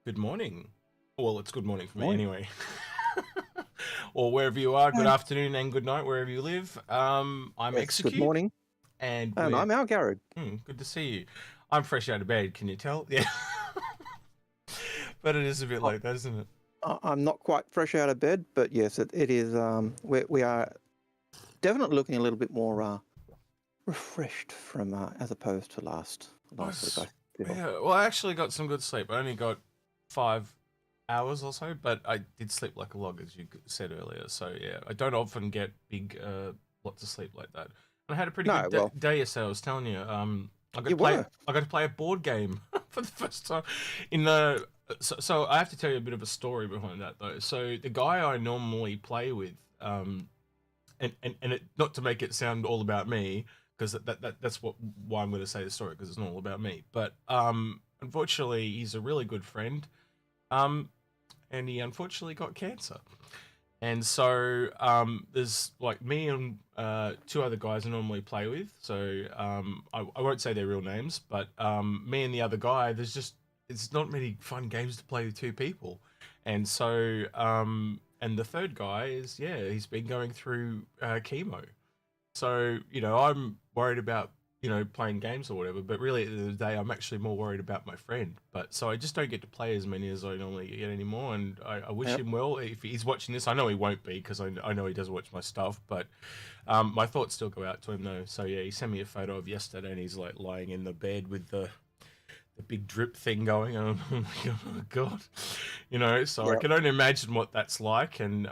good morning. Well, it's good morning for me Morning. anyway. Or wherever you are, good And, afternoon and good night wherever you live. I'm yes, good Execute, morning. and And we're I'm Algared. good to see you. I'm fresh out of bed. Can you tell? Yeah, but it is a bit I- like that, isn't it? I'm not quite fresh out of bed, but yes, it is. We are definitely looking a little bit more refreshed from as opposed to last week. I feel. Yeah, well, I actually got some good sleep. I only got 5 hours or so, but I did sleep like a log, as you said earlier. So yeah, I don't often get big lots of sleep like that. And I had a pretty No, good well, day yesterday. I was telling you. I got to you play. were. I got to play a board game for the first time in the. So I have to tell you a bit of a story behind that though. So the guy I normally play with, and it, not to make it sound all about me, because that's why I'm going to say the story, because it's not all about me. But unfortunately, he's a really good friend, and he unfortunately got cancer. And so there's like me and two other guys I normally play with. So I won't say their real names, but me and the other guy, it's not many fun games to play with two people. And so and the third guy he's been going through chemo. So I'm worried about playing games or whatever, but really at the end of the day I'm actually more worried about my friend. But so I just don't get to play as many as I normally get anymore, and I wish Yep. him well. If he's watching this, I know he won't be, because I know he does watch my stuff, but my thoughts still go out to him though. So yeah, he sent me a photo of yesterday, and he's like lying in the bed with the big drip thing going, and I'm like, oh god, so I Yep. can only imagine what that's like. And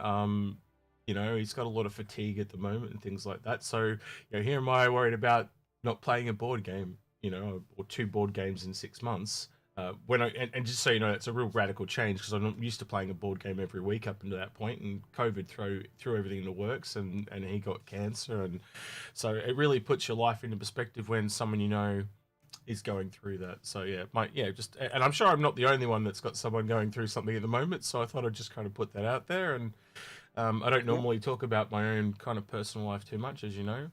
he's got a lot of fatigue at the moment and things like that. So here am I worried about not playing a board game, or two board games in 6 months. And just so you know, it's a real radical change, because I'm not used to playing a board game every week up until that point, and COVID threw everything in the works, and he got cancer, and so it really puts your life into perspective when someone is going through that. So and I'm sure I'm not the only one that's got someone going through something at the moment. So I thought I'd just kind of put that out there, and I don't Yep. normally talk about my own kind of personal life too much, as you know.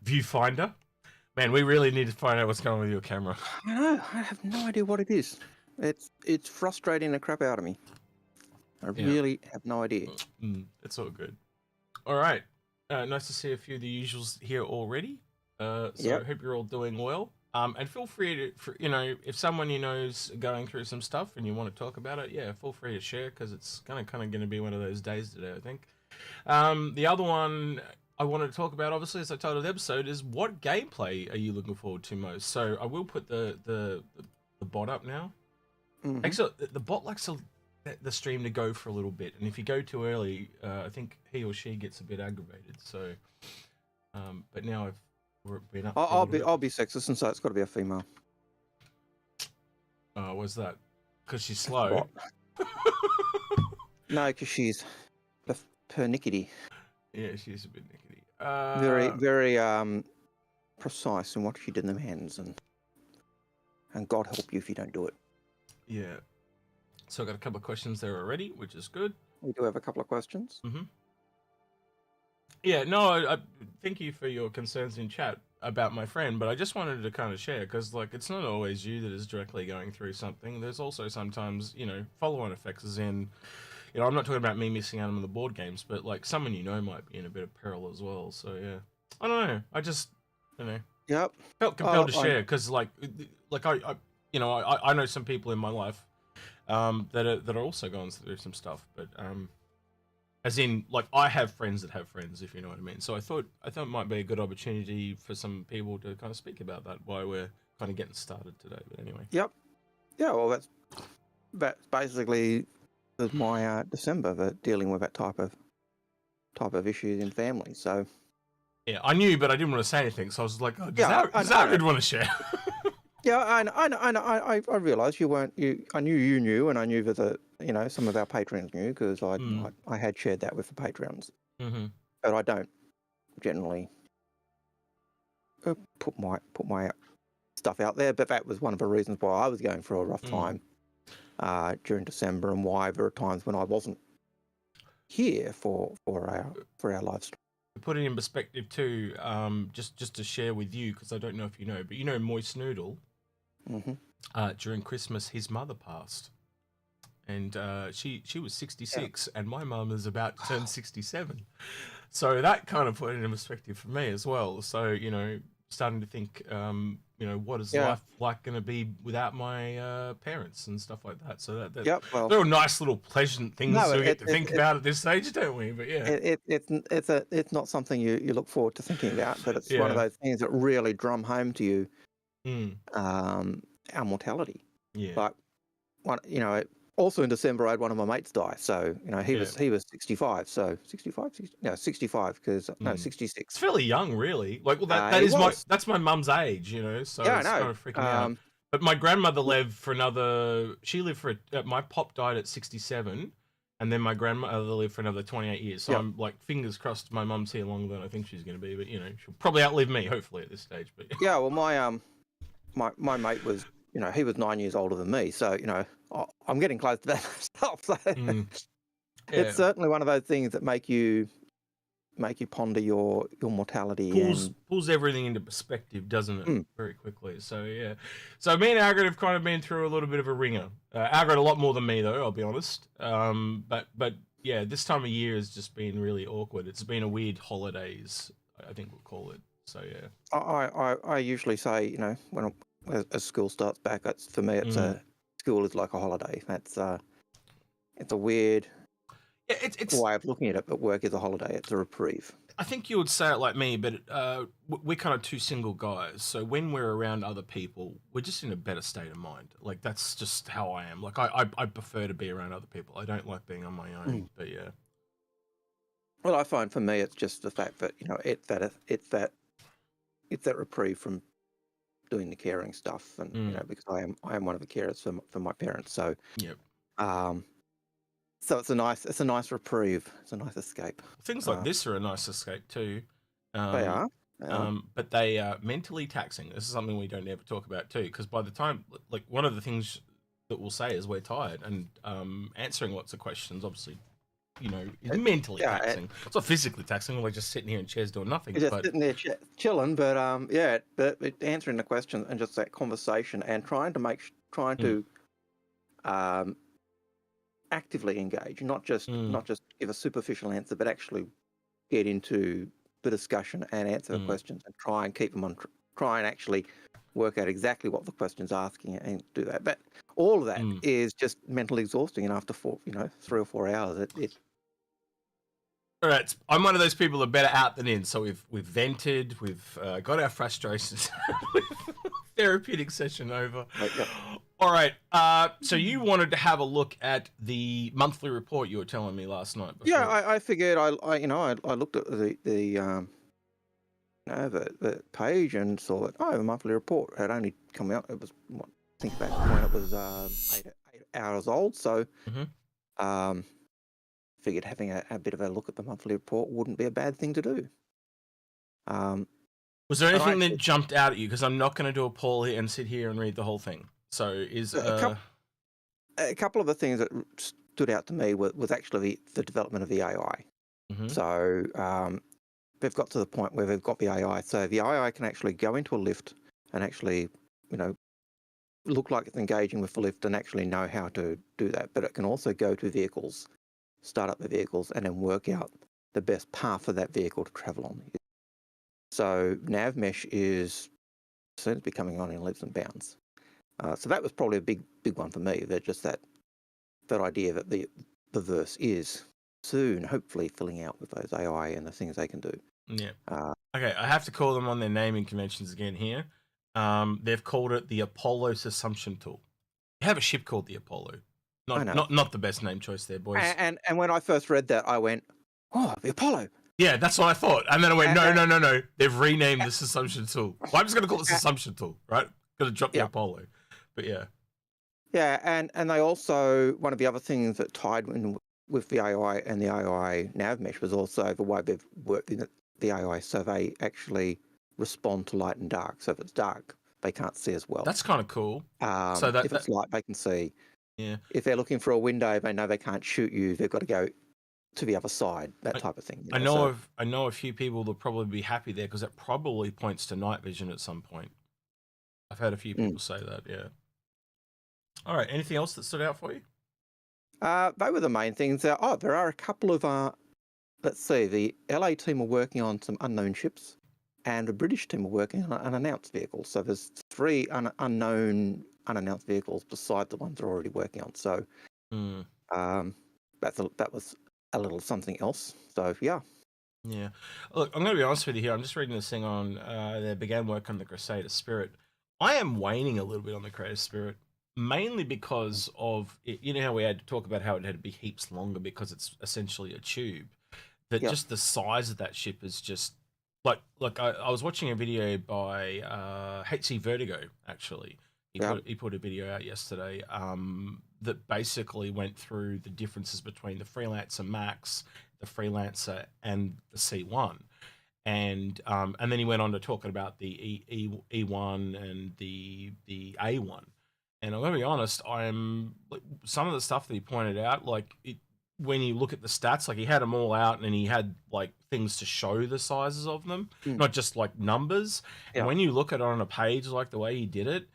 Viewfinder. Man, we really need to find out what's going on with your camera. I know. I have no idea what it is. It's frustrating the crap out of me. I Yeah, really have no idea. it's all good. All right. Nice to see a few of the usuals here already. So I Yep. hope you're all doing well. And feel free to, if someone you know is going through some stuff and you want to talk about it, yeah, feel free to share, because it's kind of going to be one of those days today, I think. The other one I wanted to talk about, obviously, as I titled the episode, is what gameplay are you looking forward to most? So I will put the bot up now. Mm-hmm. Actually, the bot likes the stream to go for a little bit, and if you go too early, I think he or she gets a bit aggravated. So, but now we're been up for a I'll little be bit. I'll be sexist and say it's got to be a female. What's that? Because she's slow. Bot. No, because she's pernickety. Yeah, she's a bit nickety. Very precise in what she demands, and God help you if you don't do it. Yeah. So I got a couple of questions there already, which is good. We do have a couple of questions. Mm-hmm. Yeah, no, I thank you for your concerns in chat about my friend, but I just wanted to kind of share, because it's not always you that is directly going through something. There's also sometimes follow-on effects, as in I'm not talking about me missing out on the board games, but like someone might be in a bit of peril as well. So yeah, I don't know. I just Yep. felt compelled to share, because I know some people in my life that are also going through some stuff, but as in, like, I have friends that have friends, if you know what I mean. So I thought it might be a good opportunity for some people to kind of speak about that while we're kind of getting started today. But anyway. Yep. Yeah. Well, that's basically my December, but dealing with that type of issues in family. So Yeah, I knew, but I didn't want to say anything. So I was like, oh, does I Algared want to share? yeah, I realised you weren't you. I knew you knew, and I knew that some of our patrons knew, because I had shared that with the patrons, Mm-hmm. but I don't generally put my stuff out there. But that was one of the reasons why I was going through a rough time during December, and why there are times when I wasn't here for our live stream. To put it in perspective too, just to share with you, because I don't know if you know, but Moist Noodle, Mm-hmm. during Christmas, his mother passed. and she was 66, and my mum is about to turn 67. So that kind of put it in perspective for me as well. So, you know, starting to think, you know, what is life like going to be without my parents and stuff like that. So well, they're all nice little pleasant things we get to think about at this stage, don't we? But yeah, it's not something you look forward to thinking about, but it's one of those things that really drum home to you our mortality. Yeah. Like you know, also in December I had one of my mates die. So, you know, he was 65. So 65, 60, no, 65 because no, 66. It's fairly young, really. Like, well, that's my mum's age, you know. So yeah, it's I know. kind of freaking me out. But my grandmother lived for another. She lived for my pop died at 67, and then my grandmother lived for another 28 years. So I'm like, fingers crossed, my mum's here longer than I think she's going to be. But you know, she'll probably outlive me, hopefully, at this stage. But yeah, well, my mate was, you know, he was 9 years older than me, so you know, I'm getting close to that myself. So it's certainly one of those things that make you ponder your mortality. Pulls everything into perspective, doesn't it? Very quickly. So yeah. So me and Algared have kind of been through a little bit of a ringer. Algared a lot more than me, though. I'll be honest. But yeah, this time of year has just been really awkward. It's been a weird holidays, I think we'll call it. So yeah. I usually say, you know, as school starts back, for me it's school is like a holiday. It's a weird way of looking at it, but work is a holiday. It's a reprieve. I think you would say it like me, but we're kind of two single guys. So when we're around other people, we're just in a better state of mind. Like, that's just how I am. Like, I prefer to be around other people. I don't like being on my own. But yeah. Well, I find for me, it's just the fact that, you know, it's that reprieve from doing the caring stuff, and you know, because I am one of the carers for my parents. So so it's a nice reprieve. It's a nice escape. Things like this are a nice escape too. They are. But they are mentally taxing. This is something we don't ever talk about too, because by the time, like, one of the things that we'll say is we're tired, and answering lots of questions, obviously, you know, is mentally taxing. It's not physically taxing. We're like just sitting here in chairs doing nothing. You're just sitting there chilling, but but answering the questions and just that conversation and trying to actively engage, not just give a superficial answer, but actually get into the discussion and answer the questions and try and keep them on. Try and actually work out exactly what the question's asking and do that. But all of that is just mentally exhausting, and after 3 or 4 hours, all right, I'm one of those people that are better out than in. So we've vented, we've got our frustrations, therapeutic session over. All right, so you wanted to have a look at the monthly report you were telling me last night. Before. Yeah, I figured I looked at the page and saw that the monthly report had only come out. It was I think back when it was 8 hours old. So figured having a bit of a look at the monthly report wouldn't be a bad thing to do. Was there anything that jumped out at you? Because I'm not going to do a poll here and sit here and read the whole thing. So is a couple of the things that stood out to me was actually the development of the AI. So they've got to the point where they've got the AI. So the AI can actually go into a lift and actually, you know, look like it's engaging with the lift and actually know how to do that. But it can also go to vehicles, start up the vehicles, and then work out the best path for that vehicle to travel on. So nav mesh is soon becoming on in leaps and bounds. So that was probably a big one for me. That just that idea that the verse is soon, hopefully, filling out with those AI and the things they can do. Yeah. Okay, I have to call them on their naming conventions again here. They've called it the Apollo's Assumption Tool. They have a ship called the Apollo. Not the best name choice there, boys. And when I first read that, I went, "Oh, the Apollo." Yeah, that's what I thought. And then I went, no. They've renamed this Assumption Tool. Well, I'm just going to call this Assumption Tool, right? Going to drop the Apollo. But yeah. Yeah, and they also, one of the other things that tied in with the AI and the AI nav mesh was also the way they've worked in the AI, so they actually respond to light and dark. So if it's dark, they can't see as well. That's kind of cool. So if it's light, they can see. Yeah. If they're looking for a window, they know they can't shoot you. They've got to go to the other side. That type of thing. I know a few people that'll probably be happy there because it probably points to night vision at some point. I've had a few people say that. Yeah. All right. Anything else that stood out for you? They were the main things. There are a couple of, let's see, the LA team are working on some unknown ships, and the British team are working on an unannounced vehicle. So there's three unannounced vehicles beside the ones they're already working on. So Mm. that was a little something else. So yeah. Yeah. Look, I'm going to be honest with you here. I'm just reading this thing on, they began work on the Crusader Spirit. I am waning a little bit on the Crusader Spirit, mainly because of, you know how we had to talk about how it had to be heaps longer because it's essentially a tube. That Yep. just the size of that ship is just, like I was watching a video by HC Vertigo, actually. He put a video out yesterday that basically went through the differences between the Freelancer Max, the Freelancer, and the C1, and then he went on to talking about the E1 and the A1. And I'm gonna be honest, some of the stuff that he pointed out, when you look at the stats, like he had them all out and he had like things to show the sizes of them, not just like numbers. And Yeah. when you look at it on a page like the way he did it,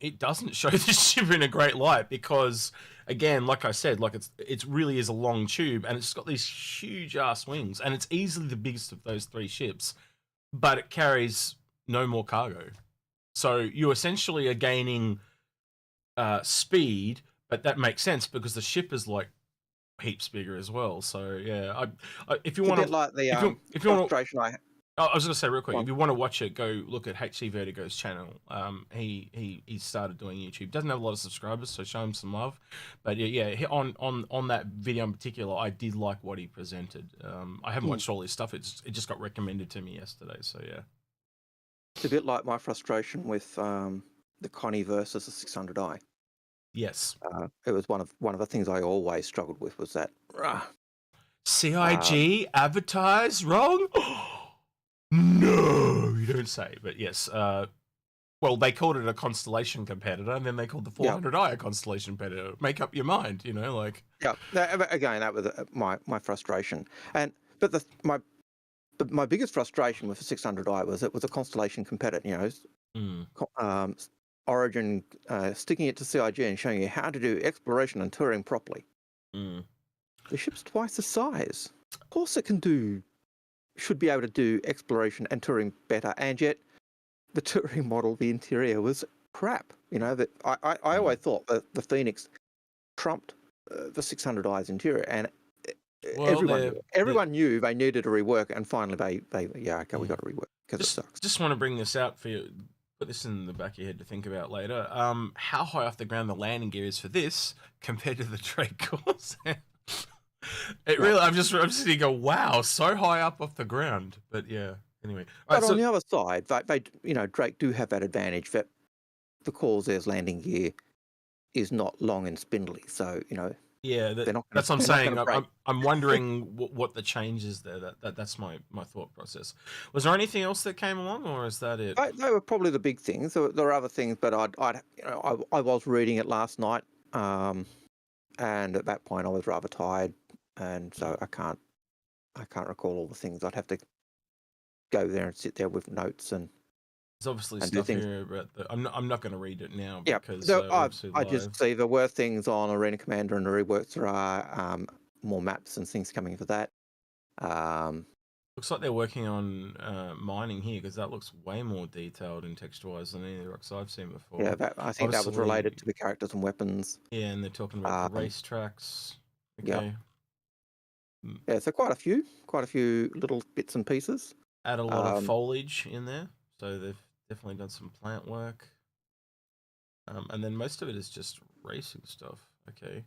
it doesn't show the ship in a great light because, again, like I said, like it really is a long tube and it's got these huge ass wings and it's easily the biggest of those three ships, but it carries no more cargo. So you essentially are gaining speed, but that makes sense because the ship is like heaps bigger as well. So yeah, if you It's a want bit to, like the if you want to, frustration I I was gonna say real quick, Well, if you want to watch it, go look at HC Vertigo's channel. He started doing YouTube. Doesn't have a lot of subscribers, so show him some love. But on that video in particular, I did like what he presented. I haven't watched all his stuff. It just got recommended to me yesterday. So yeah. It's a bit like my frustration with the Connie versus the 600i. Yes. It was one of the things I always struggled with was that CIG advertised wrong. No, you don't say. But yes. Well, they called it a constellation competitor, and then they called the 400i a constellation competitor. Make up your mind, like. Yeah. Again, that was my frustration, but my biggest frustration with the 600i was it was a constellation competitor. Origin sticking it to CIG and showing you how to do exploration and touring properly. The ship's twice the size. Of course, it should be able to do exploration and touring better, and yet the touring model, the interior was crap. That I always thought that the Phoenix trumped the 600i's interior, and everyone knew they needed a rework, and finally we got to rework because it sucks. Just want to bring this out for you. Put this in the back of your head to think about later. How high off the ground the landing gear is for this compared to the Drake course? Really, I'm just sitting go, wow, so high up off the ground. But yeah, anyway. But on the other side, they Drake do have that advantage that the Corsairs landing gear is not long and spindly, so yeah, that's what I'm saying. I'm wondering what the change is there. That's my thought process. Was there anything else that came along, or is that it? They were probably the big things. There are other things, but I was reading it last night, and at that point I was rather tired, and so I can't recall all the things. I'd have to go there and sit there with notes and. There's obviously stuff here about I'm not going to read it now. Yeah, because I just see there were things on Arena Commander and the reworks. There are more maps and things coming for that. Looks like they're working on mining here because that looks way more detailed and texturized than any of the rocks I've seen before. Yeah, I think that was related to the characters and weapons. Yeah, and they're talking about the racetracks. Okay. Yeah, so quite a few little bits and pieces. Add a lot of foliage in there, so they've definitely done some plant work. And then most of it is just racing stuff. Okay.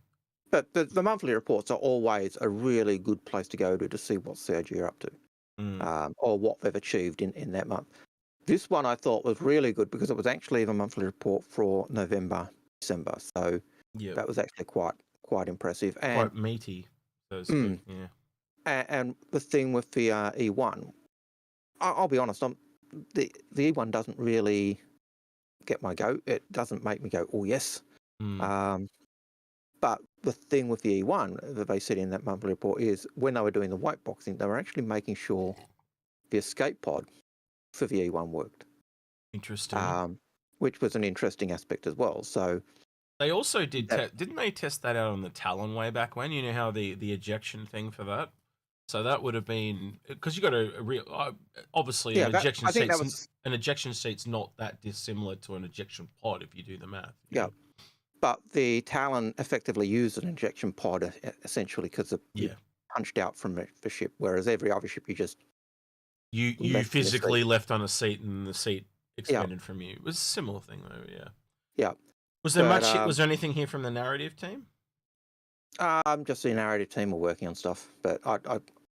But the monthly reports are always a really good place to go to see what CIG are up to, or what they've achieved in that month. This one I thought was really good because it was actually the monthly report for November, December. So that was actually quite impressive and quite meaty. So to speak. Yeah. And the thing with the E1, I'll be honest, the E1 doesn't really get my goat. It doesn't make me go, oh yes. But the thing with the E1 that they said in that monthly report is when they were doing the white boxing, they were actually making sure the escape pod for the E1 worked. Interesting. Which was an interesting aspect as well. So They also did, That- didn't they test that out on the Talon way back when? You know how the ejection thing for that? So that would have been, because you got a real, obviously yeah, I think that was an ejection seat's not that dissimilar to an ejection pod if you do the math. you yeah. know? But the Talon effectively used an injection pod essentially because you Yeah. punched out from the ship, whereas every other ship you just You left in the physically seat. left on a seat and the seat Yeah, expanded from you. It was a similar thing though, yeah. yeah. Was there But much, was there anything here from the narrative team? just the narrative team are working on stuff. But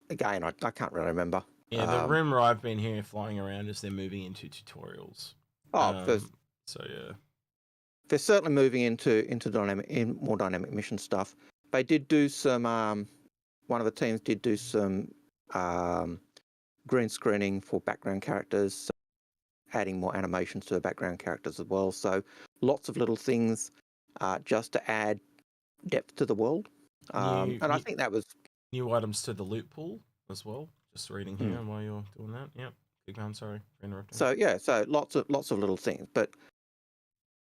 again, I can't really remember. Yeah, the rumor I've been hearing flying around is they're moving into tutorials. There's So yeah. they're certainly moving into more dynamic mission stuff. They did do some. One of the teams did do some green screening for background characters, so adding more animations to the background characters as well. So lots of little things just to add depth to the world. And I think that was new items to the loot pool as well. Just reading here while you're doing that. Yep. Keep going. Sorry for interrupting. So yeah, so lots of little things, but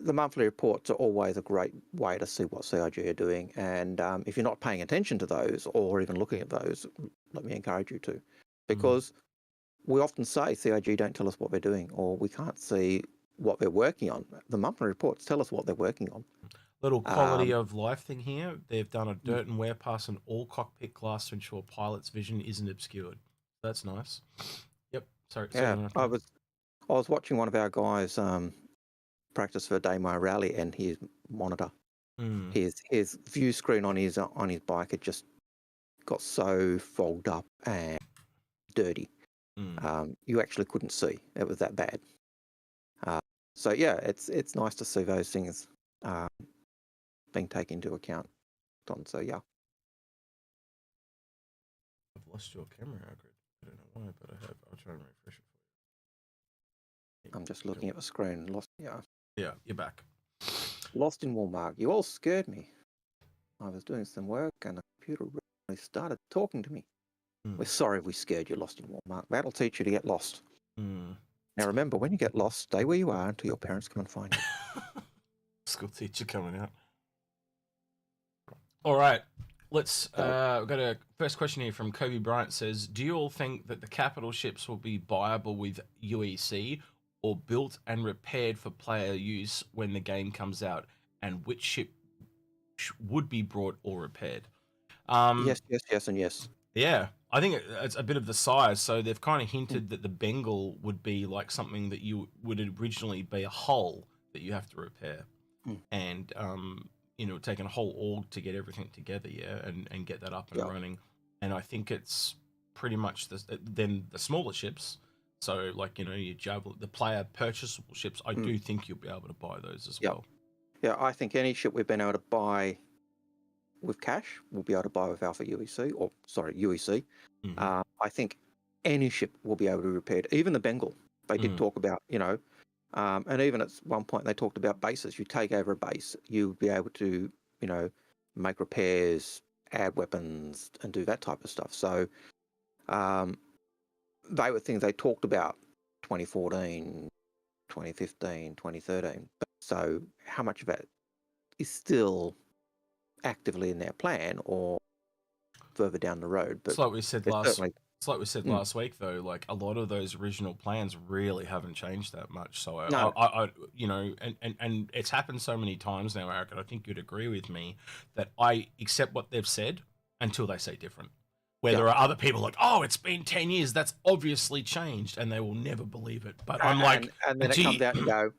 the monthly reports are always a great way to see what CIG are doing. And if you're not paying attention to those or even looking at those, let me encourage you to, because we often say CIG don't tell us what they're doing, or we can't see what they're working on. The monthly reports tell us what they're working on. Little quality of life thing here. They've done a dirt and wear pass on all cockpit glass to ensure pilot's vision isn't obscured. That's nice. Yep. Sorry. Yeah, I was watching one of our guys practice for a Demo rally, and his monitor, his view screen on his bike had just got so fogged up and dirty. You actually couldn't see. It was that bad. So yeah, it's nice to see those things being taken into account. So yeah. I've lost your camera, Algared. I don't know why, but I have. I'll try and refresh it for you. I'm just looking at the screen. Yeah, you're back. Lost in Walmart. You all scared me. I was doing some work and the computer really started talking to me. We're sorry we scared you. Lost in Walmart. That'll teach you to get lost. Now remember, when you get lost, stay where you are until your parents come and find you. School teacher coming out. All right. Let's we've got a first question here from Kobe Bryant. Says, do you all think that the capital ships will be viable with UEC or built and repaired for player use when the game comes out, and which ship would be brought or repaired? Yes, and yes. Yeah, I think it's a bit of the size. So they've kind of hinted that the Bengal would be like something that you would originally be a hull that you have to repair, and taking a whole org to get everything together, and get that up and running. And I think it's pretty much then the smaller ships. So like your Javelin, the player purchasable ships. I do think you'll be able to buy those as well. Yeah, I think any ship we've been able to buy with cash, we'll be able to buy with Alpha UEC. I think any ship will be able to be repaired. Even the Bengal, they did talk about, and even at one point they talked about bases. You take over a base, you'll be able to, make repairs, add weapons, and do that type of stuff. So they were things they talked about 2014, 2015, 2013. So how much of that is still actively in their plan or further down the road? But it's like we said last week, though. Like a lot of those original plans really haven't changed that much. So I and it's happened so many times now, Eric, and I think you'd agree with me that I accept what they've said until they say different. Where there are other people like, oh, it's been 10 years. That's obviously changed, and they will never believe it. But I'm like, and then it comes out and go,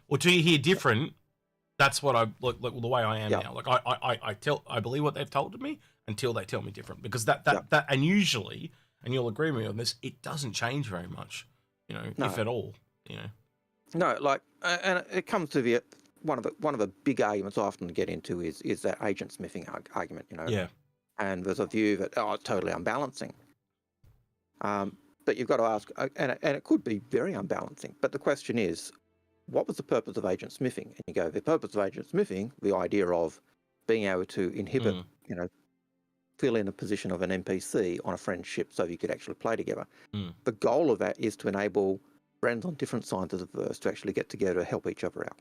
well, do you hear different? That's what I look the way I am now. Like I believe what they've told me until they tell me different, because that and usually, and you'll agree with me on this, it doesn't change very much, if at all, No, like, and it comes to one of the big arguments I often get into is that agent smithing argument, Yeah. And there's a view that it's totally unbalancing. But you've got to ask, and it could be very unbalancing. But the question is, what was the purpose of agent smithing? And you go, the purpose of agent smithing, the idea of being able to inhibit, fill in a position of an NPC on a friend ship so you could actually play together. The goal of that is to enable friends on different sides of the verse to actually get together to help each other out.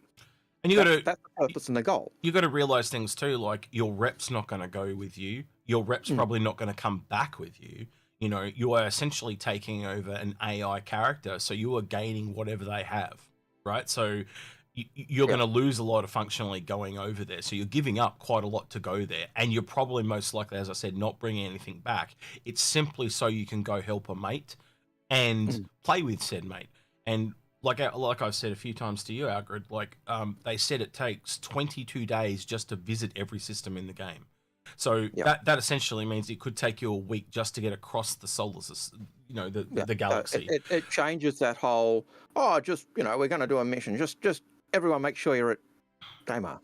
And you got to that's the purpose and the goal. You got to realize things too, like your rep's not going to go with you. Your rep's probably not going to come back with you. You know, you are essentially taking over an AI character, so you are gaining whatever they have, right? So you're going to lose a lot of functionally going over there. So you're giving up quite a lot to go there, and you're probably most likely, as I said, not bringing anything back. It's simply so you can go help a mate and play with said mate. And like I've said a few times to you, Algared, like they said it takes 22 days just to visit every system in the game. So that essentially means it could take you a week just to get across the solar system, you know, the galaxy. It changes that whole, just, you know, we're going to do a mission. Just everyone make sure you're at Gamer.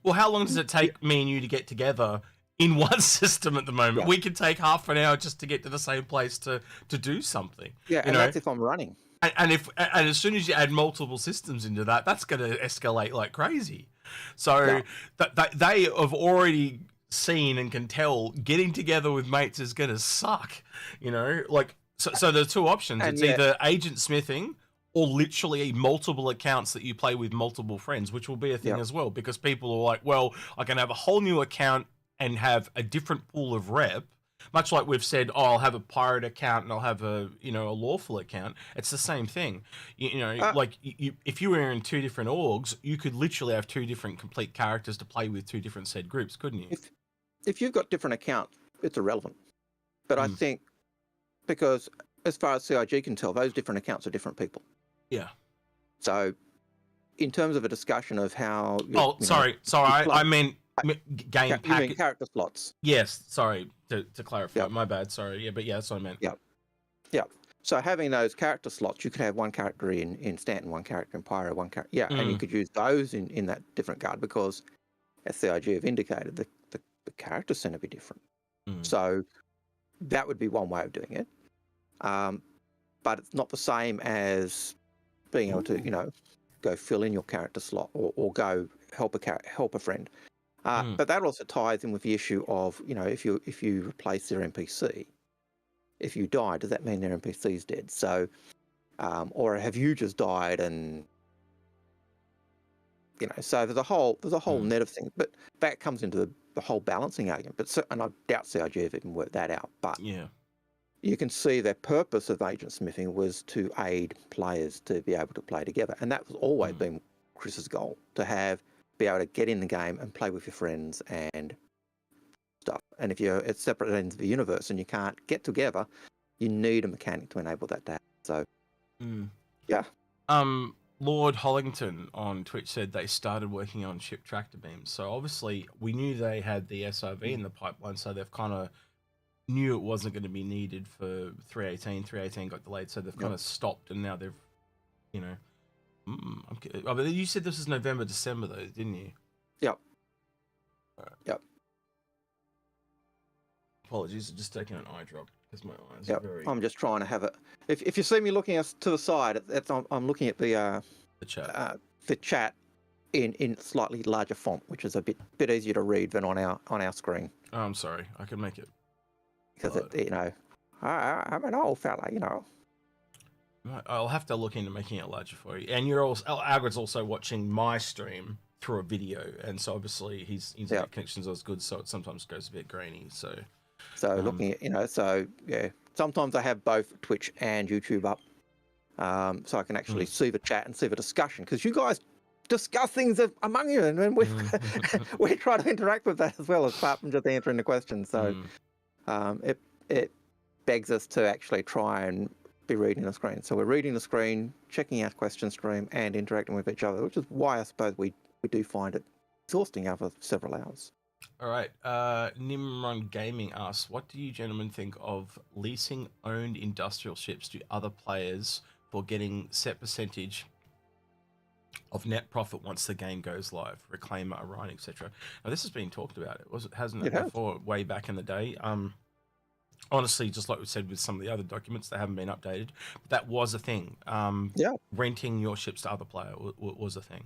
Well, how long does it take me and you to get together in one system at the moment? Yeah. We could take half an hour just to get to the same place to do something. Yeah, and that's if I'm running. And as soon as you add multiple systems into that, that's going to escalate like crazy. So they have already seen and can tell getting together with mates is going to suck. You know, like so there are two options. It's either agent smithing or literally multiple accounts that you play with multiple friends, which will be a thing as well, because people are like, well, I can have a whole new account and have a different pool of rep. Much like we've said, I'll have a pirate account and I'll have a lawful account. It's the same thing. Like if you were in two different orgs, you could literally have two different complete characters to play with two different said groups, couldn't you? If you've got different accounts, it's irrelevant. But I think because as far as CIG can tell, those different accounts are different people. Yeah. So in terms of a discussion of how... I meant game package. You mean character slots? Yes, sorry, to clarify. My bad, sorry. Yeah, but yeah, that's what I meant. Yeah. So having those character slots, you could have one character in Stanton, one character in Pyro, one character... Yeah, and you could use those in that different guard because, as CIG have indicated, the characters tend to be different. So that would be one way of doing it. But it's not the same as being able to, go fill in your character slot or go help a friend. But that also ties in with the issue of, if you replace their NPC, if you die, does that mean their NPC is dead? So, or have you just died and, so there's a whole net of things, but that comes into the whole balancing argument. And I doubt CIG have even worked that out, but you can see their purpose of agent smithing was to aid players to be able to play together. And that was always been Chris's goal, to be able to get in the game and play with your friends and stuff. And if you're at separate ends of the universe and you can't get together, you need a mechanic to enable that to happen. So, Lord Hollington on Twitch said they started working on ship tractor beams. So obviously we knew they had the SRV in the pipeline, so they've kind of knew it wasn't going to be needed for 318. 318 got delayed, so they've kind of stopped, and now they've, but you said this is November, December though, didn't you? Yep. Right. Yep. Apologies, I'm just taking an eye drop because my eyes are very... I'm just trying to have it. If you see me looking to the side, I'm looking at the chat. The chat in slightly larger font, which is a bit easier to read than on our screen. Oh, I'm sorry, I can make it. Because I'm an old fella, I'll have to look into making it larger for you. And Algared's also watching my stream through a video, and so obviously his internet connection's as good, so it sometimes goes a bit grainy. So looking at sometimes I have both Twitch and YouTube up, so I can actually see the chat and see the discussion, because you guys discuss things among you, and we try to interact with that as well, apart from just answering the questions. So it begs us to actually try and be reading the screen. So we're reading the screen, checking out question stream, and interacting with each other, which is why I suppose we do find it exhausting over several hours. All right. Nimron Gaming asks, what do you gentlemen think of leasing owned industrial ships to other players for getting set percentage of net profit once the game goes live? Reclaimer, Orion, etc. Now this has been talked about. Hasn't it before, way back in the day? Honestly, just like we said with some of the other documents, they haven't been updated. But that was a thing. Renting your ships to other players was a thing.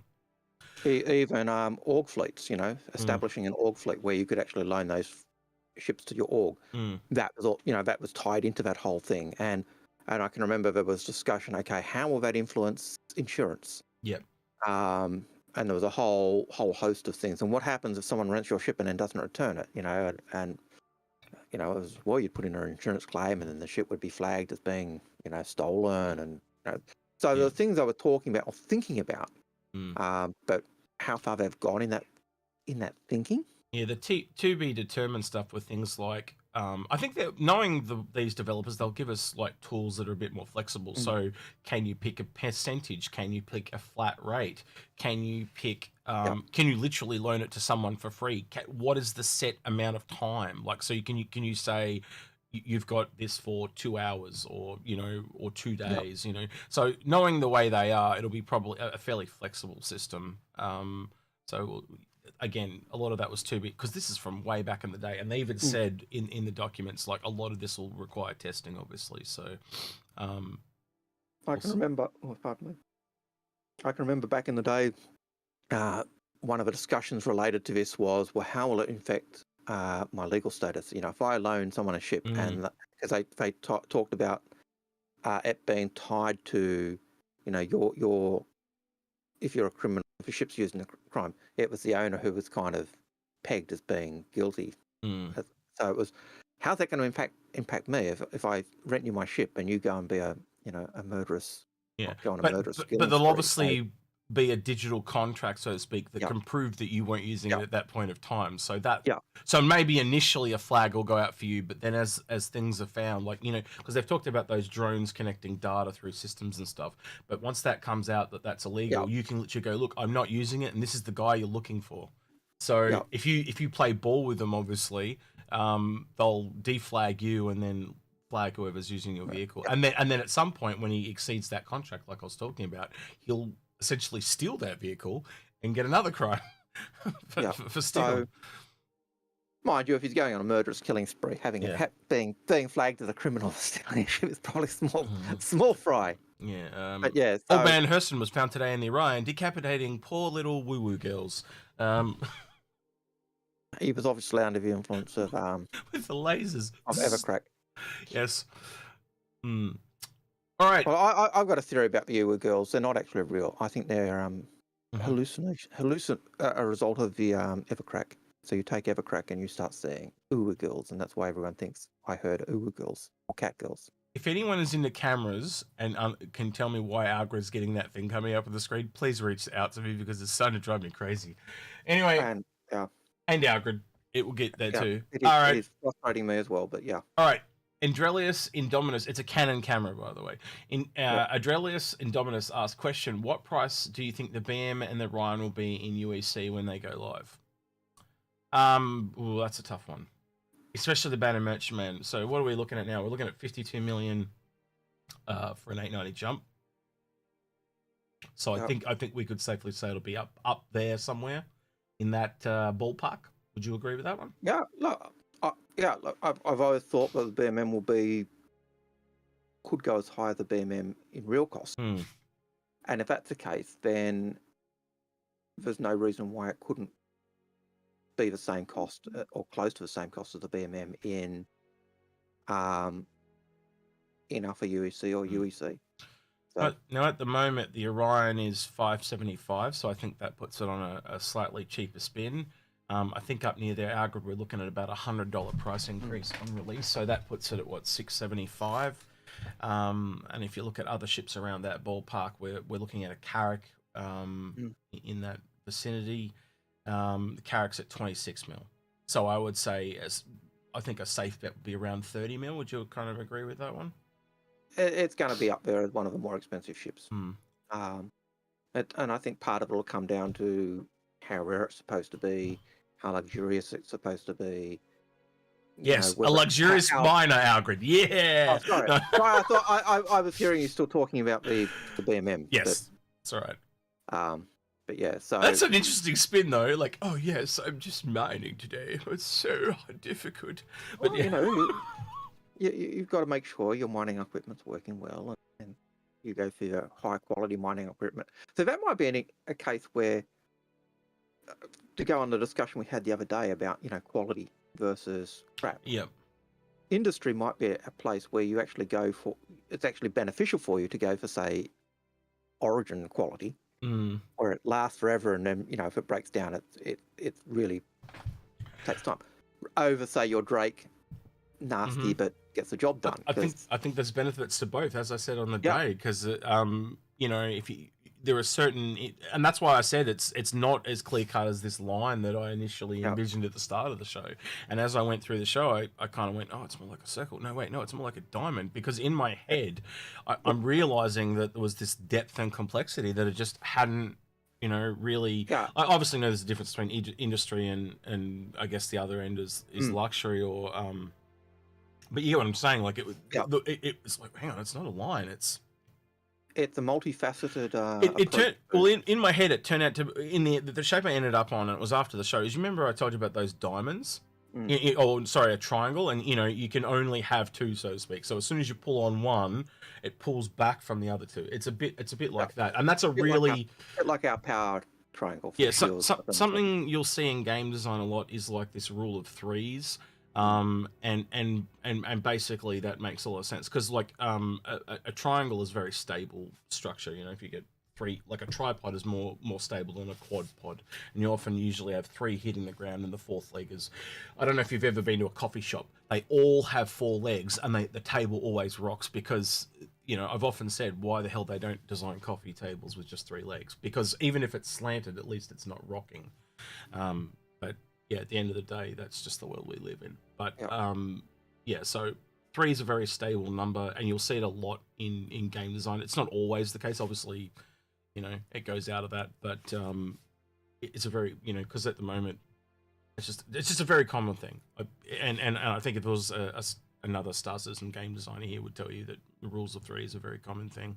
Even org fleets, establishing an org fleet where you could actually loan those ships to your org. That was all, that was tied into that whole thing. And I can remember there was discussion. Okay, how will that influence insurance? Yep. and there was a whole host of things. And what happens if someone rents your ship and then doesn't return it? And it was, well, you'd put in an insurance claim, and then the ship would be flagged as being stolen, and so the things I was talking about or thinking about, but how far they've gone in that thinking. Yeah, the to be determined stuff with things like I think that knowing these developers, they'll give us like tools that are a bit more flexible. So can you pick a percentage? Can you pick a flat rate? Can you pick can you literally loan it to someone for free? What is the set amount of time? Like, so can you say you've got this for 2 hours or or 2 days, so knowing the way they are, it'll be probably a fairly flexible system. So again, a lot of that was too big because this is from way back in the day, and they even said in the documents like a lot of this will require testing, obviously. So I can remember. Oh, pardon me. I can remember back in the day, one of the discussions related to this was, well, how will it affect my legal status? If I loan someone a ship, and because they talked about it being tied to, your if you're a criminal, if your ship's used in a crime, it was the owner who was kind of pegged as being guilty. So it was, how's that going to impact me if I rent you my ship and you go and be a murderous, go on a murderous killing but there'll spree? obviously be a digital contract, so to speak, that can prove that you weren't using it at that point of time. So so maybe initially a flag will go out for you, but then as things are found, like because they've talked about those drones connecting data through systems and stuff, but once that comes out that that's illegal, you can literally go, look, I'm not using it, and this is the guy you're looking for. So if you play ball with them, obviously they'll deflag you and then flag whoever's using your vehicle, and then at some point when he exceeds that contract, like I was talking about, he'll essentially steal that vehicle and get another crime for stealing. So, mind you, if he's going on a murderous killing spree, having it being flagged as a criminal stealing a ship is probably small fry. Yeah. But yeah, Old man Hurston was found today in the Orion decapitating poor little woo-woo girls. He was obviously under the influence of with the lasers of Evercrack. Yes. All right. Well, I've got a theory about the Uwe girls. They're not actually real. I think they're a result of the Evercrack. So you take Evercrack and you start seeing Uwe girls, and that's why everyone thinks I heard Uwe girls or cat girls. If anyone is into cameras and can tell me why Algared's getting that thing coming up on the screen, please reach out to me because it's starting to drive me crazy. Anyway, and Algared, it will get there too. All right, it's frustrating me as well, but yeah. All right. Andrelius Indominus, it's a Canon camera, by the way. Andrelius Indominus asked, question, what price do you think the BM and the Ryan will be in UEC when they go live? That's a tough one. Especially the Banner Merchantman. So what are we looking at now? We're looking at 52 million for an 890 jump. So I think we could safely say it'll be up there somewhere in that ballpark. Would you agree with that one? Yeah, look. I've always thought that the BMM could go as high as the BMM in real cost. And if that's the case, then there's no reason why it couldn't be the same cost or close to the same cost as the BMM in Alpha UEC or UEC. So, now at the moment, the Orion is 575, so I think that puts it on a slightly cheaper spin. I think up near there, Algared, we're looking at about $100 price increase on release, so that puts it at what, 675. And if you look at other ships around that ballpark, we're looking at a Carrack in that vicinity. The Carrack's at 26 mil, so I would say I think a safe bet would be around 30 mil. Would you kind of agree with that one? It's going to be up there as one of the more expensive ships. And I think part of it will come down to how rare it's supposed to be, how luxurious it's supposed to be. Yes, a luxurious miner, Algared. Yeah. Oh, sorry. I thought I was hearing you still talking about the BMM. Yes, that's all right. But yeah, so that's an interesting spin, though. Like, oh yes, I'm just mining today. It's so difficult. But well, you've got to make sure your mining equipment's working well, and you go for the high quality mining equipment. So that might be a case where, to go on the discussion we had the other day about quality versus crap. Yep. Industry might be a place where you actually go for, it's actually beneficial for you to go for, say, Origin quality where it lasts forever, and then if it breaks down, it really takes time. Over, say, your Drake, nasty, but gets the job done. I think there's benefits to both, as I said on the Yeah. day, because if there are certain, and that's why I said it's not as clear cut as this line that I initially envisioned at the start of the show. And as I went through the show, I kind of went, oh, it's more like a circle. No, wait, no, it's more like a diamond. Because in my head, I'm realizing that there was this depth and complexity that it just hadn't, really. Yeah. I obviously know there's a difference between industry and I guess the other end is luxury or. But you get what I'm saying? Like it's like, hang on, it's not a line. It's a multifaceted. In my head, it turned out to the shape I ended up on. It was after the show. You remember I told you about those diamonds? A triangle, and you can only have two, so to speak. So as soon as you pull on one, it pulls back from the other two. It's a bit like that, and that's a really like our power triangle. Yeah, something you'll see in game design a lot is like this rule of threes. And basically that makes a lot of sense because like a triangle is very stable structure. If you get three, like a tripod is more stable than a quad pod, and you often usually have three hitting the ground and the fourth leg is. I don't know if you've ever been to a coffee shop. They all have four legs, and the table always rocks because I've often said why the hell they don't design coffee tables with just three legs, because even if it's slanted, at least it's not rocking. But yeah, at the end of the day, that's just the world we live in. But so 3 is a very stable number, and you'll see it a lot in game design. It's not always the case, obviously. It goes out of that, but it's a very because at the moment it's just a very common thing. And I think if there was another Star Citizen game designer here, would tell you that the rules of 3 is a very common thing.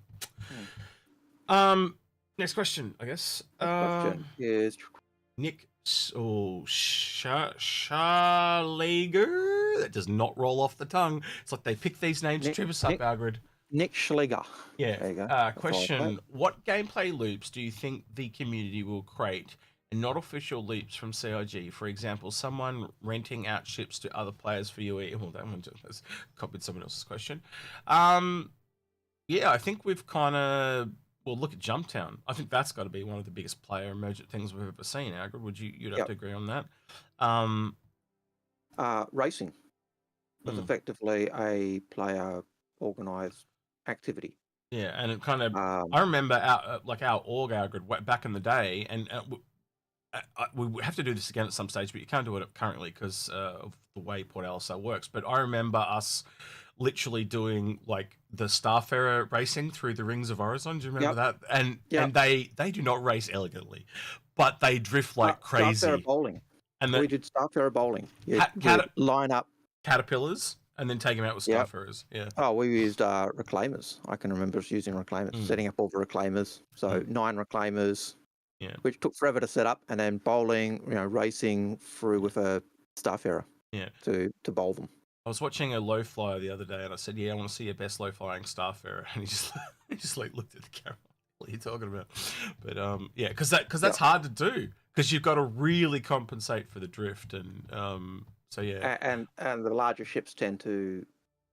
Next question, I guess. Next question is Nick Schlager. That does not roll off the tongue. It's like they pick these names to trip us up, Algared. Nick Schläger. Yeah. There you go. Question: what gameplay loops do you think the community will create, and not official loops from CIG? For example, someone renting out ships to other players for UE. Well, that one just copied someone else's question. Yeah, I think we've kind of. Well, look at Jumptown. I think that's got to be one of the biggest player emergent things we've ever seen. Algared, you'd have to agree on that? Racing was effectively a player organised activity. Yeah, and it kind of. I remember our org, Algared, back in the day, and we have to do this again at some stage, but you can't do it currently because of the way Port LSL works. But I remember us literally doing like the Starfarer racing through the Rings of Horizon. Do you remember that? And they do not race elegantly, but they drift like crazy. Starfarer bowling. And we did Starfarer bowling. You line up caterpillars and then take them out with Starfarers. Yeah. Oh, we used reclaimers. I can remember us using reclaimers, setting up all the reclaimers. So 9 reclaimers. Yeah. Which took forever to set up, and then bowling, racing through with a Starfarer. Yeah. To bowl them. I was watching a low flyer the other day, and I said, "Yeah, I want to see your best low flying Starfarer," and he just like looked at the camera. What are you talking about? But because that's hard to do because you've got to really compensate for the drift, and so yeah. And the larger ships tend to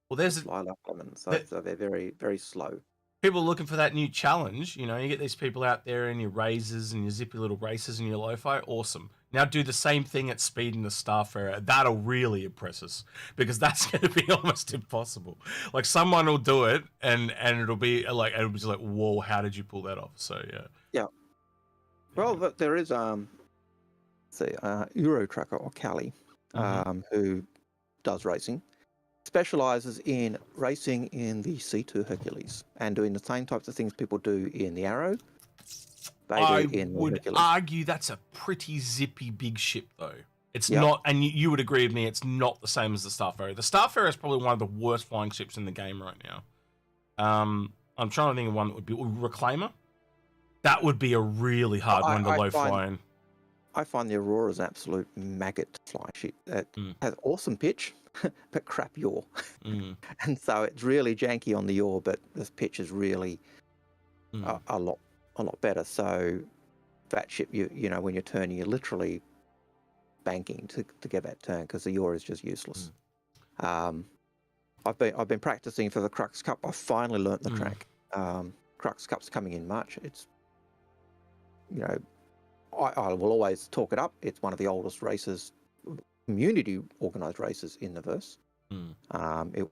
fly like lemons, so they're very very slow. People are looking for that new challenge. You get these people out there in your razors and your zippy little races and your lo-fi. Awesome. Now do the same thing at speed in the Starfarer. That'll really impress us because that's going to be almost impossible. Like someone will do it and it'll be like whoa, how did you pull that off? So yeah. Well, but there is Euro Trucker or Cali who does racing. Specializes in racing in the C2 Hercules and doing the same types of things people do in the Arrow. I would argue that's a pretty zippy big ship, though. It's not, and you would agree with me, it's not the same as the Starfarer. The Starfarer is probably one of the worst flying ships in the game right now. I'm trying to think of one that would be Reclaimer. That would be a really hard one to low flying. I find the Aurora's an absolute maggot flying ship that has awesome pitch. But crap yaw. And so it's really janky on the yaw, but this pitch is really a lot better. So that ship, when you're turning, you're literally banking to get that turn because the yaw is just useless. I've been practicing for the Crux Cup. I finally learnt the track. Crux Cup's coming in March. It's you know, I will always talk it up. It's one of the oldest races, community organised races in the verse. It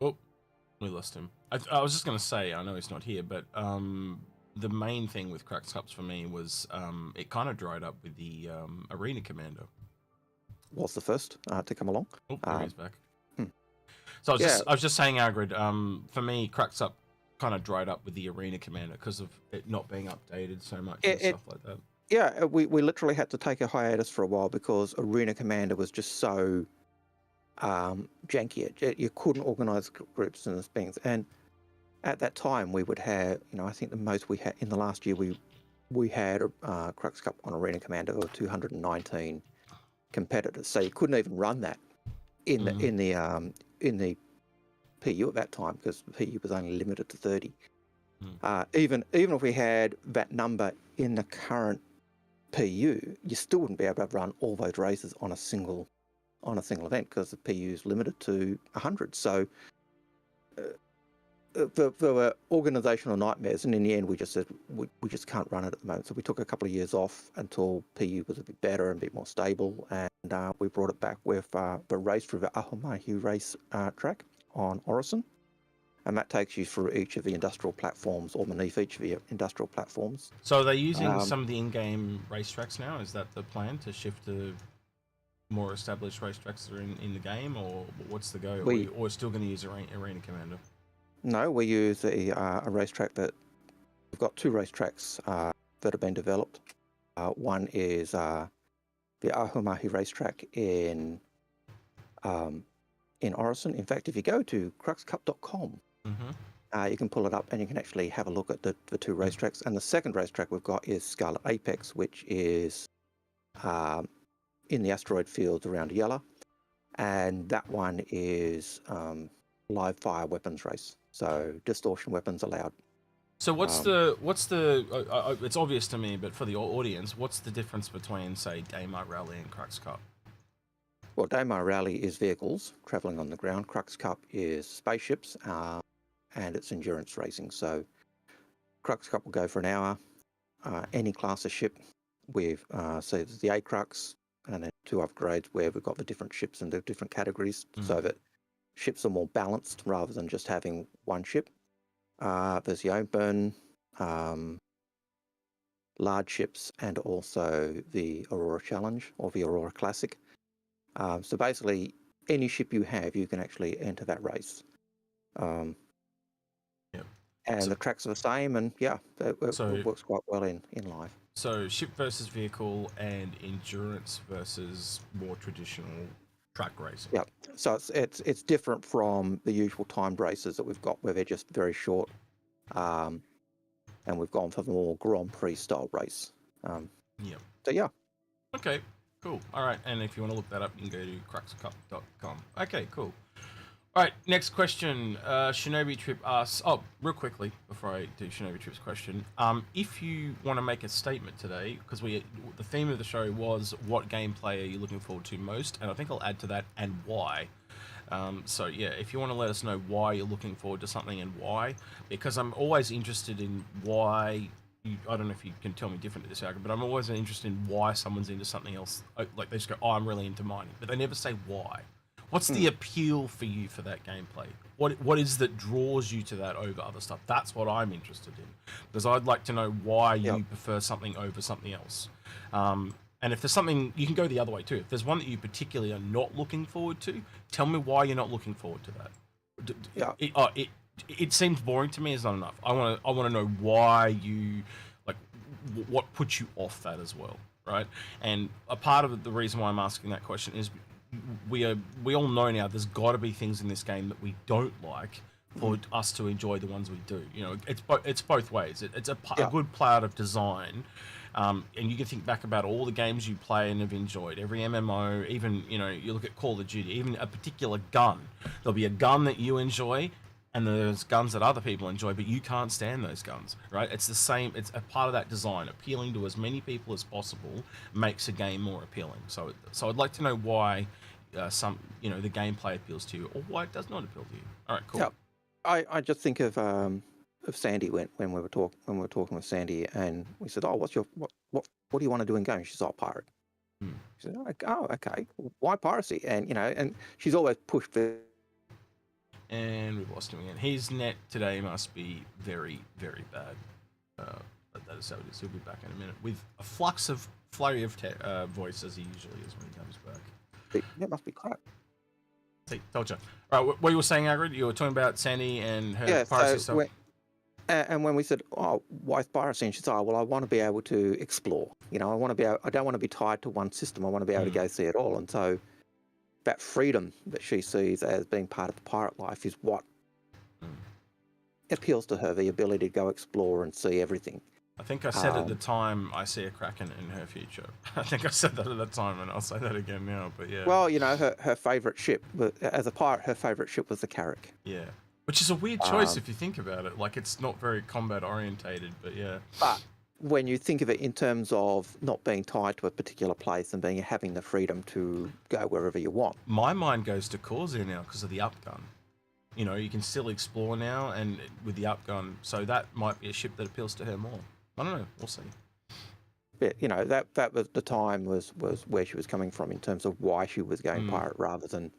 Oh, we lost him. I was just going to say, I know he's not here, but the main thing with Crux Cups for me was it kind of dried up with the Arena Commander. was the first to come along. Oh, there he's back. hmm. So I was just saying, Algared, for me, Crux Up kind of dried up with the Arena Commander because of it not being updated so much and stuff like that. Yeah, we literally had to take a hiatus for a while because Arena Commander was just so janky. You couldn't organise groups and things. And at that time, we would have, I think the most we had in the last year, we had a Crux Cup on Arena Commander of 219 competitors. So you couldn't even run that in the PU at that time because the PU was only limited to 30. Even if we had that number in the current PU, you still wouldn't be able to run all those races on a single event because the PU is limited to 100. So there were organisational nightmares, and in the end, we just said we just can't run it at the moment. So we took a couple of years off until PU was a bit better and a bit more stable, and we brought it back with the race through the Ahumahi race track on Orison. And that takes you through each of the industrial platforms or beneath each of the industrial platforms. So are they using some of the in-game racetracks now? Is that the plan, to shift to more established racetracks that are in the game, or what's the go? Or still going to use Arena Commander? No, we use a racetrack that we've got two racetracks that have been developed. One is the Ahumahi racetrack in Orison. In fact, if you go to cruxcup.com, you can pull it up and you can actually have a look at the two racetracks. And the second racetrack we've got is Scarlet Apex, which is in the asteroid fields around Yella. And that one is live fire weapons race. So distortion weapons allowed. So what's it's obvious to me, but for the audience, what's the difference between, say, Daymar Rally and Crux Cup? Well, Daymar Rally is vehicles travelling on the ground. Crux Cup is spaceships and it's endurance racing. So Crux Cup will go for an hour. Any class of ship with, so there's the A-Crux and then two upgrades where we've got the different ships and the different categories so that ships are more balanced rather than just having one ship. There's the open, large ships, and also the Aurora Challenge or the Aurora Classic. So basically, any ship you have, you can actually enter that race. And the tracks are the same, and it works quite well in live. So ship versus vehicle and endurance versus more traditional track racing. Yeah, so it's different from the usual timed races that we've got, where they're just very short, and we've gone for the more Grand Prix style race. So yeah. Okay, cool. All right, and if you want to look that up, you can go to cruxcup.com. Okay, cool. All right, next question. Shinobi Trip asks, real quickly before I do Shinobi Trip's question, if you want to make a statement today, because the theme of the show was what gameplay are you looking forward to most, and I think I'll add to that and why. So yeah, if you want to let us know why you're looking forward to something and why, because I'm always interested in why. I don't know if you can tell me different to this, Algared, but I'm always interested in why someone's into something else. Like they just go, I'm really into mining, but they never say why. What's the appeal for you for that gameplay? What is that draws you to that over other stuff? That's what I'm interested in, because I'd like to know why you prefer something over something else. And if there's something, you can go the other way too. If there's one that you particularly are not looking forward to, tell me why you're not looking forward to that. It seems boring to me. Is not enough. I want to know why you like. What puts you off that as well, right? And a part of the reason why I'm asking that question is we all know now there's got to be things in this game that we don't like for us to enjoy the ones we do. It's both ways. It's a good part of design. And you can think back about all the games you play and have enjoyed, every MMO, even, you look at Call of Duty, even a particular gun. There'll be a gun that you enjoy, and there's guns that other people enjoy, but you can't stand those guns, right? It's the same. It's a part of that design. Appealing to as many people as possible makes a game more appealing. So I'd like to know why the gameplay appeals to you, or why it does not appeal to you. All right, cool. Yeah, I just think of Sandy when we were talking with Sandy, and we said, "Oh, what do you want to do in game?" She's all pirate. Hmm. She said, "Oh, okay. Why piracy?" And and she's always pushed for. And we've lost him again. His net today must be very, very bad. But that is how it is. He'll be back in a minute with a flurry of voice as he usually is when he comes back. That must be crap. See, told you. All right, what you were saying, Agrid? You were talking about Sandy and her piracy stuff. And when we said, "Oh, why piracy?" and she said, "Oh, well, I want to be able to explore. I want to be. I don't want to be tied to one system. I want to be able to go see it all." And so that freedom that she sees as being part of the pirate life is what appeals to her, the ability to go explore and see everything. I think I said at the time, I see a Kraken in her future. I think I said that at the time, and I'll say that again now, but yeah. Well, her favourite ship, as a pirate, her favourite ship was the Carrack. Yeah, which is a weird choice if you think about it. Like, it's not very combat orientated, but yeah. But when you think of it in terms of not being tied to a particular place and having the freedom to go wherever you want. My mind goes to Corsair now because of the upgun. You can still explore now and with the upgun, so that might be a ship that appeals to her more. I don't know. We'll see. But that was the time was where she was coming from in terms of why she was going pirate rather than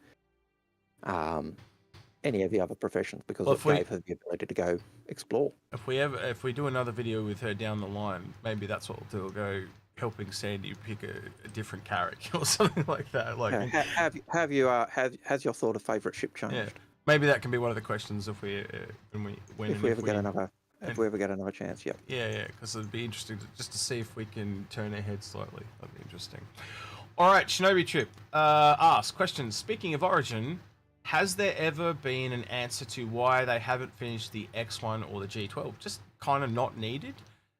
any of the other professions, because it gave her the ability to go explore. If we do another video with her down the line, maybe that's what we'll do. We'll go helping Sandy pick a different character or something like that. Like, has your thought of favourite ship changed? Yeah, maybe that can be one of the questions if we ever get another chance. Yeah. Yeah, because it'd be interesting just to see if we can turn our heads slightly. That'd be interesting. All right, Shinobi Trip asks question. Speaking of Origin, has there ever been an answer to why they haven't finished the X1 or the G12? Just kind of not needed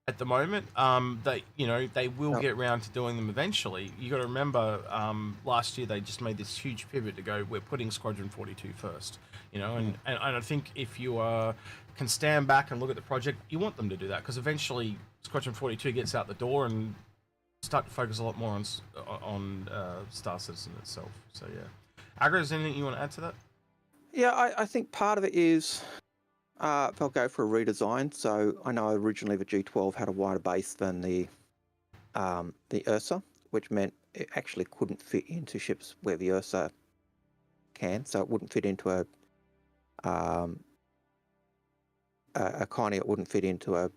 at the moment. They will get around to doing them eventually. You got to remember, last year they just made this huge pivot to go, we're putting Squadron 42 first. And I think if you can stand back and look at the project, you want them to do that, because eventually Squadron 42 gets out the door and start to focus a lot more on Star Citizen itself. So yeah. Agro, is there anything you want to add to that? Yeah, I think part of it is they'll go for a redesign. So I know originally the G12 had a wider base than the Ursa, which meant it actually couldn't fit into ships where the Ursa can. So it wouldn't fit into a Connie. It wouldn't fit into a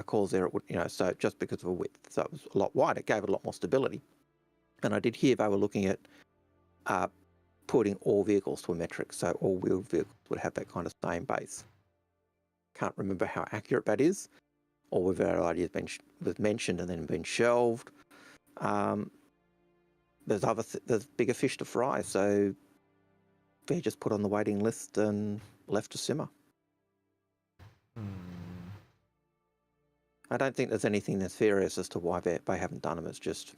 Corsair. It would, so just because of a width. So it was a lot wider. It gave it a lot more stability. And I did hear they were looking at putting all vehicles to a metric, so all wheeled vehicles would have that kind of same base. Can't remember how accurate that is, or whether that idea was mentioned and then been shelved. There's bigger fish to fry, so they're just put on the waiting list and left to simmer. I don't think there's anything nefarious as to why they haven't done them. It's just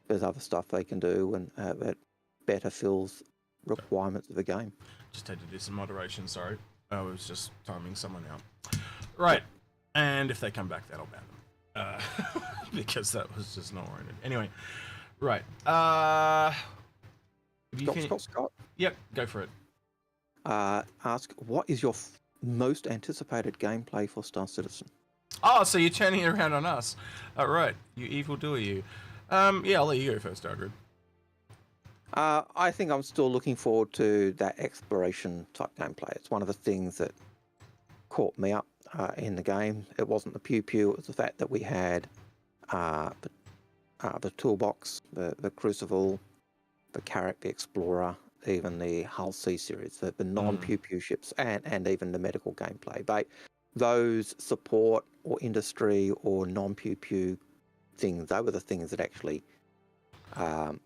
there's other stuff they can do, and that better fills requirements of the game. Just had to do some moderation, sorry. I was just timing someone out. Right, and if they come back, that'll ban them. Because that was just not warranted. Anyway, right. Scott? Yep, go for it. Ask, what is your most anticipated gameplay for Star Citizen? Oh, so you're turning it around on us. All right, you evil doer, you. Yeah, I'll let you go first, Algared. I think I'm still looking forward to that exploration type gameplay. It's one of the things that caught me up in the game. It wasn't the pew-pew, it was the fact that we had the toolbox, the Crucible, the Carrack, the Explorer, even the Hull C series, the non-pew-pew ships, and even the medical gameplay. Those support or industry or non-pew-pew things, they were the things that actually caught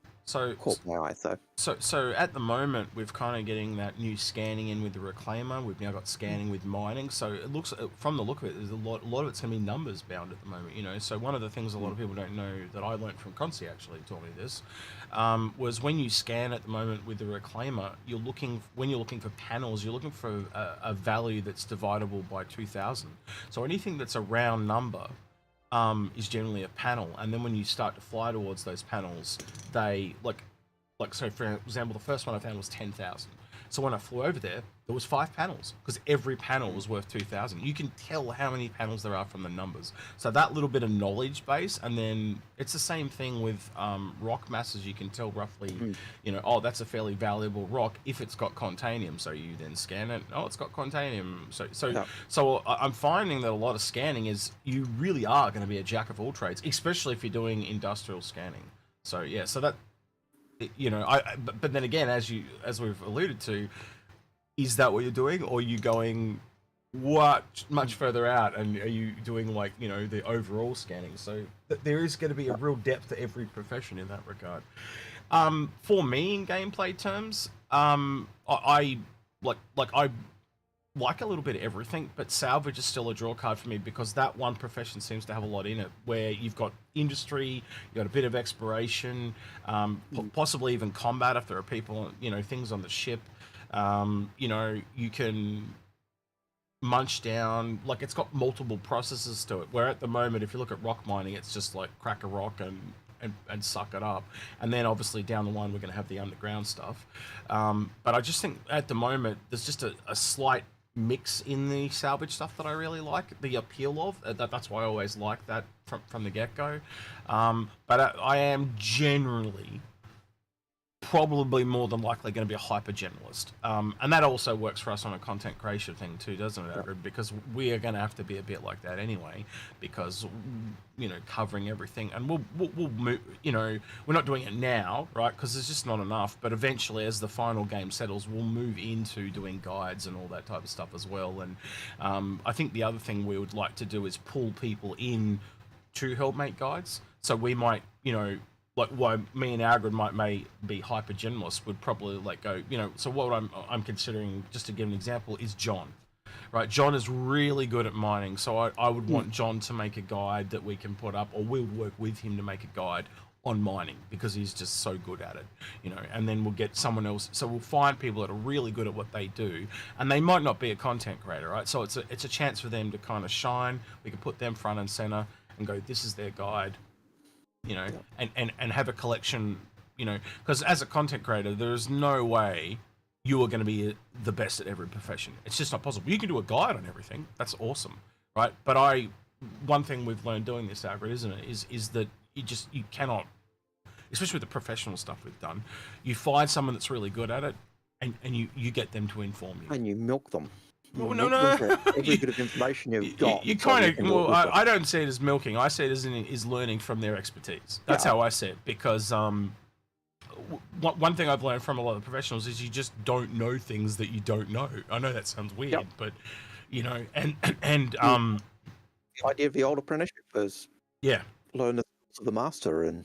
my eye. So at the moment, we're kind of getting that new scanning in with the Reclaimer. We've now got scanning with mining. So it looks, from the look of it, there's a lot of it's going to be numbers bound at the moment. So one of the things a lot of people don't know that I learned from Conci actually taught me this, was when you scan at the moment with the Reclaimer, when you're looking for panels, you're looking for a value that's dividable by 2,000. So anything that's a round number is generally a panel, and then when you start to fly towards those panels, they so for example, the first one I found was 10,000. So when I flew over there was 5 panels, because every panel was worth 2,000. You can tell how many panels there are from the numbers. So that little bit of knowledge base, and then it's the same thing with rock masses. You can tell roughly, you know, oh, that's a fairly valuable rock if it's got contanium. So you then scan it. Oh, it's got contanium. So I'm finding that a lot of scanning is, you really are going to be a jack of all trades, especially if you're doing industrial scanning. So yeah, so that, you know, but then again, as we've alluded to, is that what you're doing, or are you going much further out, and are you doing, like, you know, the overall scanning? So there is going to be a real depth to every profession in that regard. For me, in gameplay terms, I like a little bit of everything, but salvage is still a draw card for me, because that one profession seems to have a lot in it, where you've got industry, you've got a bit of exploration, possibly even combat if there are people, you know, things on the ship. You know, you can munch down, like, it's got multiple processes to it, where at the moment, if you look at rock mining, it's just like crack a rock and suck it up, and then obviously down the line we're going to have the underground stuff. But I just think at the moment there's just a slight mix in the salvage stuff that I really like the appeal of. That's why I always like that from the get-go. But I am generally probably more than likely going to be a hyper generalist, and that also works for us on a content creation thing too, doesn't it, Algared? Because we are going to have to be a bit like that anyway, because, you know, covering everything, and we'll move, you know, we're not doing it now, right, because there's just not enough, but eventually, as the final game settles, we'll move into doing guides and all that type of stuff as well. And I think the other thing we would like to do is pull people in to help make guides. So we might, you know, like, why me and Algared may be hyper generalists, would probably, like, go, you know, so what I'm considering, just to give an example, is John. Right, John is really good at mining, so I would want John to make a guide that we can put up, or we would work with him to make a guide on mining, because he's just so good at it, you know. And then we'll get someone else, so we'll find people that are really good at what they do, and they might not be a content creator, right? So it's a chance for them to kind of shine. We can put them front and center and go, this is their guide, you know, and have a collection, you know, because as a content creator, there's no way you are going to be the best at every profession. It's just not possible. You can do a guide on everything. That's awesome, right? But one thing we've learned doing this, Algared, isn't it, is that you cannot, especially with the professional stuff we've done, you find someone that's really good at it, and you get them to inform you. And you milk them. Well, no. Every bit of information you've got. You kind of, well, I don't see it as milking. I see it as learning from their expertise. That's how I see it, because one thing I've learned from a lot of professionals is you just don't know things that you don't know. I know that sounds weird, but, you know, and the idea of the old apprenticeship was learn the skills of the master, and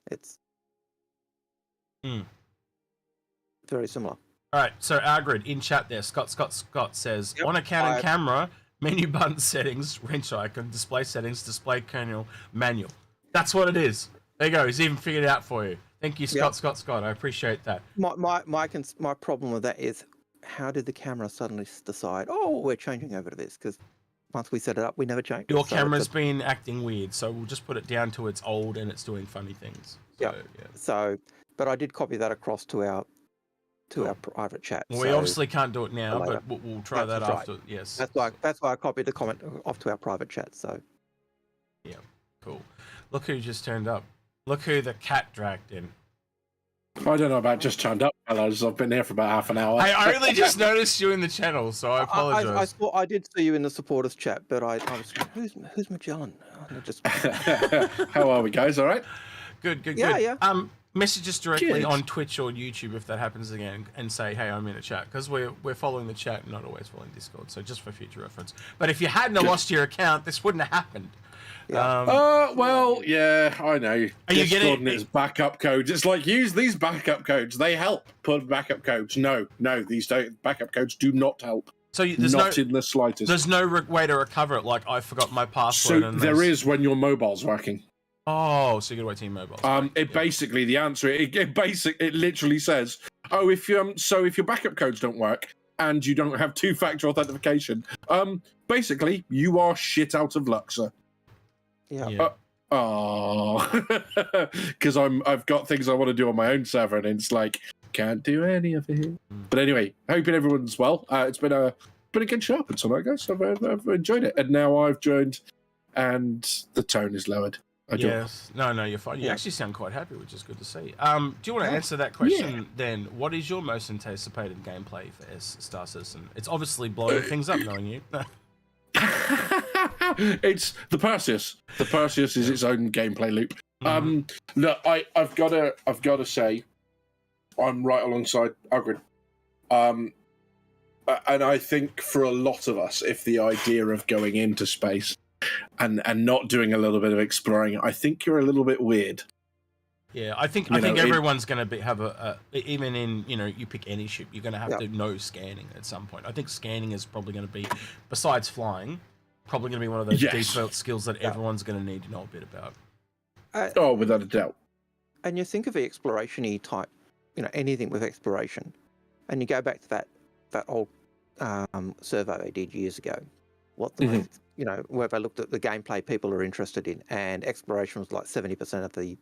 it's very similar. All right, so Algared in chat there, Scott says, on account and camera, menu button settings, wrench icon, display settings, display kernel, manual. That's what it is. There you go. He's even figured it out for you. Thank you, Scott. I appreciate that. My problem with that is, how did the camera suddenly decide, oh, we're changing over to this? Because once we set it up, we never changed. Your camera's been acting weird, so we'll just put it down to it's old and it's doing funny things. So, but I did copy that across to our private chat. Well, we obviously can't do it now, but we'll try that after. Right. Yes. That's why I copied the comment off to our private chat. So. Yeah. Cool. Look who just turned up. Look who the cat dragged in. I don't know about just turned up, fellas. I've been here for about half an hour. I only just noticed you in the channel, so I apologise. I did see you in the supporters chat, but I was who's Magellan? How are we, guys? All right. Good. Yeah. Message us directly on Twitch or YouTube if that happens again, and say, hey, I'm in a chat, because we're following the chat and not always following Discord, so just for future reference. But if you hadn't lost your account, this wouldn't have happened. Well, yeah, I know. Are you getting its backup codes? It's like, use these backup codes. They help. Put backup codes. No, these backup codes do not help. So there's not in the slightest. There's no way to recover it. Like, I forgot my password. So there is when your mobile's working. Oh, so you gotta wait till your mobile. Basically the answer. It literally says, oh, if your backup codes don't work and you don't have two-factor authentication, basically you are shit out of luck, sir. Yeah. Because I've got things I want to do on my own server, and it's like, can't do any of it. But anyway, hoping everyone's well. It's been a good show up tonight, guys. I've enjoyed it, and now I've joined, and the tone is lowered. Yes. No, you're fine. You actually sound quite happy, which is good to see. Do you want to answer that question then? What is your most anticipated gameplay for Star Citizen? It's obviously blowing things up, knowing you. It's the Perseus. The Perseus is its own gameplay loop. Look, I've got to say, I'm right alongside Algared. And I think for a lot of us, if the idea of going into space and not doing a little bit of exploring, I think you're a little bit weird. Yeah, I think everyone's going to have even in, you pick any ship, you're going to have to know scanning at some point. I think scanning is probably going to be, besides flying, probably going to be one of those default skills that everyone's going to need to know a bit about. Without a doubt. And you think of the exploration-y type, anything with exploration, and you go back to that old survey they did years ago. What the most, where they looked at the gameplay people are interested in, and exploration was like 70% of the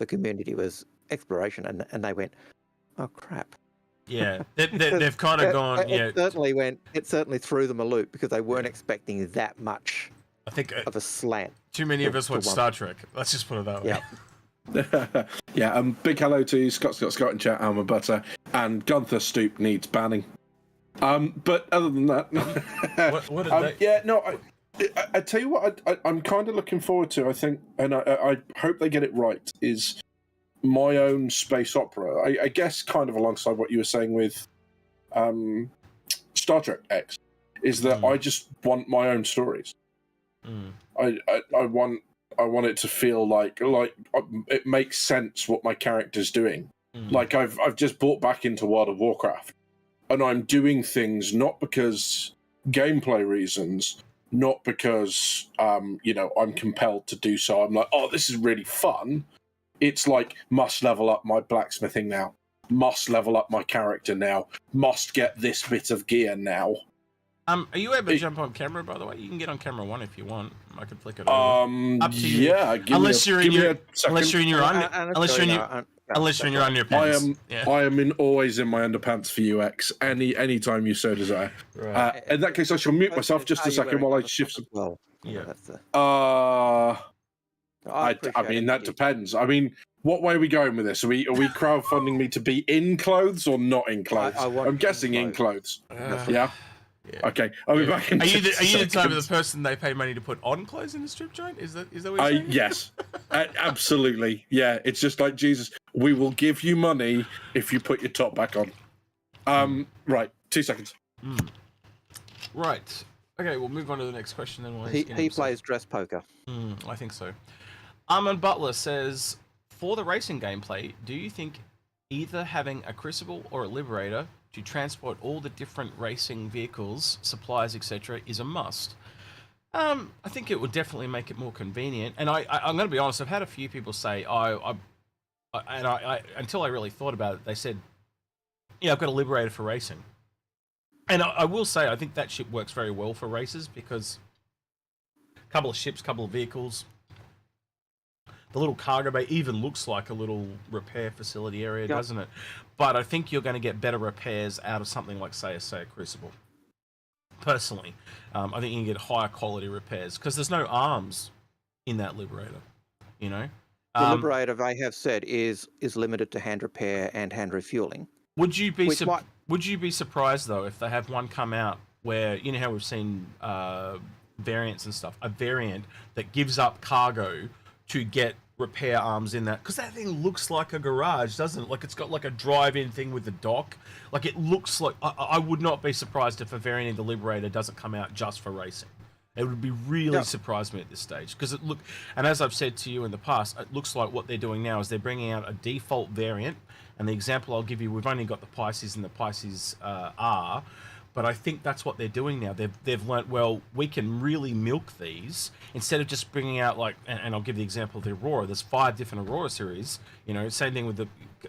community was exploration, and they went, oh crap. Yeah, they've kind of gone. It certainly threw them a loop because they weren't expecting that much. I think of a slant. Too many of us watch Star Trek. Let's just put it that way. Yeah. Big hello to Scott in chat, Alma Butter, and Gunther Stoop needs banning. But other than that, what did they? Yeah, no. I tell you what, I'm kind of looking forward to. I think, and I hope they get it right. Is my own space opera. I guess kind of alongside what you were saying with Star Trek X, is that I just want my own stories. I want it to feel like it makes sense what my character's doing. Like I've just bought back into World of Warcraft, and I'm doing things not because gameplay reasons, not because I'm compelled to do so. I'm like, oh, this is really fun. It's like, must level up my blacksmithing now, must level up my character now, must get this bit of gear now. Are you able to jump on camera, by the way? You can get on camera 1 if you want. I can flick it over. Up to you. Yeah, unless you're in your underpants. I am always in my underpants for UX. Anytime you so desire. Right. In that case, I shall mute myself just a second while I shift some. Well, I mean, that depends. I mean, what way are we going with this? Are we crowdfunding me to be in clothes or not in clothes? I'm guessing in clothes. Yeah. Okay, I'll be back in. Are you the type of the person they pay money to put on clothes in the strip joint? Is that what you're saying? Yes, absolutely. Yeah, it's just like Jesus. We will give you money if you put your top back on. Right, 2 seconds. Right. Okay, we'll move on to the next question then. He plays dress poker. I think so. Armand Butler says, for the racing gameplay, do you think either having a Crucible or a Liberator to transport all the different racing vehicles, supplies, etc., is a must? I think it would definitely make it more convenient. And I'm going to be honest, I've had a few people say, until I really thought about it, they said, I've got a Liberator for racing. And I will say, I think that ship works very well for races because a couple of ships, couple of vehicles. The little cargo bay even looks like a little repair facility area, doesn't it? But I think you're going to get better repairs out of something like, say a Crucible. Personally, I think you can get higher quality repairs because there's no arms in that Liberator, The Liberator, they have said, is limited to hand repair and hand refueling. Would you be surprised, though, if they have one come out where, how we've seen variants and stuff, a variant that gives up cargo to get repair arms in that, because that thing looks like a garage, doesn't it? Like it's got like a drive-in thing with the dock. Like it looks like, I would not be surprised if a variant of the Liberator doesn't come out just for racing. It would be really surprised me at this stage because and as I've said to you in the past, it looks like what they're doing now is they're bringing out a default variant. And the example I'll give you, we've only got the Pisces and the Pisces R, but I think that's what they're doing now. They've learnt, well, we can really milk these instead of just bringing out and I'll give the example of the Aurora. There's 5 different Aurora series, same thing with the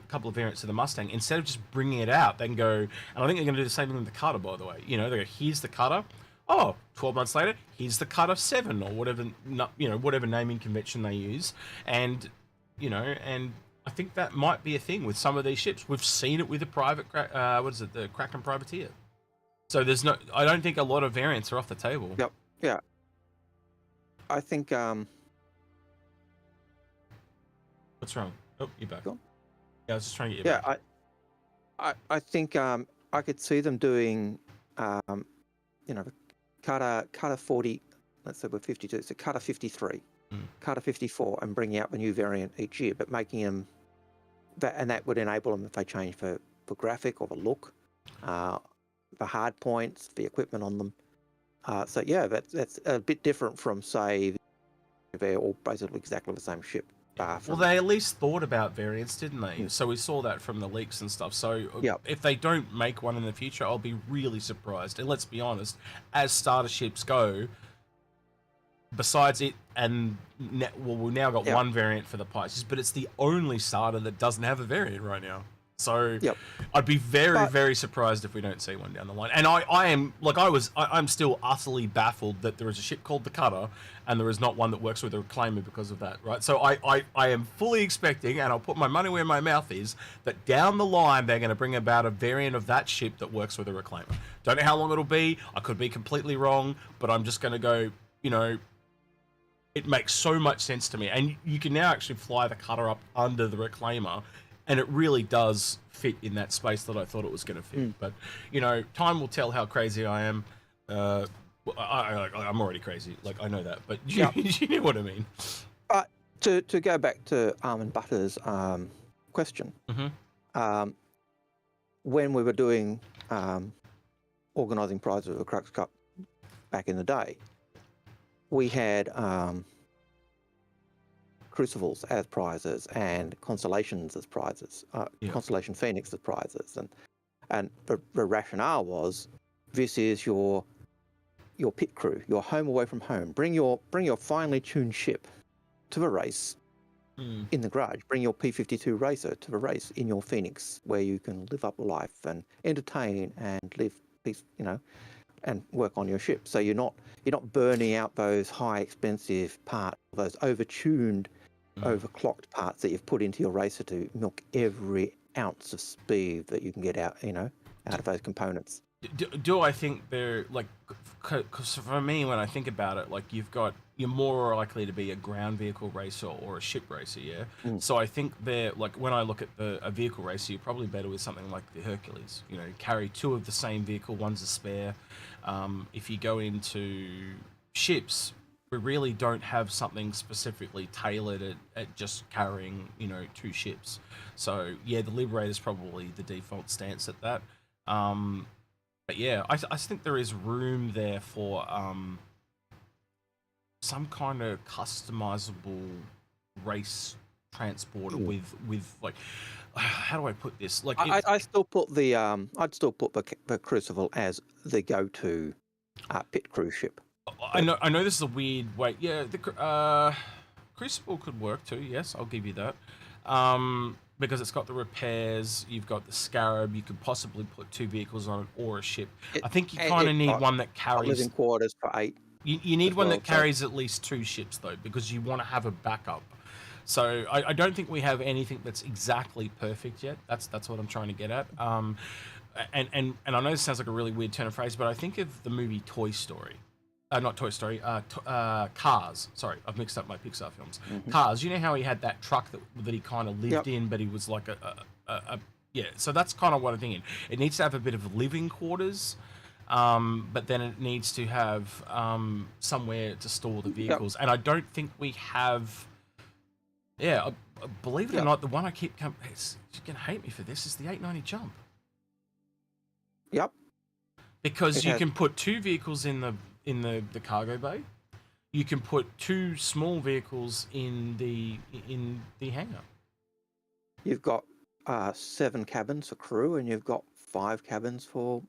couple of variants of the Mustang. Instead of just bringing it out, they can go, and I think they're going to do the same thing with the Cutter, by the way. They go, here's the Cutter. Oh, 12 months later, here's the Cutter 7 or whatever, whatever naming convention they use. And I think that might be a thing with some of these ships. We've seen it with the the Kraken privateer. So there's no, I don't think a lot of variants are off the table. Yep. Yeah. I think What's wrong? Oh, you're back. Go on. Yeah, I was just trying to get you back. I think I could see them doing Carter 40, let's say we're 52, so Carter 53, Carter 54, and bringing out the new variant each year, but making them that, and that would enable them if they change for graphic or the look, the hard points, the equipment on them. So yeah, that's a bit different from, say, they're all basically exactly the same ship. Well, they at least thought about variants, didn't they? So we saw that from the leaks and stuff. So if they don't make one in the future, I'll be really surprised. And let's be honest, as starter ships go, besides it, and we've now got one variant for the Pisces, but it's the only starter that doesn't have a variant right now. So I'd be very surprised if we don't see one down the line. And I'm still utterly baffled that there is a ship called the Cutter and there is not one that works with the Reclaimer because of that, right? So I am fully expecting, and I'll put my money where my mouth is, that down the line they're going to bring about a variant of that ship that works with a Reclaimer. Don't know how long it'll be. I could be completely wrong, but I'm just going to go, it makes so much sense to me. And you can now actually fly the Cutter up under the Reclaimer, and it really does fit in that space that I thought it was going to fit. But, time will tell how crazy I am. I'm already crazy. Like, I know that. But you know what I mean. But to go back to Armand Butter's question, when we were doing organising prizes of the Crux Cup back in the day, we had Crucibles as prizes and Constellations as prizes, Constellation Phoenix as prizes, and the rationale was, this is your pit crew, your home away from home. Bring your finely tuned ship to the race in the garage. Bring your P-52 racer to the race in your Phoenix, where you can live up life and entertain and live peace, and work on your ship. So you're not burning out those high expensive parts, those overtuned, overclocked parts that you've put into your racer to milk every ounce of speed that you can get out, out of those components. Do I think they're like, because for me, when I think about it, like you're more likely to be a ground vehicle racer or a ship racer, So I think they're like, when I look at a vehicle racer, you're probably better with something like the Hercules. Carry two of the same vehicle, one's a spare. If you go into ships, we really don't have something specifically tailored at just carrying, two ships. So yeah, the Liberator's probably the default stance at that. But yeah, I think there is room there for some kind of customizable race transporter with like, how do I put this? Like, I still put the I'd still put the Crucible as the go-to pit cruise ship. I know this is a weird way. Yeah, the Crucible could work too. Yes, I'll give you that. Because it's got the repairs, you've got the Scarab, you could possibly put two vehicles on it or a ship. I think you kind of need one that carries living quarters for 8. You need one that carries at least 2 ships though, because you want to have a backup. So I don't think we have anything that's exactly perfect yet. That's what I'm trying to get at. And I know this sounds like a really weird turn of phrase, but I think of the movie Toy Story. Not Toy Story, Cars. Sorry, I've mixed up my Pixar films. Cars, you know how he had that truck that he kind of lived in, but he was like so that's kind of what I'm thinking. It needs to have a bit of living quarters, but then it needs to have somewhere to store the vehicles. And I don't think we have, believe it or not, the one I keep you're going to hate me for this, is the 890 Jump. Because you can put 2 vehicles in the cargo bay. You can put 2 small vehicles in the hangar. You've got 7 cabins for crew, and you've got 5 cabins for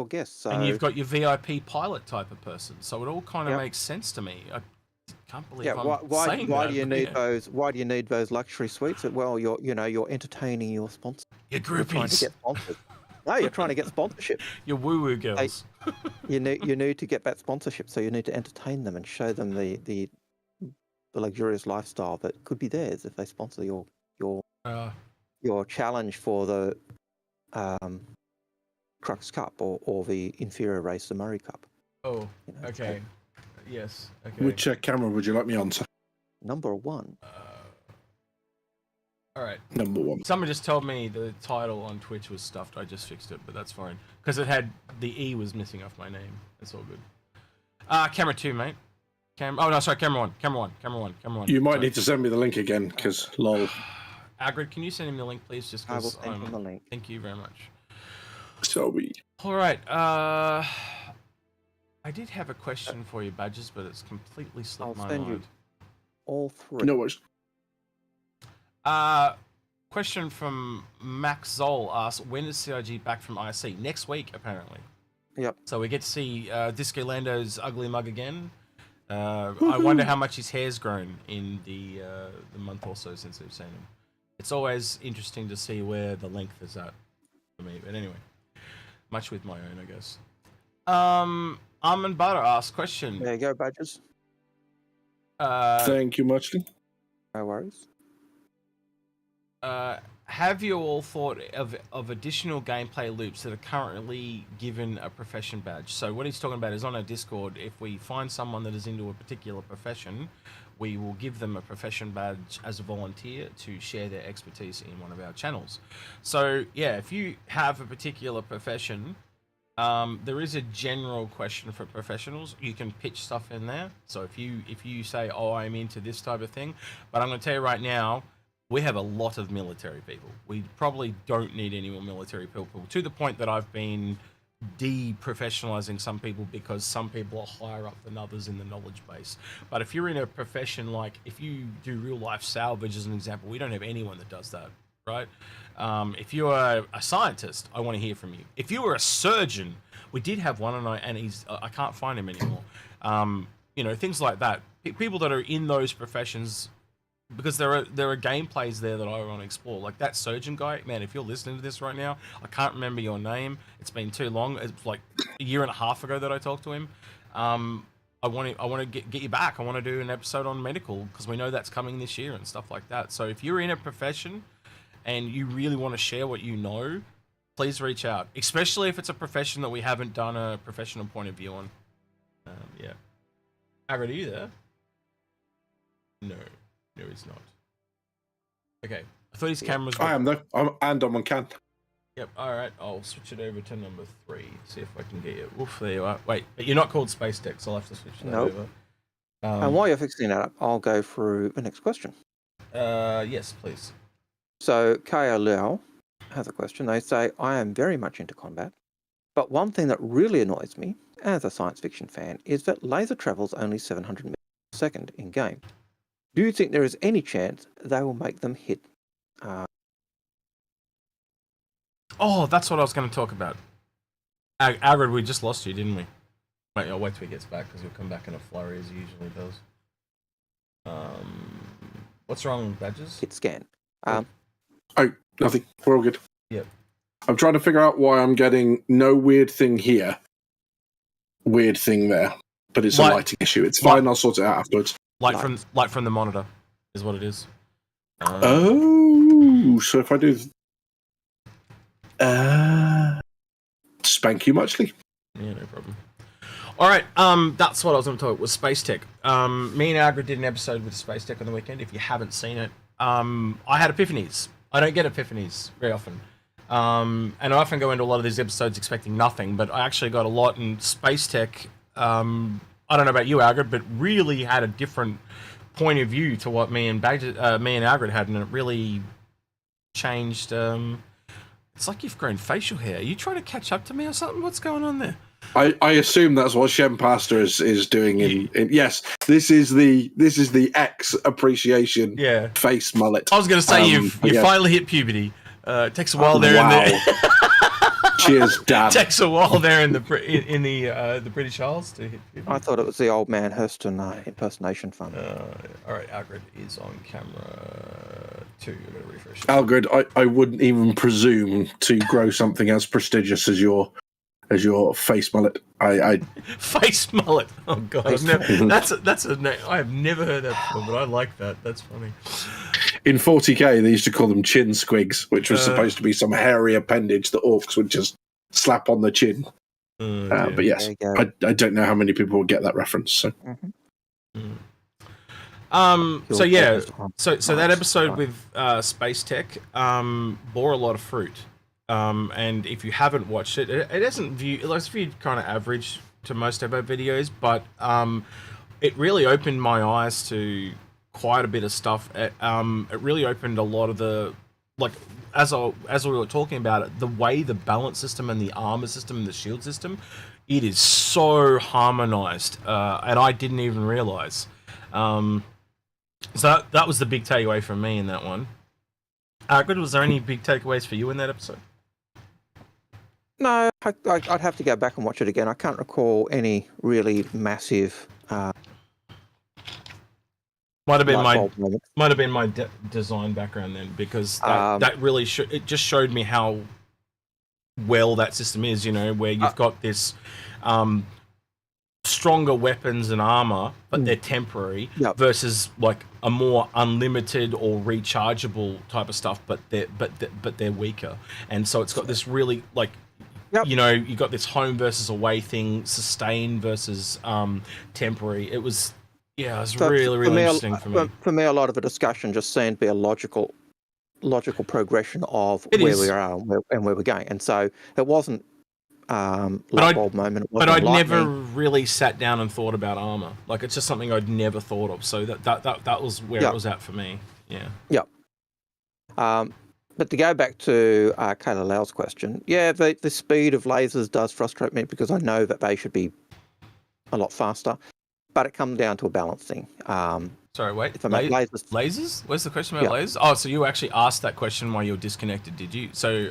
guests. So... And you've got your VIP pilot type of person. So it all kind of makes sense to me. I can't believe why do you need those? Why do you need those luxury suites? Well, you're entertaining your sponsors. Your groupies. You're trying to get sponsors. No, you're trying to get sponsorship. Your woo-woo girls. You need to get that sponsorship, so you need to entertain them and show them the luxurious lifestyle that could be theirs if they sponsor your your challenge for the Crux Cup or the inferior race, the Murray Cup. Oh, okay. Yes. Okay. Which camera would you like me on, sir? Number 1. All right. Number 1. Someone just told me the title on Twitch was stuffed. I just fixed it, but that's fine because it had the E was missing off my name. It's all good. Camera 2, mate. Oh no, sorry. Camera 1. Camera 1. You might need to send me the link again, because lol. Algared, can you send him the link, please? Just I will because. send him the link. Thank you very much. Sorry. All right. I did have a question for you, Badges, but it's completely slipped my Send you mind. all 3. No worries. Question from Max Zoll asks, when is CIG back from IC? Next week, apparently. Yep. So we get to see Disco Lando's ugly mug again. I wonder how much his hair's grown in the month or so since we've seen him. It's always interesting to see where the length is at for me. But anyway, much with my own, I guess. Almond Butter asks question. There you go, Badges. Thank you muchly. No worries. Have you all thought of additional gameplay loops that are currently given a profession badge? So what he's talking about is on our Discord, if we find someone that is into a particular profession, we will give them a profession badge as a volunteer to share their expertise in one of our channels. So yeah, if you have a particular profession, there is a general question for professionals. You can pitch stuff in there. So if you say, oh, I'm into this type of thing, but I'm going to tell you right now, we have a lot of military people. We probably don't need any more military people, to the point that I've been de-professionalizing some people because some people are higher up than others in the knowledge base. But if you're in a profession, like if you do real life salvage as an example, we don't have anyone that does that, right? If you're a scientist, I want to hear from you. If you were a surgeon, we did have one, and I can't find him anymore. You know, things like that. People that are in those professions, because there are gameplays there that I want to explore. Like that surgeon guy, man, if you're listening to this right now, I can't remember your name. It's been too long. It's like a year and a half ago that I talked to him. I want to get you back. I want to do an episode on medical, because we know that's coming this year and stuff like that. So if you're in a profession and you really want to share what you know, please reach out, especially if it's a profession that we haven't done a professional point of view on. Yeah. Algared, are you there? No, he's not. Okay, I thought his cameras were... I am though. I'm on cam. Yep, alright, I'll switch it over to number 3, see if I can get you. Oof, there you are. Wait, but you're not called Space Tech, so I'll have to switch that over. And while you're fixing that up, I'll go through the next question. Yes, please. So, Kaya Liao has a question. They say, I am very much into combat, but one thing that really annoys me, as a science fiction fan, is that laser travels only 700 meters per second in-game. Do you think there is any chance they will make them hit? Oh, that's what I was going to talk about. Algared, we just lost you, didn't we? Wait, I'll wait till he gets back, because he'll come back in a flurry, as he usually does. What's wrong with Badges? Hit scan. Oh, nothing. We're all good. Yep. I'm trying to figure out why I'm getting no weird thing here, weird thing there, but it's a lighting issue. It's fine. I'll sort it out afterwards. Light from the monitor is what it is. Oh, so if I do, spank you muchly. Yeah, no problem. All right, that's what I was going to talk about, was Space Tech. Me and Algared did an episode with Space Tech on the weekend. If you haven't seen it, I had epiphanies. I don't get epiphanies very often. And I often go into a lot of these episodes expecting nothing, but I actually got a lot in Space Tech. I don't know about you, Algared, but really had a different point of view to what me and Algared had, and it really changed. It's like you've grown facial hair. Are you trying to catch up to me or something? What's going on there? I assume that's what Shem Pastor is doing. In yes, this is the X appreciation. Yeah. Face mullet. I was going to say you finally hit puberty. It takes a while there. Wow. Cheers, Dad. It takes a while there in the British Isles to hit puberty. I thought it was the old man Hurston impersonation fund. All right, Algared is on camera 2. I'm going to refresh. Algared, I wouldn't even presume to grow something as prestigious as your face mullet. Face mullet. Oh god, that's a name. I have never heard that before, but I like that. That's funny. In 40k, they used to call them chin squigs, which was supposed to be some hairy appendage that orcs would just slap on the chin. But yes, I don't know how many people will get that reference. So. So yeah, so that episode with Space Tech bore a lot of fruit. And if you haven't watched it, it isn't viewed kind of average to most of our videos, but it really opened my eyes to quite a bit of stuff. It really opened a lot of the, like, as we were talking about it, the way the balance system and the armor system and the shield system, it is so harmonized, and I didn't even realize. So that was the big takeaway from me in that one. Algared, was there any big takeaways for you in that episode? No, I'd have to go back and watch it again. I can't recall any really massive. Might have been my design background then, because that really it just showed me how well that system is. You know, where you've got this stronger weapons and armor, but they're temporary, versus like a more unlimited or rechargeable type of stuff, but they're weaker. And so it's got this really like. You know, you got this home versus away thing, sustain versus temporary. It was, really interesting for me. For me, a lot of the discussion just seemed to be a logical progression of where we are and where we're going. And so it wasn't light bulb moment. But I'd never really sat down and thought about armor. Like, it's just something I'd never thought of. So that was where it was at for me. Yeah. But to go back to Kayla Lau's question, the speed of lasers does frustrate me because I know that they should be a lot faster, but it comes down to a balancing. Sorry, wait. If I make lasers? Where's the question about lasers? Oh, so you actually asked that question while you were disconnected, did you? So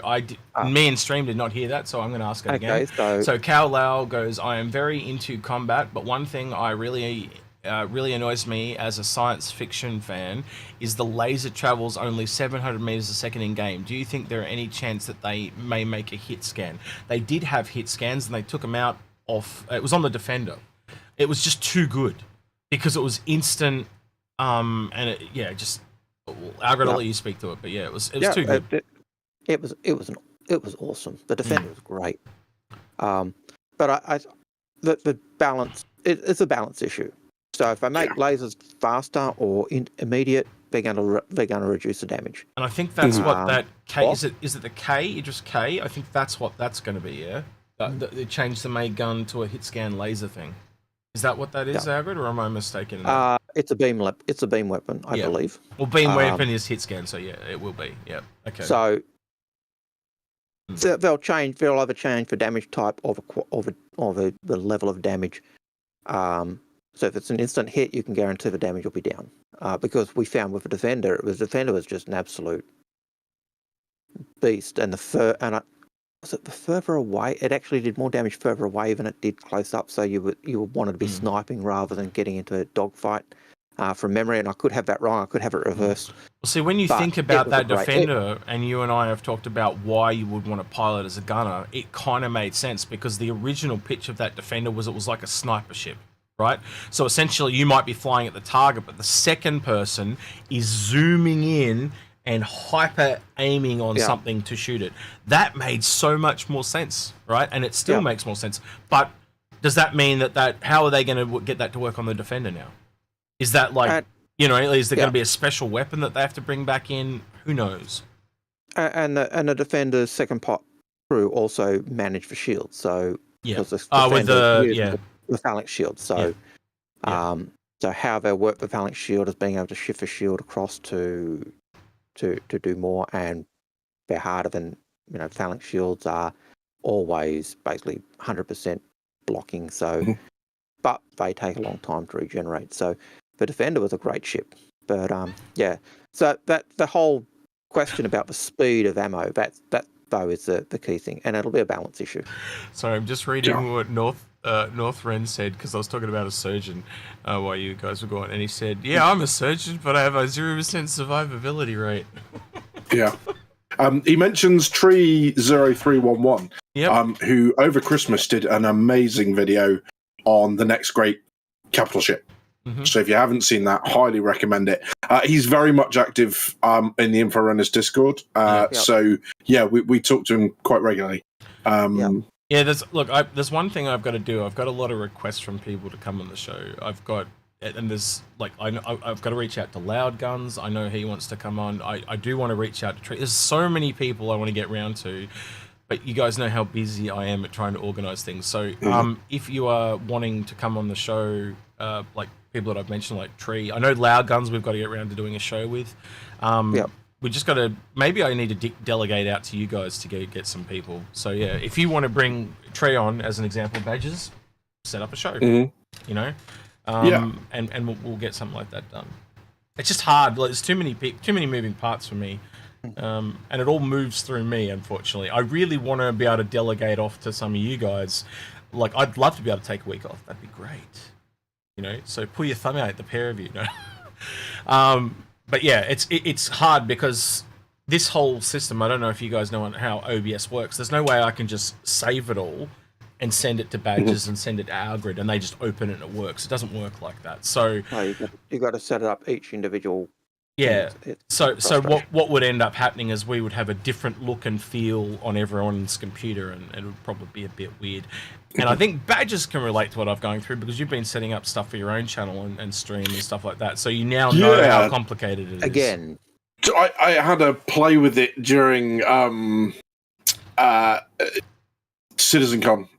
me and Stream did not hear that, so I'm going to ask it again. So Cal Lau goes, I am very into combat, but one thing I really annoys me as a science fiction fan is the laser travels only 700 meters a second in game. Do you think there are any chance that they may make a hit scan? They did have hit scans and they took them out off. It was on the Defender. It was just too good because it was instant. And Algared, I'll let you speak to it, but it was too good. It was awesome. The Defender was great. But the balance, it's a balance issue. So if I make lasers faster or immediate, they're going to reduce the damage. And I think that's what that K is. It the K? Idris K? I think that's what that's going to be. Yeah. They changed the May gun to a hit scan laser thing. Is that what that is, Algared, or am I mistaken? It's a beam weapon, I believe. Well, beam weapon is hit scan, so it will be. Yeah. Okay. So they'll either change the damage type or the level of damage. So if it's an instant hit, you can guarantee the damage will be down. Because we found with the Defender, was just an absolute beast. And the further away, it actually did more damage further away than it did close up. So you wanted to be sniping rather than getting into a dogfight. From memory, and I could have that wrong. I could have it reversed. Well, see, when you think about that Defender, and you and I have talked about why you would want to pilot as a gunner, it kind of made sense because the original pitch of that Defender was it was like a sniper ship. Right? So essentially you might be flying at the target, but the second person is zooming in and hyper aiming on something to shoot it. That made so much more sense, right? And it still makes more sense. But does that mean that how are they going to get that to work on the Defender now? Is that like, is there going to be a special weapon that they have to bring back in? Who knows? And the Defender's second pot crew also manage the shield. So with the phalanx shield. So so how they work the phalanx shield is being able to shift the shield across to do more, and they're harder than phalanx shields are always basically 100% blocking. So but they take a long time to regenerate. So the Defender was a great ship. But so that the whole question about the speed of ammo, that though is the key thing, and it'll be a balance issue. Sorry, I'm just reading what North Ren said, because I was talking about a surgeon while you guys were going, and he said, I'm a surgeon, but I have a 0% survivability rate. He mentions Tree0311, who over Christmas did an amazing video on the next great capital ship. Mhm. So if you haven't seen that, highly recommend it. He's very much active in the Inforunners Discord. So yeah, we talk to him quite regularly. Yeah, there's one thing I've got to do. I've got a lot of requests from people to come on the show. I've got to reach out to Loud Guns. I know he wants to come on. I do want to reach out to Tree. There's so many people I want to get round to, but you guys know how busy I am at trying to organise things. So if you are wanting to come on the show, like people that I've mentioned, like Tree, I know Loud Guns we've got to get around to doing a show with. We just got to, maybe I need to delegate out to you guys to get some people. So yeah, if you want to bring Trey on as an example, Badges, set up a show, you know, and we'll get something like that done. It's just hard. Like, there's too many moving parts for me, and it all moves through me. Unfortunately, I really want to be able to delegate off to some of you guys. Like, I'd love to be able to take a week off. That'd be great. You know, so pull your thumb out, the pair of you. No? But yeah, it's hard because this whole system, I don't know if you guys know how OBS works. There's no way I can just save it all and send it to Badges and send it to Algared and they just open it and it works. It doesn't work like that. So you got to set it up each individual. Yeah. So what would end up happening is we would have a different look and feel on everyone's computer, and it would probably be a bit weird. And I think Badges can relate to what I've going through because you've been setting up stuff for your own channel and stream and stuff like that. So you now know how complicated it is. Again, I had a play with it during CitizenCon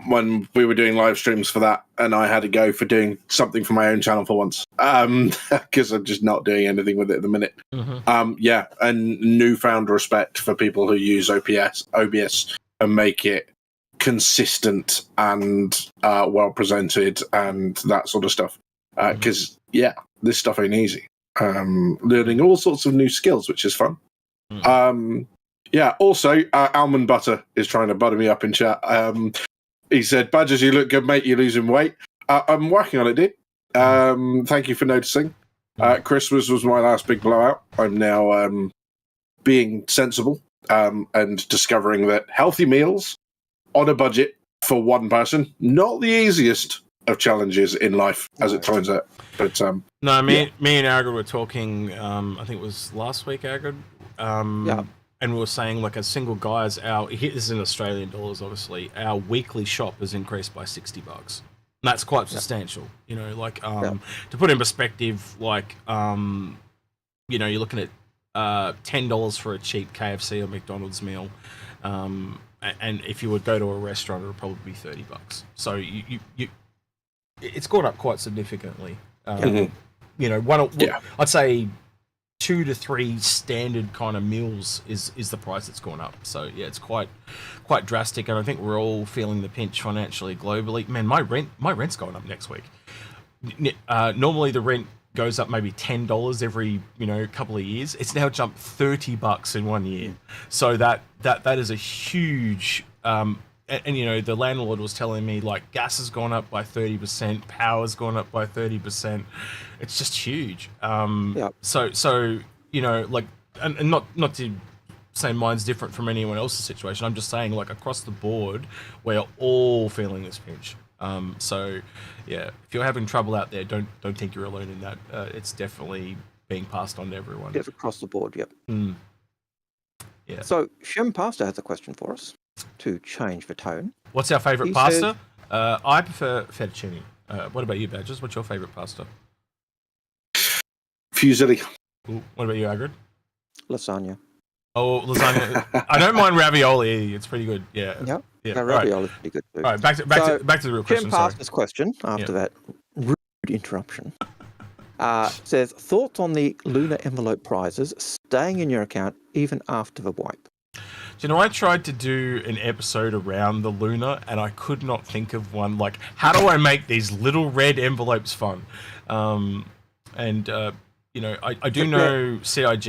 when we were doing live streams for that, and I had to go for doing something for my own channel for once because I'm just not doing anything with it at the minute. And newfound respect for people who use OBS and make it consistent and well presented and that sort of stuff. Because this stuff ain't easy. Learning all sorts of new skills, which is fun. Also, Almond Butter is trying to butter me up in chat. He said, Badges, you look good, mate. You're losing weight. I'm working on it, dude. Thank you for noticing. Christmas was my last big blowout. I'm now being sensible and discovering that healthy meals on a budget for one person, not the easiest of challenges in life, as it turns out. But no, me and Algared were talking, I think it was last week, Algared. And we were saying, like, as single guys, this is in Australian dollars, obviously, our weekly shop has increased by $60. And that's quite substantial, you know, like, to put in perspective, like, you know, you're looking at $10 for a cheap KFC or McDonald's meal. And if you would go to a restaurant, it would probably be $30. So it's gone up quite significantly. You know, I'd say 2 to 3 standard kind of meals is the price that's gone up. So yeah, it's quite drastic, and I think we're all feeling the pinch financially globally. Man, my rent's going up next week. Normally the rent goes up maybe $10 every couple of years. It's now jumped $30 in 1 year. So that is a huge. And you know, the landlord was telling me, like, gas has gone up by 30%, power's gone up by 30%. It's just huge. So you know, like, and not to say mine's different from anyone else's situation. I'm just saying, like, across the board, we're all feeling this pinch. So yeah, if you're having trouble out there, don't think you're alone in that. It's definitely being passed on to everyone. It's across the board. Yep. Yeah. So Shem Pasta has a question for us to change the tone. What's our favourite pasta? I prefer fettuccine. What about you, Badges? What's your favourite pasta? Fusilli. Ooh, what about you, Algared? Lasagna. Oh, lasagna. I don't mind ravioli. It's pretty good. Yeah. Yeah, ravioli is pretty good too. All right, back to the real question. Shem Pasta's question after that rude interruption. Says, thoughts on the lunar envelope prizes staying in your account even after the wipe? Do you know, I tried to do an episode around the lunar and I could not think of one. Like, how do I make these little red envelopes fun? You know, I do know CIG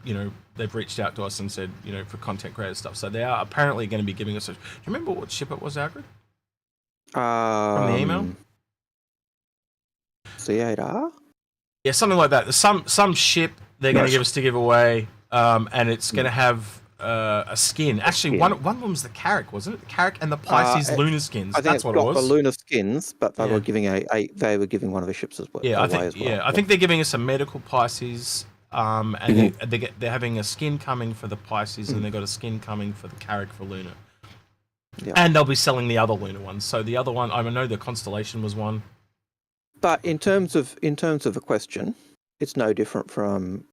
you know, they've reached out to us and said, you know, for content creator stuff. So they are apparently going to be giving us do you remember what ship it was, Algared? From the email? C8R? Yeah, something like that. There's some ship they're going to give us to give away, and it's going to have a skin. Actually, skin. one of them was the Carrack, wasn't it? The Carrack and the Pisces lunar skins. I think That's it's what got it was. the lunar skins, but they Yeah. were giving they were giving one of the ships as well. Yeah, away as well. I think they're giving us a medical Pisces, and they're having a skin coming for the Pisces, and they've got a skin coming for the Carrack for lunar. Yeah. And they'll be selling the other lunar ones. So the other one, I know the Constellation was one. But in terms of the question, it's no different from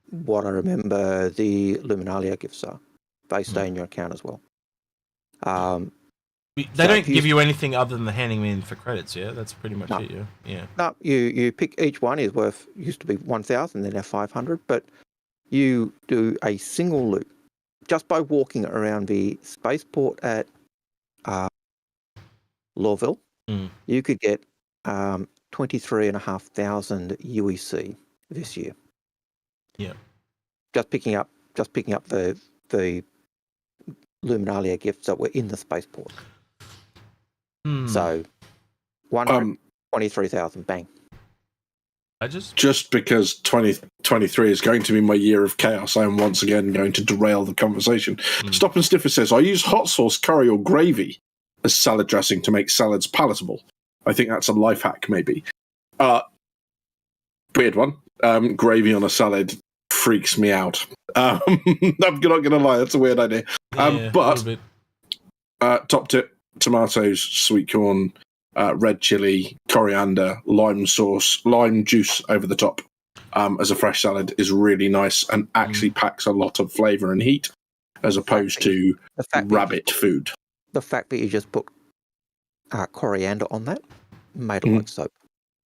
what I remember the Luminalia gifts are. They stay in your account as well. They So don't if you- give you anything other than the handing them in for credits, yeah? That's pretty much No. it, yeah. Yeah. No, you pick each one is worth used to be 1,000, then now 500, but you do a single loop just by walking around the spaceport at Lawville. You could get 23,500 UEC this year. Yeah. Just picking up the Luminalia gifts that were in the spaceport. So 23,000, bang. Just because 2023 is going to be my year of chaos, I am once again going to derail the conversation. Stop and Sniffer says, I use hot sauce, curry, or gravy as salad dressing to make salads palatable. I think that's a life hack, maybe. Weird one. Gravy on a salad freaks me out. I'm not going to lie, that's a weird idea. But top tip, tomatoes, sweet corn, red chili, coriander, lime sauce, lime juice over the top as a fresh salad is really nice and actually packs a lot of flavour and heat as opposed to rabbit food. The fact that you just put coriander on that made it like soap.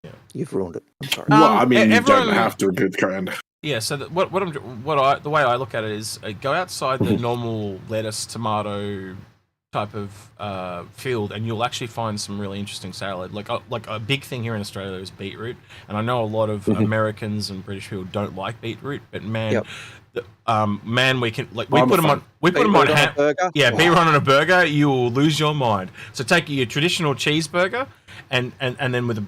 Yeah. You've ruined it. I'm sorry. Well, I mean, you don't have to include coriander. Yeah, so the way I look at it is go outside the normal lettuce, tomato type of field, and you'll actually find some really interesting salad. Like a big thing here in Australia is beetroot, and I know a lot of Americans and British people don't like beetroot, but man, we can we put them on ham. Burger. Yeah, beetroot on a burger, you will lose your mind. So take your traditional cheeseburger, and then with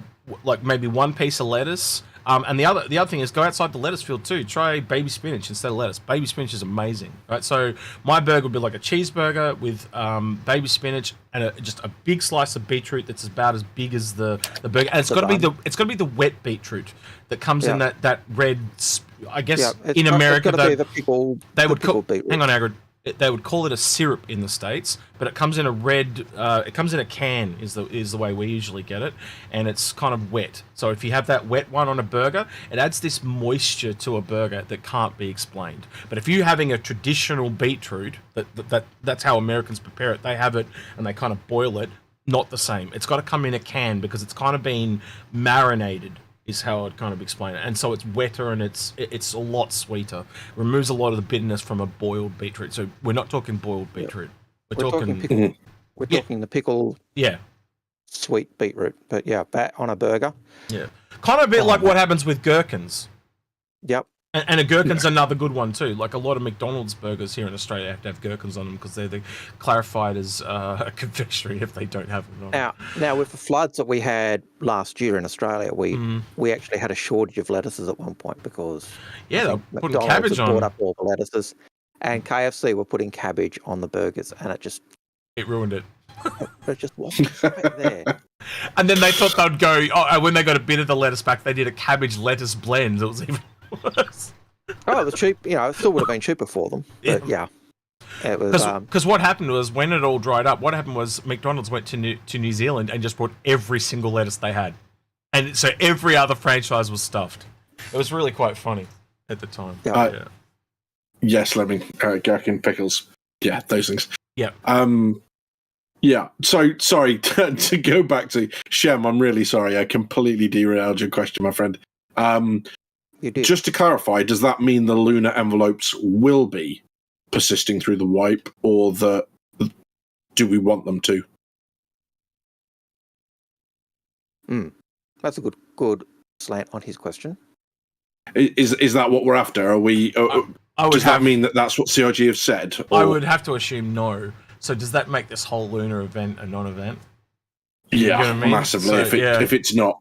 maybe one piece of lettuce. And the other thing is go outside the lettuce field too. Try baby spinach instead of lettuce. Baby spinach is amazing, right? So my burger would be like a cheeseburger with baby spinach and just a big slice of beetroot that's about as big as the burger. And it's got to be the wet beetroot that comes in that red. I guess in America they would call. Hang on, Agrid. They would call it a syrup in the States, but it comes in a red. It comes in a can, is the way we usually get it, and it's kind of wet. So if you have that wet one on a burger, it adds this moisture to a burger that can't be explained. But if you're having a traditional beetroot, that's how Americans prepare it. They have it and they kind of boil it. Not the same. It's got to come in a can because it's kind of been marinated. Is how I'd kind of explain it, and so it's wetter and it's a lot sweeter. Removes a lot of the bitterness from a boiled beetroot. So we're not talking boiled beetroot. We're talking pickle. We're talking the pickle. Yeah. Sweet beetroot, but that on a burger. Yeah. Kind of a bit like what happens with gherkins. Yep. And a gherkin's another good one too. Like a lot of McDonald's burgers here in Australia have to have gherkins on them because they're clarified as a confectionery if they don't have them on. Now with the floods that we had last year in Australia, we actually had a shortage of lettuces at one point because they were putting McDonald's cabbage had on. brought up all the lettuces, and KFC were putting cabbage on the burgers, and it ruined it. It just wasn't right there. And then they thought they'd go. Oh, when they got a bit of the lettuce back, they did a cabbage lettuce blend. It was even. It was cheap. It still would have been cheaper for them. But it was because what happened was when it all dried up. What happened was McDonald's went to New Zealand and just brought every single lettuce they had, and so every other franchise was stuffed. It was really quite funny at the time. Yes, Lemming, gherkin, pickles, those things. Yeah. So sorry to go back to Shem. I'm really sorry. I completely derailed your question, my friend. You did. Just to clarify, does that mean the lunar envelopes will be persisting through the wipe, or do we want them to? That's a good slant on his question. Is that what we're after? Are we? Does that mean that's what CRG have said? I would have to assume no. So does that make this whole lunar event a non-event? Massively. If it's not.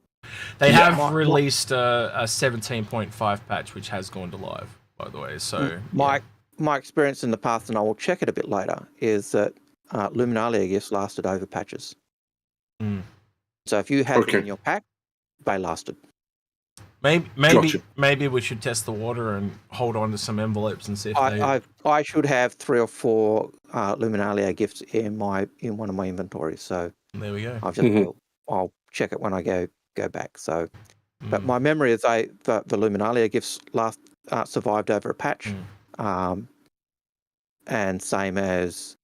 They have released a 17.5 patch, which has gone to live, by the way. So my my experience in the past, and I will check it a bit later, is that Luminalia gifts lasted over patches. Mm. So if you had them Okay. in your pack, they lasted. Gotcha. Maybe we should test the water and hold on to some envelopes and see if they. I should have 3 or 4 Luminalia gifts in one of my inventories. So There we go. I'll check it when I go back. So, but Mm. my memory is the Luminalia gifts survived over a patch, and same as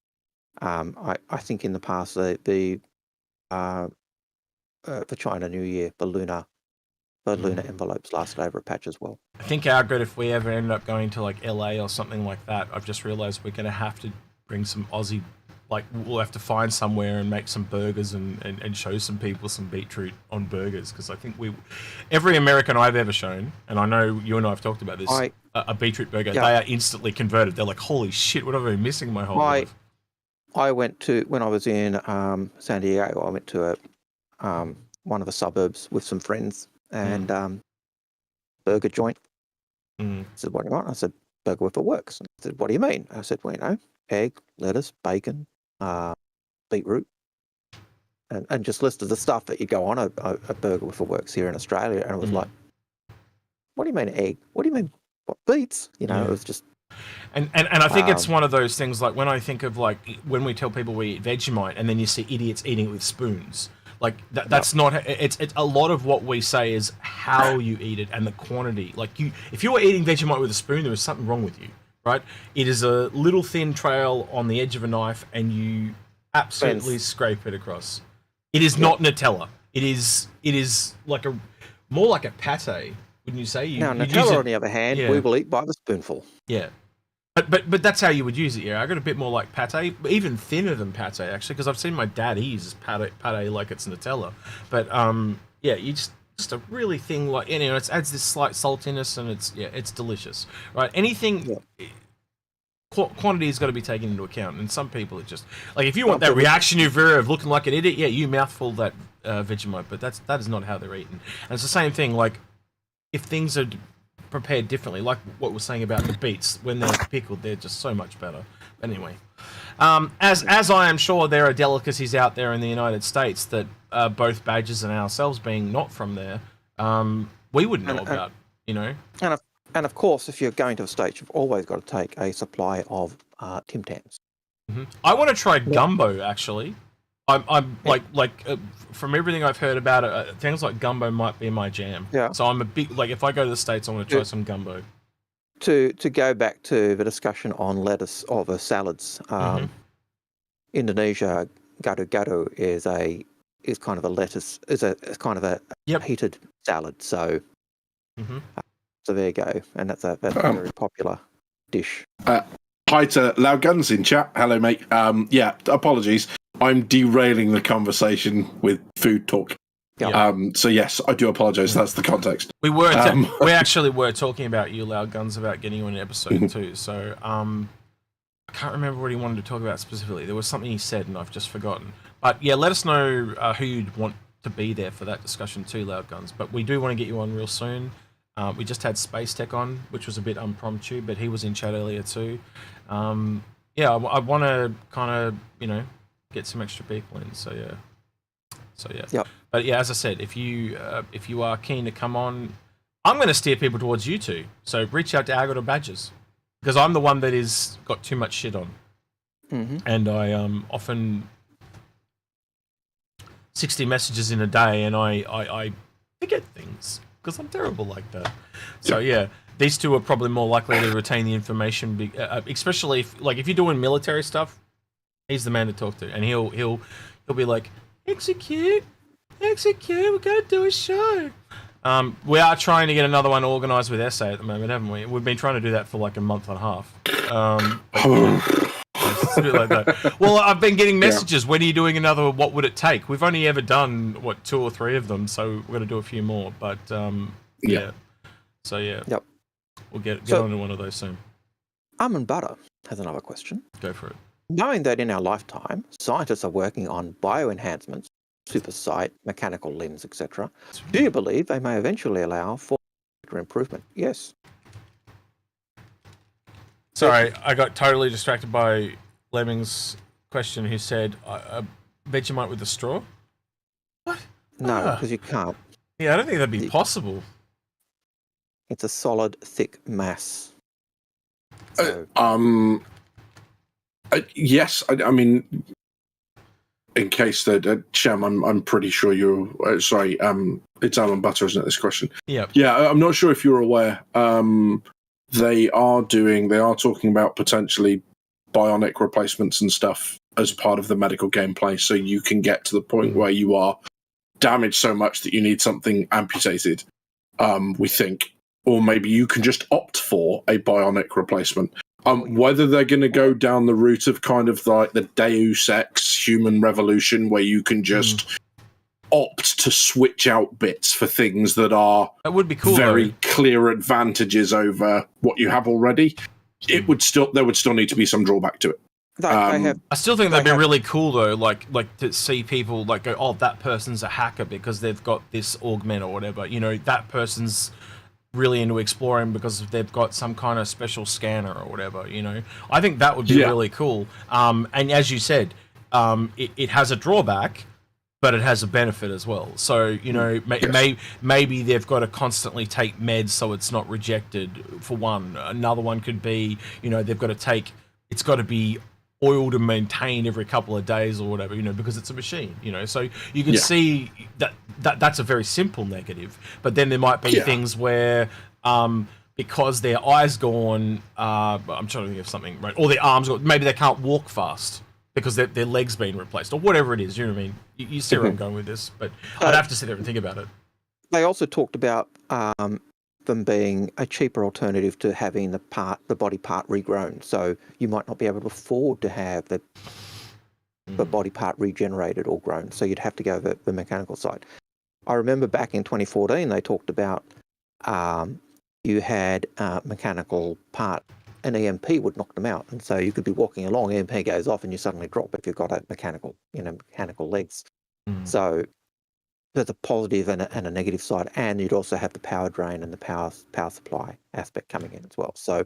I think in the past the China New Year, the lunar envelopes lasted over a patch as well. I think, Algared, if we ever end up going to like LA or something like that, I've just realised we're going to have to bring some Aussie, like we'll have to find somewhere and make some burgers and show some people some beetroot on burgers, because I think every American I've ever shown, and I know you and I have talked about this, a beetroot burger, they are instantly converted. They're like, holy shit, what have I been missing my whole life? I went to, when I was in San Diego, I went to one of the suburbs with some friends, and burger joint. I said, what do you want? I said, burger if it works. And I said, what do you mean? I said, well, egg, lettuce, bacon, beetroot, and just listed the stuff that you go on a burger if it works here in Australia. And it was like, what do you mean egg? What do you mean what, beets? It was just... And I think it's one of those things, like when I think of like when we tell people we eat Vegemite and then you see idiots eating it with spoons. Like that's not, it's a lot of what we say is how you eat it and the quantity. Like if you are eating Vegemite with a spoon, there is something wrong with you, right? It is a little thin trail on the edge of a knife and you absolutely scrape it across. It is not Nutella. It is like more like a pate, wouldn't you say? Nutella, on the other hand, we will eat by the spoonful. Yeah. But that's how you would use it, yeah. I got a bit more like pate, even thinner than pate actually, because I've seen my dad use pate like it's Nutella. But you just a really thin, like, it adds this slight saltiness and it's delicious, right? Anything quantity has got to be taken into account, and some people it just like if you want that reaction of looking like an idiot, you mouthful that Vegemite, but that is not how they're eaten. And it's the same thing, like if things are prepared differently, like what we're saying about the beets, when they're pickled, they're just so much better. But anyway, as I am sure there are delicacies out there in the United States that both Badgers and ourselves, being not from there, we wouldn't know about, And of course, if you're going to the States, you've always got to take a supply of Tim Tams. I want to try gumbo, actually. I'm from everything I've heard about it, things like gumbo might be my jam. Yeah. So I'm a big, like, if I go to the States, I want to try some gumbo. To go back to the discussion on lettuce over salads, Indonesia gado-gado is kind of a lettuce, is kind of a heated salad. So so there you go, and that's a very popular dish. Hi to Loud Guns in chat. Hello, mate. Apologies. I'm derailing the conversation with food talk. So yes, I do apologise. That's the context. We actually were talking about you, Loud Guns, about getting you on an episode too. So I can't remember what he wanted to talk about specifically. There was something he said, and I've just forgotten. But yeah, let us know who you'd want to be there for that discussion too, Loud Guns. But we do want to get you on real soon. We just had Space Tech on, which was a bit impromptu, but he was in chat earlier too. I want to kind of get some extra people in. So yeah. Yep. But yeah, as I said, if you are keen to come on, I'm going to steer people towards you two. So reach out to Algared or Badgers, because I'm the one that is got too much shit on, and I often 60 messages in a day, and I forget things because I'm terrible like that. So yeah, these two are probably more likely to retain the information, especially if you're doing military stuff. He's the man to talk to, and he'll be like, Execute, we're gonna do a show. We are trying to get another one organised with Essay at the moment, haven't we? We've been trying to do that for like a month and a half. It's a bit like that. Well, I've been getting messages. When are you doing another? What would it take? We've only ever done 2 or 3 of them, so we're gonna do a few more. But yeah. So yeah. Yep. We'll get on to one of those soon. Almond Butter has another question. Go for it. Knowing that in our lifetime, scientists are working on bio-enhancements, super sight, mechanical limbs, etc., do you believe they may eventually allow for improvement? Yes. Sorry, I got totally distracted by Lemming's question. Who said Vegemite with a straw? What? No, because you can't. Yeah, I don't think that'd be possible. It's a solid, thick mass. So, yes, I mean, in case that Shem, I'm pretty sure you're sorry. It's Alan Butter, isn't it? This question. Yeah. Yeah, I'm not sure if you're aware. They are talking about potentially bionic replacements and stuff as part of the medical gameplay, so you can get to the point where you are damaged so much that you need something amputated. We think, or maybe you can just opt for a bionic replacement. Whether they're going to go down the route of kind of like the Deus Ex human revolution, where you can just opt to switch out bits for things that would be cool. Very clear advantages over what you have already. There would still need to be some drawback to it. I still think that'd be really cool though, like to see people like go, oh, that person's a hacker because they've got this augment or whatever. You know, that person's really into exploring because they've got some kind of special scanner or whatever. You know, I think that would be really cool. And as you said, it has a drawback, but it has a benefit as well. So, you know, maybe they've got to constantly take meds so it's not rejected, for one. Another one could be, you know, they've got to take, it's got to be oiled and maintained every couple of days or whatever, you know, because it's a machine, you know. So you can see that's a very simple negative. But then there might be things where, because their eyes gone, I'm trying to think of something, right? Or their arms gone, maybe they can't walk fast because their legs been replaced or whatever it is. You know what I mean? You see where I'm going with this, but I'd have to sit there and think about it. They also talked about them being a cheaper alternative to having the body part regrown. So you might not be able to afford to have the body part regenerated or grown. So you'd have to go the mechanical side. I remember back in 2014, they talked about you had a mechanical part, an EMP would knock them out. And so you could be walking along, EMP goes off and you suddenly drop if you've got a mechanical legs. So there's a positive and a negative side, and you'd also have the power drain and the power supply aspect coming in as well. So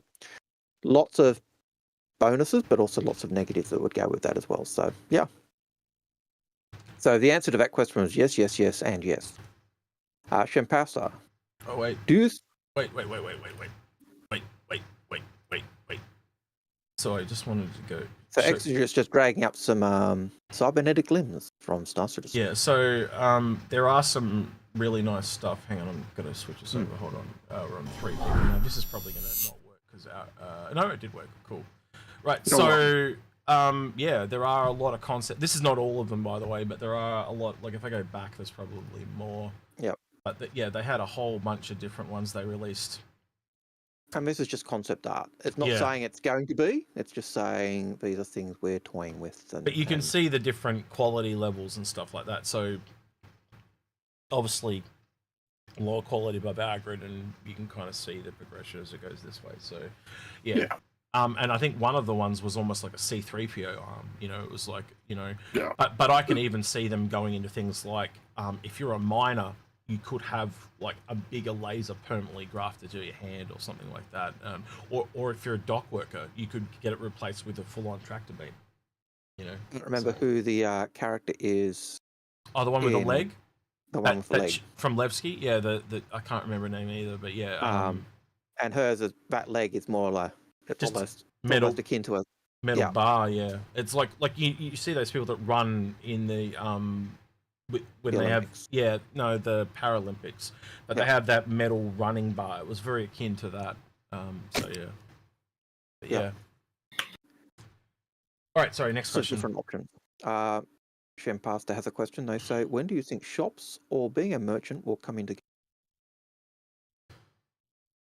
lots of bonuses, but also lots of negatives that would go with that as well. So yeah. So the answer to that question was yes, yes, yes, and yes. Shempasa. Oh wait. Wait. So I just wanted to go. So Execute is just dragging up some cybernetic limbs from Star Citizen. Yeah, so there are some really nice stuff. Hang on, I'm going to switch this over. Hold on. We're on 3 people now. This is probably going to not work because no, it did work. Cool. Right, so yeah, there are a lot of concepts. This is not all of them, by the way, but there are a lot. Like if I go back, there's probably more. Yep. But they had a whole bunch of different ones they released. And this is just concept art. It's not saying it's going to be. It's just saying these are things we're toying with. But you can see the different quality levels and stuff like that. So obviously lower quality above Algared, and you can kind of see the progression as it goes this way. So yeah. And I think one of the ones was almost like a C-3PO arm. You know, it was like, you know, but I can even see them going into things like if you're a miner, you could have like a bigger laser permanently grafted to your hand or something like that. Or if you're a dock worker, you could get it replaced with a full-on tractor beam. You know. I don't remember who the character is. Oh, the one with the leg. The one with the leg from Levski. Yeah, the I can't remember her name either, but yeah. And hers is that leg is more like almost metal, almost akin to a metal bar. Yeah, it's like you see those people that run in the when they have the Paralympics, but they have that metal running bar. It was very akin to that. So yeah, but yeah. All right, sorry. Next question. Different option. Shempasta has a question. They say, when do you think shops or being a merchant will come into?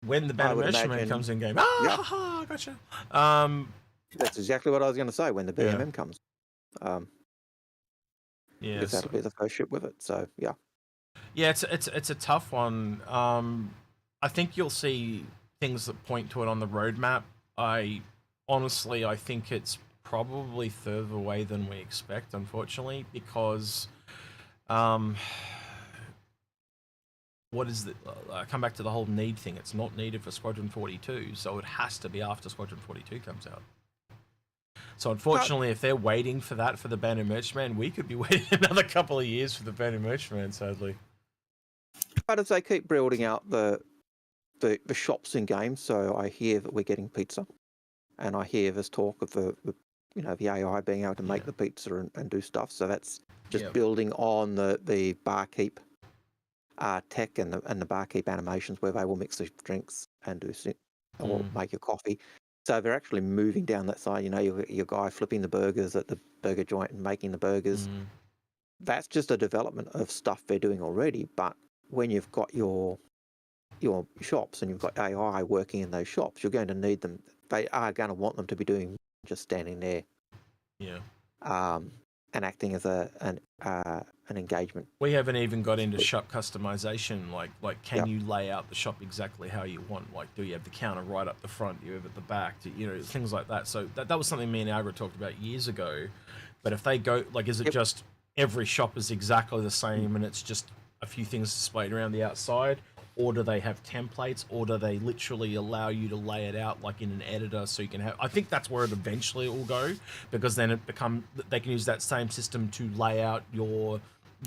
When the Banner Merchantman comes in game. Gotcha. That's exactly what I was going to say. When the BMM comes. Yeah, because that'll be the first ship with it. So yeah. Yeah, it's a tough one. I think you'll see things that point to it on the roadmap. I think it's probably further away than we expect, unfortunately, because what is the? I come back to the whole need thing. It's not needed for Squadron 42, so it has to be after Squadron 42 comes out. So unfortunately, if they're waiting for that for the Banner Merchman, we could be waiting another couple of years for the Banner Merchman, sadly. But as they keep building out the shops in games, so I hear that we're getting pizza, and I hear this talk of the AI being able to make the pizza and do stuff. So that's just building on the barkeep tech and the barkeep animations where they will mix the drinks and do or make your coffee. So they're actually moving down that side. Your guy flipping the burgers at the burger joint and making the burgers. That's just a development of stuff they're doing already. But when you've got your shops and you've got AI working in those shops, you're going to need them. They are going to want them to be doing just standing there, and acting as an engagement. We haven't even got into shop customization. Like, can you lay out the shop exactly how you want? Like, do you have the counter right up the front? Do you have it at the back? Things like that. So that was something me and Algared talked about years ago. But if they go, like, is it just every shop is exactly the same and it's just a few things displayed around the outside? Or do they have templates, or do they literally allow you to lay it out like in an editor so you can have... I think that's where it eventually will go, because then they can use that same system to lay out your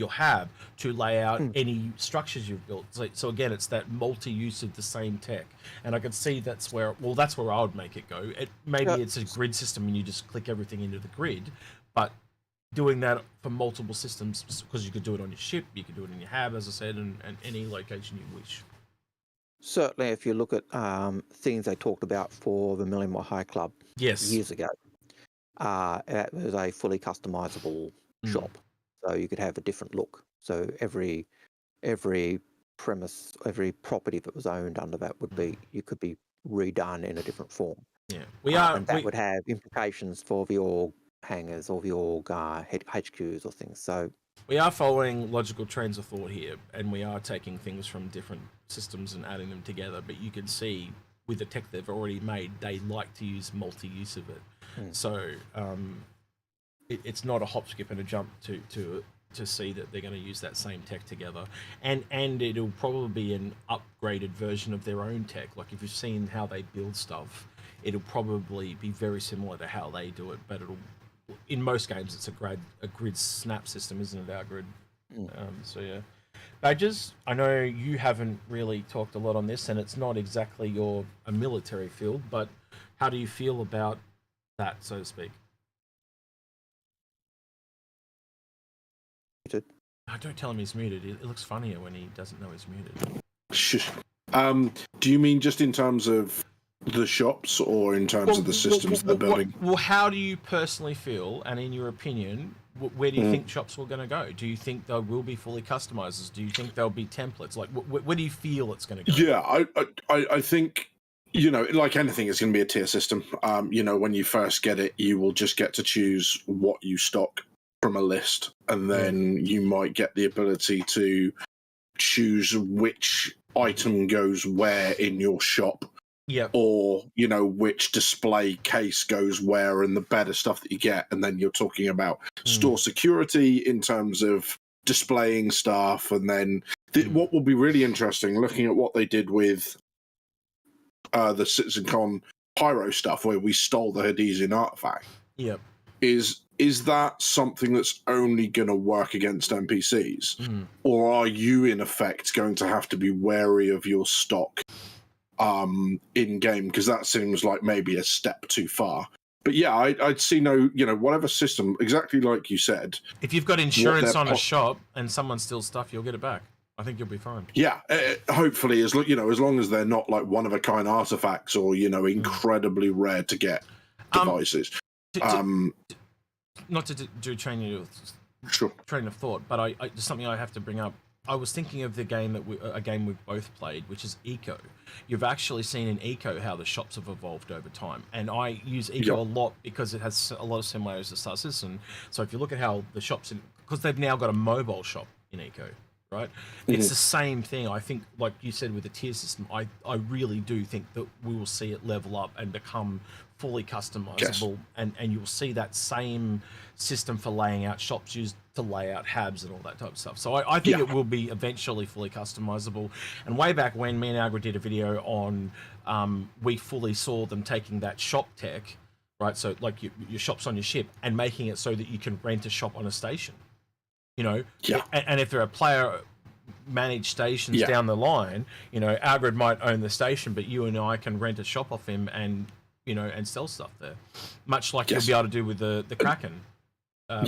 hab, to lay out any structures you've built. So again, it's that multi-use of the same tech. And I can see that's where I would make it go. Maybe it's a grid system and you just click everything into the grid, but doing that for multiple systems, because you could do it on your ship, you could do it in your hab, as I said, and any location you wish. Certainly, if you look at things they talked about for the Million Mile High Club years ago, it was a fully customizable shop, so you could have a different look. So every premise, every property that was owned under that could be redone in a different form. Yeah, and that would have implications for the org hangars or the org HQs or things. So we are following logical trains of thought here, and we are taking things from different systems and adding them together. But you can see with the tech they've already made, they like to use multi-use of it. So it's not a hop, skip, and a jump to see that they're going to use that same tech together, and it'll probably be an upgraded version of their own tech. Like, if you've seen how they build stuff, it'll probably be very similar to how they do it, but in most games it's a grid snap system, isn't it, Algared? So yeah. Badges, I know you haven't really talked a lot on this, and it's not exactly a military field, but how do you feel about that, so to speak? Don't tell him he's muted. It looks funnier when he doesn't know he's muted. Shush. Do you mean just in terms of the shops, or in terms of the systems they're building? Well, how do you personally feel, and in your opinion, where do you think shops are going to go? Do you think they will be fully customizers? Do you think there'll be templates? Like, where do you feel it's going to go? Yeah, I think, like anything, it's going to be a tier system. When you first get it, you will just get to choose what you stock from a list, and then you might get the ability to choose which item goes where in your shop. Or, which display case goes where, and the better stuff that you get. And then you're talking about store security in terms of displaying stuff. And then what will be really interesting, looking at what they did with the CitizenCon Pyro stuff, where we stole the Hadesian artifact, is that something that's only going to work against NPCs? Or are you, in effect, going to have to be wary of your stock in game, because that seems like maybe a step too far? But yeah, I'd see whatever system, exactly like you said. If you've got insurance on a shop and someone steals stuff, you'll get it back. I think you'll be fine. Yeah, hopefully, as long as they're not like one of a kind artifacts or incredibly rare to get devices. Not to do train of thought, but just something I have to bring up. I was thinking of a game we've both played, which is Eco. You've actually seen in Eco how the shops have evolved over time, and I use Eco a lot because it has a lot of similarities to Star Citizen. So if you look at how the shops, because they've now got a mobile shop in Eco, right? It's the same thing. I think, like you said with the tier system, I really do think that we will see it level up and become fully customizable, and you'll see that same system for laying out shops used to lay out habs and all that type of stuff. So I think it will be eventually fully customizable. And way back when me and Algared did a video on, we fully saw them taking that shop tech, right? So like your shops on your ship and making it so that you can rent a shop on a station. You know, and if there are player managed stations down the line, you know, Algared might own the station, but you and I can rent a shop off him and, you know, and sell stuff there, much like you'll be able to do with the Kraken. And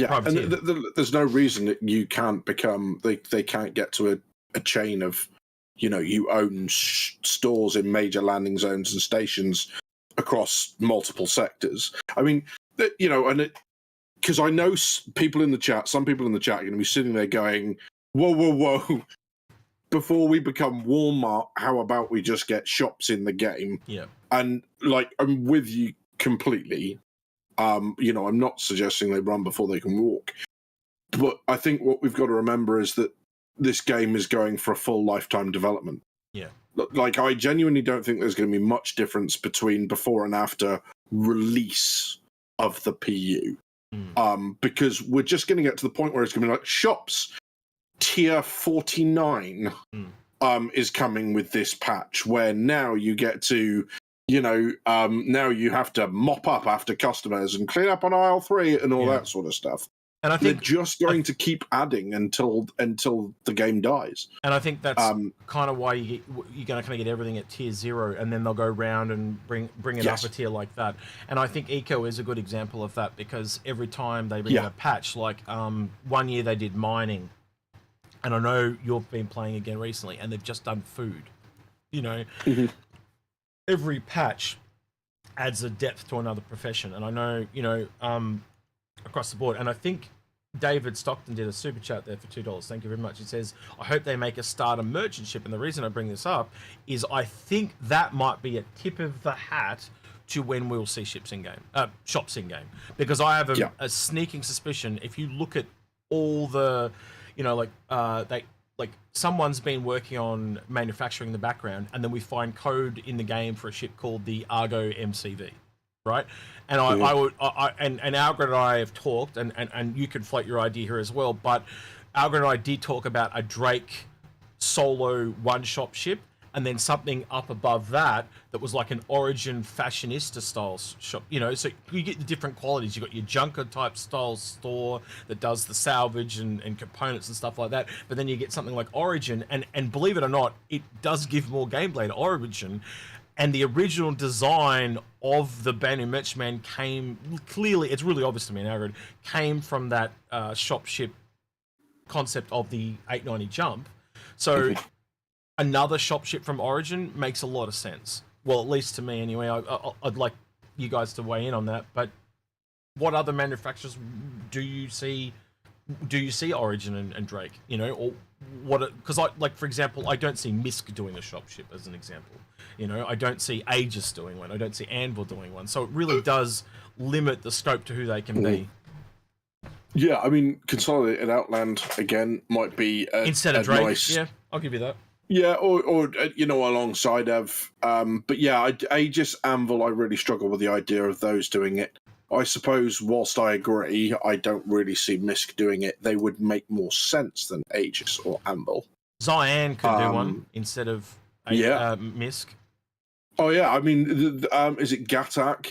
there's no reason that you can't become, they can't get to a chain of, you know, you own stores in major landing zones and stations across multiple sectors. I mean, you know, and because I know people in the chat, some people in the chat are going to be sitting there going, whoa. Before we become Walmart, how about we just get shops in the game? Yeah. And, like, I'm with you completely. You know, I'm not suggesting they run before they can walk. But I think what we've got to remember is that this game is going for a full lifetime development. Yeah. Like, I genuinely don't think there's going to be much difference between before and after release of the PU. Because we're just going to get to the point where it's going to be like shops tier 49 is coming with this patch, where now you get to, you know, now you have to mop up after customers and clean up on aisle 3 and all that sort of stuff. And I think they're just going to keep adding until the game dies. And I think that's kind of why you're going to kind of get everything at tier 0, and then they'll go round and bring it up a tier like that. And I think Eco is a good example of that, because every time they bring in a patch, like 1 year they did mining, and I know you've been playing again recently, and they've just done food. You know, every patch adds a depth to another profession, and I know, you know, across the board. And I think David Stockton did a super chat there for $2. Thank you very much. He says, I hope they make a starter merchant ship. And the reason I bring this up is I think that might be a tip of the hat to when we'll see shops in game, because I have a sneaking suspicion, if you look at all the, you know, like someone's been working on manufacturing in the background, and then we find code in the game for a ship called the Argo MCV. Right, and and Algared and I have talked, and you can float your idea here as well. But Algared and I did talk about a Drake solo one-shop ship, and then something up above that was like an Origin fashionista style shop. You know, so you get the different qualities. You got your junker type style store that does the salvage and components and stuff like that. But then you get something like Origin, and believe it or not, it does give more gameplay to Origin. And the original design of the Banu Merchantman came clearly, it's really obvious to me now, came from that shop ship concept of the 890 jump. So another shop ship from Origin makes a lot of sense. Well, at least to me anyway. I'd like you guys to weigh in on that. But what other manufacturers do you see Origin and Drake? You know, or what? Because for example, I don't see Misk doing a shop ship as an example. You know, I don't see Aegis doing one. I don't see Anvil doing one. So it really does limit the scope to who they can be. Yeah, I mean, Consolidated Outland again might be instead of Drake. Nice... Yeah, I'll give you that. Yeah, or you know, alongside of. But yeah, Aegis, Anvil, I really struggle with the idea of those doing it. I suppose, whilst I agree, I don't really see Misk doing it. They would make more sense than Aegis or Anvil. Cyan could do one instead of Misk. Oh yeah, I mean, is it Gatak?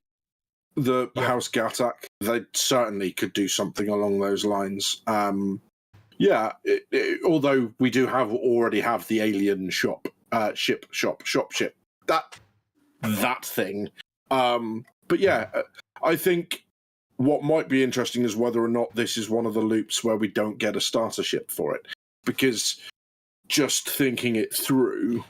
The House Gatak? They certainly could do something along those lines. Yeah, although we do already have the alien shop ship. That thing. But yeah, I think what might be interesting is whether or not this is one of the loops where we don't get a starter ship for it, because just thinking it through.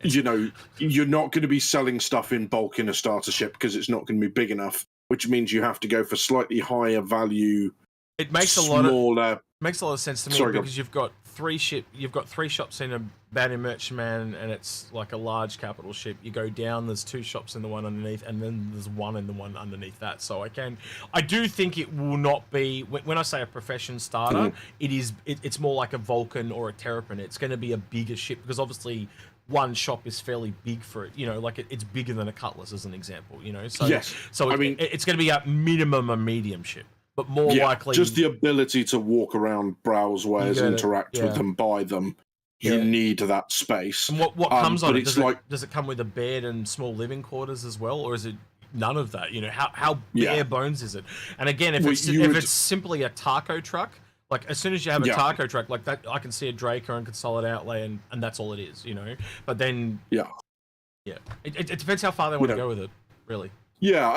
You know, you're not going to be selling stuff in bulk in a starter ship because it's not going to be big enough, which means you have to go for slightly higher value It makes smaller. Makes a lot of sense to me because you've got three shops in a Banner Merchantman, and it's like a large capital ship. You go down, there's 2 shops in the one underneath, and then there's one in the one underneath that. So I do think it will not be, when I say a profession starter, it's more like a Vulcan or a Terrapin. It's going to be a bigger ship because obviously one shop is fairly big for it. You know, like it's bigger than a Cutlass as an example. You know, so yes. So it's going to be a minimum a medium ship. But more likely, just the ability to walk around, browse wares, interact with them, buy them. You need that space. And what comes on it? Does it come with a bed and small living quarters as well, or is it none of that? You know, how bare bones is it? And again, if it's simply a taco truck, like as soon as you have a taco truck like that, I can see a Draco and Consolid Outlay, and that's all it is. You know, but then it depends how far they want to go with it, really. Yeah,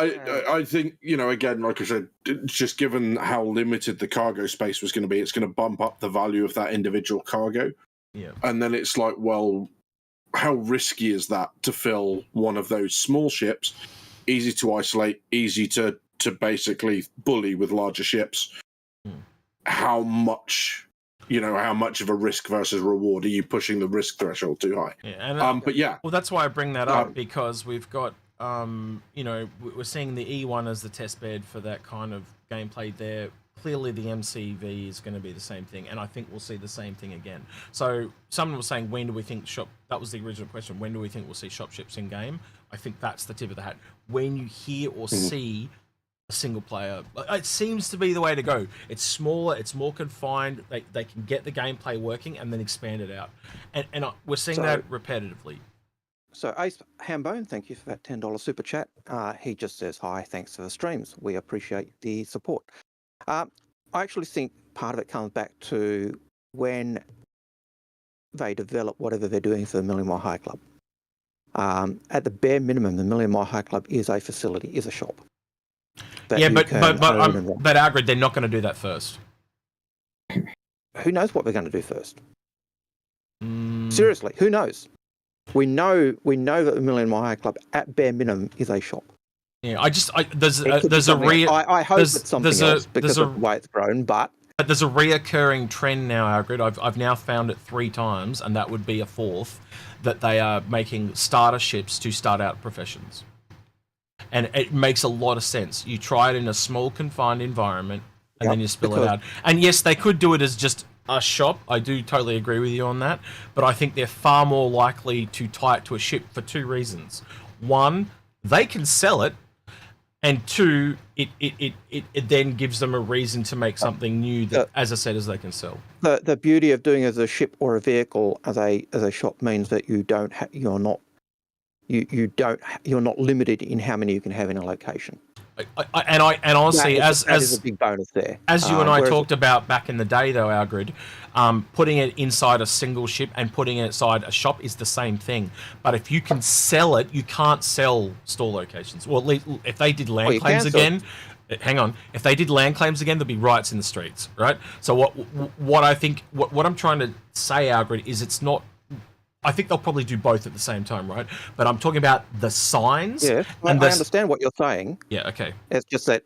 I think, you know, again, like I said, just given how limited the cargo space was going to be, it's going to bump up the value of that individual cargo. Yeah. And then it's like, well, how risky is that to fill one of those small ships? Easy to isolate, easy to basically bully with larger ships. How much of a risk versus reward? Are you pushing the risk threshold too high? Yeah, but yeah. Well, that's why I bring that up, because we've got, you know, we're seeing the E1 as the test bed for that kind of gameplay there. Clearly the MCV is going to be the same thing, and I think we'll see the same thing again. So someone was saying, when do we think that was the original question, when do we think we'll see shop ships in game? I think that's the tip of the hat. When you hear or see a single player, it seems to be the way to go. It's smaller, it's more confined, they can get the gameplay working and then expand it out. And we're seeing that repetitively. So Ace Hambone, thank you for that $10 super chat. He just says, hi, thanks for the streams. We appreciate the support. I actually think part of it comes back to when they develop whatever they're doing for the Million Mile High Club. At the bare minimum, the Million Mile High Club is a facility, is a shop. But Algared, they're not going to do that first. Who knows what they're going to do first? Seriously, who knows? We know that the Million Mile High Club, at bare minimum, is a shop. Yeah, I hope it's something else because of the way it's grown, but there's a reoccurring trend now, Algared. I've now found it 3 times, and that would be a 4th, that they are making starter ships to start out professions. And it makes a lot of sense. You try it in a small, confined environment, and then you spill it out. And yes, they could do it as just a shop. I do totally agree with you on that. But I think they're far more likely to tie it to a ship for 2 reasons. 1, they can sell it. And 2, it then gives them a reason to make something new that, as I said, as they can sell. The beauty of doing it as a ship or a vehicle as a shop means that you're not limited in how many you can have in a location. And honestly, that is a big bonus there. As you and I talked about back in the day, though, Algared, putting it inside a single ship and putting it inside a shop is the same thing. But if you can sell it, you can't sell store locations. Well, at least if they did land claims again, hang on. If they did land claims again, there'd be riots in the streets, right? So what I'm trying to say, Algared, is it's not. I think they'll probably do both at the same time, right? But I'm talking about the signs. Yeah, I understand what you're saying. Yeah, okay. It's just that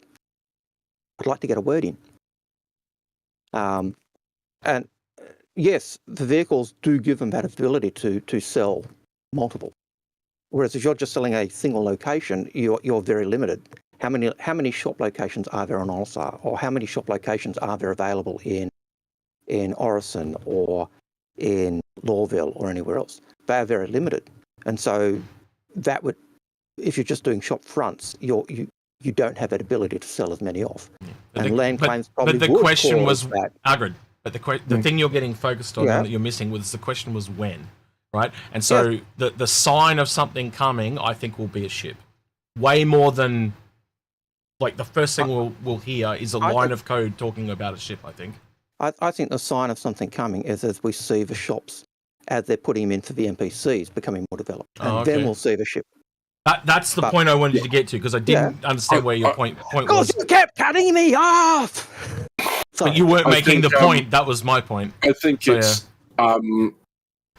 I'd like to get a word in. And yes, the vehicles do give them that ability to sell multiple. Whereas if you're just selling a single location, you're very limited. How many shop locations are there on Olsar, or how many shop locations are there available in Orison or in Lawville or anywhere else? They are very limited, and so that would, if you're just doing shop fronts, you don't have that ability to sell as many off. And land claims probably would. But the question was, Algared, but the thing you're getting focused on that you're missing was the question was when, right? And so the sign of something coming, I think, will be a ship. Way more than, like, the first thing we'll hear is a line of code talking about a ship, I think. I think the sign of something coming is as we see the shops, as they're putting them into the NPCs, becoming more developed. And then we'll see the ship. That's the point I wanted to get to, because I didn't understand where your point was. You kept cutting me off! But you weren't making the point. That was my point. I think it's,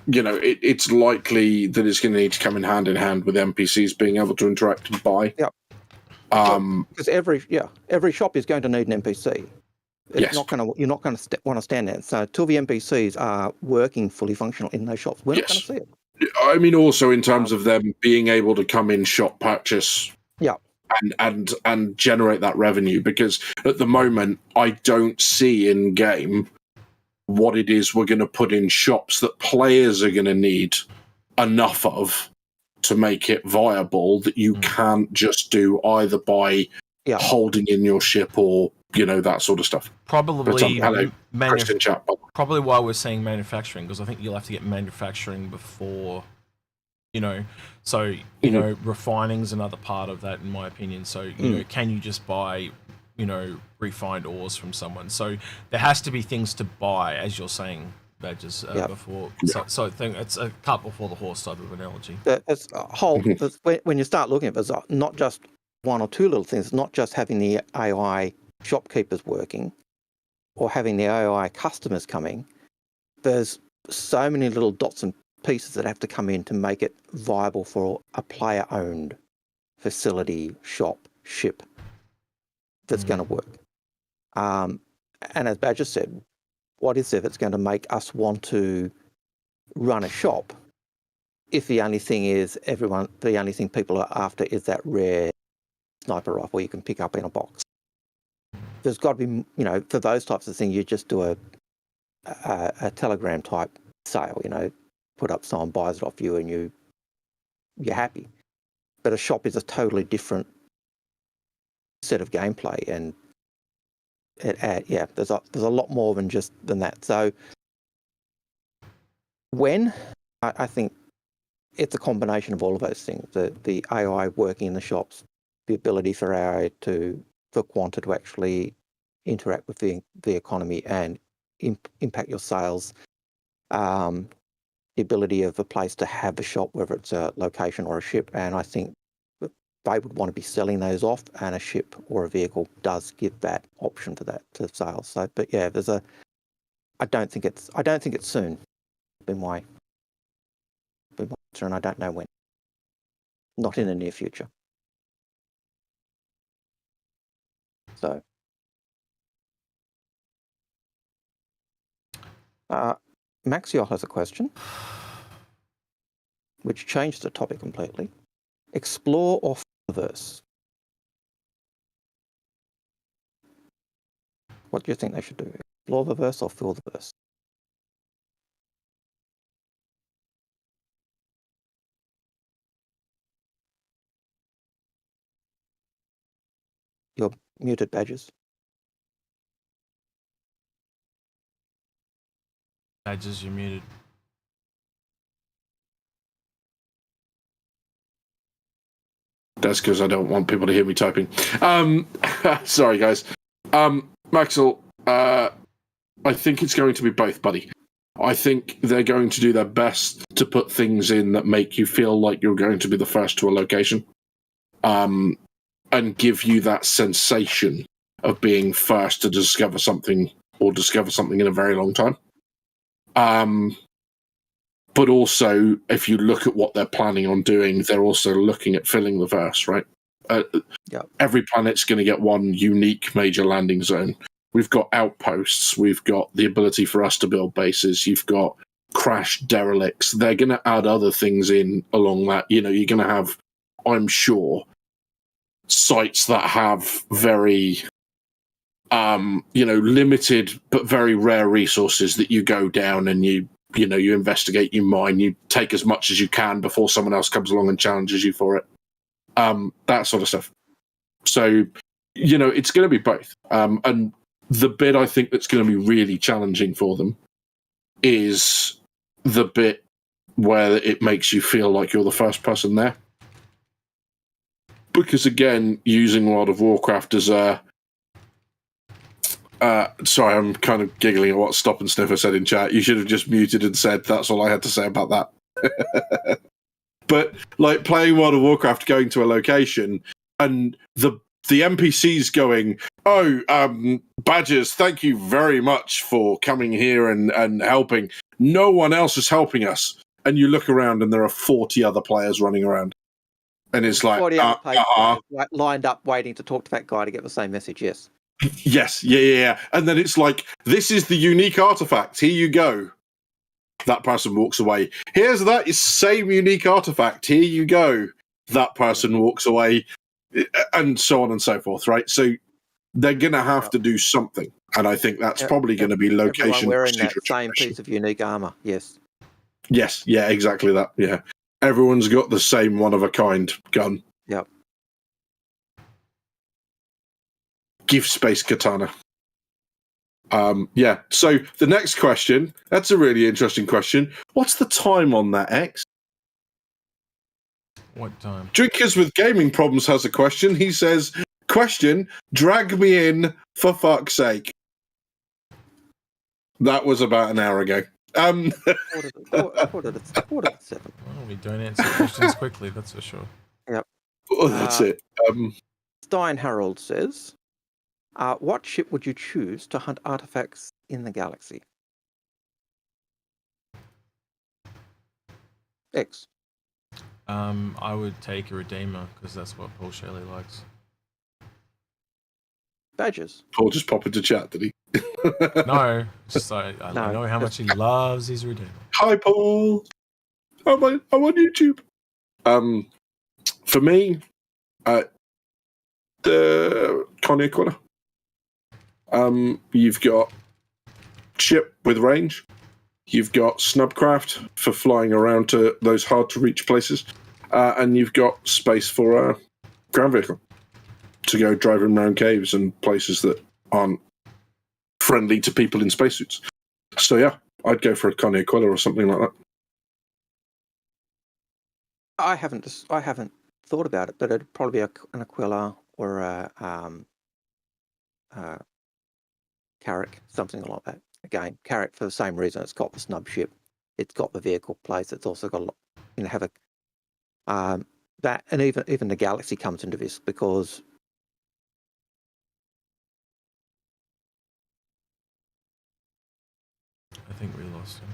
it's likely that it's going to need to come in hand with NPCs being able to interact and buy. Yep. Because every shop is going to need an NPC. It's Yes. not going to. You're not going to want to stand there. So until the NPCs are working fully functional in those shops, we're not going to see it. I mean, also in terms of them being able to come in, shop, purchase, Yeah. and generate that revenue, because at the moment I don't see in game what it is we're going to put in shops that players are going to need enough of to make it viable, that you can't just do either by holding in your ship or, you know, that sort of stuff. Probably hello, Christian chat. Probably why we're saying manufacturing, because I think you'll have to get manufacturing before, you know, so, you know, refining's another part of that, in my opinion. So, you know, can you just buy, you know, refined ores from someone? So there has to be things to buy, as you're saying, Badges, before. So I think it's a cart before the horse type of analogy. It's a whole, when you start looking at it, there's not just one or two little things. It's not just having the AI shopkeepers working or having the AI customers coming. There's so many little dots and pieces that have to come in to make it viable for a player-owned facility, shop, ship that's going to work. And as Badger said, what is it that's going to make us want to run a shop if the only thing people are after is that rare sniper rifle you can pick up in a box? There's got to be, you know, for those types of things, you just do a Telegram type sale, you know, put up, someone buys it off you and you're happy. But a shop is a totally different set of gameplay, and there's a lot more than that. So I think it's a combination of all of those things: the AI working in the shops, the ability for AI for Quanta to actually interact with the economy and impact your sales, the ability of a place to have a shop, whether it's a location or a ship. And I think they would want to be selling those off, and a ship or a vehicle does give that option for that to sales. So, but yeah, I don't think it's soon. Been my answer, and I don't know when. Not in the near future. So, Maxiol has a question, which changed the topic completely. Explore or verse? What do you think they should do? Explore the verse or fill the verse? You're muted, Badges. Badges, you're muted. That's because I don't want people to hear me typing. Sorry, guys. Maxwell, I think it's going to be both, buddy. I think they're going to do their best to put things in that make you feel like you're going to be the first to a location, and give you that sensation of being first to discover something, or discover something in a very long time. But also, if you look at what they're planning on doing, they're also looking at filling the verse, right? Every planet's going to get one unique major landing zone. We've got outposts. We've got the ability for us to build bases. You've got crashed derelicts. They're going to add other things in along that. You know, you're going to have, I'm sure, sites that have very, limited but very rare resources that you go down and you investigate, you mine, you take as much as you can before someone else comes along and challenges you for it. That sort of stuff. So, it's going to be both. And the bit I think that's going to be really challenging for them is the bit where it makes you feel like you're the first person there. Because again, using World of Warcraft as a... sorry, I'm kind of giggling at what Stop and Sniffer said in chat. You should have just muted and said that's all I had to say about that. But like playing World of Warcraft, going to a location and the NPCs going, Badgers, thank you very much for coming here and helping. No one else is helping us. And you look around and there are 40 other players running around. And it's like, 40 other lined up waiting to talk to that guy to get the same message, yes. Yes, yeah. And then it's like, this is the unique artifact. Here you go. That person walks away. Here's that same unique artifact. Here you go. That person walks away, and so on and so forth, right? So they're going to have to do something. And I think that's probably going to be location. Everyone wearing that same piece of unique armor, yes. Yes, yeah, exactly that, yeah. Everyone's got the same one-of-a-kind gun. Yep. Give space katana. Yeah, so the next question, that's a really interesting question. What's the time on that, X? What time? Drinkers with Gaming Problems has a question. He says, question, drag me in for fuck's sake. That was about an hour ago. Quarter to 7. Well, we don't answer questions quickly, that's for sure. Yep. Oh, that's it. Stein Harold says, what ship would you choose to hunt artifacts in the galaxy? X. I would take a Redeemer, because that's what Paul Shelley likes. Badges. Paul just popped into chat, did he? No, just I know how much he loves his Redeemer. Hi, Paul. I'm on YouTube. For me, the Connie Quarter. You've got ship with range. You've got snubcraft for flying around to those hard-to-reach places. And you've got space for a ground vehicle to go driving around caves and places that aren't friendly to people in spacesuits. So yeah, I'd go for a Connie Aquila or something like that. I haven't thought about it, but it'd probably be an Aquila or a Carrack, something like that. Again, Carrack for the same reason. It's got the snub ship, it's got the vehicle place. It's also got a lot, have a that, and even the Galaxy comes into this because I think we lost him.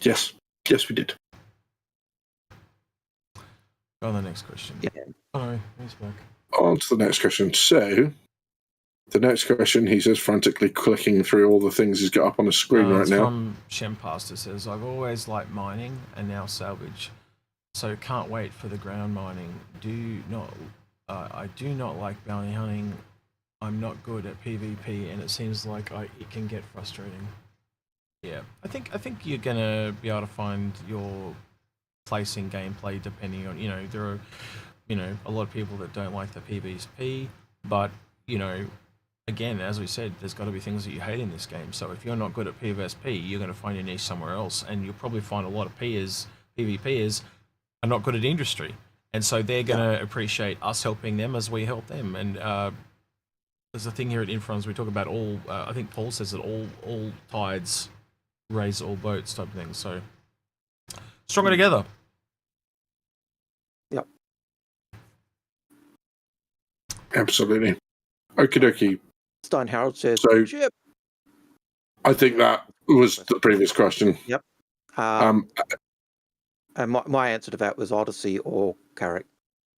Yes, we did. Go on the next question. Yeah. Oh, he's back. On to the next question. So, the next question, he says, frantically clicking through all the things he's got up on the screen right now. From Shempasta says, I've always liked mining and now salvage, so can't wait for the ground mining. I do not like bounty hunting. I'm not good at PvP, and it seems like it can get frustrating. Yeah, I think you're gonna be able to find your place in gameplay depending on, there are, a lot of people that don't like the PvP, but again, as we said, there's got to be things that you hate in this game. So if you're not good at PvP, you're going to find your niche somewhere else, and you'll probably find a lot of PvPers are not good at industry, and so they're going to appreciate us helping them as we help them. And there's a thing here at Inforunners we talk about all. I think Paul says that all tides raise all boats type of thing. So stronger together. Yep. Absolutely. Okie dokie. Stein Harold says, So, ship. I think that was the previous question. Yep. And my answer to that was Odyssey or Carrack,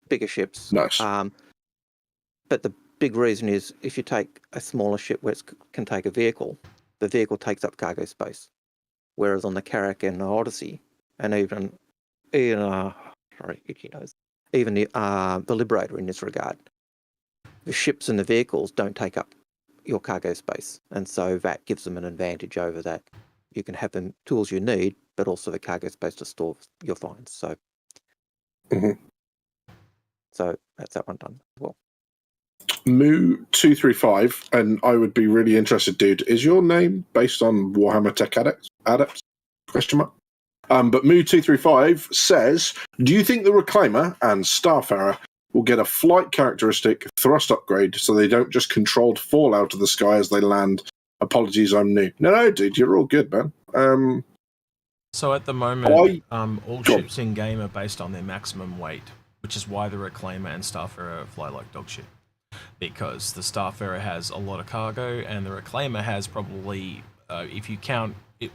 bigger ships. Nice. But the big reason is if you take a smaller ship which can take a vehicle, the vehicle takes up cargo space. Whereas on the Carrack and the Odyssey, and even the Liberator in this regard, the ships and the vehicles don't take up your cargo space, and so that gives them an advantage over that. You can have the tools you need, but also the cargo space to store your finds. So, so that's that one done as well. Moo235, and I would be really interested, dude. Is your name based on Warhammer Tech Adepts? Question mark. But Moo235 says, do you think the Reclaimer and Starfarer will get a flight characteristic thrust upgrade so they don't just controlled fall out of the sky as they land? Apologies, I'm new. No, dude, you're all good, man. So at the moment, all ships in game are based on their maximum weight, which is why the Reclaimer and Starfarer fly like dog shit. Because the Starfarer has a lot of cargo, and the Reclaimer has probably, if you count it,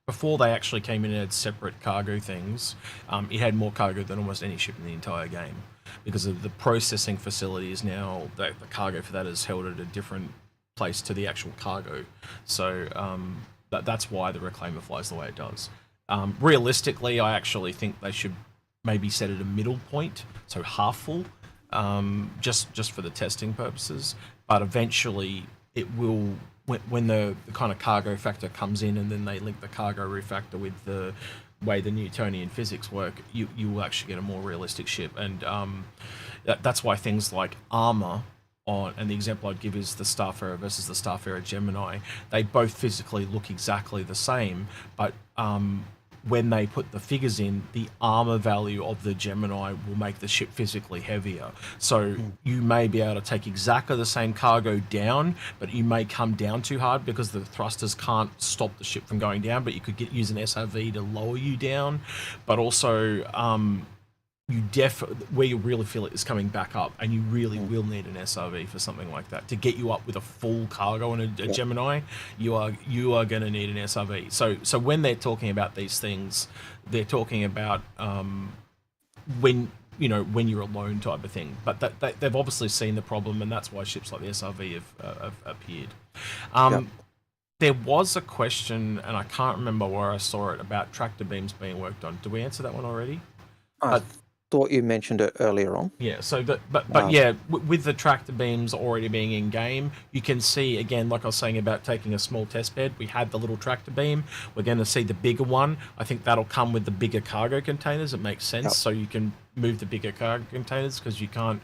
before they actually came in and had separate cargo things, it had more cargo than almost any ship in the entire game. because of the processing facility is now the cargo for that is held at a different place to the actual cargo. So that's why the reclaimer flies the way it does. Realistically, I actually think they should maybe set at a middle point, so half full, just for the testing purposes. But eventually, it will, when the kind of cargo factor comes in, and then they link the cargo refactor with the way the Newtonian physics work, you will actually get a more realistic ship. And that's why things like armor and the example I'd give is the Starfarer versus the Starfarer Gemini. They both physically look exactly the same, but when they put the figures in, the armor value of the Gemini will make the ship physically heavier. So you may be able to take exactly the same cargo down, but you may come down too hard because the thrusters can't stop the ship from going down, but you could use an SRV to lower you down. But also, where you really feel it is coming back up, and you really will need an SRV for something like that to get you up with a full cargo on a Gemini. You are going to need an SRV. So when they're talking about these things, they're talking about when you're alone type of thing. But they've obviously seen the problem, and that's why ships like the SRV have appeared. There was a question, and I can't remember where I saw it, about tractor beams being worked on. Did we answer that one already? Thought you mentioned it earlier on. Yeah, so with the tractor beams already being in game, you can see, again, like I was saying about taking a small test bed, we had the little tractor beam. We're going to see the bigger one. I think that'll come with the bigger cargo containers. It makes sense. So you can move the bigger cargo containers, because you can't,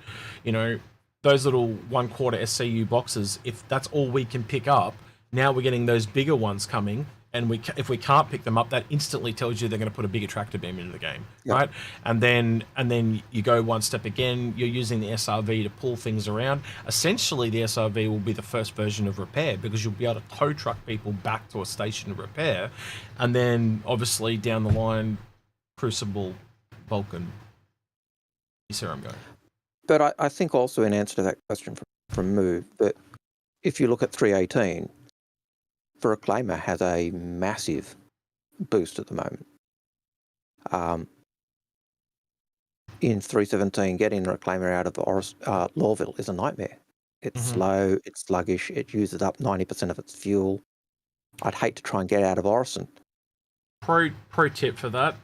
those little 1/4 SCU boxes, if that's all we can pick up, now we're getting those bigger ones coming. And if we can't pick them up, that instantly tells you they're going to put a bigger tractor beam into the game, right? And then you go one step again. You're using the SRV to pull things around. Essentially, the SRV will be the first version of repair, because you'll be able to tow truck people back to a station to repair, and then obviously down the line, Crucible, Vulcan. You see where I'm going? But I think also, in answer to that question from Move, that if you look at 318. The Reclaimer has a massive boost at the moment. In 317, getting the Reclaimer out of Lorville is a nightmare. It's slow, it's sluggish, it uses up 90% of its fuel. I'd hate to try and get out of Orison. Pro tip for that,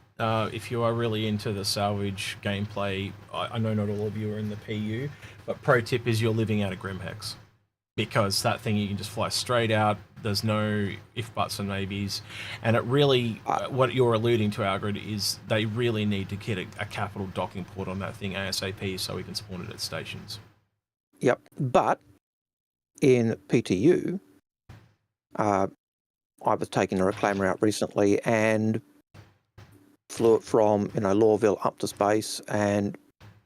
if you are really into the salvage gameplay, I know not all of you are in the PU, but pro tip is you're living out of Grimhex. Because that thing, you can just fly straight out. There's no if, buts, and maybes. And it really, what you're alluding to, Algared, is they really need to get a capital docking port on that thing ASAP so we can spawn it at stations. Yep. But in PTU, I was taking a Reclaimer out recently and flew it from Lorville up to space, and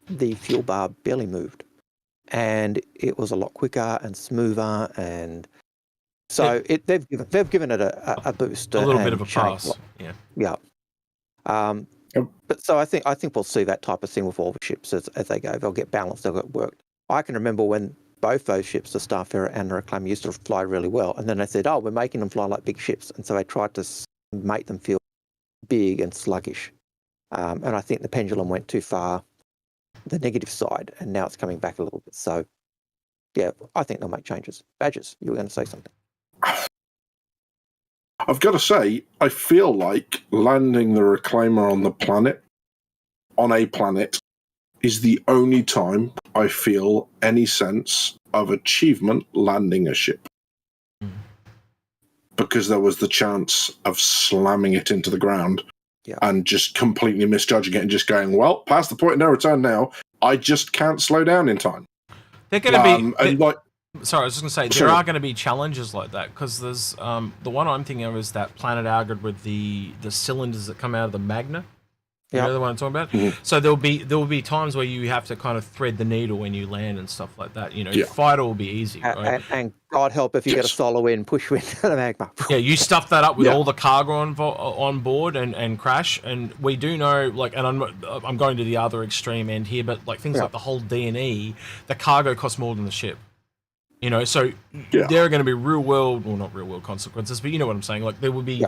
the fuel bar barely moved. And it was a lot quicker and smoother, and so they've given it a boost, a little bit of a pass. Yeah. But so I think we'll see that type of thing with all the ships as they go. They'll get balanced. They'll get worked. I can remember when both those ships, the Starfarer and the Reclaimer, used to fly really well, and then they said, "Oh, we're making them fly like big ships," and so they tried to make them feel big and sluggish. And I think the pendulum went too far the negative side, and now it's coming back a little bit. So, yeah, I think they'll make changes. Badges, you were going to say something. I've got to say, I feel like landing the Reclaimer on a planet, is the only time I feel any sense of achievement landing a ship. Because there was the chance of slamming it into the ground. Yeah. And just completely misjudging it and just going, well, past the point of no return now, I just can't slow down in time. They're going to be... Sorry, I was just going to say, there are going to be challenges like that, because there's... the one I'm thinking of is that Planet Algared with the cylinders that come out of the Magna. You know the one I'm talking about? Mm-hmm. So there will be times where you have to kind of thread the needle when you land and stuff like that. Fighter will be easy, right? And God help if you get a solo in, push you into the magma. Yeah, you stuff that up with all the cargo on board and crash. And we do know, and I'm going to the other extreme end here, but things like the whole D&E, the cargo costs more than the ship. So there are going to be not real world consequences, but you know what I'm saying. There will be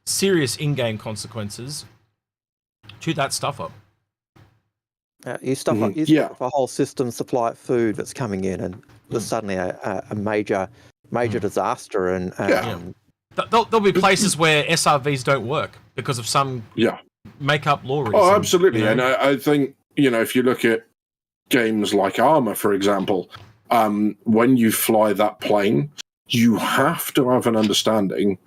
serious in-game consequences to that stuff up. You stuff up, you stuff a whole system supply of food that's coming in, and there's suddenly a major disaster. And there'll be places where SRVs don't work because of some make-up law reason. Oh, absolutely. You know? And I think, if you look at games like Armour, for example, when you fly that plane, you have to have an understanding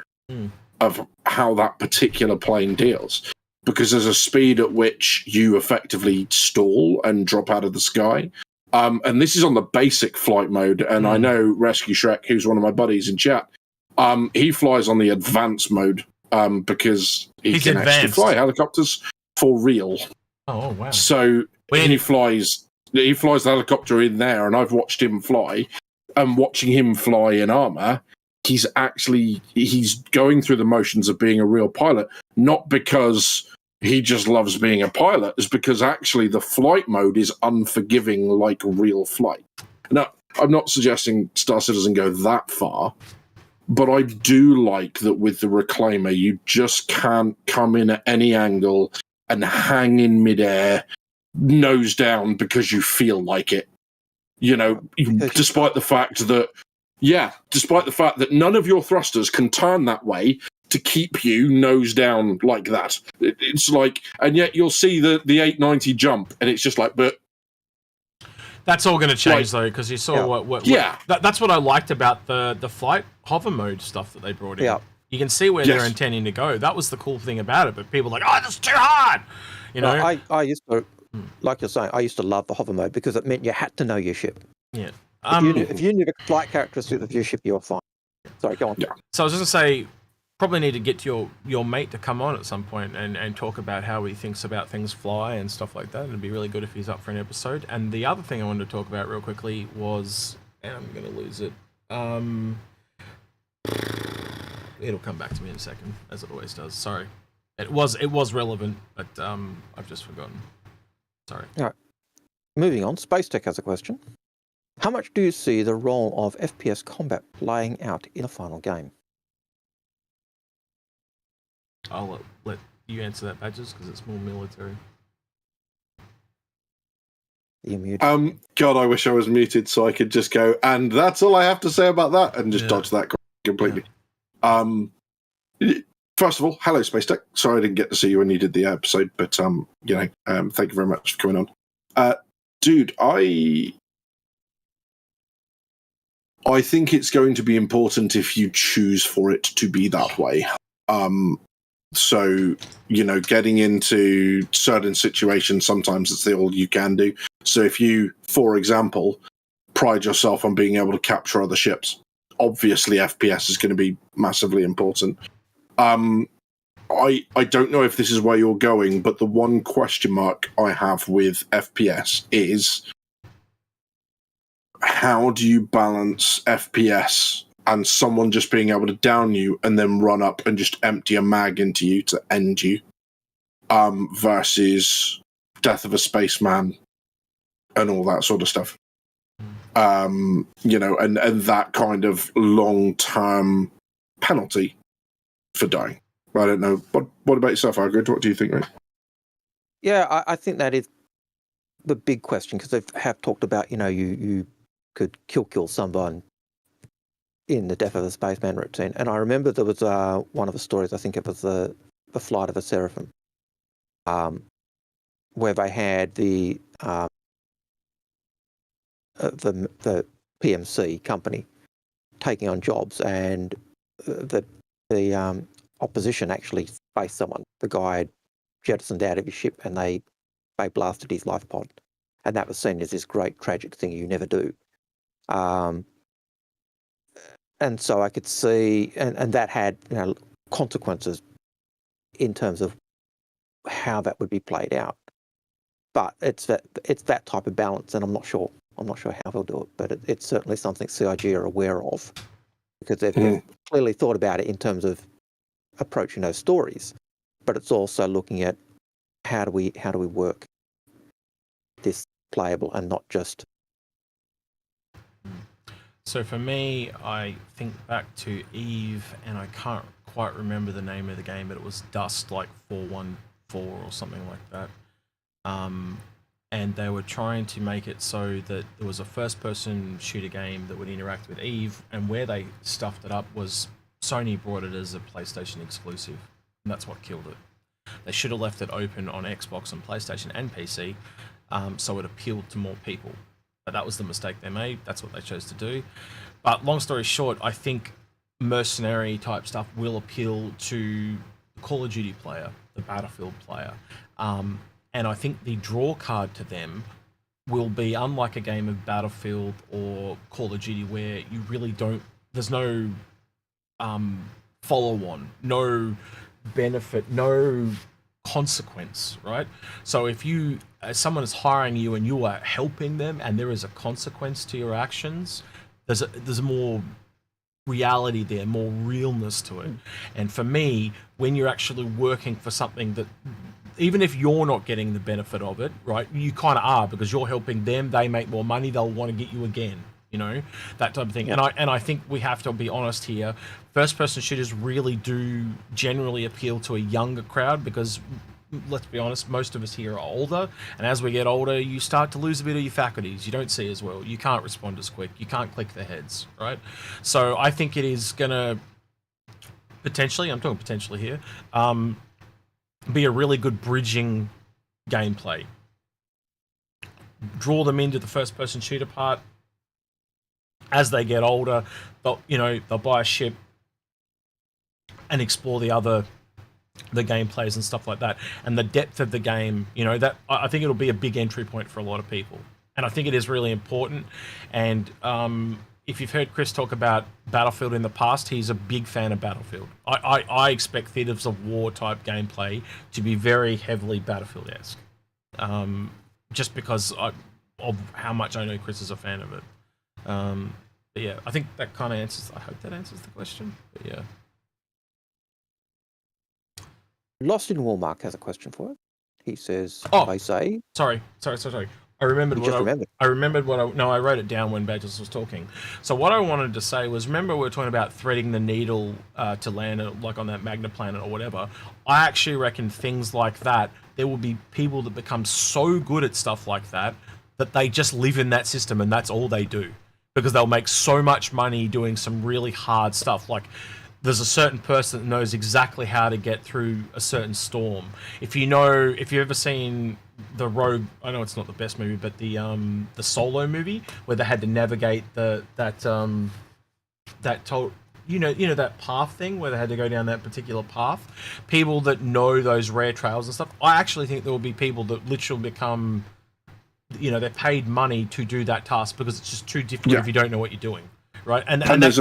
of how that particular plane deals. Because there's a speed at which you effectively stall and drop out of the sky. And this is on the basic flight mode. And I know Rescue Shrek, who's one of my buddies in chat, he flies on the advanced mode because he can actually fly helicopters for real. Oh, wow. So he flies the helicopter in there, and I've watched him fly. And watching him fly in Armour, he's going through the motions of being a real pilot, not because he just loves being a pilot, it's because actually the flight mode is unforgiving like real flight. Now, I'm not suggesting Star Citizen go that far, but I do like that with the Reclaimer, you just can't come in at any angle and hang in midair, nose down, because you feel like it. Despite the fact that none of your thrusters can turn that way to keep you nose down like that. It's like, and yet you'll see the 890 jump, and it's just like, but that's all going to change though, because you saw that's what I liked about the flight hover mode stuff that they brought in. Yeah. You can see where they're intending to go. That was the cool thing about it. But people are like, oh, that's too hard. I used to, like you're saying, I used to love the hover mode because it meant you had to know your ship. Yeah. If you knew the flight characteristics of your ship, you were fine. Sorry, go on. Yeah. So I was just going to say, probably need to get your mate to come on at some point and talk about how he thinks about things fly and stuff like that. It'd be really good if he's up for an episode. And the other thing I wanted to talk about real quickly was, and I'm going to lose it. It'll come back to me in a second, as it always does. Sorry. It was relevant, but I've just forgotten. Sorry. All right. Moving on, Space Tech has a question. How much do you see the role of FPS combat playing out in a final game? I'll let you answer that, Badges, because it's more military. You're muted. God, I wish I was muted so I could just go, and that's all I have to say about that, and just dodge that completely. Yeah. First of all, hello, Space Tech. Sorry I didn't get to see you when you did the episode, but thank you very much for coming on. Dude, I think it's going to be important if you choose for it to be that way. So, getting into certain situations, sometimes it's all you can do. So if you, for example, pride yourself on being able to capture other ships, obviously FPS is going to be massively important. I don't know if this is where you're going, but the one question mark I have with FPS is, how do you balance FPS and someone just being able to down you and then run up and just empty a mag into you to end you, versus Death of a Spaceman and all that sort of stuff? And that kind of long-term penalty for dying. I don't know. What about yourself, Algared? What do you think, right? Yeah, I think that is the big question, because they have talked about, you could kill someone in the Death of a Spaceman routine. And I remember there was one of the stories, I think it was the Flight of a Seraphim, where they had the PMC company taking on jobs, and the opposition actually faced someone. The guy had jettisoned out of his ship, and they blasted his life pod, and that was seen as this great tragic thing you never do. And so I could see, and that had consequences in terms of how that would be played out. But it's that type of balance, and I'm not sure how they'll do it, but it's certainly something CIG are aware of, because they've clearly thought about it in terms of approaching those stories. But it's also looking at how do we work this playable and not just. So for me, I think back to Eve, and I can't quite remember the name of the game, but it was Dust like 414 or something like that. and they were trying to make it so that there was a first-person shooter game that would interact with Eve, and where they stuffed it up was Sony brought it as a PlayStation exclusive, and that's what killed it. They should have left it open on Xbox and PlayStation and PC, so it appealed to more people. But that was the mistake they made. That's what they chose to do. But long story short, I think mercenary type stuff will appeal to the Call of Duty player, the Battlefield player. And I think the draw card to them will be unlike a game of Battlefield or Call of Duty where you really don't, there's no follow on, no benefit, no consequence, right? So if you, as someone is hiring you and you are helping them and there is a consequence to your actions, there's more reality there, more realness to it. And for me, when you're actually working for something that, even if you're not getting the benefit of it, right, you kind of are, because you're helping them, they make more money, they'll want to get you again, you know, that type of thing. Yeah. And I think we have to be honest here. First-person shooters really do generally appeal to a younger crowd because, let's be honest, most of us here are older, and as we get older, you start to lose a bit of your faculties. You don't see as well. You can't respond as quick. You can't click the heads, right? So I think it is going to potentially, I'm talking potentially here, be a really good bridging gameplay. Draw them into the first-person shooter part. As they get older, they'll buy a ship and explore the gameplays and stuff like that, and the depth of the game. That I think it'll be a big entry point for a lot of people, and I think it is really important. And if you've heard Chris talk about Battlefield in the past, he's a big fan of Battlefield. I expect Theaters of War type gameplay to be very heavily Battlefield-esque, just because of how much I know Chris is a fan of it. But yeah, I think that kind of answers. I hope that answers the question. But yeah. Lost in Walmart has a question for it. He says, they say... Sorry. I remembered I wrote it down when Badges was talking. So what I wanted to say was, remember we were talking about threading the needle to land, like on that Magna planet or whatever. I actually reckon things like that, there will be people that become so good at stuff like that they just live in that system and that's all they do. Because they'll make so much money doing some really hard stuff. Like, there's a certain person that knows exactly how to get through a certain storm. If you've ever seen the Rogue, I know it's not the best movie, but the Solo movie where they had to navigate that path thing where they had to go down that particular path. People that know those rare trails and stuff. I actually think there will be people that literally become, they're paid money to do that task because it's just too difficult if you don't know what you're doing, right? And there's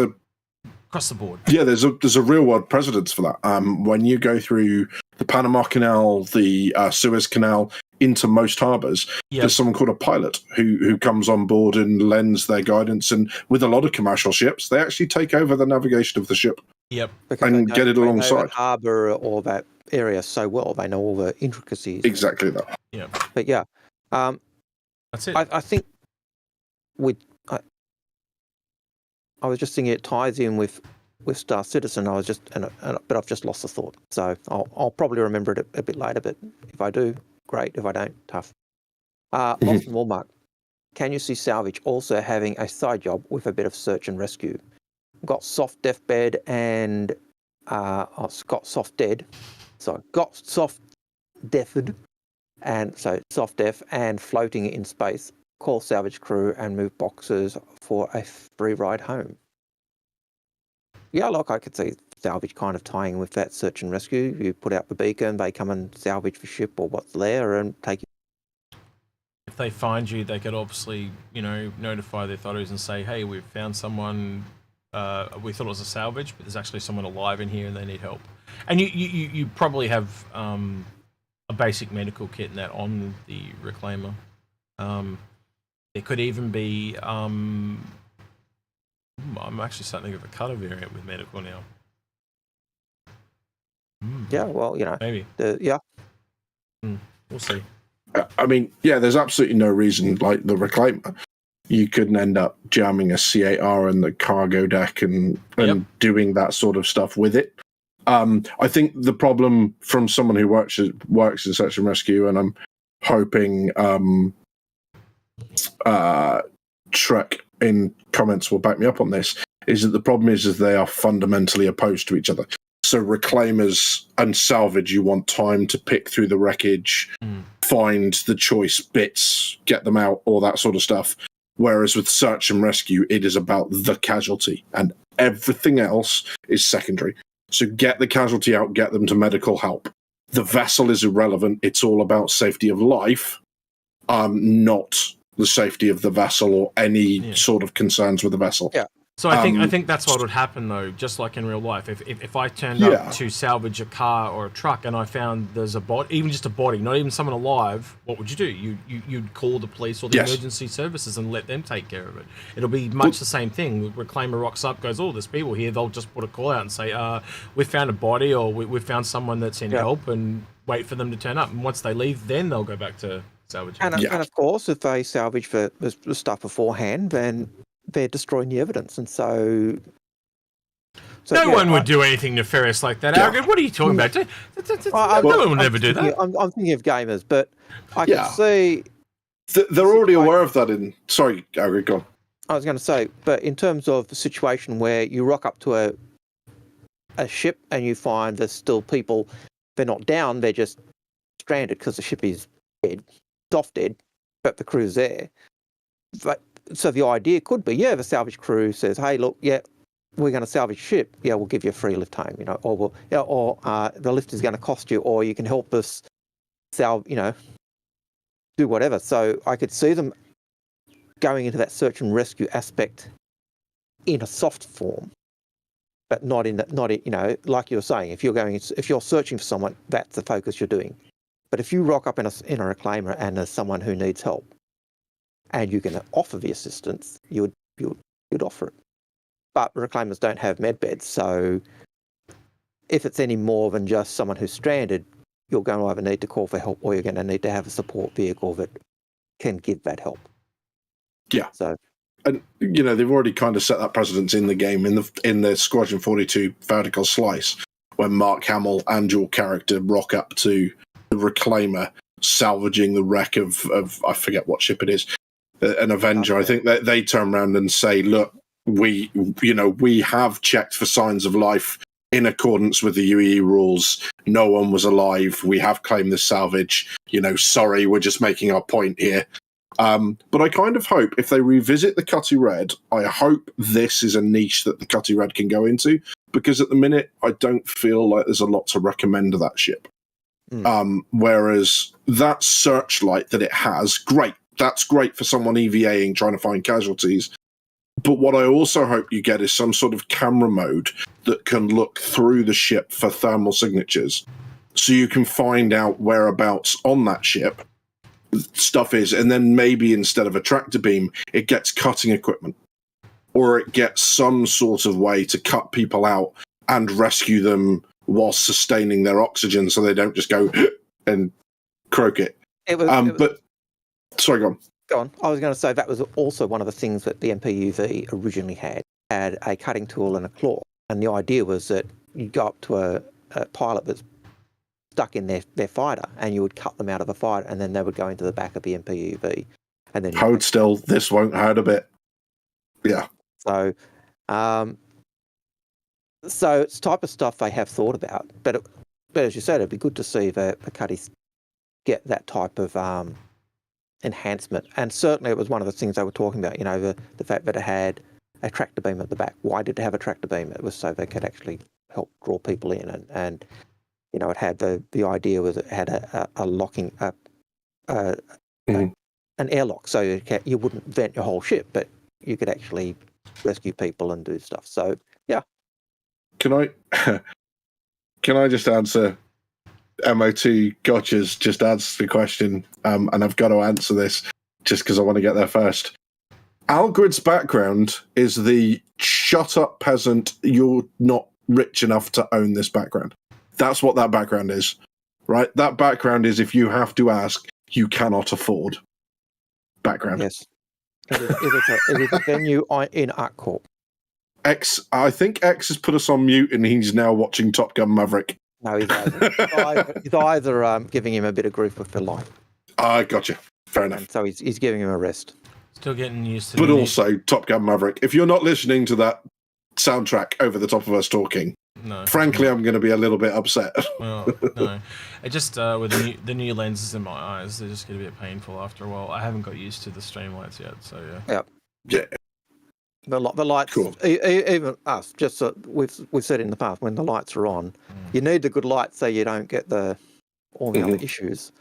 across the board. Yeah, there's a real world precedence for that. When you go through the Panama Canal, the Suez Canal into most harbors, there's someone called a pilot who comes on board and lends their guidance. And with a lot of commercial ships, they actually take over the navigation of the ship. Yep. And get it alongside. They know that harbor or that area so well. They know all the intricacies. Exactly that. Yeah. But yeah, that's it. I think I was just thinking it ties in with Star Citizen. But I've just lost the thought. So I'll probably remember it a bit later. But if I do, great. If I don't, tough. Lost in Walmart. Can you see Salvage also having a side job with a bit of search and rescue? Got soft deathbed and got soft dead. So got soft deathed, and so soft death and floating in space. Call salvage crew and move boxes for a free ride home. Yeah, like I could see salvage kind of tying with that search and rescue. You put out the beacon, they come and salvage the ship or what's there and take it. If they find you, they could obviously, notify the authorities and say, hey, we've found someone, we thought it was a salvage, but there's actually someone alive in here and they need help. And you probably have a basic medical kit and that on the reclaimer. It could even be, I'm actually starting to think of a cutter variant with medical now. Yeah, well, maybe. We'll see. I mean, yeah, there's absolutely no reason, like the reclaimer, you couldn't end up jamming a C8R in the cargo deck and doing that sort of stuff with it. I think the problem from someone who works in search and rescue, and I'm hoping Shrek in comments will back me up on this, is that the problem is they are fundamentally opposed to each other. So reclaimers and salvage, you want time to pick through the wreckage, find the choice bits, get them out, all that sort of stuff. Whereas with search and rescue, it is about the casualty, and everything else is secondary. So get the casualty out, get them to medical help. The vessel is irrelevant. It's all about safety of life, not the safety of the vessel or any sort of concerns with the vessel. Yeah. So I think that's what would happen though, just like in real life. If I turned up to salvage a car or a truck and I found there's a body, even just a body, not even someone alive, what would you do? You'd call the police or the emergency services and let them take care of it. It'll be much the same thing. Reclaimer rocks up, goes, oh, there's people here. They'll just put a call out and say, we found a body, or we found someone that's in help, and wait for them to turn up. And once they leave, then they'll go back to salvage. And of course, if they salvage the stuff beforehand, then they're destroying the evidence, and so no one would do anything nefarious like that. Algared, what are you talking about? No one would ever do that. I'm thinking of gamers, but I can see they're already aware of that. Sorry, Algared, go on. I was going to say, but in terms of the situation where you rock up to a ship and you find there's still people, they're not down, they're just stranded because the ship is dead, soft dead, but the crew's there. But so the idea could be, the salvage crew says, "Hey, look, we're going to salvage ship. Yeah, we'll give you a free lift home, or the lift is going to cost you, or you can help us do whatever." So I could see them going into that search and rescue aspect in a soft form, but not like you were saying. If you're searching for someone, that's the focus you're doing. But if you rock up in a reclaimer and there's someone who needs help, and you can offer the assistance, you'd offer it. But reclaimers don't have med beds, so if it's any more than just someone who's stranded, you're going to either need to call for help, or you're going to need to have a support vehicle that can give that help. Yeah. So, and they've already kind of set that precedence in the game in the Squadron 42 vertical slice, when Mark Hamill and your character rock up to the reclaimer, salvaging the wreck of I forget what ship it is. An Avenger. I think that they turn around and say, "Look, we have checked for signs of life in accordance with the UEE rules. No one was alive. We have claimed this salvage. Sorry, we're just making our point here." But I kind of hope if they revisit the Cutty Red, I hope this is a niche that the Cutty Red can go into, because at the minute I don't feel like there's a lot to recommend to that ship. Whereas that searchlight that it has, great. That's great for someone EVAing, trying to find casualties. But what I also hope you get is some sort of camera mode that can look through the ship for thermal signatures, so you can find out whereabouts on that ship stuff is, and then maybe instead of a tractor beam, it gets cutting equipment, or it gets some sort of way to cut people out and rescue them whilst sustaining their oxygen, so they don't just go and croak it. But sorry, go on. Go on. I was going to say that was also one of the things that the MPUV originally had a cutting tool and a claw. And the idea was that you'd go up to a pilot that's stuck in their fighter, and you would cut them out of the fighter, and then they would go into the back of the MPUV. And then hold still. This won't hurt a bit. Yeah. So, so it's the type of stuff they have thought about. But as you said, it'd be good to see the Cutties get that type of enhancement. And certainly it was one of the things they were talking about, the fact that it had a tractor beam at the back. Why did it have a tractor beam? It was so they could actually help draw people in, and it had the idea was it had a locking an airlock, so you wouldn't vent your whole ship, but you could actually rescue people and do stuff. So yeah. Can I just answer? MO2 Gotchas just answered the question, and I've got to answer this just because I want to get there first. Algared's background is the shut up peasant, you're not rich enough to own this background. That's what that background is, right? That background is, if you have to ask, you cannot afford background. Yes. It is a venue in ArcCorp. I think X has put us on mute and he's now watching Top Gun Maverick. No, he's either giving him a bit of grief with the life. I gotcha. Fair enough. And so he's giving him a rest. Still getting used to. But also, Top Gun Maverick. If you're not listening to that soundtrack over the top of us talking, no, frankly, I'm going to be a little bit upset. Well, no, it just with the new lenses in my eyes, they're just going to be a bit painful after a while. I haven't got used to the streamlights yet, so yeah. Yeah. The lights, Cool. Even us, just we've said in the past, when the lights are on, you need the good lights so you don't get all the other issues.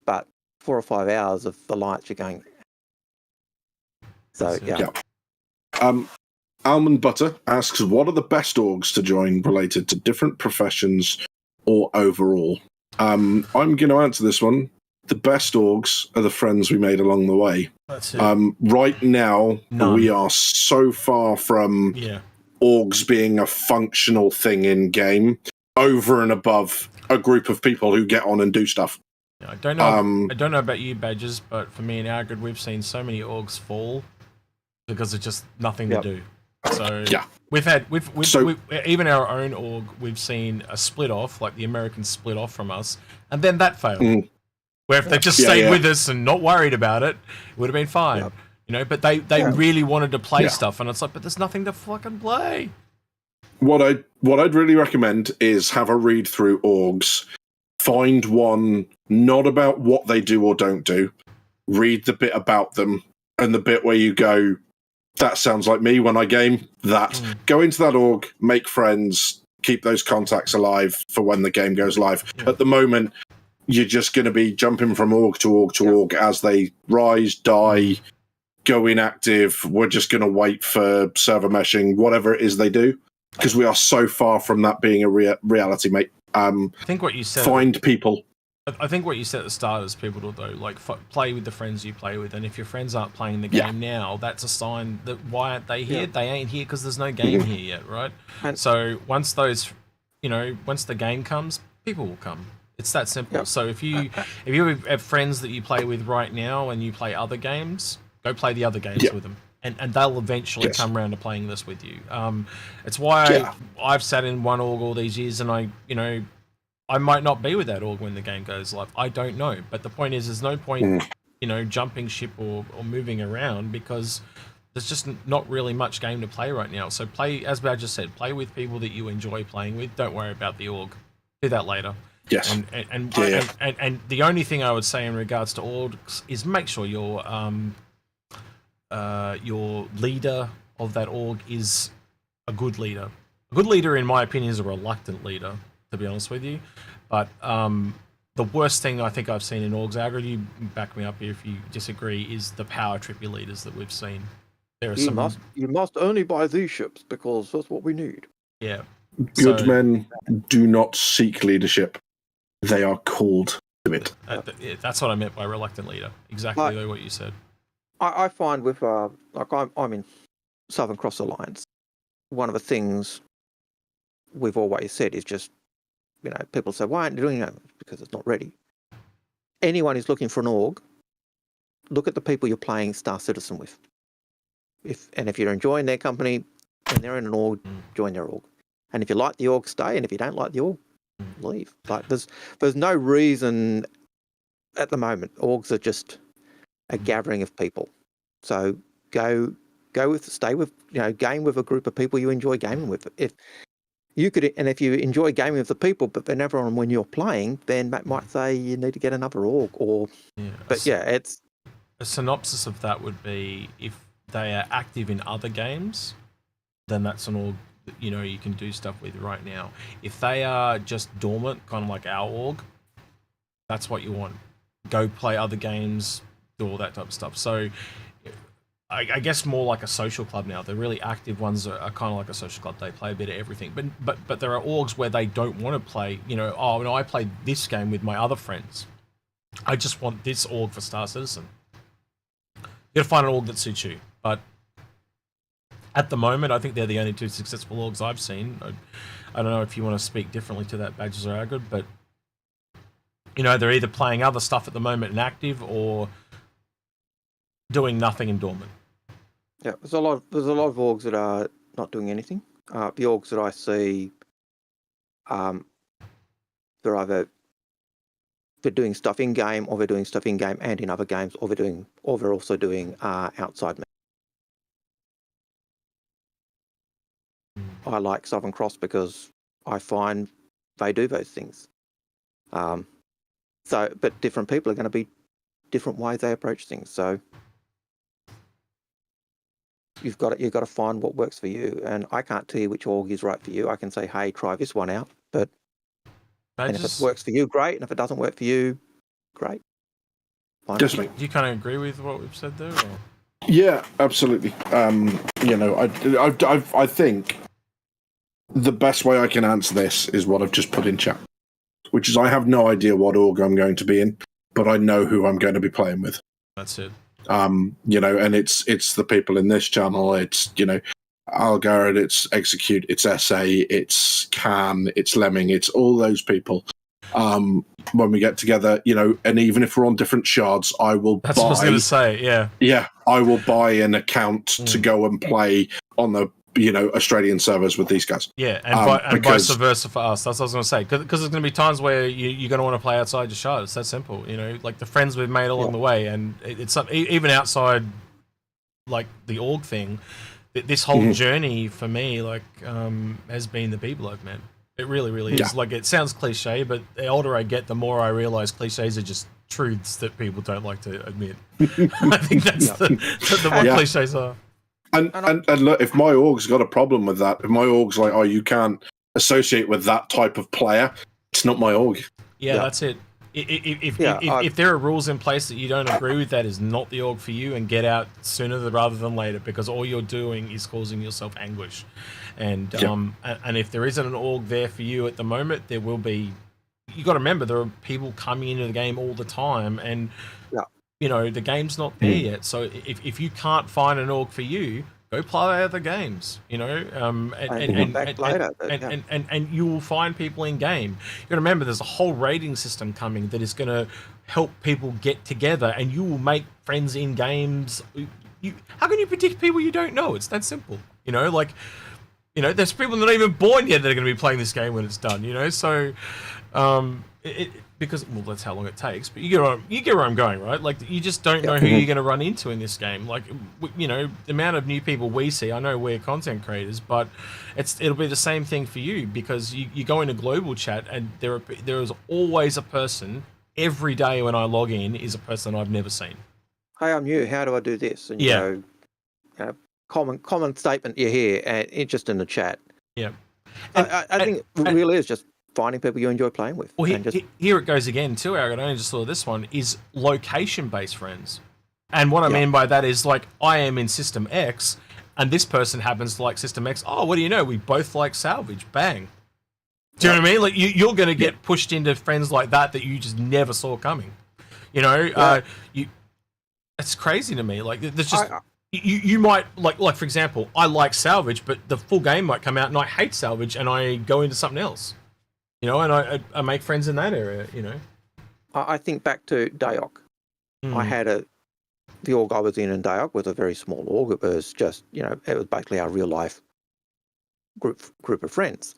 But 4 or 5 hours of the lights, you're going. So yeah. Almond Butter asks, what are the best orgs to join related to different professions or overall? I'm going to answer this one. The best orgs are the friends we made along the way. That's it. Right now, None. we are so far from orgs being a functional thing in game, over and above a group of people who get on and do stuff. I don't know about you, Badgers, but for me and Algared, we've seen so many orgs fall because it's just nothing to do. So we've even our own org, we've seen a split off, like the Americans split off from us, and then that failed. Where if they just stayed with us and not worried about it, it would have been fine. You know, but they really wanted to play stuff, and it's like, but there's nothing to fucking play. What I'd really recommend is have a read through orgs. Find one not about what they do or don't do. Read the bit about them and the bit where you go, that sounds like me when I game that. Go into that org, make friends, keep those contacts alive for when the game goes live. At the moment, you're just going to be jumping from org to org to org as they rise, die, go inactive. We're just going to wait for server meshing, whatever it is they do, because we are so far from that being a reality, mate. I think what you said. Find people. I think what you said at the start is people to do, like, play with the friends you play with, and if your friends aren't playing the game now, that's a sign that why aren't they here? They ain't here because there's no game here yet, right? And so once once the game comes, people will come. It's that simple. So if you have friends that you play with right now and you play other games, go play the other games with them, and they'll eventually come around to playing this with you. It's why I've sat in one org all these years, and I might not be with that org when the game goes live. I don't know. But the point is, there's no point, jumping ship or moving around because there's just not really much game to play right now. So play, as I just said, play with people that you enjoy playing with. Don't worry about the org. Do that later. Yes. And the only thing I would say in regards to orgs is make sure your leader of that org is a good leader. A good leader, in my opinion, is a reluctant leader, to be honest with you. But the worst thing I think I've seen in orgs, Algared, you back me up here if you disagree, is the power trippy leaders that we've seen. There are you must only buy these ships because that's what we need. Yeah. Good men do not seek leadership. They are called to it. That's what I meant by reluctant leader. Exactly what you said. I find with I'm in Southern Cross Alliance. One of the things we've always said is just, people say, why aren't you doing that? Because it's not ready. Anyone who's looking for an org, look at the people you're playing Star Citizen with. If you're enjoying their company and they're in an org, join their org. And if you like the org, stay. And if you don't like the org, leave. Like there's no reason at the moment. Orgs are just a gathering of people. So stay with, game with a group of people you enjoy gaming with. If you enjoy gaming with the people, but they're never on when you're playing, then that might say you need to get another org. It's a synopsis of that would be if they are active in other games, then that's an org that, you can do stuff with right now. If they are just dormant, kind of like our org, that's what you want. Go play other games, do all that type of stuff. So I guess more like a social club now. The really active ones are kind of like a social club. They play a bit of everything. But there are orgs where they don't want to play, I played this game with my other friends. I just want this org for Star Citizen. You got to find an org that suits you. But at the moment, I think they're the only two successful orgs I've seen. I don't know if you want to speak differently to that, Badgers or Algared, but they're either playing other stuff at the moment and active, or doing nothing and dormant. Yeah, there's a lot of orgs that are not doing anything. The orgs that I see, they're either we're doing stuff in game, or we're doing stuff in game and in other games, or we're also doing outside. I like Southern Cross because I find they do those things. But different people are going to be different ways they approach things. So you've got to find what works for you. And I can't tell you which org is right for you. I can say, hey, try this one out. If it works for you, great. And if it doesn't work for you, great. Fine. Definitely. Do you kind of agree with what we've said there? Or? Yeah, absolutely. I think the best way I can answer this is what I've just put in chat, which is I have no idea what org I'm going to be in, but I know who I'm going to be playing with. That's it. And it's the people in this channel. It's, Algared, it's Execute, it's SA, it's Can, it's Lemming, it's all those people. When we get together, and even if we're on different shards, I will That's what I was going to say, yeah. Yeah, I will buy an account to go and play on the Australian servers with these guys. Yeah, and vice versa for us. That's what I was going to say. Because there's going to be times where you're going to want to play outside your shard. It's that simple. Like the friends we've made along the way, and it's even outside like the org thing. This whole journey for me, has been the people I've met. It really, really is. Like, it sounds cliche, but the older I get, the more I realize cliches are just truths that people don't like to admit. I think that's what cliches are. And look, if my org's got a problem with that, if my org's like, oh, you can't associate with that type of player, it's not my org. Yeah, that's it. If there are rules in place that you don't agree with, that is not the org for you, and get out sooner rather than later, because all you're doing is causing yourself anguish. And and if there isn't an org there for you at the moment, there will be. You got to remember, there are people coming into the game all the time, and the game's not there yet. So if you can't find an org for you, go play other games. And you will find people in game. You got to remember, there's a whole rating system coming that is going to help people get together, and you will make friends in games. How can you predict people you don't know? It's that simple. There's people not even born yet that are going to be playing this game when it's done. So, because that's how long it takes. But you get where I'm going, right? Like, you just don't know who you're going to run into in this game. Like, the amount of new people we see. I know we're content creators, but it'll be the same thing for you, because you go into global chat, and there is always a person every day when I log in is a person I've never seen. Hey, I'm new. How do I do this? And you go, common statement you hear, and it's just in the chat. Yeah, I think it really is just finding people you enjoy playing with. Well, here it goes again too, Aaron. I only just saw this one is location-based friends, and what I mean by that is, like, I am in System X, and this person happens to like System X. Oh, what do you know? We both like salvage. Bang. Do you know what I mean? Like, you're going to get pushed into friends like that you just never saw coming. It's crazy to me. Like, there's just. You might like for example, I like salvage, but the full game might come out and I hate salvage, and I go into something else, and I make friends in that area. I think back to Dayok. I had the org I was in Dayok was a very small org. It was just it was basically our real life group of friends.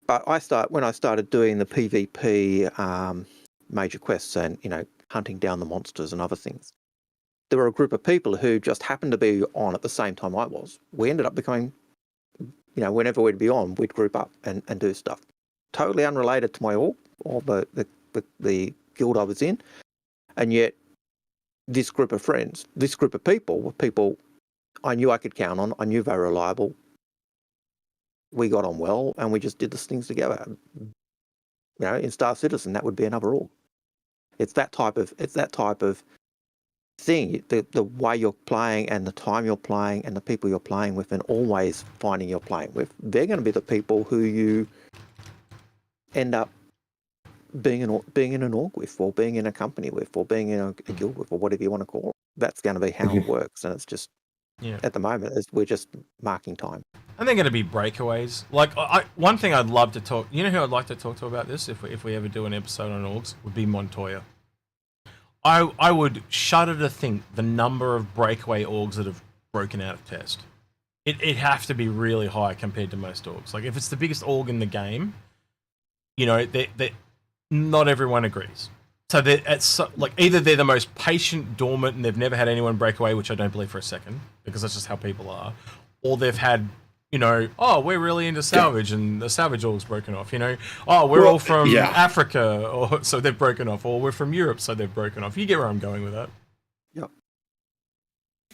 But when I started doing the PvP major quests and hunting down the monsters and other things, there were a group of people who just happened to be on at the same time I was. We ended up becoming, whenever we'd be on, we'd group up and do stuff. Totally unrelated to my org or the guild I was in. And yet this group of friends, this group of people were people I knew I could count on. I knew they were reliable. We got on well, and we just did these things together. In Star Citizen, that would be another org. It's that type of thing, the way you're playing and the time you're playing and the people you're playing with, and always finding you're playing with, they're going to be the people who you end up being in an org with, or being in a company with, or being in a guild with, or whatever you want to call it. That's going to be how it works, and it's just at the moment we're just marking time. And they're going to be breakaways. Like, one thing I'd love to talk. Who I'd like to talk to about this, if we ever do an episode on orgs, would be Montoya. I would shudder to think the number of breakaway orgs that have broken out of test. It'd have to be really high compared to most orgs. Like, if it's the biggest org in the game, not everyone agrees. So it's like either they're the most patient, dormant, and they've never had anyone break away, which I don't believe for a second, because that's just how people are, or they've had, you know, oh, we're really into salvage, and the salvage org's broken off, you know, oh, we're all from Africa, or so they've broken off, or we're from Europe, so they've broken off. You get where I'm going with that. Yep.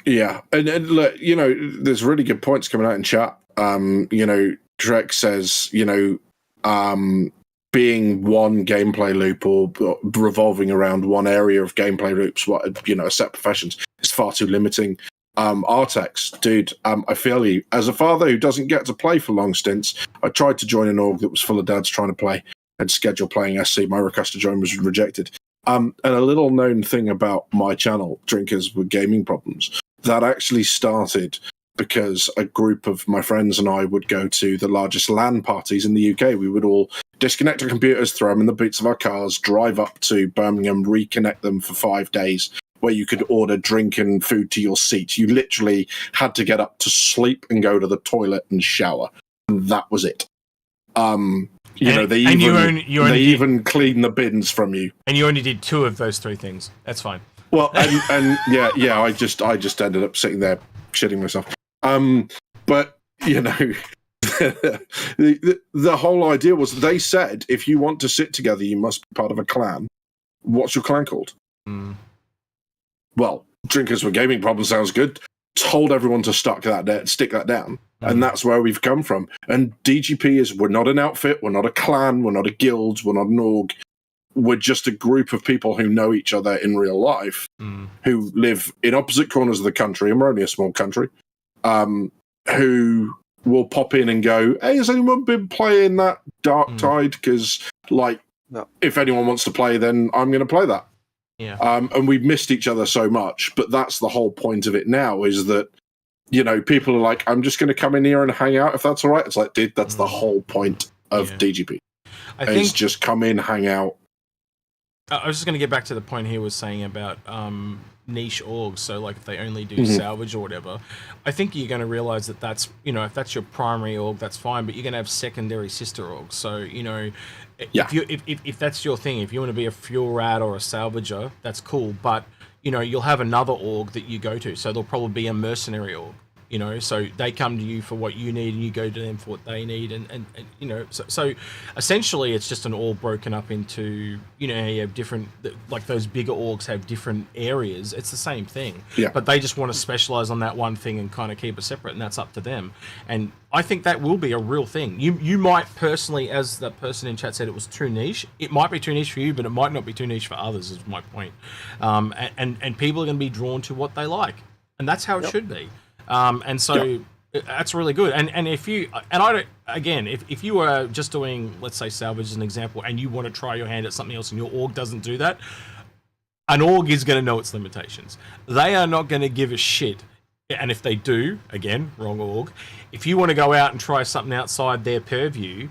Yeah, and look, you know, there's really good points coming out in chat. You know, Drek says, you know, being one gameplay loop or revolving around one area of gameplay loops, what, you know, a set professions is far too limiting. Artex, dude, I feel you. As a father who doesn't get to play for long stints, I tried to join an org that was full of dads trying to play and schedule playing SC. My request to join was rejected. And a little known thing about my channel, Drinkers with Gaming Problems, that actually started because a group of my friends and I would go to the largest LAN parties in the UK. We would all disconnect our computers, throw them in the boots of our cars, drive up to Birmingham, reconnect them for 5 days, where you could order drink and food to your seat. You literally had to get up to sleep and go to the toilet and shower. And that was it. You know, they even clean the bins from you. And you only did 2 of those 3 things. That's fine. Well, and yeah, I just ended up sitting there shitting myself. But you know, the whole idea was they said if you want to sit together, you must be part of a clan. What's your clan called? Well, Drinkers with Gaming Problems sounds good. Told everyone to stick that down, and that's where we've come from. And DGP is, we're not an outfit, we're not a clan, we're not a guild, we're not an org. We're just a group of people who know each other in real life, who live in opposite corners of the country, and we're only a small country, who will pop in and go, hey, has anyone been playing that Dark Tide? Because, like, if anyone wants to play, then I'm going to play that. Yeah. And we've missed each other so much, but that's the whole point of it now, is that, you know, people are like, I'm just going to come in here and hang out if that's all right. It's like, dude, that's the whole point of DGP. I think just come in, hang out. I was just going to get back to the point he was saying about niche orgs. So, like, if they only do salvage or whatever, I think you're going to realize that that's, you know, if that's your primary org, that's fine. But you're going to have secondary sister orgs. So, you know, if that's your thing, if you want to be a fuel rat or a salvager, that's cool. But, you know, you'll have another org that you go to. So there'll probably be a mercenary org. You know, so they come to you for what you need and you go to them for what they need. And you know, so essentially it's just an org broken up into, you know, you have different, like those bigger orgs have different areas. It's the same thing. Yeah. But they just want to specialize on that one thing and kind of keep it separate, and that's up to them. And I think that will be a real thing. You might personally, as the person in chat said, it was too niche. It might be too niche for you, but it might not be too niche for others, is my point. And people are going to be drawn to what they like. And that's how it should be. And so that's really good. And if you, and I don't, again, if you were just doing, let's say, salvage as an example, and you want to try your hand at something else and your org doesn't do that, an org is going to know its limitations. They are not going to give a shit. And if they do, again, wrong org, if you want to go out and try something outside their purview,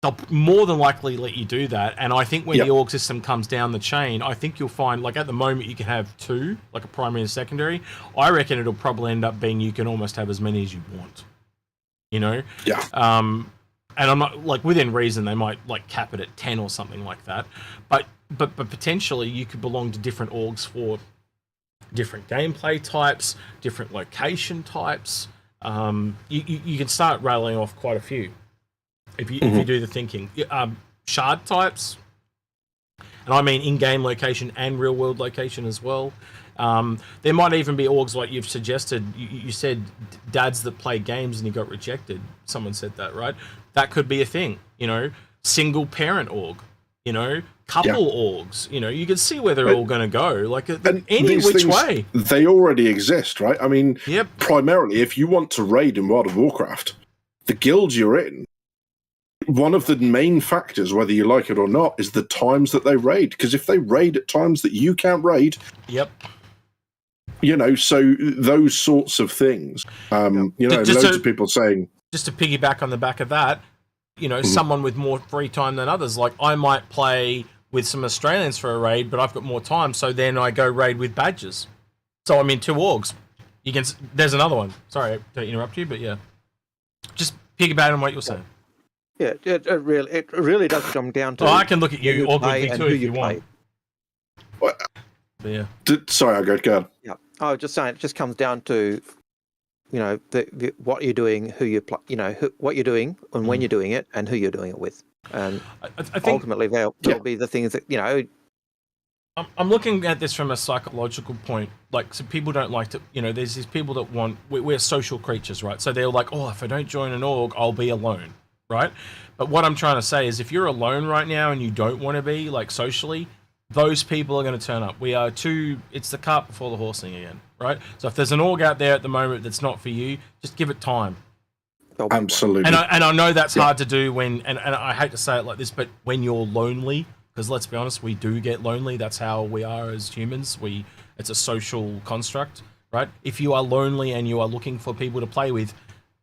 they'll more than likely let you do that. And I think when the org system comes down the chain, I think you'll find, like, at the moment you can have 2, like a primary and secondary. I reckon it'll probably end up being you can almost have as many as you want. You know? Yeah. And I'm not, like, within reason, they might, like, cap it at 10 or something like that. But potentially you could belong to different orgs for different gameplay types, different location types. You can start rattling off quite a few. If you do the thinking, shard types, and I mean in-game location and real-world location as well. There might even be orgs like you've suggested. You said dads that play games and you got rejected. Someone said that, right? That could be a thing. You know, single-parent org. You know, couple orgs. You know, you can see where they're all going to go. Like any which way. They already exist, right? I mean, primarily, if you want to raid in World of Warcraft, the guilds you're in, one of the main factors, whether you like it or not, is the times that they raid. Because if they raid at times that you can't raid, you know, so those sorts of things. You know, loads of people saying. Just to piggyback on the back of that, you know, someone with more free time than others. Like, I might play with some Australians for a raid, but I've got more time, so then I go raid with badges. So I'm in 2 orgs. You can. There's another one. Sorry to interrupt you, but yeah, just piggyback on what you were saying. Yeah, it really does come down to. Well, I can look at you awkwardly and too who if you want. What? Yeah. Sorry, I'll go. Yeah, I was just saying, it just comes down to, what you're doing, who you what you're doing, and when you're doing it, and who you're doing it with. And I think ultimately, they'll be the things that I'm looking at this from a psychological point. Like, so people don't like to, there's these people that want, we're social creatures, right? So they're like, oh, if I don't join an org, I'll be alone, right? But what I'm trying to say is, if you're alone right now and you don't want to be, like, socially, those people are going to turn up. It's the cart before the horse thing again, right? So if there's an org out there at the moment that's not for you, just give it time. Absolutely. And I know that's hard to do when, and I hate to say it like this, but when you're lonely, because let's be honest, we do get lonely. That's how we are as humans. It's a social construct, right? If you are lonely and you are looking for people to play with,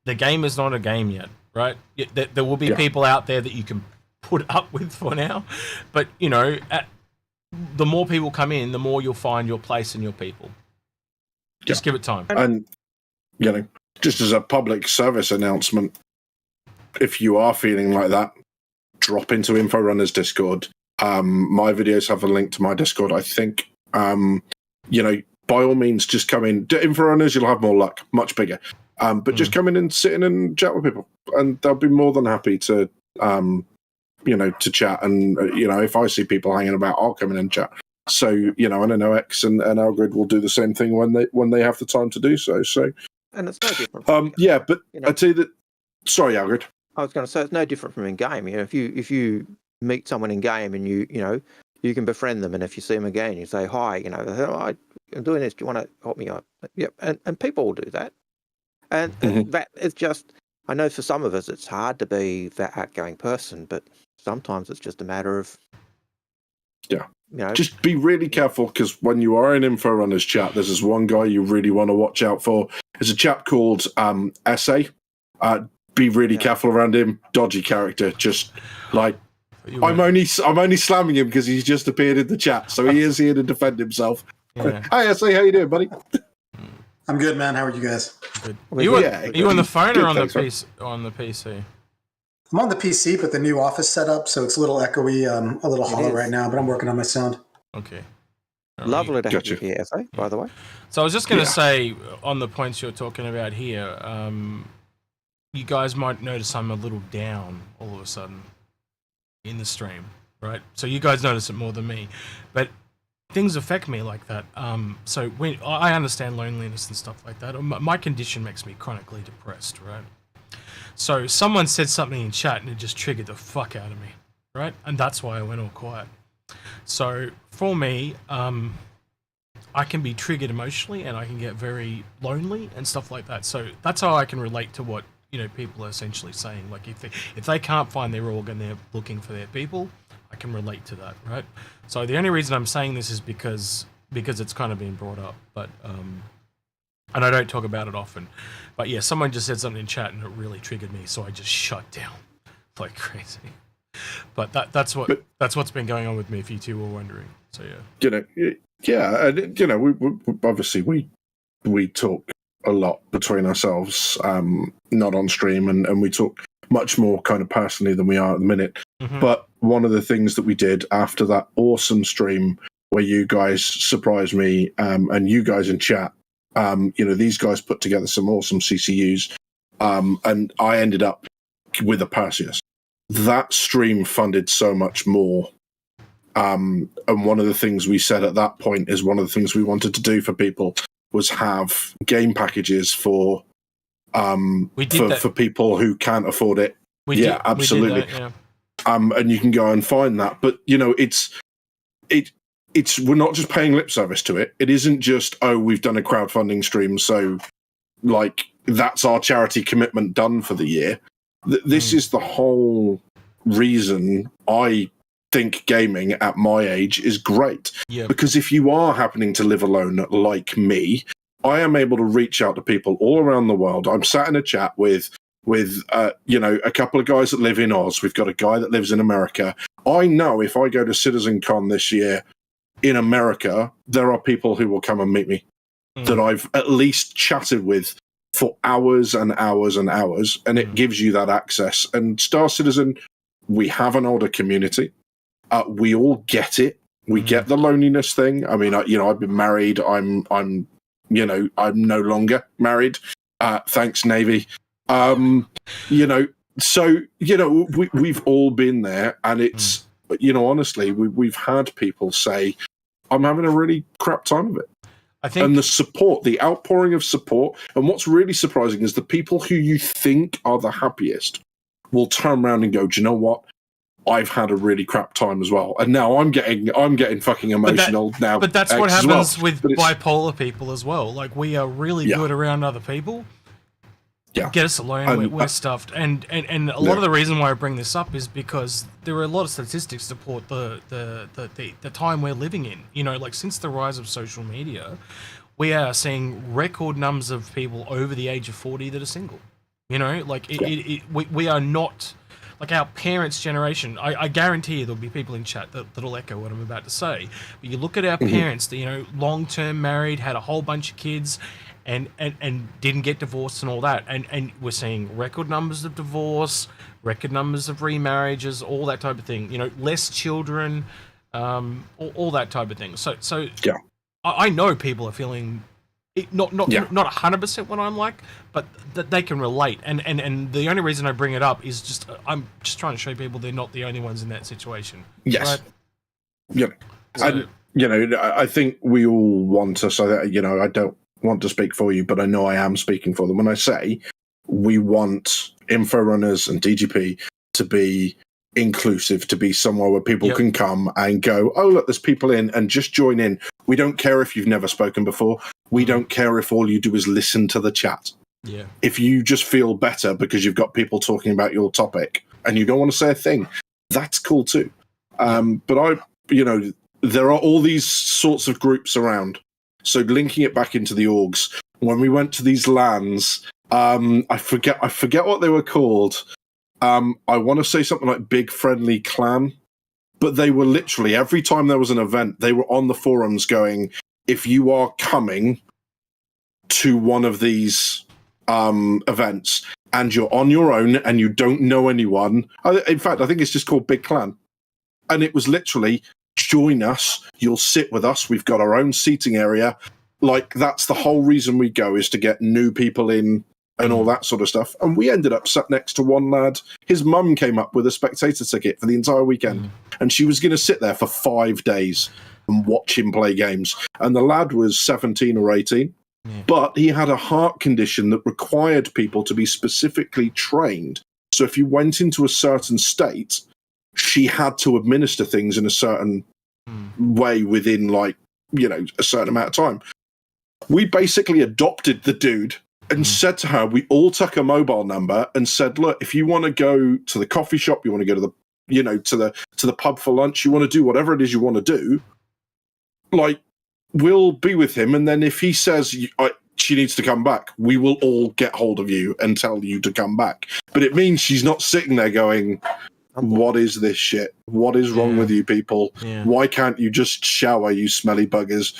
the game is not a game yet, right? There will be people out there that you can put up with for now, but the more people come in, the more you'll find your place and your people. Just give it time. And just as a public service announcement, if you are feeling like that, drop into Inforunners Discord. My videos have a link to my Discord, I think. By all means, just come in. Inforunners, you'll have more luck, much bigger. But just come in and sit in and chat with people, and they'll be more than happy to, to chat. And if I see people hanging about, I'll come in and chat. So and I know X and Algared will do the same thing when they have the time to do so. So, and it's no different. But I tell you that. Sorry, Algared. I was going to say it's no different from in game. If you meet someone in game and you can befriend them, and if you see them again, you say hi. I'm doing this. Do you want to help me out? Yep. And people will do that. And that is just. I know for some of us it's hard to be that outgoing person, but sometimes it's just a matter of. Just be really careful, because when you are in Inforunners chat, there's this one guy you really want to watch out for. There's a chap called SA. Be really careful around him. Dodgy character. Just like I'm only slamming him because he's just appeared in the chat, so he is here to defend himself. Yeah. Hi SA, how you doing, buddy? I'm good, man. How are you guys? Good. Are you on the phone or on the PC? On the PC. I'm on the PC, but the new office setup, so it's a little echoey, a little hollow right now, but I'm working on my sound. Okay. Lovely to have you here, SA, by the way. So I was just going to say, on the points you're talking about here, you guys might notice I'm a little down all of a sudden in the stream, right? So you guys notice it more than me, but things affect me like that. So when I understand loneliness and stuff like that, my condition makes me chronically depressed, right? So someone said something in chat and it just triggered the fuck out of me, right? And that's why I went all quiet. So for me, I can be triggered emotionally and I can get very lonely and stuff like that. So that's how I can relate to what people are essentially saying. Like if they can't find their org and they're looking for their people, I can relate to that, right? So the only reason I'm saying this is because it's kind of been brought up, but and I don't talk about it often. But yeah, someone just said something in chat and it really triggered me, so I just shut down like crazy. But that's what's been going on with me, if you two were wondering. So and we obviously we talk a lot between ourselves, not on stream, and we talk much more kind of personally than we are at the minute. But one of the things that we did after that awesome stream where you guys surprised me, and you guys in chat, these guys put together some awesome CCUs, and I ended up with a Perseus. That stream funded so much more. And one of the things we said at that point is one of the things we wanted to do for people was have game packages for people who can't afford it. Absolutely. We did that, and you can go and find that. But it's we're not just paying lip service to it. It isn't just, we've done a crowdfunding stream, so like that's our charity commitment done for the year. This is the whole reason I think gaming at my age is great. Because if you are happening to live alone like me, I am able to reach out to people all around the world. I'm sat in a chat with a couple of guys that live in Oz. We've got a guy that lives in America. I know if I go to CitizenCon this year in America, there are people who will come and meet me that I've at least chatted with for hours and hours and hours, and it gives you that access. And Star Citizen, we have an older community. We all get it. We get the loneliness thing. I mean, I've been married. I'm no longer married. Thanks, Navy. So we've all been there, and it's honestly, we've had people say, "I'm having a really crap time of it." I think, and the support, the outpouring of support, and what's really surprising is the people who you think are the happiest will turn around and go, "Do you know what? I've had a really crap time as well, and now I'm getting fucking emotional now." But that's what happens with bipolar people as well. Like, we are really good around other people. Yeah. Get us alone, we're stuffed. And a lot of the reason why I bring this up is because there are a lot of statistics to support the time we're living in. Like, since the rise of social media, we are seeing record numbers of people over the age of 40 that are single. We are not like our parents' generation. I guarantee you there'll be people in chat that'll echo what I'm about to say. But you look at our parents, long-term married, had a whole bunch of kids, and didn't get divorced and all that. And we're seeing record numbers of divorce, record numbers of remarriages, all that type of thing. Less children, all that type of thing. So I know people are feeling not 100% what I'm like, but that they can relate. And the only reason I bring it up is just I'm just trying to show people they're not the only ones in that situation. Yes. Right? Yeah. So, and I think we all want to. So that I don't want to speak for you, but I know I am speaking for them when I say we want Inforunners and DGP to be inclusive, to be somewhere where people can come and go, "Oh, look, there's people in," and just join in. We don't care if you've never spoken before. We don't care if all you do is listen to the chat. Yeah. If you just feel better because you've got people talking about your topic and you don't want to say a thing, that's cool too. But there are all these sorts of groups around. So linking it back into the orgs, when we went to these lands, I forget what they were called. I want to say something like Big Friendly Clan, but they were literally, every time there was an event, they were on the forums going, "If you are coming to one of these events and you're on your own and you don't know anyone," in fact, I think it's just called Big Clan. And it was literally, "Join us, you'll sit with us, we've got our own seating area." Like, that's the whole reason we go, is to get new people in and all that sort of stuff. And we ended up sat next to one lad. His mum came up with a spectator ticket for the entire weekend, and she was going to sit there for 5 days and watch him play games. And the lad was 17 or 18, but he had a heart condition that required people to be specifically trained. So if you went into a certain state, she had to administer things in a certain way within, a certain amount of time. We basically adopted the dude and said to her, we all took a mobile number and said, "Look, if you want to go to the coffee shop, you want to go to the, to the pub for lunch, you want to do whatever it is you want to do, we'll be with him. And then if he says she needs to come back, we will all get hold of you and tell you to come back." But it means she's not sitting there going, "What is this shit? What is wrong with you people? Why can't you just shower, you smelly buggers?"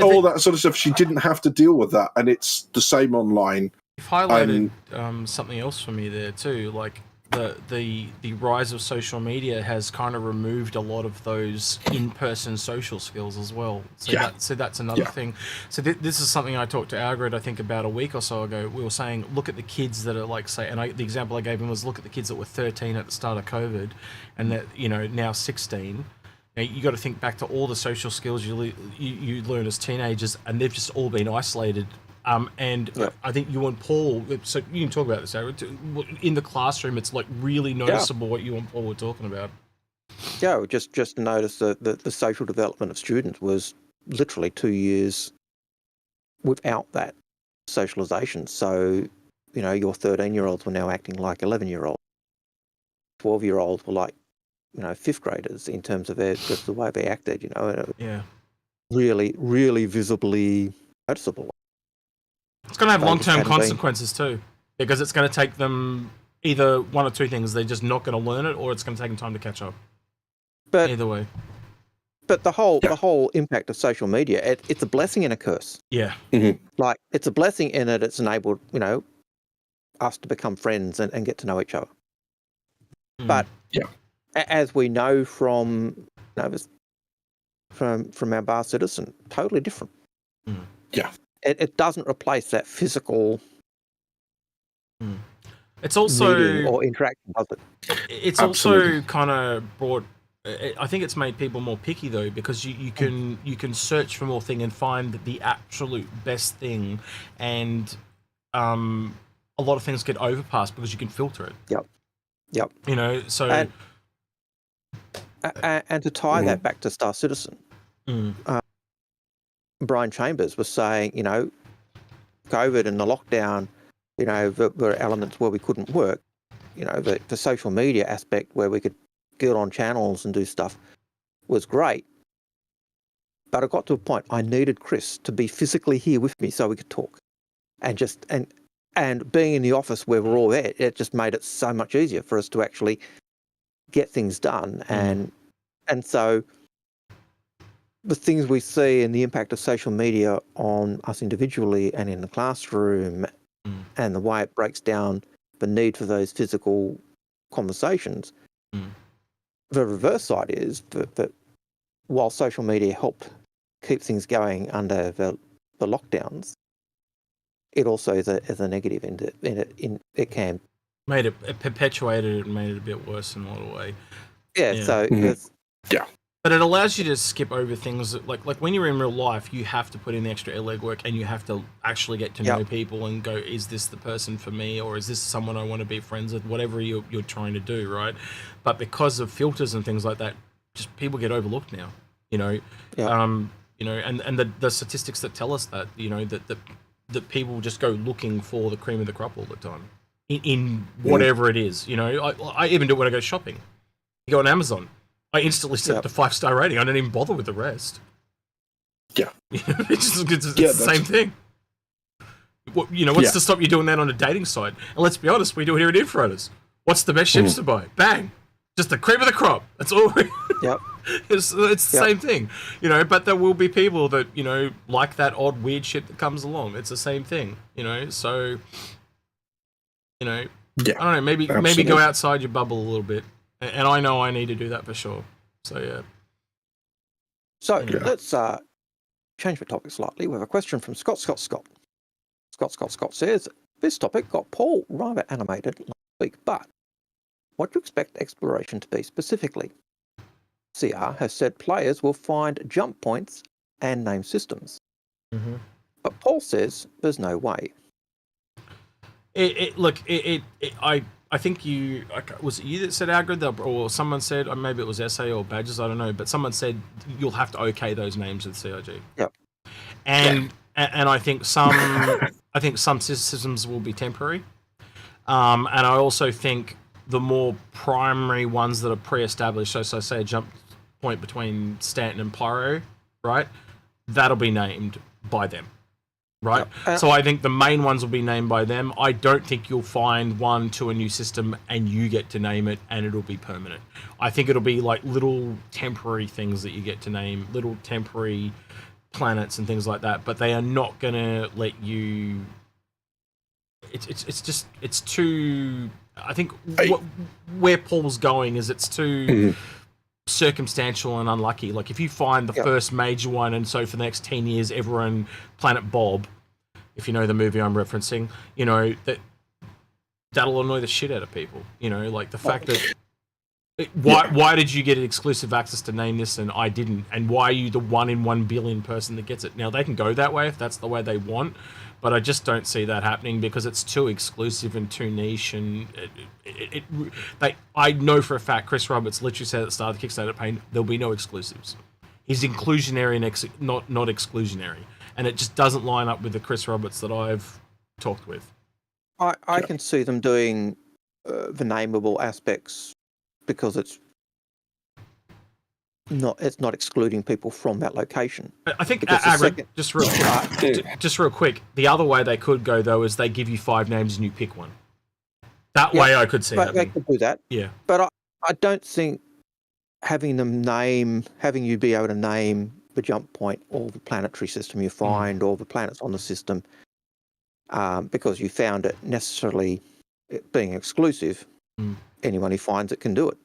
All that sort of stuff. She didn't have to deal with that, and it's the same online. You've highlighted something else for me there too, like the rise of social media has kind of removed a lot of those in-person social skills as well. So that's another thing. So this is something I talked to Algared, I think, about a week or so ago. We were saying, look at the kids that are the example I gave him was, look at the kids that were 13 at the start of COVID, and that now 16. You got to think back to all the social skills you learn as teenagers, and they've just all been isolated. I think you and Paul, so you can talk about this, Aaron, in the classroom, it's really noticeable what you and Paul were talking about. Yeah, just notice that the social development of students was literally 2 years without that socialization. So, your 13-year-olds were now acting like 11-year-olds. 12-year-olds were like, 5th graders in terms of just the way they acted, really, really visibly noticeable. It's going to have long-term consequences too, because it's going to take them either one or two things. They're just not going to learn it, or it's going to take them time to catch up. But either way. but the whole impact of social media, it's a blessing and a curse. Yeah. Like, it's a blessing in that it's enabled, us to become friends and get to know each other. But as we know from from our bar citizen, totally different. Yeah. It doesn't replace that physical It's also meeting or interaction, does it? It's also kind of brought. I think it's made people more picky though, because you can search for more thing and find the absolute best thing, and a lot of things get overpassed because you can filter it. Yep. So and to tie that back to Star Citizen, Brian Chambers was saying, COVID and the lockdown, were elements where we couldn't work. The social media aspect where we could get on channels and do stuff was great. But I got to a point I needed Chris to be physically here with me so we could talk. And being in the office where we're all there, it just made it so much easier for us to actually get things done. And so the things we see and the impact of social media on us individually and in the classroom and the way it breaks down the need for those physical conversations. The reverse side is that while social media helped keep things going under the lockdowns, it also is a negative it can. It perpetuated it and made it a bit worse in a lot of way. Yeah. So But it allows you to skip over things like when you're in real life, you have to put in the extra legwork and you have to actually get to know people and go, is this the person for me, or is this someone I want to be friends with? Whatever you're trying to do, right? But because of filters and things like that, just people get overlooked now. And the statistics that tell us that that people just go looking for the cream of the crop all the time in whatever it is. I even do it when I go shopping. You go on Amazon. I instantly set the 5-star rating. I don't even bother with the rest. Yeah. it's the same thing. What's to stop you doing that on a dating site? And let's be honest, we do it here at Inforunners. What's the best ships to buy? Bang. Just the cream of the crop. That's all. It's the same thing. But there will be people that, like that odd weird shit that comes along. It's the same thing, so, I don't know, maybe go outside your bubble a little bit. And I know I need to do that for sure. So, yeah. So, let's change the topic slightly. We have a question from Scott. Scott says, this topic got Paul rather animated last week, but what do you expect exploration to be specifically? CR has said players will find jump points and name systems. But Paul says there's no way. I think was it you that said Algared, or someone said, or maybe it was SA or Badges, I don't know, but someone said you'll have to okay those names with CIG. Yep. And I think some systems will be temporary. And I also think the more primary ones that are pre-established, so say a jump point between Stanton and Pyro, right? That'll be named by them. Right, so I think the main ones will be named by them. I don't think you'll find one to a new system and you get to name it and it'll be permanent. I think it'll be like little temporary things that you get to name, little temporary planets and things like that. But they are not gonna let you. It's too. I think where Paul's going is it's too. Circumstantial and unlucky. Like if you find the first major one, and so for the next 10 years everyone Planet Bob, if you know the movie I'm referencing, that'll annoy the shit out of people. Like the fact that why did you get exclusive access to name this and I didn't, and why are you the 1 in 1 billion person that gets it? Now they can go that way if that's the way they want, but I just don't see that happening because it's too exclusive and too niche. And I know for a fact Chris Roberts literally said at the start of the Kickstarter campaign there'll be no exclusives. He's inclusionary and not exclusionary, and it just doesn't line up with the Chris Roberts that I've talked with. I can see them doing the nameable aspects because it's not excluding people from that location. I think just real quick, the other way they could go though is they give you 5 names and you pick one. That way I could see that. They could do that. Yeah. But I don't think having you be able to name the jump point or the planetary system you find or the planets on the system, because you found it necessarily being exclusive. Anyone who finds it can do it.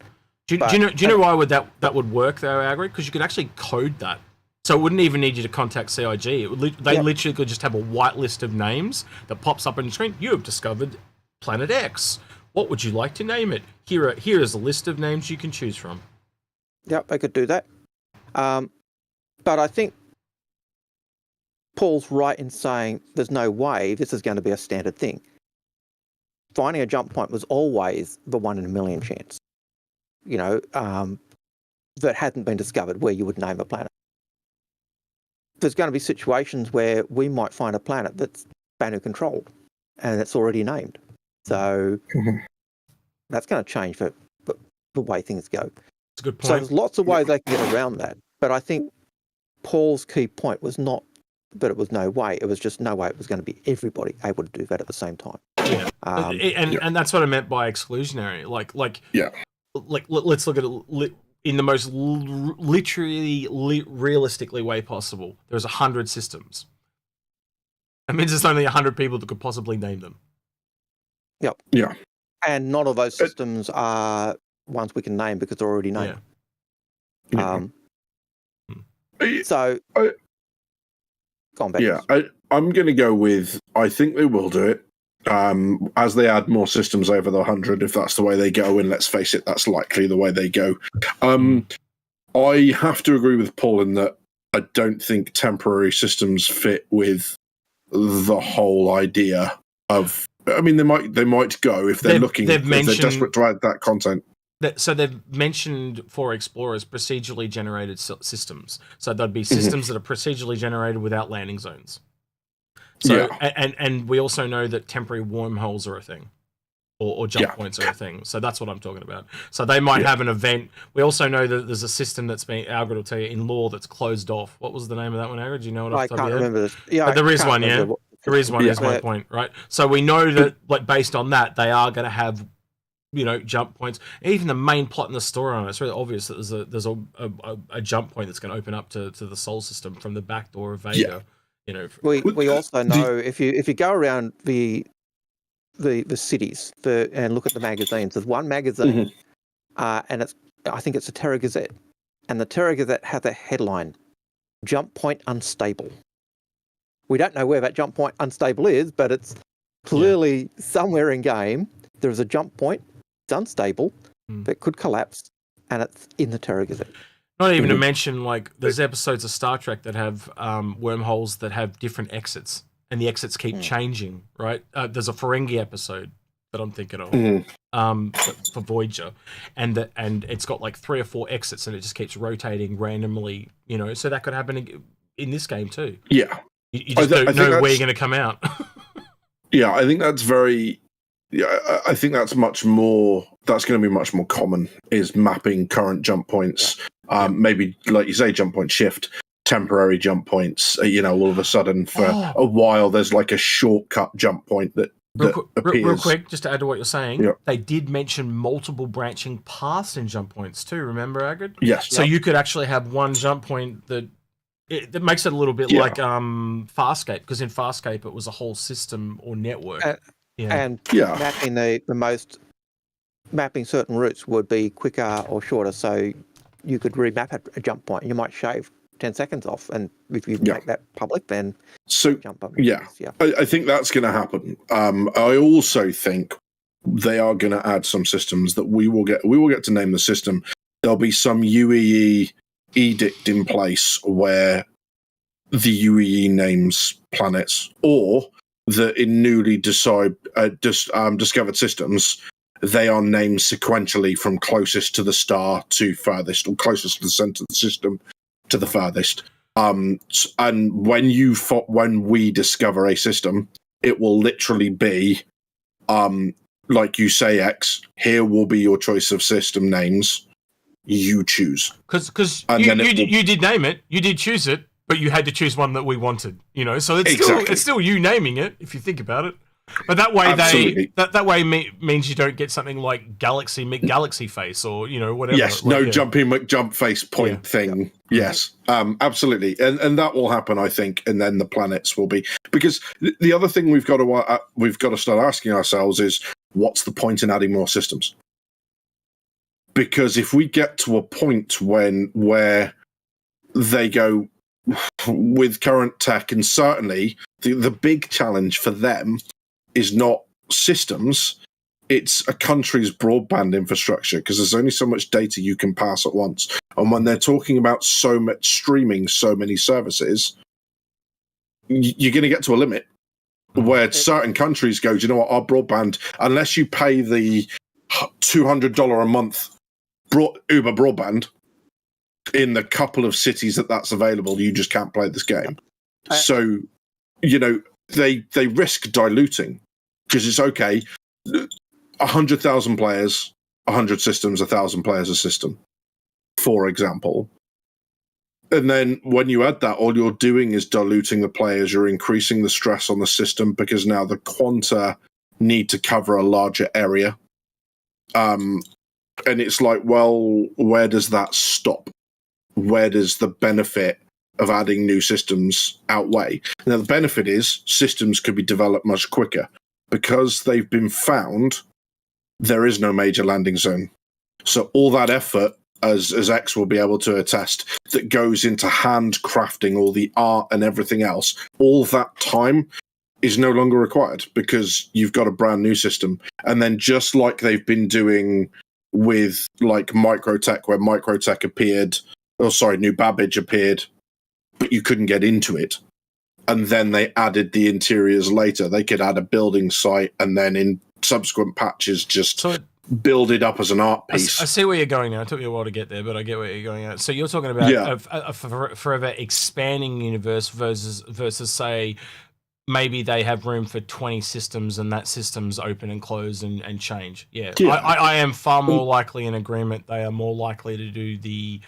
Do you know why that would work though, Algared? Because you could actually code that. So it wouldn't even need you to contact CIG. They literally could just have a white list of names that pops up on your screen. You have discovered Planet X. What would you like to name it? Here is a list of names you can choose from. Yep, they could do that. But I think Paul's right in saying there's no way this is going to be a standard thing. Finding a jump point was always the 1 in a million chance, that hadn't been discovered where you would name a planet. There's going to be situations where we might find a planet that's Banu controlled and it's already named. So that's going to change the way things go. That's a good point. So there's lots of ways they can get around that. But I think Paul's key point was not that it was no way. It was just no way it was going to be everybody able to do that at the same time. Yeah, and that's what I meant by exclusionary. Like let's look at it in the most literally realistically way possible. There's 100 systems. That means there's only 100 people that could possibly name them. Yep. Yeah. And none of those systems are ones we can name because they're already named. Yeah. So, go on, Ben. Yeah, I'm going to go with, I think they will do it. As they add more systems over the 100, if that's the way they go, and let's face it, that's likely the way they go. I have to agree with Paul in that I don't think temporary systems fit with the whole idea of. I mean, they might go if they're looking. If they're desperate to add that content. So they've mentioned for explorers procedurally generated systems. So there'd be systems that are procedurally generated without landing zones. So and we also know that temporary wormholes are a thing, or jump points are a thing. So that's what I'm talking about. So they might have an event. We also know that there's a system that's been, Algared will tell you, in lore that's closed off. What was the name of that one, Algared? Do you know what? I can't remember this. Yeah, but there is one. Yeah, there is one. Is my point, right? So we know that, like, based on that, they are going to have, jump points. Even the main plot in the story on it's really obvious that there's a jump point that's going to open up to the Sol system from the back door of Vega. We also know if you go around the cities and look at the magazines, there's one magazine, and I think it's a Terra Gazette, and the Terra Gazette has a headline: "Jump Point Unstable." We don't know where that jump point unstable is, but it's clearly somewhere in game. There is a jump point. It's unstable. That could collapse, and it's in the Terra Gazette. Not even to mention, like, there's episodes of Star Trek that have wormholes that have different exits, and the exits keep changing, right? There's a Ferengi episode that I'm thinking of for Voyager, and it's got like 3 or 4 exits, and it just keeps rotating randomly, So that could happen in this game too. Yeah, you just don't know where you're going to come out. Yeah, I think that's very. Yeah, I think that's much more. That's going to be much more common. Is mapping current jump points. Maybe, like you say, jump point shift, temporary jump points. All of a sudden, for a while, there's like a shortcut jump point that appears. Real quick, just to add to what you're saying, they did mention multiple branching paths in jump points too. Remember, Algared? Yes. So you could actually have one jump point that makes it a little bit like Farscape, because in Farscape it was a whole system or network. And mapping certain routes would be quicker or shorter, so you could remap a jump point. You might shave 10 seconds off, and if you make that public, then jump up. I think that's going to happen. I also think they are going to add some systems that we will get to name the system. There'll be some UEE edict in place where the UEE names planets, or that in newly discovered systems, they are named sequentially from closest to the star to furthest, or closest to the center of the system to the furthest. And when we discover a system, it will literally be, like you say, X. Here will be your choice of system names. You choose. Because you did name it, you did choose it, but you had to choose one that we wanted. So it's still you naming it if you think about it. But that way Absolutely. that way means you don't get something like Galaxy face or whatever. Yes, no jumping McJump face point thing. Yeah. Yes, absolutely, and that will happen, I think, and then the planets will be, because the other thing we've got to start asking ourselves is, what's the point in adding more systems? Because if we get to a point where they go with current tech, and certainly the big challenge for them is not systems, it's a country's broadband infrastructure, because there's only so much data you can pass at once. And when they're talking about so much streaming, so many services, you're going to get to a limit where certain countries go, do you know what, our broadband, unless you pay the $200 a month Uber broadband in the couple of cities that's available, you just can't play this game. So, they risk diluting, because it's okay, 100,000 players, 100 systems, 1,000 players a system, for example. And then when you add that, all you're doing is diluting the players. You're increasing the stress on the system, because now the quanta need to cover a larger area. And it's like, well, where does that stop? Where does the benefit of adding new systems outweigh? Now, the benefit is systems could be developed much quicker, because they've been found. There is no major landing zone. So all that effort, as X will be able to attest, that goes into handcrafting all the art and everything else, all that time is no longer required, because you've got a brand new system. And then just like they've been doing with like Microtech, where Microtech appeared, New Babbage appeared, but you couldn't get into it. And then they added the interiors later. They could add a building site, and then in subsequent patches just build it up as an art piece. I see where you're going now. It took me a while to get there, but I get where you're going at. So you're talking about a forever expanding universe versus say, maybe they have room for 20 systems, and that system's open and close and change. Yeah. I am far more likely in agreement. They are more likely to do the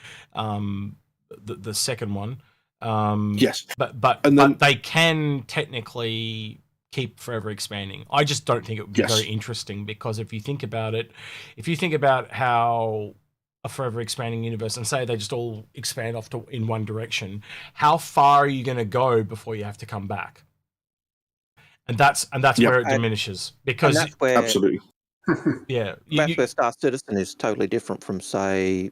second one. Yes. But they can technically keep forever expanding. I just don't think it would be very interesting, because if you think about how a forever expanding universe, and say they just all expand off in one direction, how far are you going to go before you have to come back? And that's where it diminishes, because that's where, absolutely, that's where Star Citizen is totally different from, say,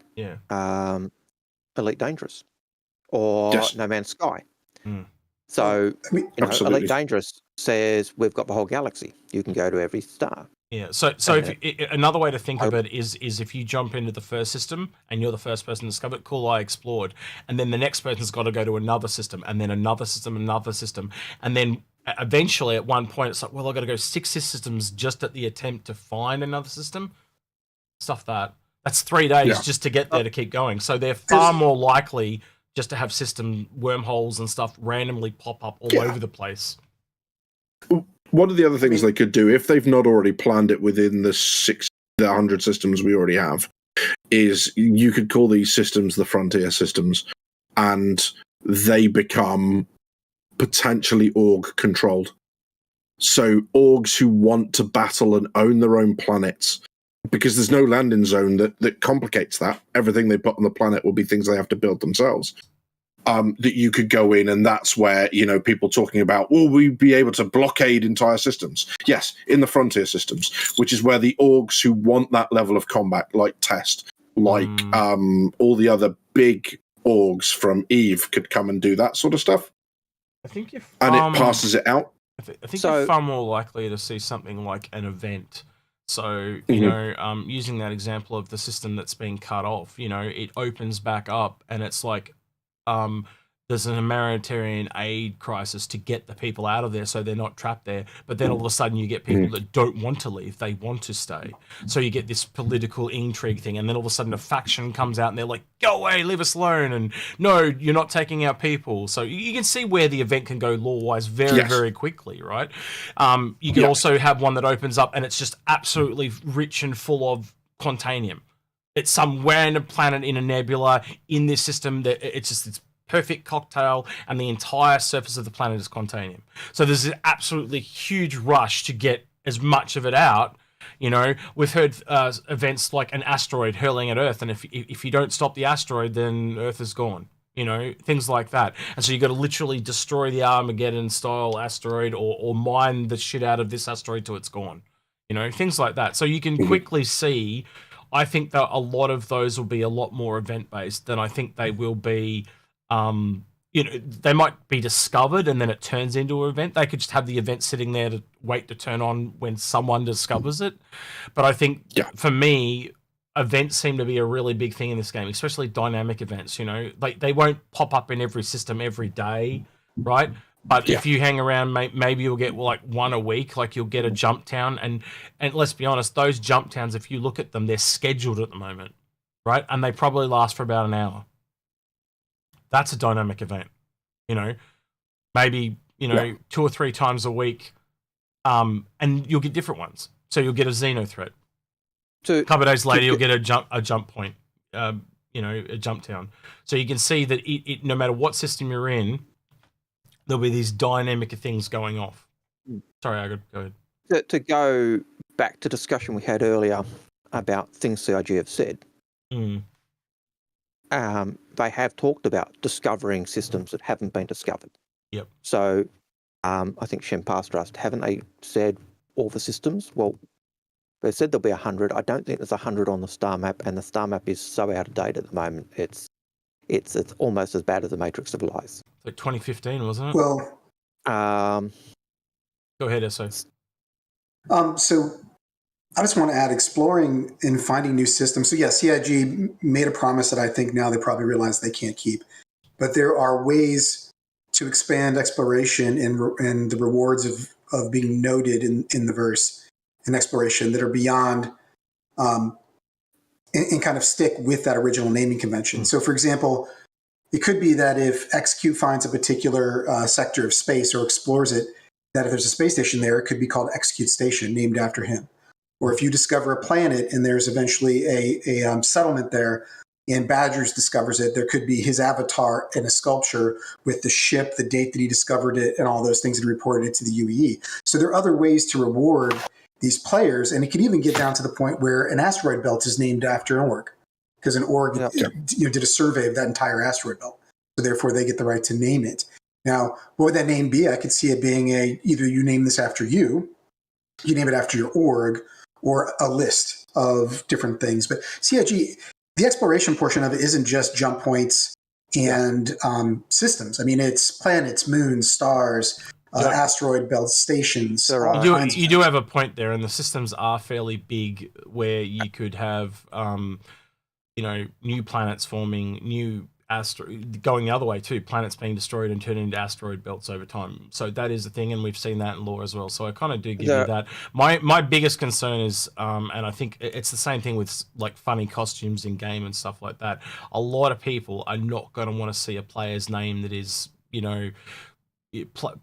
Elite Dangerous or No Man's Sky. So, Elite Dangerous says we've got the whole galaxy. You can go to every star. Yeah. So another way to think of it is if you jump into the first system and you're the first person to discover it, cool, I explored, and then the next person's got to go to another system, and then another system, and then eventually at one point it's like, well, I've got to go 6 systems just at the attempt to find another system. Stuff that's 3 days just to get there to keep going. So they're far more likely just to have system wormholes and stuff randomly pop up all over the place. One of the other things they could do, if they've not already planned it within the 100 systems we already have, is you could call these systems the frontier systems, and they become potentially org controlled. So orgs who want to battle and own their own planets, because there's no landing zone that complicates that. Everything they put on the planet will be things they have to build themselves. That you could go in, and that's where, people talking about, will we be able to blockade entire systems? Yes, in the frontier systems, which is where the orgs who want that level of combat, like Test, like all the other big orgs from Eve, could come and do that sort of stuff. I think it passes it out. I think you're far more likely to see something like an event. So, using that example of the system that's being cut off, it opens back up, and it's like, there's a humanitarian aid crisis to get the people out of there so they're not trapped there. But then all of a sudden you get people that don't want to leave. They want to stay. So you get this political intrigue thing. And then all of a sudden a faction comes out and they're like, go away, leave us alone. And no, you're not taking our people. So you can see where the event can go lore-wise very, very quickly, right? You can also have one that opens up and it's just absolutely rich and full of Quantanium. It's some random planet in a nebula in this system that it's perfect cocktail, and the entire surface of the planet is containing. So there's an absolutely huge rush to get as much of it out. You know, we've heard events like an asteroid hurling at Earth, and if you don't stop the asteroid, then Earth is gone. You know, things like that. And so you got to literally destroy the Armageddon style asteroid, or mine the shit out of this asteroid till it's gone. You know, things like that. So you can quickly see. I think that a lot of those will be a lot more event based than I think they will be. You know, they might be discovered and then it turns into an event. They could just have the event sitting there to wait to turn on when someone discovers it. But I think for me, events seem to be a really big thing in this game, especially dynamic events. You know, they won't pop up in every system every day, right? But if you hang around, maybe you'll get like one a week. Like you'll get a jump town, and let's be honest, those jump towns, if you look at them, they're scheduled at the moment, right? And they probably last for about an hour. That's a dynamic event, you know. Maybe 2 or 3 times a week, and you'll get different ones. So you'll get a Xeno threat. So a couple of days later, you'll get a jump point, a jump town. So you can see that it no matter what system you're in, there'll be these dynamic things going off. Sorry, I go ahead. To go back to discussion we had earlier about things CIG have said, they have talked about discovering systems that haven't been discovered. Yep. So I think Shem passed us, haven't they said all the systems? Well, they said there'll be 100. I don't think there's 100 on the star map, and the star map is so out of date at the moment. It's almost as bad as the Matrix of Lies. Like 2015, wasn't it? Well, go ahead, SO. So I just want to add exploring and finding new systems. So yeah, CIG made a promise that I think now they probably realize they can't keep. But there are ways to expand exploration and the rewards of being noted in the verse and exploration that are beyond and kind of stick with that original naming convention. So for example, it could be that if Execute finds a particular sector of space or explores it, that if there's a space station there, it could be called Execute Station, named after him. Or if you discover a planet and there's eventually a settlement there, and Badgers discovers it, there could be his avatar in a sculpture with the ship, the date that he discovered it, and all those things that reported it to the UEE. So there are other ways to reward these players, and it could even get down to the point where an asteroid belt is named after an org, because an org did a survey of that entire asteroid belt. So therefore, they get the right to name it. Now, what would that name be? I could see it being either you name this after you name it after your org, or a list of different things. But CIG, the exploration portion of it isn't just jump points and systems. I mean, it's planets, moons, stars, asteroid belts, stations. You do have a point there, and the systems are fairly big, where you could have, new planets forming, new going the other way too, planets being destroyed and turning into asteroid belts over time. So that is the thing, and we've seen that in lore as well. So I kind of do give you that. My biggest concern is, and I think it's the same thing with like funny costumes in game and stuff like that. A lot of people are not going to want to see a player's name that is,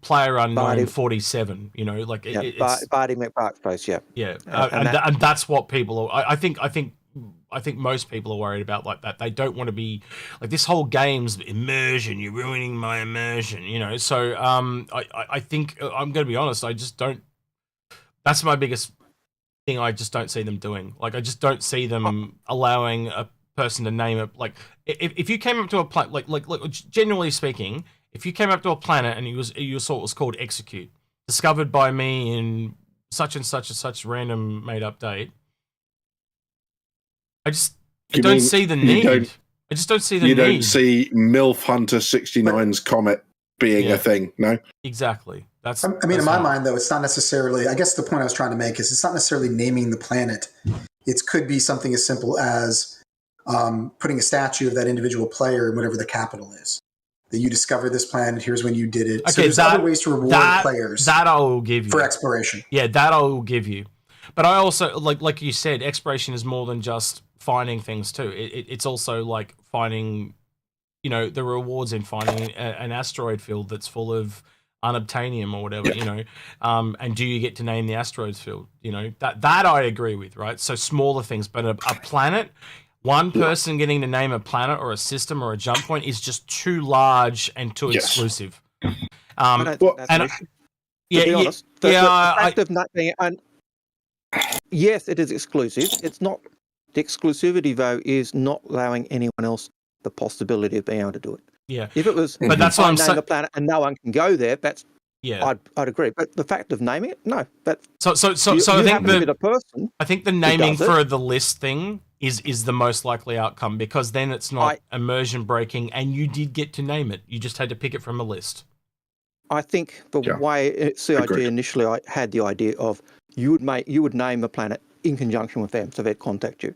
player unknown 47. It's Barty McBarkspace. And that's what people are. I think most people are worried about like that. They don't want to be like this whole game's immersion. You're ruining my immersion, So I think I'm going to be honest. I just don't. That's my biggest thing. I just don't see them doing. Like I just don't see them allowing a person to name it. Like if you came up to a planet, like generally speaking, if you came up to a planet and you saw it was called Execute, discovered by me in such and such and such random made up date. I don't see the need. I just don't see the need. You don't see MILF Hunter 69's comet being a thing, no? Exactly. In my mind, though, it's not necessarily, I guess the point I was trying to make is it's not necessarily naming the planet. It could be something as simple as putting a statue of that individual player in whatever the capital is. That you discovered this planet, here's when you did it. Okay, so there's other ways to reward players. That I will give you. For exploration. Yeah, that I will give you. But I also, like you said, exploration is more than just finding things too. It's also like finding, the rewards in finding an asteroid field that's full of unobtainium or whatever, and do you get to name the asteroids field? That I agree with, right? So smaller things, but a planet, one person getting to name a planet or a system or a jump point is just too large and too exclusive. I don't think that's an issue. To be honest, the fact of not being yes, it is exclusive. It's not the exclusivity though is not allowing anyone else the possibility of being able to do it. Yeah, if it was, but that's what I'm saying. The planet and no one can go there. That's yeah, I'd agree. But the fact of naming it, no. That's so I think the person. I think the naming for the list thing is the most likely outcome, because then it's not immersion breaking, and you did get to name it. You just had to pick it from a list. I think the way CIG initially I had the idea of you would name a planet in conjunction with them, so they'd contact you.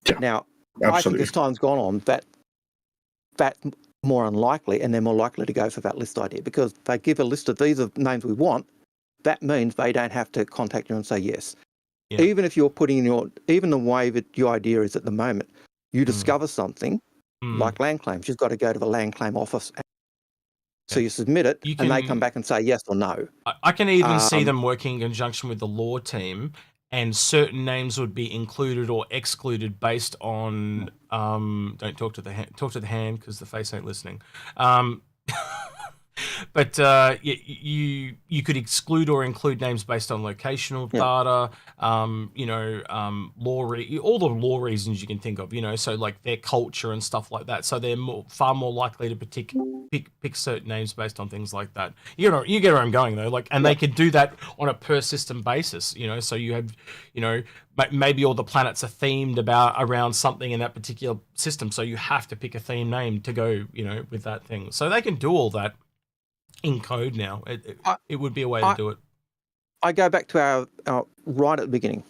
Yeah, now, absolutely. I think as time's gone on, that's more unlikely, and they're more likely to go for that list idea, because they give a list of these are names we want. That means they don't have to contact you and say yes. Yeah. Even if you're putting in even the way that your idea is at the moment, you discover something like land claims, you've got to go to the land claim office. So you submit it, and they come back and say yes or no. I can even see them working in conjunction with the law team, and certain names would be included or excluded based on don't talk to the hand because the face ain't listening. But you could exclude or include names based on locational data, all the law reasons you can think of, so like their culture and stuff like that. So they're far more likely to pick certain names based on things like that. You get where I'm going though. They could do that on a per system basis. So you have, maybe all the planets are themed around something in that particular system. So you have to pick a theme name to go, with that thing. So they can do all that in code now. It would be a way to do it. I go back to our right at the beginning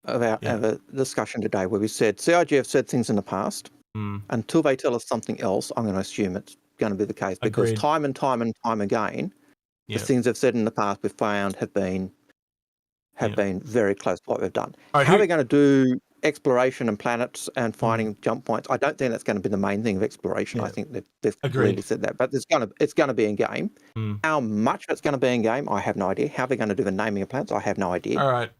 of our discussion today, where we said CIG have said things in the past. Until they tell us something else, I'm going to assume it's going to be the case, because time and time again, the things they've said in the past we've found have been very close to what we've done. Right, how are they going to do exploration and planets and finding jump points? I don't think that's going to be the main thing of exploration. I think they've clearly said that, but it's going to be in game. How much it's going to be in game, I have no idea. How they're going to do the naming of planets, I have no idea. All right,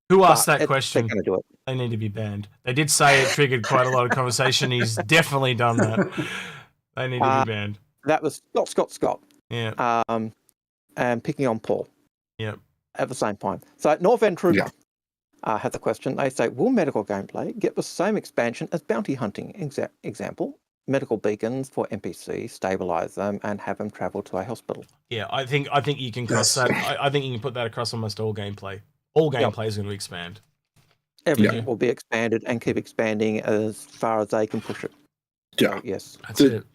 who asked that question? They're going to do it. They need to be banned. They did say it triggered quite a lot of conversation. He's definitely done that. They need to be banned. That was Scott. Yeah. And picking on Paul. Yep. At the same time. So North End Trooper has a question. They say, will medical gameplay get the same expansion as bounty hunting? Example, medical beacons for NPCs, stabilize them, and have them travel to a hospital. Yeah, I think you can cross that. I think you can put that across almost all gameplay. All gameplay is going to expand. Everything will be expanded and keep expanding as far as they can push it. Yeah. So, yes. That's it.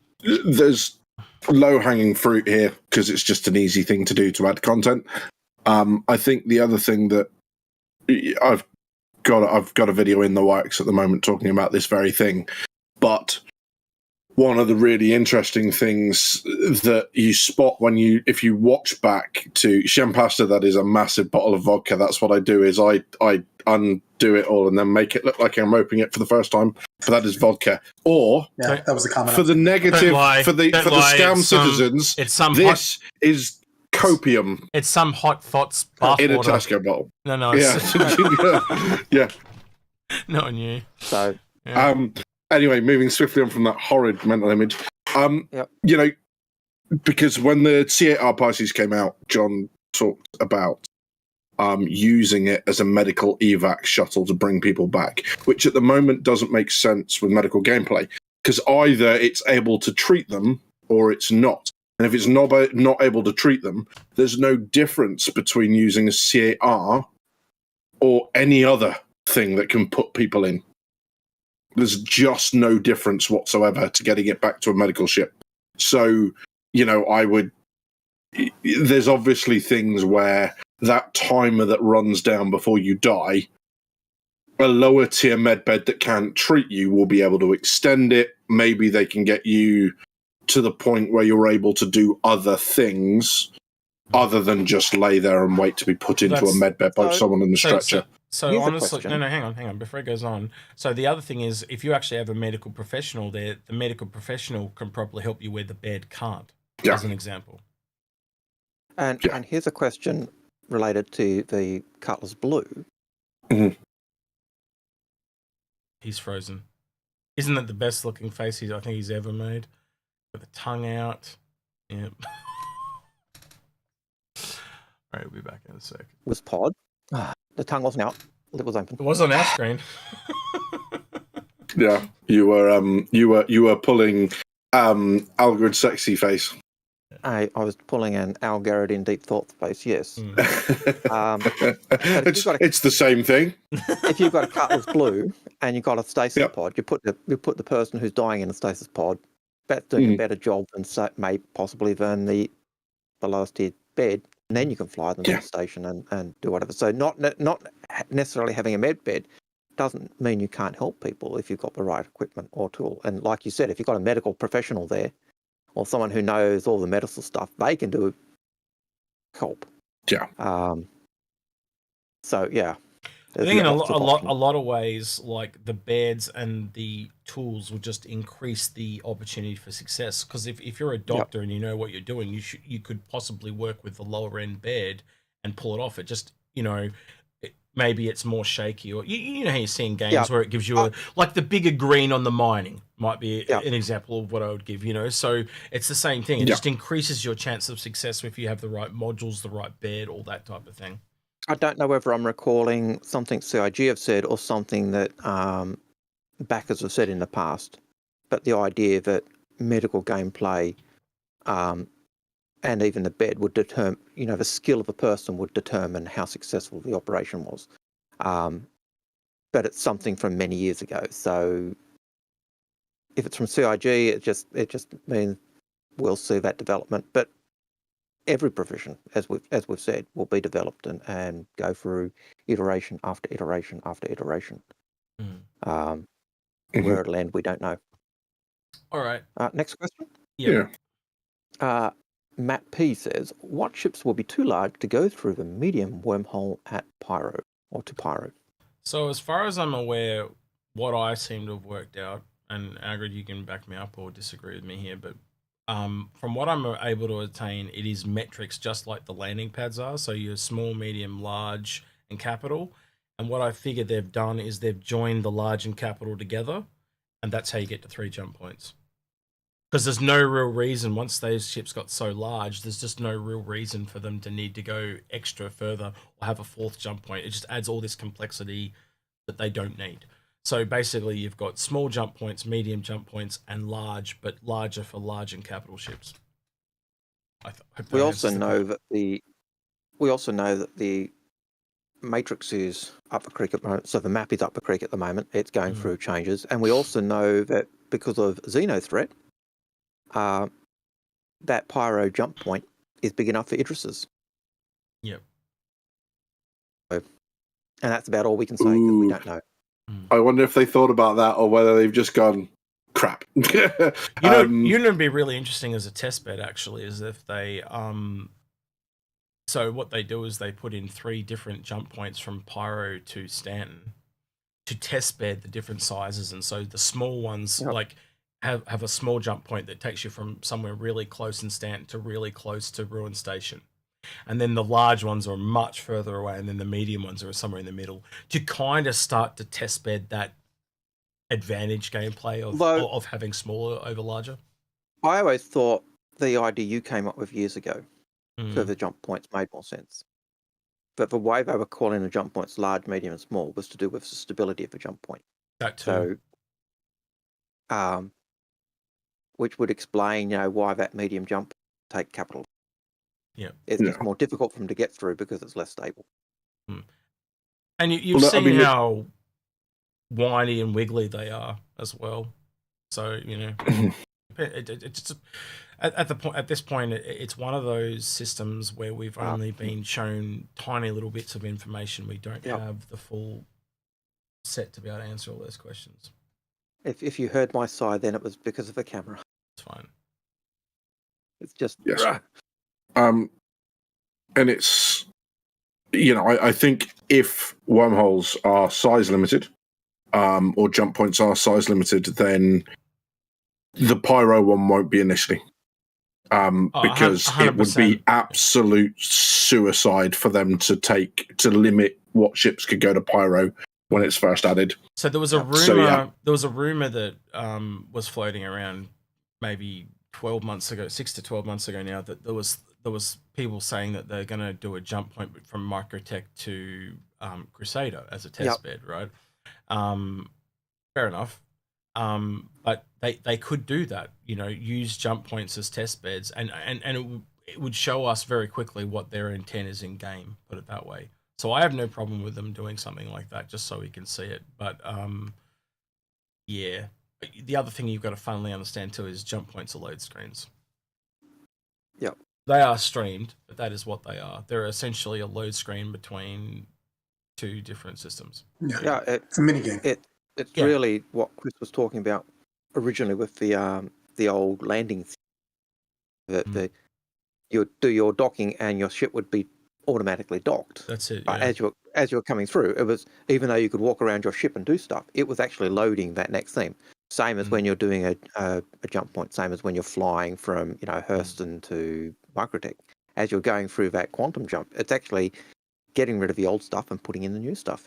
There's low-hanging fruit here because it's just an easy thing to do to add content. I think the other thing that I've got a video in the works at the moment talking about this very thing, but one of the really interesting things that you spot if you watch back to Champasta, that is a massive bottle of vodka. That's what I do, is I undo it all and then make it look like I'm opening it for the first time, but that is vodka. Or that was the comment. For the negative, for the scam citizens, this is copium. It's some hot thoughts in a Tesco bottle. No. Yeah. Not on you. So anyway, moving swiftly on from that horrid mental image. Because when the C8R Pisces came out, John talked about using it as a medical evac shuttle to bring people back, which at the moment doesn't make sense with medical gameplay, because either it's able to treat them or it's not. And if it's not able to treat them, there's no difference between using a C8R or any other thing that can put people in. There's just no difference whatsoever to getting it back to a medical ship. So, there's obviously things where that timer that runs down before you die, a lower tier medbed that can't treat you will be able to extend it. Maybe they can get you to the point where you're able to do other things other than just lay there and wait to be put into a medbed by someone in the stretcher. So honestly, no, hang on, before it goes on. So the other thing is, if you actually have a medical professional there, the medical professional can probably help you where the bed can't, as an example. And here's a question related to the Cutlass Blue. Mm-hmm. He's frozen. Isn't that the best looking face I think he's ever made? With the tongue out. Yep. All right, we'll be back in a sec. Was pod. The tongue wasn't out. It was open. It was on our screen. Yeah, you were pulling Algared sexy face. I was pulling an Algared in deep thought face. Yes. It's the same thing. If you've got a Cutlass Blue and you've got a stasis Yep. pod, you put the person who's dying in the stasis pod. That's doing a better job than possibly than the lowest tier bed, and then you can fly them to the station and do whatever. So not necessarily having a med bed doesn't mean you can't help people if you've got the right equipment or tool. And like you said, if you've got a medical professional there or someone who knows all the medical stuff, they can do help. Yeah. So yeah. I think in a lot of ways, like the beds and the tools will just increase the opportunity for success. Because if you're a doctor and you know what you're doing, you could possibly work with the lower end bed and pull it off. It just, maybe it's more shaky, or you know how you see in games where it gives you like the bigger green on the mining might be an example of what I would give. So it's the same thing. It just increases your chance of success if you have the right modules, the right bed, all that type of thing. I don't know whether I'm recalling something CIG have said or something that backers have said in the past, but the idea that medical gameplay and even the bed would determine, the skill of a person would determine how successful the operation was. But it's something from many years ago. So if it's from CIG, it just means we'll see that development. But every provision, as we've said, will be developed and go through iteration after iteration after iteration. Where it'll end, we don't know. All right. Next question. Yeah. Matt P says, what ships will be too large to go through the medium wormhole at Pyro or to Pyro? So as far as I'm aware, what I seem to have worked out, and Algared, you can back me up or disagree with me here, but from what I'm able to attain, it is metrics just like the landing pads are. So you're small, medium, large, and capital. And what I figured they've done is they've joined the large and capital together, and that's how you get to 3 jump points. Because there's no real reason, once those ships got so large, there's just no real reason for them to need to go extra further or have a 4th jump point. It just adds all this complexity that they don't need. So basically, you've got small jump points, medium jump points, and large, but larger for large and capital ships. We also know that the matrix is up the creek at the moment. So the map is up the creek at the moment. It's going through changes, and we also know that because of Xeno threat, that Pyro jump point is big enough for Idrises. Yep. And that's about all we can say because we don't know. I wonder if they thought about that or whether they've just gone, crap. You know, it'd be really interesting as a test bed, actually, is if they... So what they do is they put in 3 different jump points from Pyro to Stanton to test bed the different sizes. And so the small ones, like... have a small jump point that takes you from somewhere really close in Stanton to really close to Ruin Station. And then the large ones are much further away, and then the medium ones are somewhere in the middle to kind of start to test bed that advantage gameplay of having smaller over larger. I always thought the idea you came up with years ago for the jump points made more sense. But the way they were calling the jump points large, medium, and small was to do with the stability of the jump point. That too. So, which would explain, why that medium jump take capital. Yeah, it's just more difficult for them to get through because it's less stable. And you've seen how whiny and wiggly they are as well. So it's at this point, it's one of those systems where we've only been shown tiny little bits of information. We don't have the full set to be able to answer all those questions. If you heard my sigh, then it was because of the camera. It's fine. It's just and it's I think if wormholes are size limited, or jump points are size limited, then the Pyro one won't be initially. Because 100%. It would be absolute suicide for them to limit what ships could go to Pyro when it's first added. So there was a rumor. So, yeah. There was a rumor that was floating around maybe 12 months ago, 6 to 12 months ago now, that there was people saying that they're going to do a jump point from Microtech to Crusader as a test bed, right? Fair enough. But they could do that, you know, use jump points as test beds, and it would show us very quickly what their intent is in game, put it that way. So I have no problem with them doing something like that, just so we can see it. But yeah, the other thing you've got to funnily understand too is jump points are load screens. Yep. They are streamed, but that is what they are. They're essentially a load screen between two different systems. Yeah, it's a minigame. It's really what Chris was talking about originally with the old landing. You'd do your docking and your ship would be automatically docked. That's it. But Yeah. as you were coming through, it was, even though you could walk around your ship and do stuff, it was actually loading that next thing. Same as when you're doing a jump point. Same as when you're flying from, you know, Hurston to Microtech. As you're going through that quantum jump, it's actually getting rid of the old stuff and putting in the new stuff.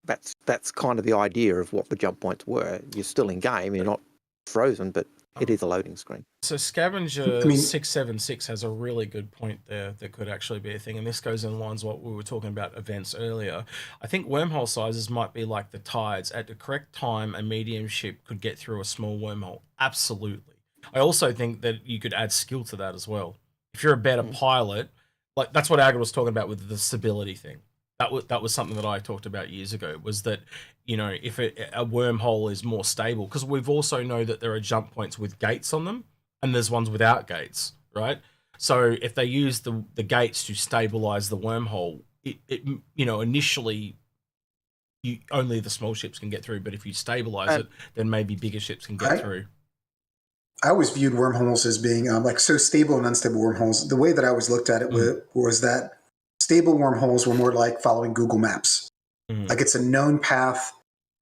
That's kind of the idea of what the jump points were. You're still in game, you're not frozen, but it is a loading screen. So Scavenger 676 has a really good point there that could actually be a thing, and this goes in lines with what we were talking about events earlier. I think wormhole sizes might be like the tides. At the correct time, a medium ship could get through a small wormhole. Absolutely. I also think that you could add skill to that as well. If you're a better pilot, like that's what Algared was talking about with the stability thing. That was something that I talked about years ago, was that, you know, if a wormhole is more stable, because we've also know that there are jump points with gates on them and there's ones without gates, right? So if they use the gates to stabilize the wormhole, it you know, initially only the small ships can get through, but if you stabilize it, then maybe bigger ships can get through. I always viewed wormholes as being like so stable and unstable wormholes. The way that I always looked at it was that stable wormholes were more like following Google Maps. Like it's a known path.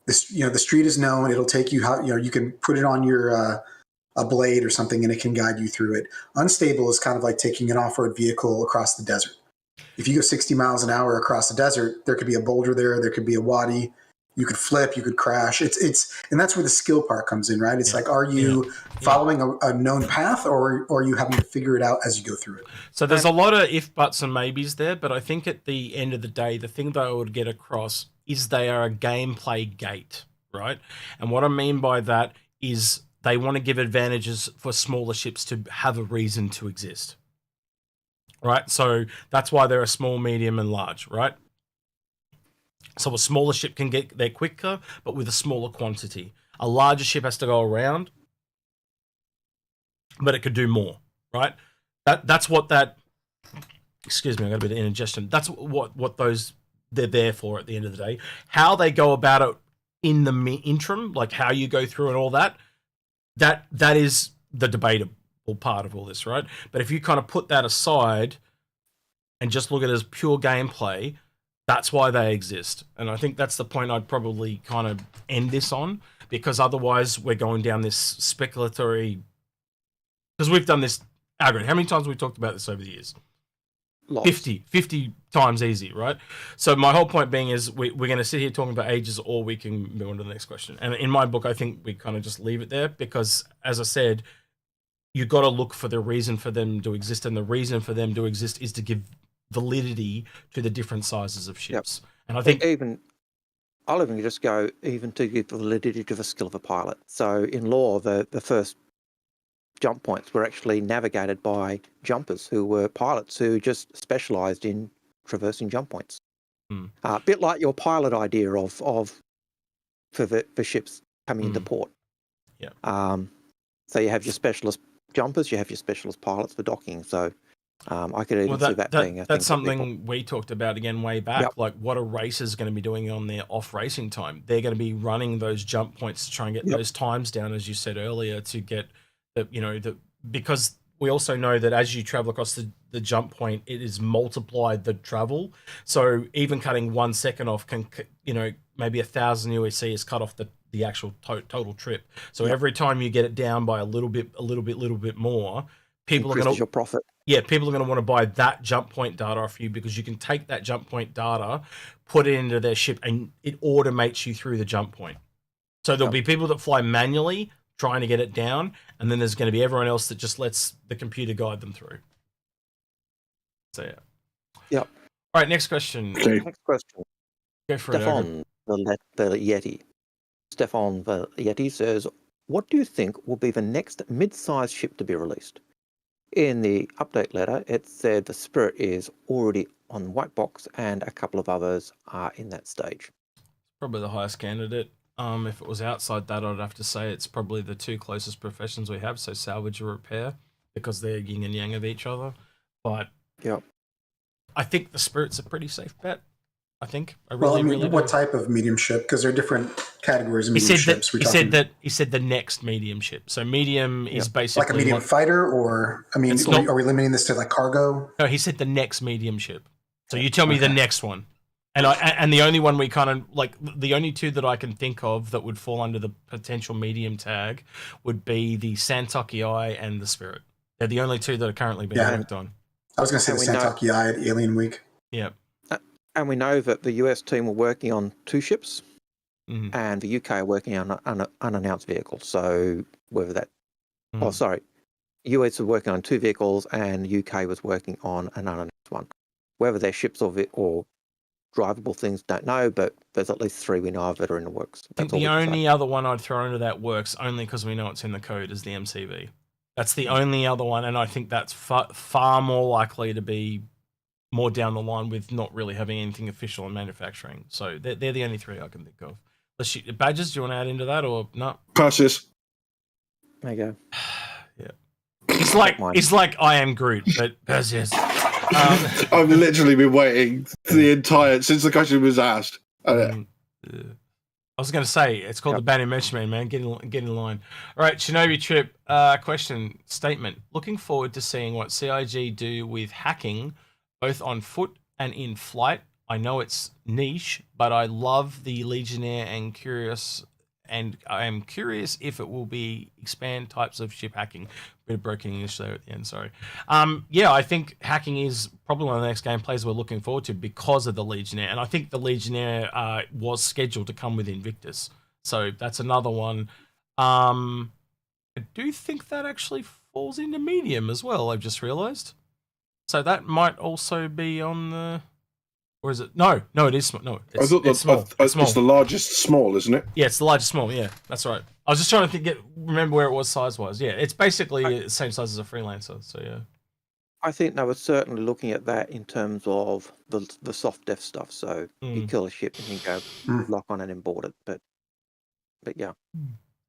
This, you know, the street is known. It'll take you how, you know, you can put it on your a blade or something and it can guide you through it. Unstable is kind of like taking an off-road vehicle across the desert. If you go 60 miles an hour across the desert, there could be a boulder there could be a wadi. You could flip, you could crash. And that's where the skill part comes in, right? It's like, are you following a known path, or are you having to figure it out as you go through it? So there's a lot of if, buts, and maybes there, but I think at the end of the day, the thing that I would get across is they are a gameplay gate, right? And what I mean by that is they want to give advantages for smaller ships to have a reason to exist, right? So that's why they're a small, medium, and large, right? So a smaller ship can get there quicker, but with a smaller quantity. A larger ship has to go around, but it could do more, right? That's what that. Excuse me, I got a bit of indigestion. That's what those they're there for at the end of the day. How they go about it in the interim, like how you go through and all that, that is the debatable part of all this, right? But if you kind of put that aside and just look at it as pure gameplay, that's why they exist. And I think that's the point I'd probably kind of end this on, because otherwise we're going down this speculatory, because we've done this, Algared, how many times have we talked about this over the years? Lots. 50 times easy, right? So my whole point being is we're going to sit here talking about ages, or we can move on to the next question. And in my book, I think we kind of just leave it there, because as I said, you've got to look for the reason for them to exist, and the reason for them to exist is to give validity to the different sizes of ships. Yep. And I think I'll even just go even to give validity to the skill of a pilot. So in lore, the first jump points were actually navigated by jumpers who were pilots who just specialized in traversing jump points. A bit like your pilot idea for ships coming into port. Yeah. So you have your specialist jumpers, you have your specialist pilots for docking. So I could even see that being a thing. That's something we talked about again way back. Yep. Like, what are racers going to be doing on their off racing time? They're going to be running those jump points to try and get those times down, as you said earlier, to get because we also know that as you travel across the jump point, it is multiplied the travel. So even cutting 1 second off can, maybe 1,000 UEC is cut off the actual total trip. So every time you get it down by a little bit more, people are going to your profit. Yeah, people are going to want to buy that jump point data off you because you can take that jump point data, put it into their ship, and it automates you through the jump point. So there'll be people that fly manually trying to get it down, and then there's going to be everyone else that just lets the computer guide them through. So yeah. Yep. All right, next question. Okay. Next question. Go for it. Stefan the Yeti. Stefan the Yeti says, what do you think will be the next mid-sized ship to be released? In the update letter, it said the Spirit is already on white box and a couple of others are in that stage. Probably the highest candidate. If it was outside that, I'd have to say it's probably the two closest professions we have, so salvage or repair, because they're yin and yang of each other. But Yep. I think the Spirit's a pretty safe bet. I think. What type of medium ship? Because there are different categories of medium ships. He said the next medium ship. So medium is basically like a medium fighter, or are we limiting this to like cargo? No, he said the next medium ship. So you tell me the next one, and the only one we kind of like, the only two that I can think of that would fall under the potential medium tag would be the Santoki and the Spirit. They're the only two that are currently being worked on. I was going to say the Santoki at Alien Week. Yeah. And we know that the US team were working on 2 ships, and the UK are working on an unannounced vehicle. So whether that, US were working on 2 vehicles, and UK was working on an unannounced one. Whether they're ships or drivable things, don't know. But there's at least 3 we know of that are in the works. I think the only other one I'd throw into that works only because we know it's in the code is the MCV. That's the only other one, and I think that's far more likely to be more down the line with not really having anything official in manufacturing. So they're the only 3 I can think of. Badges, do you want to add into that or not? Passes. There you go. Yeah. It's like I am Groot, but passes. I've literally been waiting since the question was asked. I was going to say, it's called the Banner Measurement, man. Get in line. All right, Shinobi Trip, question, statement. Looking forward to seeing what CIG do with hacking, both on foot and in flight. I know it's niche, but I love the Legionnaire and I am curious if it will be expand types of ship hacking. Bit of broken English there at the end, sorry. Yeah, I think hacking is probably one of the next gameplays we're looking forward to because of the Legionnaire. And I think the Legionnaire was scheduled to come with Invictus. So that's another one. I do think that actually falls into medium as well, I've just realized. So that might also be on the... Or is it? No, it is small. No, it's small. It's small. It's the largest small, isn't it? Yeah, it's the largest small. Yeah, that's right. I was just trying to remember where it was size-wise. Yeah, it's basically the same size as a freelancer. So yeah. I think they were certainly looking at that in terms of the soft def stuff. So you kill a ship and you go lock on and import it. But yeah.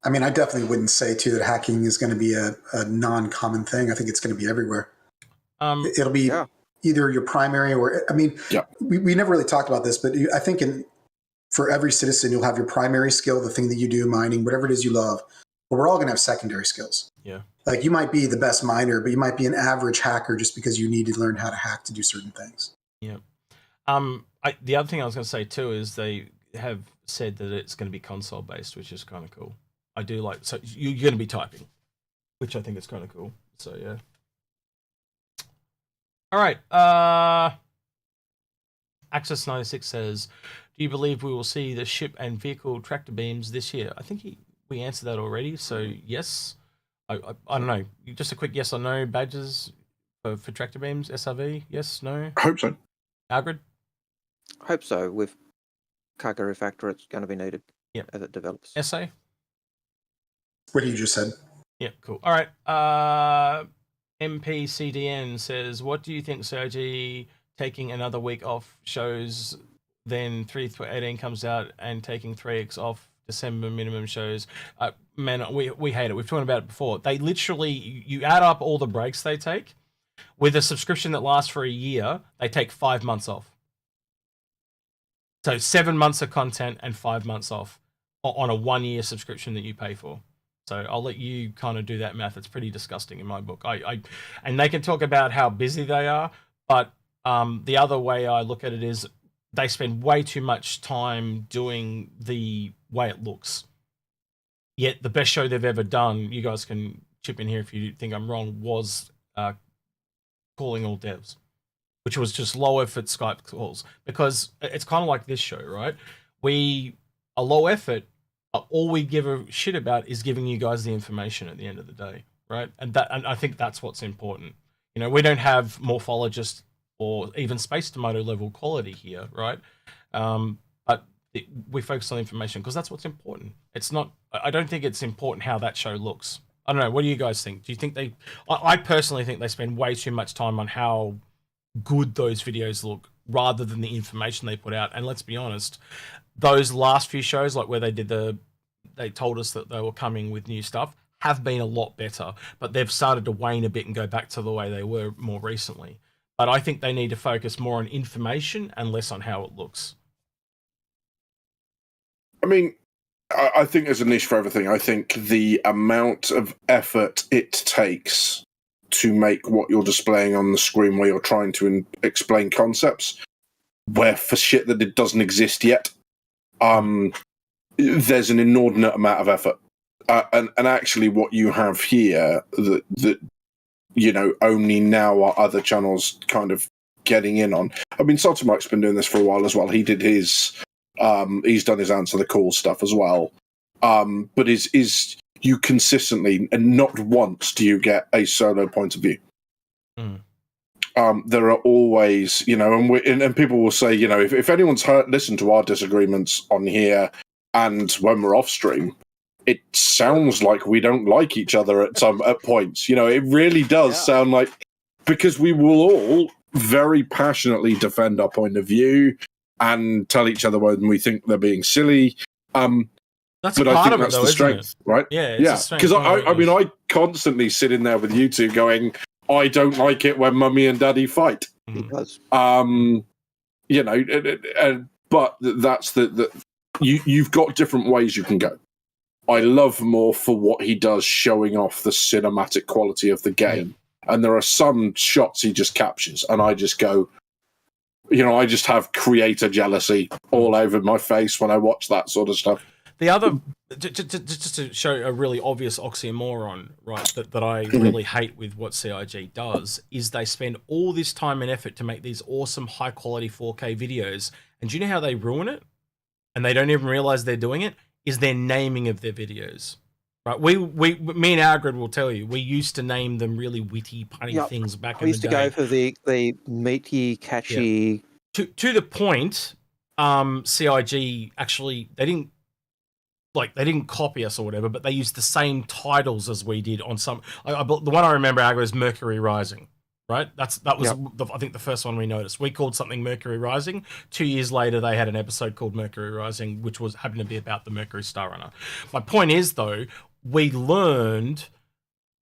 I mean, I definitely wouldn't say too that hacking is going to be a non-common thing. I think it's going to be everywhere. It'll be either your primary or, I mean, we never really talked about this, but I think for every citizen, you'll have your primary skill, the thing that you do, mining, whatever it is you love, but we're all going to have secondary skills. Yeah. Like you might be the best miner, but you might be an average hacker just because you need to learn how to hack to do certain things. Yeah. The other thing I was going to say too is they have said that it's going to be console based, which is kind of cool. I do like, so you're going to be typing, which I think is kind of cool. So yeah. All right. Access 96 says, do you believe we will see the ship and vehicle tractor beams this year? I think we answered that already. So yes. I don't know. Just a quick yes or no badges for tractor beams, SRV? Yes, no? I hope so. Algared? I hope so. With Cargo Refactor, it's going to be needed as it develops. SA? What you just said. Yeah, cool. All right. MPCDN says, what do you think CIG taking another week off shows, then 3/18 comes out and taking 3 weeks off December minimum shows? Man, we hate it. We've talked about it before. They literally, you add up all the breaks they take. With a subscription that lasts for a year, they take 5 months off. So 7 months of content and 5 months off on a 1-year subscription that you pay for. So I'll let you kind of do that math. It's pretty disgusting in my book. And they can talk about how busy they are, but the other way I look at it is they spend way too much time doing the way it looks. Yet the best show they've ever done, you guys can chip in here if you think I'm wrong, was calling all devs, which was just low effort Skype calls, because it's kind of like this show, right? We are low effort. All we give a shit about is giving you guys the information at the end of the day, right? And I think that's what's important. You know, we don't have morphologist or even space tomato level quality here, right? But we focus on information because that's what's important. It's not. I don't think it's important how that show looks. I don't know. What do you guys think? Do you think they? I personally think they spend way too much time on how good those videos look rather than the information they put out. And let's be honest, those last few shows, like where they told us that they were coming with new stuff, have been a lot better, but they've started to wane a bit and go back to the way they were more recently. But I think they need to focus more on information and less on how it looks. I mean, I think there's a niche for everything. I think the amount of effort it takes to make what you're displaying on the screen where you're trying to explain concepts, where for shit that it doesn't exist yet, there's an inordinate amount of effort. And actually what you have here that you know, only now are other channels kind of getting in on. I mean, Saltimike's been doing this for a while as well. He did his, he's done his Answer the Call stuff as well. But is you consistently, and not once do you get a solo point of view. There are always, you know, and people will say, you know, if anyone's listened to our disagreements on here and when we're off stream, it sounds like we don't like each other at points. You know, it really does sound like, because we will all very passionately defend our point of view and tell each other when we think they're being silly. That's but part I think of that's it, though, the strength, right? Yeah, because I mean, I constantly sit in there with you two going, I don't like it when Mummy and Daddy fight. Because You know, but that's you've got different ways you can go. I love more for what he does, showing off the cinematic quality of the game. And there are some shots he just captures, and I just go, you know, I just have creator jealousy all over my face when I watch that sort of stuff. The other, just to show a really obvious oxymoron, right, that I really hate with what CIG does, is they spend all this time and effort to make these awesome high-quality 4K videos, and do you know how they ruin it? And they don't even realize they're doing it? Is their naming of their videos. Right, me and Algared will tell you, we used to name them really witty, punny things back in the day. We used to go for the meaty, catchy... Yeah. To the point, CIG actually, they didn't copy us or whatever, but they used the same titles as we did on some... the one I remember, Algared, is Mercury Rising, right? That was, I think, the first one we noticed. We called something Mercury Rising. 2 years later, they had an episode called Mercury Rising, which happened to be about the Mercury Star Runner. My point is, though, we learned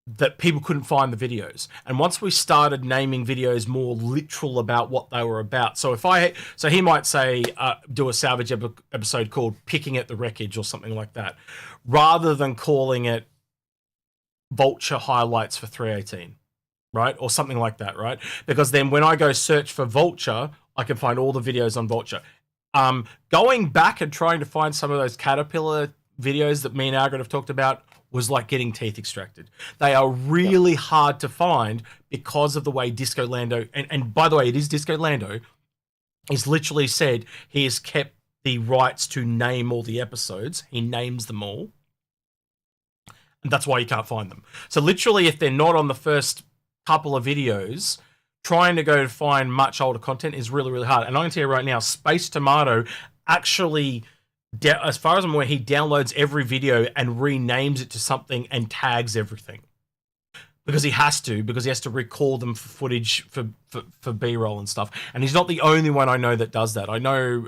that people couldn't find the videos. And once we started naming videos more literal about what they were about, so he might say, do a salvage episode called Picking at the Wreckage or something like that, rather than calling it Vulture Highlights for 318, right? Or something like that, right? Because then when I go search for Vulture, I can find all the videos on Vulture. Going back and trying to find some of those Caterpillar videos that me and Algared have talked about was like getting teeth extracted. They are really hard to find because of the way Disco Lando, and by the way, it is Disco Lando, he's literally said he has kept the rights to name all the episodes. He names them all. And that's why you can't find them. So literally, if they're not on the first couple of videos, trying to go to find much older content is really, really hard. And I'm going to tell you right now, Space Tomato actually... as far as I'm aware, he downloads every video and renames it to something and tags everything because he has to recall them for footage for B-roll and stuff. And he's not the only one I know that does that. I know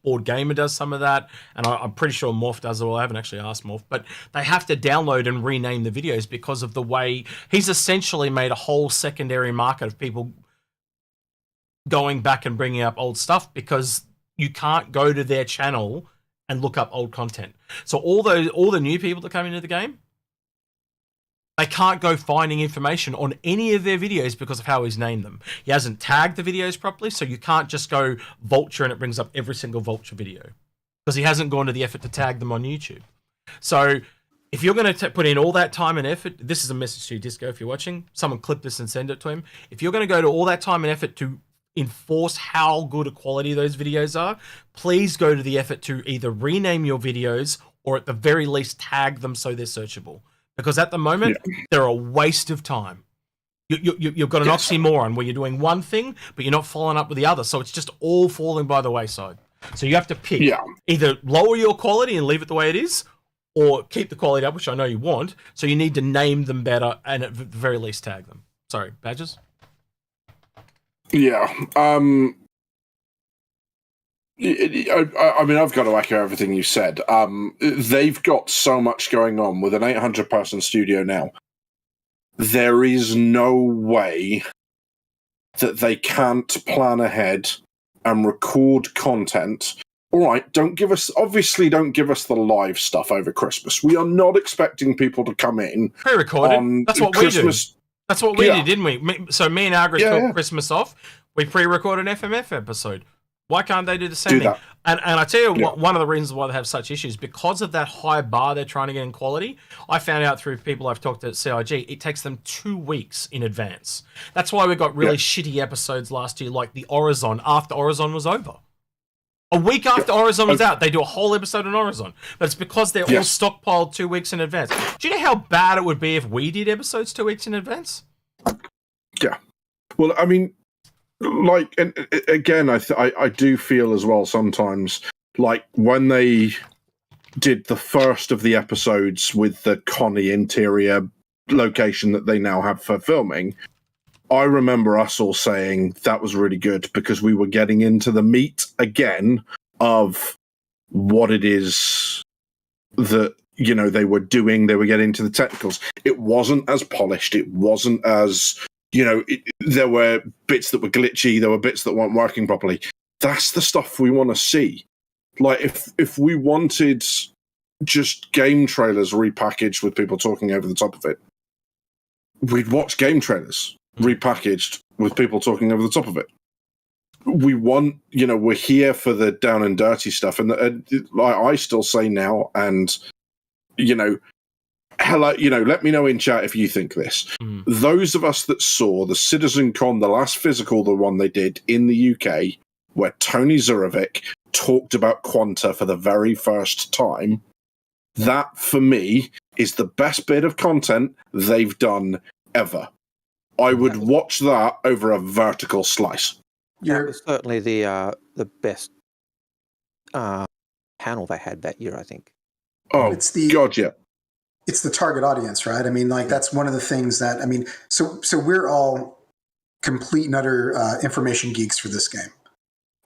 Board Gamer does some of that, and I'm pretty sure Morph does it. Well, I haven't actually asked Morph, but they have to download and rename the videos because of the way he's essentially made a whole secondary market of people going back and bringing up old stuff because you can't go to their channel and look up old content. So all the new people that come into the game, they can't go finding information on any of their videos because of how he's named them. He hasn't tagged the videos properly, so you can't just go Vulture and it brings up every single Vulture video because he hasn't gone to the effort to tag them on YouTube. So if you're going to put in all that time and effort, this is a message to you, Disco, if you're watching, someone clip this and send it to him. If you're going to go to all that time and effort to enforce how good a quality those videos are, please go to the effort to either rename your videos or at the very least tag them so they're searchable. Because at the moment, they're a waste of time. You've got an oxymoron where you're doing one thing, but you're not following up with the other. So it's just all falling by the wayside. So you have to pick either lower your quality and leave it the way it is, or keep the quality up, which I know you want. So you need to name them better and at the very least tag them. Sorry, Badges? Yeah. I mean, I've got to echo everything you said. They've got so much going on with an 800-person studio now. There is no way that they can't plan ahead and record content. All right, don't give us the live stuff over Christmas. We are not expecting people to come in. Pre-recorded. That's what Christmas. We do. That's what we did, didn't we? So me and Algared took Christmas off. We pre-recorded an FMF episode. Why can't they do the same thing? And I tell you what, one of the reasons why they have such issues, because of that high bar they're trying to get in quality. I found out through people I've talked to at CIG, it takes them 2 weeks in advance. That's why we got really shitty episodes last year, like the Horizon, after Horizon was over. A week after Horizon was out, they do a whole episode on Horizon. But it's because they're all stockpiled 2 weeks in advance. Do you know how bad it would be if we did episodes 2 weeks in advance? Yeah. Well, I mean, like, and again, I do feel as well sometimes, like when they did the first of the episodes with the Connie interior location that they now have for filming, I remember us all saying that was really good because we were getting into the meat again of what it is that, you know, they were doing. They were getting into the technicals. It wasn't as polished. It wasn't as, you know, there were bits that were glitchy. There were bits that weren't working properly. That's the stuff we want to see. Like, if we wanted just game trailers repackaged with people talking over the top of it, we'd watch game trailers repackaged with people talking over the top of it. We want, you know, we're here for the down and dirty stuff. And I still say now, and, you know, hello, you know, let me know in chat if you think this. Those of us that saw the Citizen Con, the last physical, the one they did in the UK, where Tony Zurovic talked about Quanta for the very first time, that for me is the best bit of content they've done ever. I would watch that over a vertical slice. That was certainly the best panel they had that year, I think. Oh, God, yeah. It's the target audience, right? I mean, like, that's one of the things that, I mean, so we're all complete and utter information geeks for this game.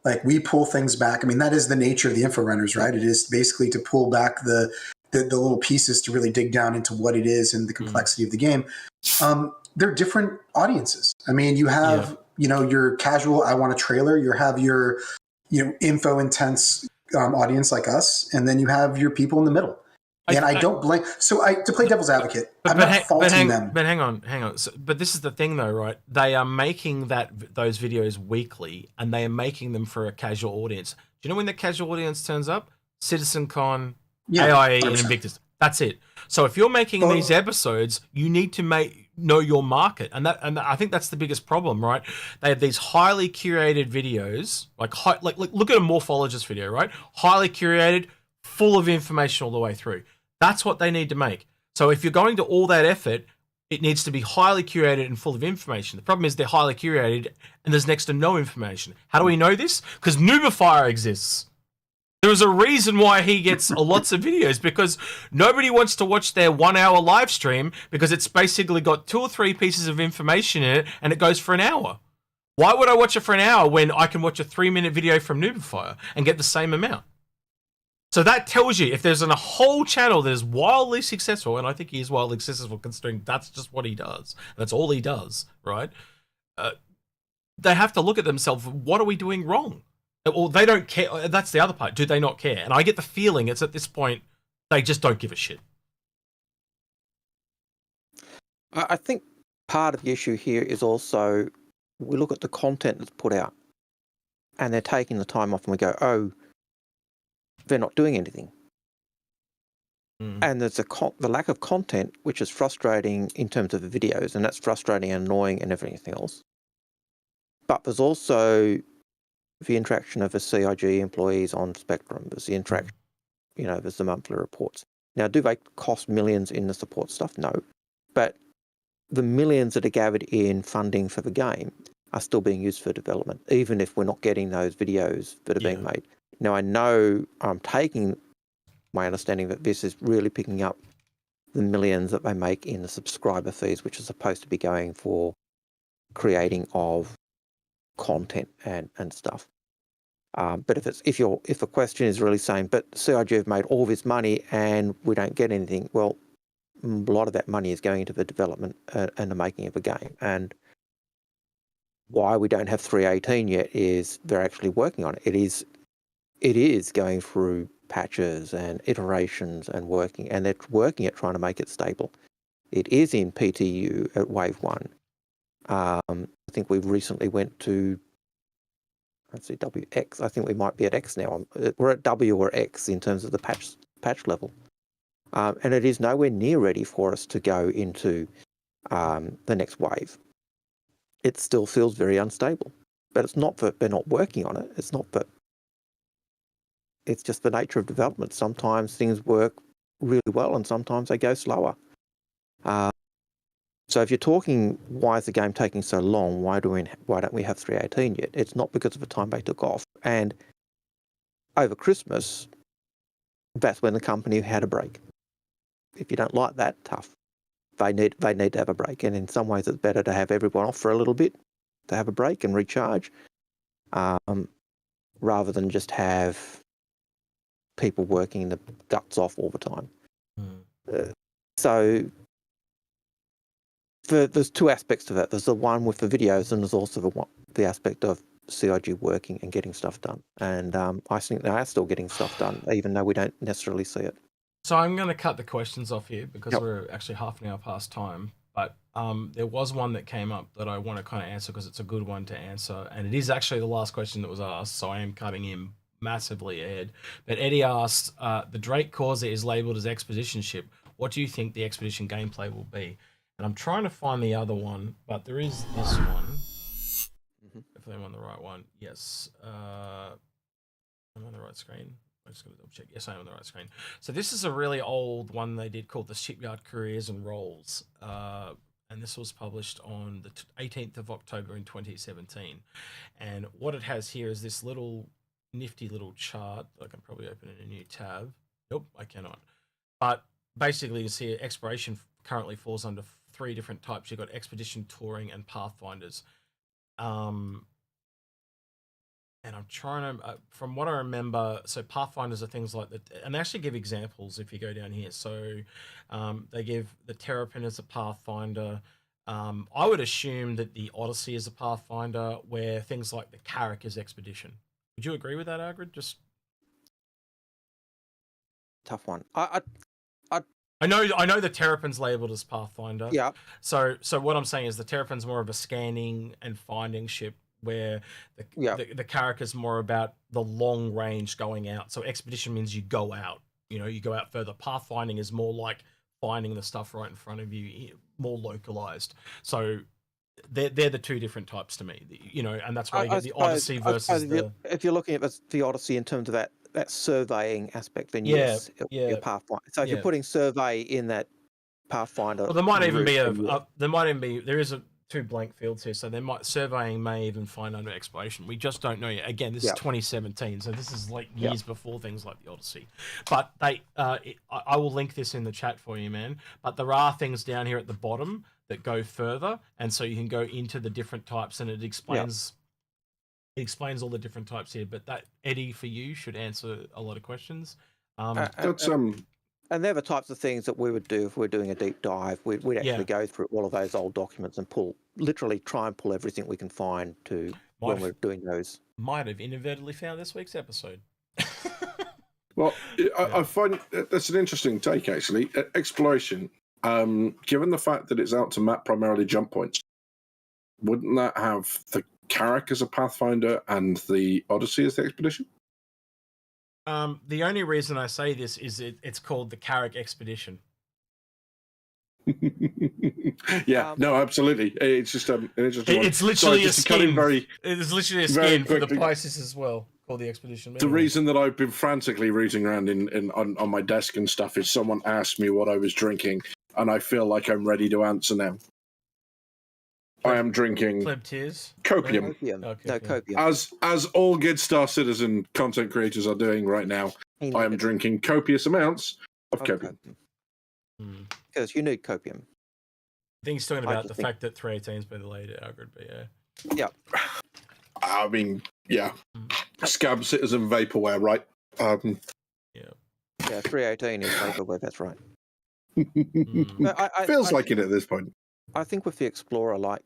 Like, we pull things back. I mean, that is the nature of the Inforunners, right? It is basically to pull back the little pieces to really dig down into what it is and the complexity of the game. They're different audiences. I mean, you have, you know, your casual, I want a trailer. You have your, you know, info intense audience like us. And then you have your people in the middle. And I don't blame. So to play devil's advocate, I'm not faulting them. But hang on. So, but this is the thing, though, right? They are making those videos weekly, and they are making them for a casual audience. Do you know when the casual audience turns up? CitizenCon, AIE, 100%. And Invictus. That's it. So if you're making these episodes, you need to know your market, and I think that's the biggest problem, right? They have these highly curated videos, like look at a morphologist video, right? Highly curated, full of information all the way through. That's what they need to make. So if you're going to all that effort, it needs to be highly curated and full of information. The problem is they're highly curated and there's next to no information. How do we know this? Because Noobifier exists. There is a reason why he gets lots of videos, because nobody wants to watch their 1 hour live stream because it's basically got 2 or 3 pieces of information in it and it goes for an hour. Why would I watch it for an hour when I can watch a 3-minute video from Noobifier and get the same amount? So that tells you if there's a whole channel that is wildly successful, and I think he is wildly successful considering that's just what he does. That's all he does, right? They have to look at themselves. What are we doing wrong? Or they don't care. That's the other part. Do they not care? And I get the feeling it's at this point they just don't give a shit. I think part of the issue here is also we look at the content that's put out and they're taking the time off and we go, oh, they're not doing anything. And there's the lack of content, which is frustrating in terms of the videos, and that's frustrating and annoying and everything else. But there's also the interaction of the CIG employees on Spectrum. There's the interaction, there's the monthly reports. Now, do they cost millions in the support stuff? No. But the millions that are gathered in funding for the game are still being used for development, even if we're not getting those videos that are being made. Now, I know I'm taking my understanding that this is really picking up the millions that they make in the subscriber fees, which are supposed to be going for creating of content and stuff. But if the question is really saying, but CIG have made all this money and we don't get anything, well, a lot of that money is going into the development and the making of a game. And why we don't have 3.18 yet is they're actually working on it. It is going through patches and iterations and they're working at trying to make it stable. It is in PTU at Wave 1. I think we recently went to, let's see, WX. I think we might be at X now. We're at W or X in terms of the patch level. And it is nowhere near ready for us to go into the next wave. It still feels very unstable. But it's not that they're not working on it. It's not that. It's just the nature of development. Sometimes things work really well and sometimes they go slower. So if you're talking, why is the game taking so long? Why don't we have 3.18 yet? It's not because of the time they took off. And over Christmas, that's when the company had a break. If you don't like that, tough. They need to have a break. And in some ways, it's better to have everyone off for a little bit, to have a break and recharge, rather than just have people working the guts off all the time. So there's two aspects to that. There's the one with the videos, and there's also the aspect of CIG working and getting stuff done. And I think they are still getting stuff done, even though we don't necessarily see it. So I'm going to cut the questions off here because we're actually half an hour past time. But there was one that came up that I want to kind of answer because it's a good one to answer. And it is actually the last question that was asked, so I am cutting him massively ahead. But Eddie asked, the Drake Corsair is labeled as expedition ship. What do you think the expedition gameplay will be? And I'm trying to find the other one, but there is this one. If I'm on the right one. Yes. I'm on the right screen. I'm just going to double check. Yes, I'm on the right screen. So this is a really old one they did called the Shipyard Careers and Roles. And this was published on the 18th of October in 2017. And what it has here is this little nifty little chart. I can probably open in a new tab. Nope, I cannot. But basically you see exploration currently falls under 3 different types. You've got expedition, touring, and pathfinders. And I'm trying to, from what I remember, so pathfinders are things like that, and they actually give examples if you go down here. So they give the Terrapin as a pathfinder. I would assume that the Odyssey is a pathfinder, where things like the Carrack is expedition. Would you agree with that, Algared? Just Tough one. I know the Terrapin's labeled as pathfinder. Yeah. So what I'm saying is the Terrapin's more of a scanning and finding ship, where the Carrack is more about the long range going out. So expedition means you go out, you go out further. Pathfinding is more like finding the stuff right in front of you, more localized. So they're the 2 different types to me, and that's why you get the Odyssey versus if you're looking at the Odyssey in terms of that surveying aspect, then yes, it'll be a pathfinder. So if you're putting survey in that pathfinder, well, there is 2 blank fields here, so surveying may even find under exploration. We just don't know yet. Again, this is 2017, so this is like years before things like the Odyssey. But I will link this in the chat for you, man. But there are things down here at the bottom that go further, and so you can go into the different types, and it explains all the different types here. But that, Eddie, for you, should answer a lot of questions. And they're the types of things that we would do if we're doing a deep dive. We'd actually go through all of those old documents and try and pull everything we can find when we're doing those. Might have inadvertently found this week's episode. Well, I find that's an interesting take, actually. Exploration, given the fact that it's out to map primarily jump points, wouldn't that have the Carrack as a pathfinder and the Odyssey as the expedition? The only reason I say this is it's called the Carrick Expedition. Yeah, no, absolutely. It's just an interesting one. It's literally a just to cut in skin. It's literally a very skin for the quickly. prices as well, called the Expedition. The reason that I've been frantically rooting around on my desk and stuff is someone asked me what I was drinking, and I feel like I'm ready to answer now. I am drinking Pleb Tears. copium. Copium. Okay, No, yeah. copium. As all good Star Citizen content creators are doing right now, I am drinking copious amounts of copium. Because you need copium. I think he's talking I about just the think- fact that 318's been delayed at Algared, but yeah. Yeah. I mean, yeah. Scab Citizen Vaporware, right? Yeah, 318 is vaporware, that's right. Mm. But Feels like it at this point. I think with the Explorer, like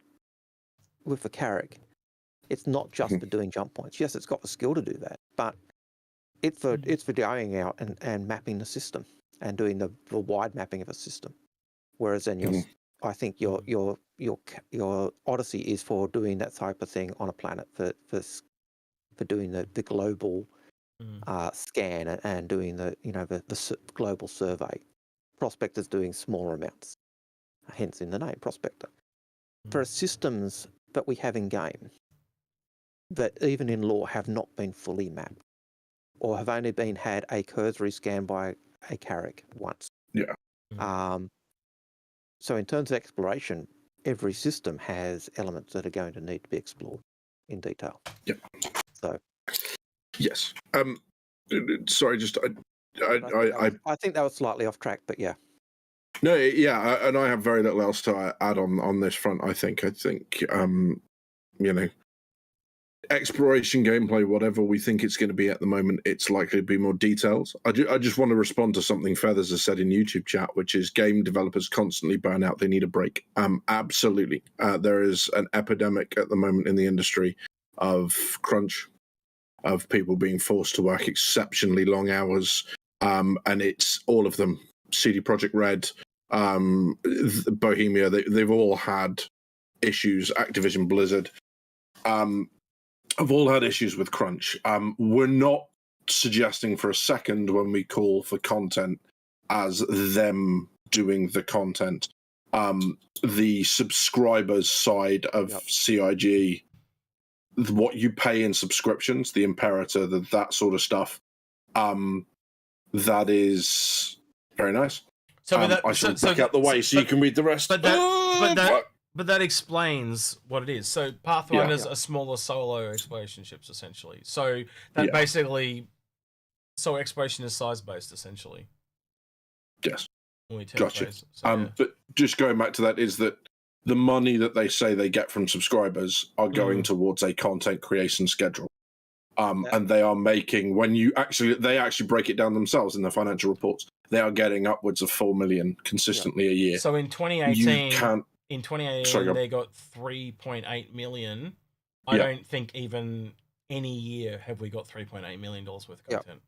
with the Carrick, it's not just for doing jump points. Yes, it's got the skill to do that, but it's for going out and mapping the system and doing the wide mapping of a system. Whereas then I think your Odyssey is for doing that type of thing on a planet for doing the global scan and doing the global survey. Prospector's doing smaller amounts, hence in the name Prospector. For systems that we have in game that even in lore have not been fully mapped or have only had a cursory scan by a Carrick once. Yeah. So in terms of exploration, every system has elements that are going to need to be explored in detail. Yeah. So. Yes. Sorry, just I think that was slightly off track, but yeah. No, yeah, and I have very little else to add on this front. I think exploration gameplay, whatever we think it's going to be at the moment, it's likely to be more details. I just want to respond to something Feathers has said in YouTube chat, which is game developers constantly burn out. They need a break. Absolutely. There is an epidemic at the moment in the industry of crunch, of people being forced to work exceptionally long hours, and it's all of them. CD Projekt Red, Bohemia, they've all had issues. Activision Blizzard have all had issues with crunch. We're not suggesting for a second when we call for content as them doing the content. The subscribers side of CIG, what you pay in subscriptions, the Imperator, that sort of stuff, that is very nice. So I shall back out the way so you can read the rest. But that explains what it is. So Pathfinders are smaller solo exploration ships, essentially. So that basically, so exploration is size based, essentially. Yes. Gotcha. But just going back to that is that the money that they say they get from subscribers are going towards a content creation schedule. And they are making, they actually break it down themselves in their financial reports, they are getting upwards of 4 million consistently a year. So in 2018, they got 3.8 million. I don't think even any year have we got $3.8 million worth of content.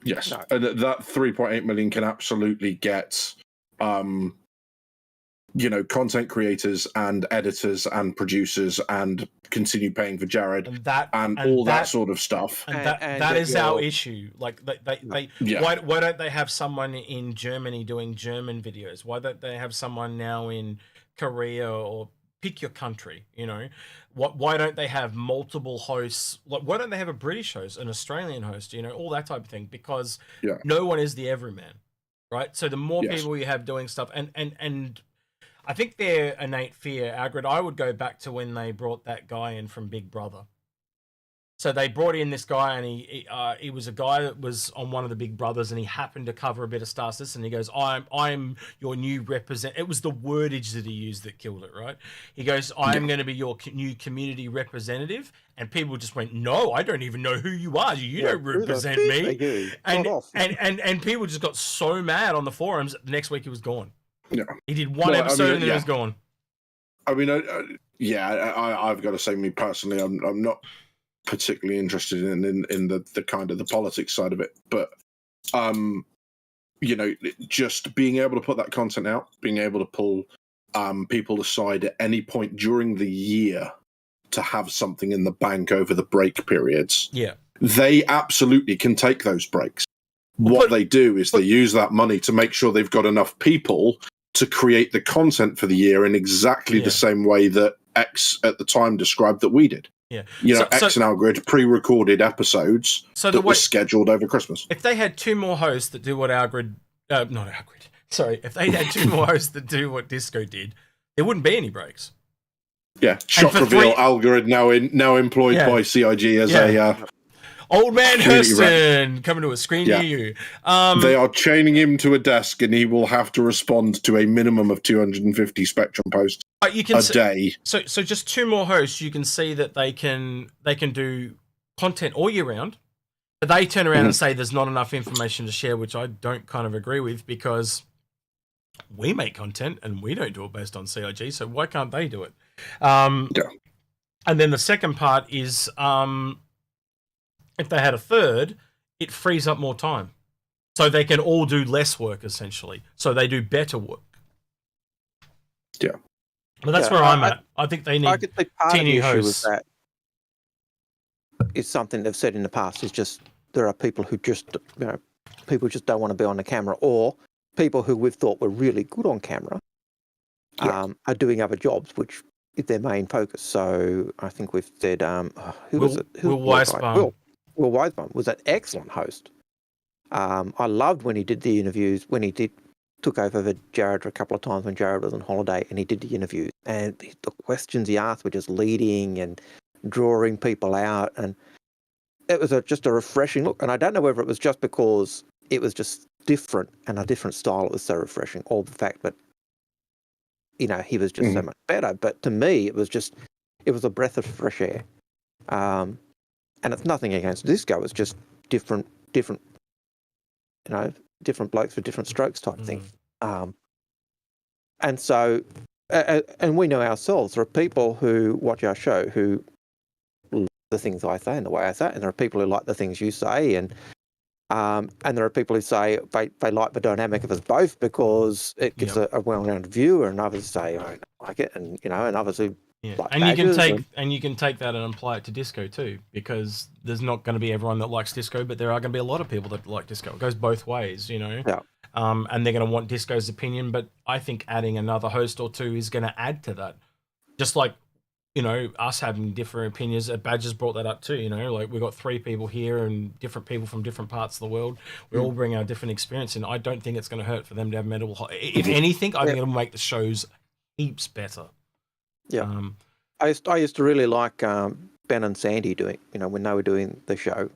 Yes, and that 3.8 million can absolutely get, content creators and editors and producers and continue paying for Jared and all that sort of stuff. And that is our issue. Like why don't they have someone in Germany doing German videos? Why don't they have someone now in Korea, or pick your country? Why don't they have multiple hosts? Like, why don't they have a British host, an Australian host? All that type of thing, because no one is the everyman, right? So the more people you have doing stuff, and I think their innate fear, Algared, I would go back to when they brought that guy in from Big Brother. So they brought in this guy, and he was a guy that was on one of the Big Brothers, and he happened to cover a bit of Star Citizen. And he goes, "I'm your new represent." It was the wordage that he used that killed it, right? He goes, "I'm going to be your new community representative," and people just went, "No, I don't even know who you are. You don't represent me." And people just got so mad on the forums. The next week he was gone. Yeah, he did one episode and then he was gone. I mean, I've got to say, me personally, I'm not particularly interested in the kind of the politics side of it, but just being able to put that content out, being able to pull people aside at any point during the year to have something in the bank over the break periods, they absolutely can take those breaks. What they do is they use that money to make sure they've got enough people to create the content for the year in exactly the same way that X at the time described that we did. Yeah. X and Algared pre-recorded episodes that were scheduled over Christmas. If they had 2 more hosts that do what Algared, not Algared, sorry, if they had 2 more hosts that do what Disco did, there wouldn't be any breaks. Yeah, shock reveal, Algared now employed by CIG as a... Old man Hurston coming to a screen near you. They are chaining him to a desk, and he will have to respond to a minimum of 250 Spectrum posts a day. So just 2 more hosts, you can see that they can do content all year round. But they turn around and say there's not enough information to share, which I don't kind of agree with, because we make content and we don't do it based on CIG. So why can't they do it? And then the second part is. If they had a third, it frees up more time. So they can all do less work, essentially. So they do better work. Yeah. But that's where I'm at. I think they need 10 new hosts. That is something they've said in the past, is just there are people who just, people just don't want to be on the camera, or people who we've thought were really good on camera are doing other jobs, which is their main focus. So I think we've said, who was it? Will Weisbaum. Will Weisbaum was an excellent host. I loved when he did the interviews, when he took over for Jared a couple of times when Jared was on holiday, and he did the interviews. And the questions he asked were just leading and drawing people out. And it was just a refreshing look. And I don't know whether it was just because it was just different and a different style. It was so refreshing, or the fact that, he was just so much better. But to me, it was a breath of fresh air. And it's nothing against Disco. It's just different, different blokes for different strokes type thing. And so, and we know ourselves, there are people who watch our show who like the things I say and the way I say it, and there are people who like the things you say, and there are people who say they like the dynamic of us both because it gives a well-rounded view, and others say I don't like it, and and others who. Yeah. And you can take that and apply it to Disco too, because there's not going to be everyone that likes Disco, but there are going to be a lot of people that like Disco. It goes both ways, Yeah. And they're going to want Disco's opinion, but I think adding another host or 2 is going to add to that. Just like, us having different opinions. Badger's brought that up too, like we've got 3 people here and different people from different parts of the world. We all bring our different experience, and I don't think it's going to hurt for them to have if anything, I think it'll make the shows heaps better. Yeah, I used to really like Ben and Sandy doing, when they were doing the show.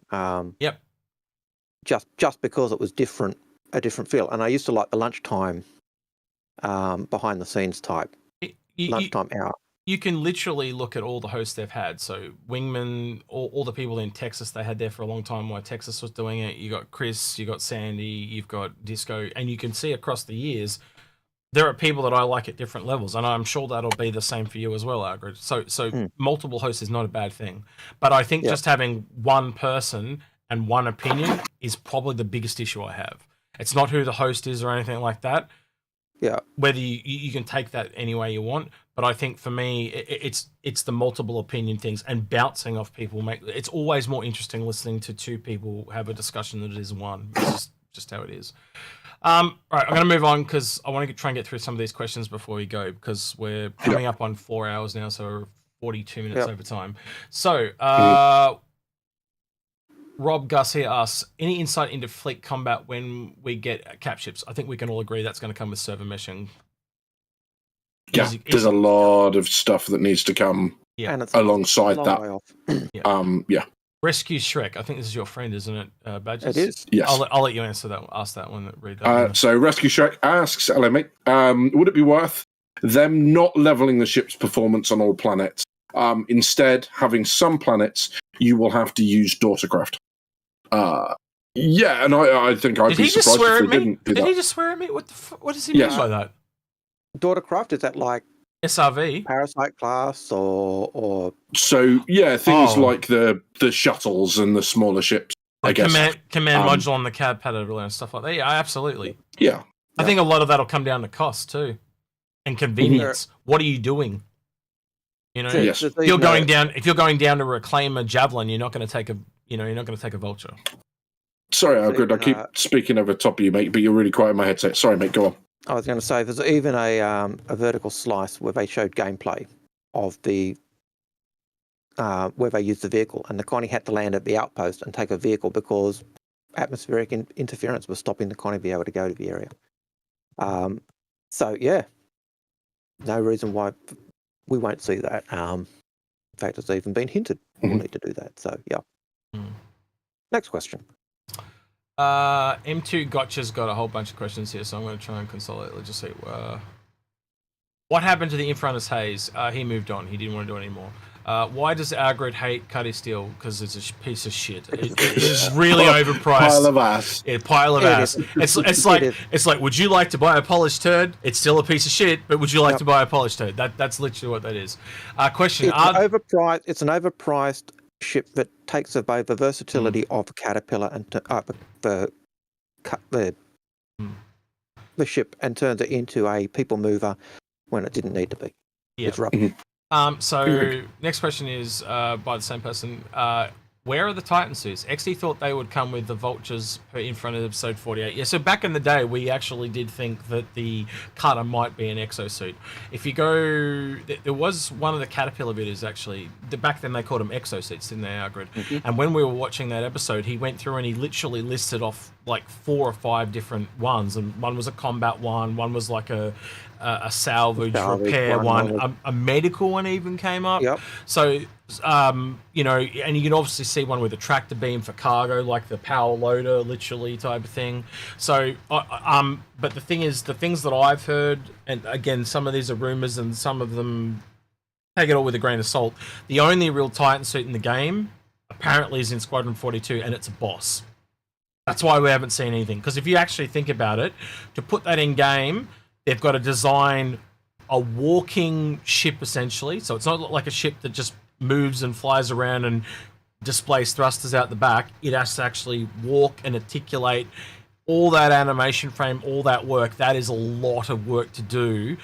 Just because it was a different feel, and I used to like the lunchtime, behind the scenes type lunchtime hour. You can literally look at all the hosts they've had. So Wingman, all the people in Texas they had there for a long time while Texas was doing it. You got Chris, you got Sandy, you've got Disco, and you can see across the years. There are people that I like at different levels, and I'm sure that'll be the same for you as well, Algared. So multiple hosts is not a bad thing. But I think just having one person and one opinion is probably the biggest issue I have. It's not who the host is or anything like that. Yeah. Whether you can take that any way you want, but I think for me, it's the multiple opinion things and bouncing off people. It's always more interesting listening to 2 people have a discussion than it is one. It's just how it is. All right, I'm going to move on because I want to try and get through some of these questions before we go, because we're coming up on 4 hours now, so we're 42 minutes over time. So, Rob Gus here asks, any insight into fleet combat when we get cap ships? I think we can all agree that's going to come with server meshing. Yeah, there's a lot of stuff that needs to come alongside that. Rescue Shrek. I think this is your friend, isn't it, Badges? It is. Yes. I'll let you answer that. Ask that one. Read that. So Rescue Shrek asks, hello mate, would it be worth them not leveling the ship's performance on all planets? Instead, having some planets, you will have to use daughtercraft. And I think I'd be surprised if they didn't do that. Did he just swear at me? What does he mean by that? Daughtercraft, is that like SRV, Parasite class, or so things like the shuttles and the smaller ships, I guess. Command module on the cab paddle and stuff like that. Yeah, absolutely. Yeah. I think a lot of that'll come down to cost too, and convenience. What are you doing? If you're going down to reclaim a javelin, you're not going to take You know, you're not going to take a vulture. Sorry, Algared, I keep speaking over top of you, mate, but you're really quiet in my headset. Sorry, mate, go on. I was going to say, there's even a vertical slice where they showed gameplay of the where they used the vehicle, and the Connie had to land at the outpost and take a vehicle because atmospheric interference was stopping the Connie being able to go to the area. So yeah, no reason why we won't see that. In fact, it's even been hinted we'll need to do that. So yeah. Next question. M2 Gotcha's got a whole bunch of questions here, so I'm going to try and consolidate. Let's just see. What happened to the Inforunners Haze? He moved on. He didn't want to do it anymore. Why does Algared hate Cuddy Steel? Because it's a piece of shit. It is really overpriced. Pile of ass. Yeah, pile of ass. It's like, would you like to buy a polished turd? It's still a piece of shit, but would you like to buy a polished turd? That's literally what that is. Question. It's an overpriced ship that takes away the versatility of a caterpillar and the ship and turns it into a people mover when it didn't need to be. Yeah. It's rubbish. So next question is by the same person. Where are the Titan suits? XD thought they would come with the vultures in front of episode 48. Yeah, so back in the day, we actually did think that the cutter might be an exosuit. If you go... There was one of the caterpillar videos, actually. Back then, they called them exosuits, didn't they, Algared? And when we were watching that episode, he went through and he literally listed off like 4 or 5 different ones. And one was a combat one was like a salvage repair one. A medical one even came up. Yep. So... you know, and you can obviously see one with a tractor beam for cargo, like the power loader, literally type of thing. So, but the thing is, the things that I've heard, and again, some of these are rumors, and some of them take it all with a grain of salt. The only real Titan suit in the game, apparently, is in Squadron 42, and it's a boss. That's why we haven't seen anything. Because if you actually think about it, to put that in game, they've got to design a walking ship essentially. So it's not like a ship that just moves and flies around and displays thrusters out the back. It has to actually walk and articulate all that animation frame, all that work. That is a lot of work to do.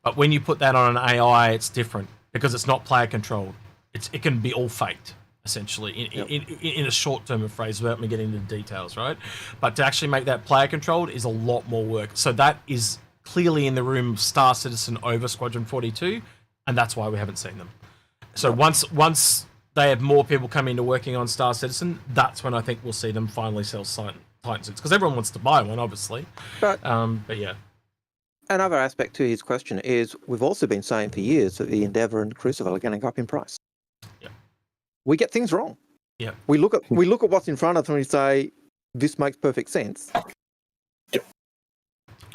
But when you put that on an AI, it's different because it's not player controlled. It can be all faked, essentially, in a short term of phrase, without me getting into the details, right? But to actually make that player controlled is a lot more work. So that is clearly in the room of Star Citizen over Squadron 42, and that's why we haven't seen them. So once they have more people coming into working on Star Citizen, that's when I think we'll see them finally sell Titan suits, because everyone wants to buy one, obviously. But yeah. Another aspect to his question is we've also been saying for years that the Endeavour and the Crucible are going to go up in price. Yeah. We get things wrong. Yeah. We look at what's in front of us and we say this makes perfect sense.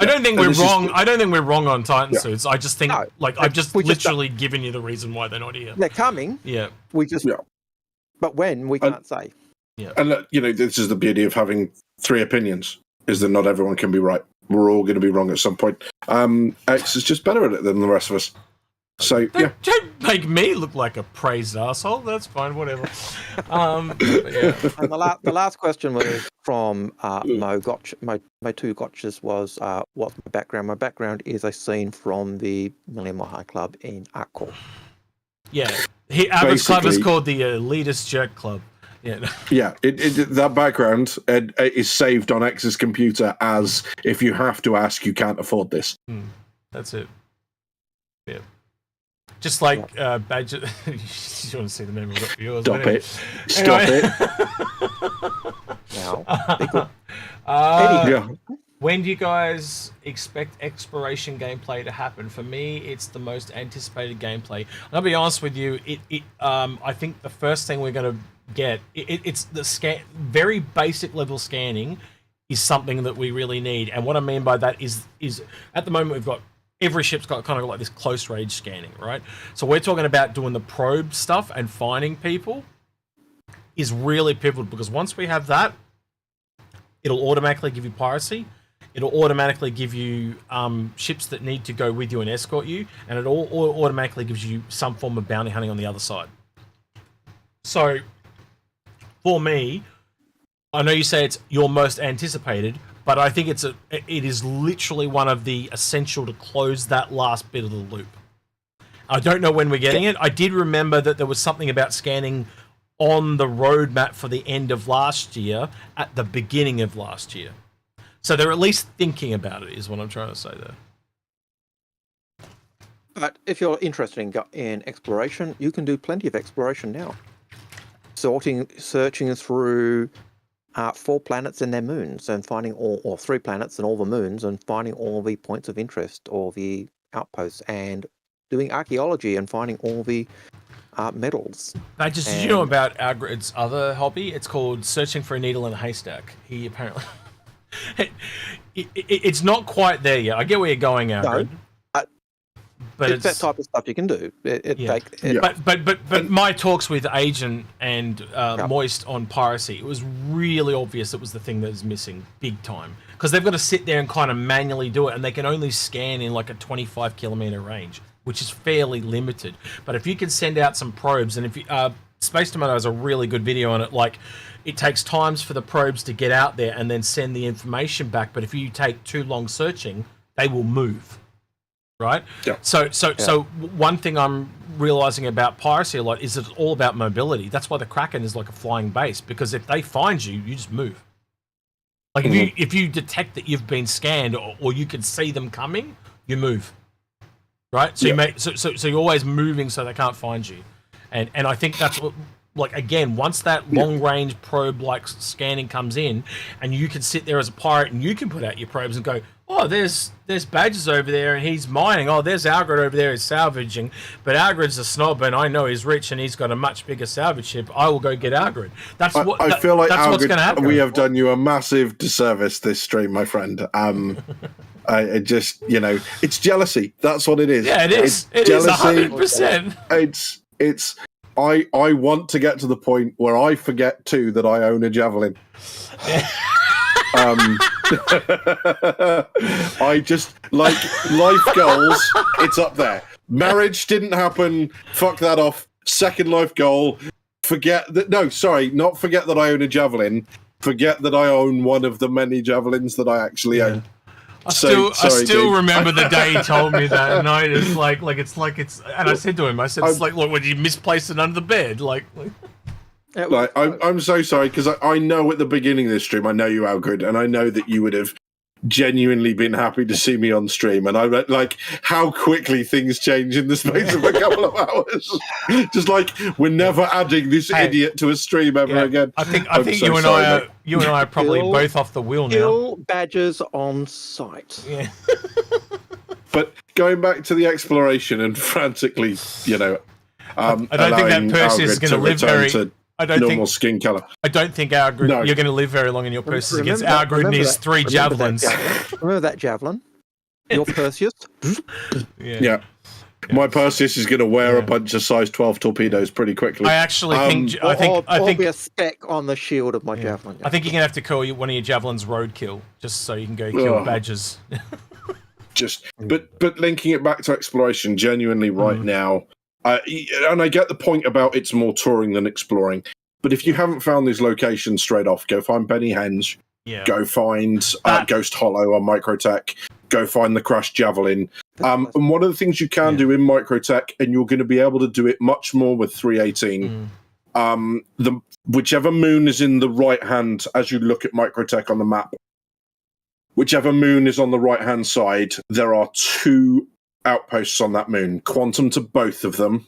I don't think we're wrong. I don't think we're wrong on Titan suits. I just think, I've just literally given you the reason why they're not here. They're coming. Yeah. But when, we can't say. Yeah. And look, you know, this is the beauty of having 3 opinions, is that not everyone can be right. We're all going to be wrong at some point. X is just better at it than the rest of us. So, Don't make me look like a praised asshole. That's fine, whatever. But yeah. And the last question was from Mo Two Gotchas was, what's my background? My background is a scene from the Million Mile High Club in Arkle. Yeah. Abbot's Club is called the Elitist Jerk Club. Yeah. Yeah, that background is saved on X's computer as if you have to ask, you can't afford this. That's it. Yeah. Just like Badger. You want to see the name of yours? Stop anyway. it. Stop it. Now, when do you guys expect exploration gameplay to happen? For me, it's the most anticipated gameplay. I'll be honest with you. I think the first thing we're going to get, it's the very basic level scanning is something that we really need. And what I mean by that is at the moment we've got every ship's got kind of like this close range scanning, right? So we're talking about doing the probe stuff and finding people is really pivotal, because once we have that, it'll automatically give you piracy. It'll automatically give you ships that need to go with you and escort you, and it all automatically gives you some form of bounty hunting on the other side. So, for me, I know you say it's your most anticipated, but I think it is literally one of the essential to close that last bit of the loop. I don't know when we're getting it. I did remember that there was something about scanning on the roadmap for the end of last year at the beginning of last year. So they're at least thinking about it, is what I'm trying to say there. But if you're interested in exploration, you can do plenty of exploration now. Searching through 4 planets and their moons, and finding or 3 planets and all the moons, and finding all the points of interest or the outposts, and doing archaeology and finding all the metals. Badges, did you know about Algared's other hobby? It's called searching for a needle in a haystack. He apparently... it's not quite there yet. I get where you're going, Algared. No, but it's that type of stuff you can do. But my talks with Agent and Moist on piracy, it was really obvious it was the thing that was missing big time, because they've got to sit there and kind of manually do it, and they can only scan in like a 25-kilometer range, which is fairly limited. But if you can send out some probes, and if you, Space Tomato has a really good video on it, like it takes times for the probes to get out there and then send the information back, but if you take too long searching, they will move. Right? Yeah. So one thing I'm realizing about piracy a lot is it's all about mobility. That's why the Kraken is like a flying base, because if they find you, you just move. Like if you detect that you've been scanned, or you can see them coming, you move. Right? So so you're always moving so they can't find you. And I think that's what, like, again, once that long range probe like scanning comes in, and you can sit there as a pirate and you can put out your probes and go, oh, there's Badges over there and he's mining. Oh, there's Algared over there, he's salvaging. But Algared's a snob and I know he's rich and he's got a much bigger salvage ship. I will go get Algared. That's what I feel like, that's Algared, what's going to happen. we have done you a massive disservice this stream, my friend. I just, it's jealousy. That's what it is. Yeah, it is. It jealousy. Is 100%. It's. I want to get to the point where I forget too that I own a javelin. I just like life goals. It's up there. Marriage didn't happen. Fuck that off. Second life goal. Forget that. No, sorry, not forget that I own a javelin. Forget that I own one of the many javelins that I actually own. I still remember the day he told me that, and it's like and I said to him, it's like, look, when you misplaced it under the bed, I'm so sorry, because I know at the beginning of this stream, I know you, Algared, and I know that you would have genuinely been happy to see me on stream, and I like how quickly things change in the space of a couple of hours. Just like, we're never adding this idiot to a stream ever again. I think you and I are probably both off the wheel now. Still Badges on site. Yeah. But going back to the exploration and frantically, I don't think that Perseus is going to live very. Normal skin color. I don't think Algared, you're going to live very long in your Perseus against Algared and his 3 javelins. Remember that javelin? Your Perseus? Yeah. My Perseus is going to wear a bunch of size 12 torpedoes pretty quickly. I actually think I think be a speck on the shield of my javelin. I think you're going to have to call one of your javelins roadkill, just so you can go kill Badges. But linking it back to exploration, genuinely right now, and I get the point about it's more touring than exploring, but if you haven't found these locations straight off, go find Benny Henge, go find Ghost Hollow on Microtech, go find the Crushed Javelin. And one of the things you can do in Microtech, and you're going to be able to do it much more with 318, whichever moon is in the right hand as you look at Microtech on the map, whichever moon is on the right hand side, there are 2 outposts on that moon, quantum to both of them,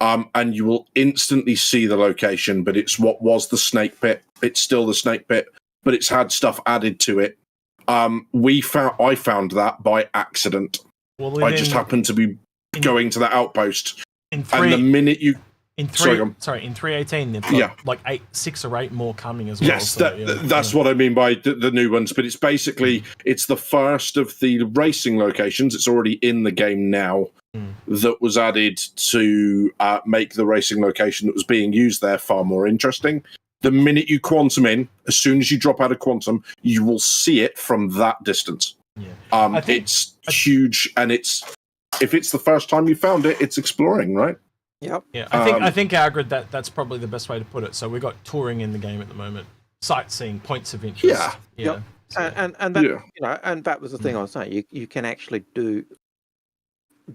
and you will instantly see the location. But it's what was the snake pit. It's still the snake pit, but it's had stuff added to it. I found that by accident. I just happened to be going to that outpost, and the minute you in 318, they've got like 6 or 8 more coming as well. Yes, that's what I mean by the new ones. But it's basically it's the first of the racing locations. It's already in the game now. That was added to make the racing location that was being used there far more interesting. The minute you quantum in, as soon as you drop out of quantum, you will see it from that distance. Yeah. It's huge, and if it's the first time you found it, it's exploring, right? Yep. Yeah, I think Algared, that's probably the best way to put it. So we've got touring in the game at the moment, sightseeing, points of interest. Yeah. Yep. So, and that and that was the thing I was saying. You can actually do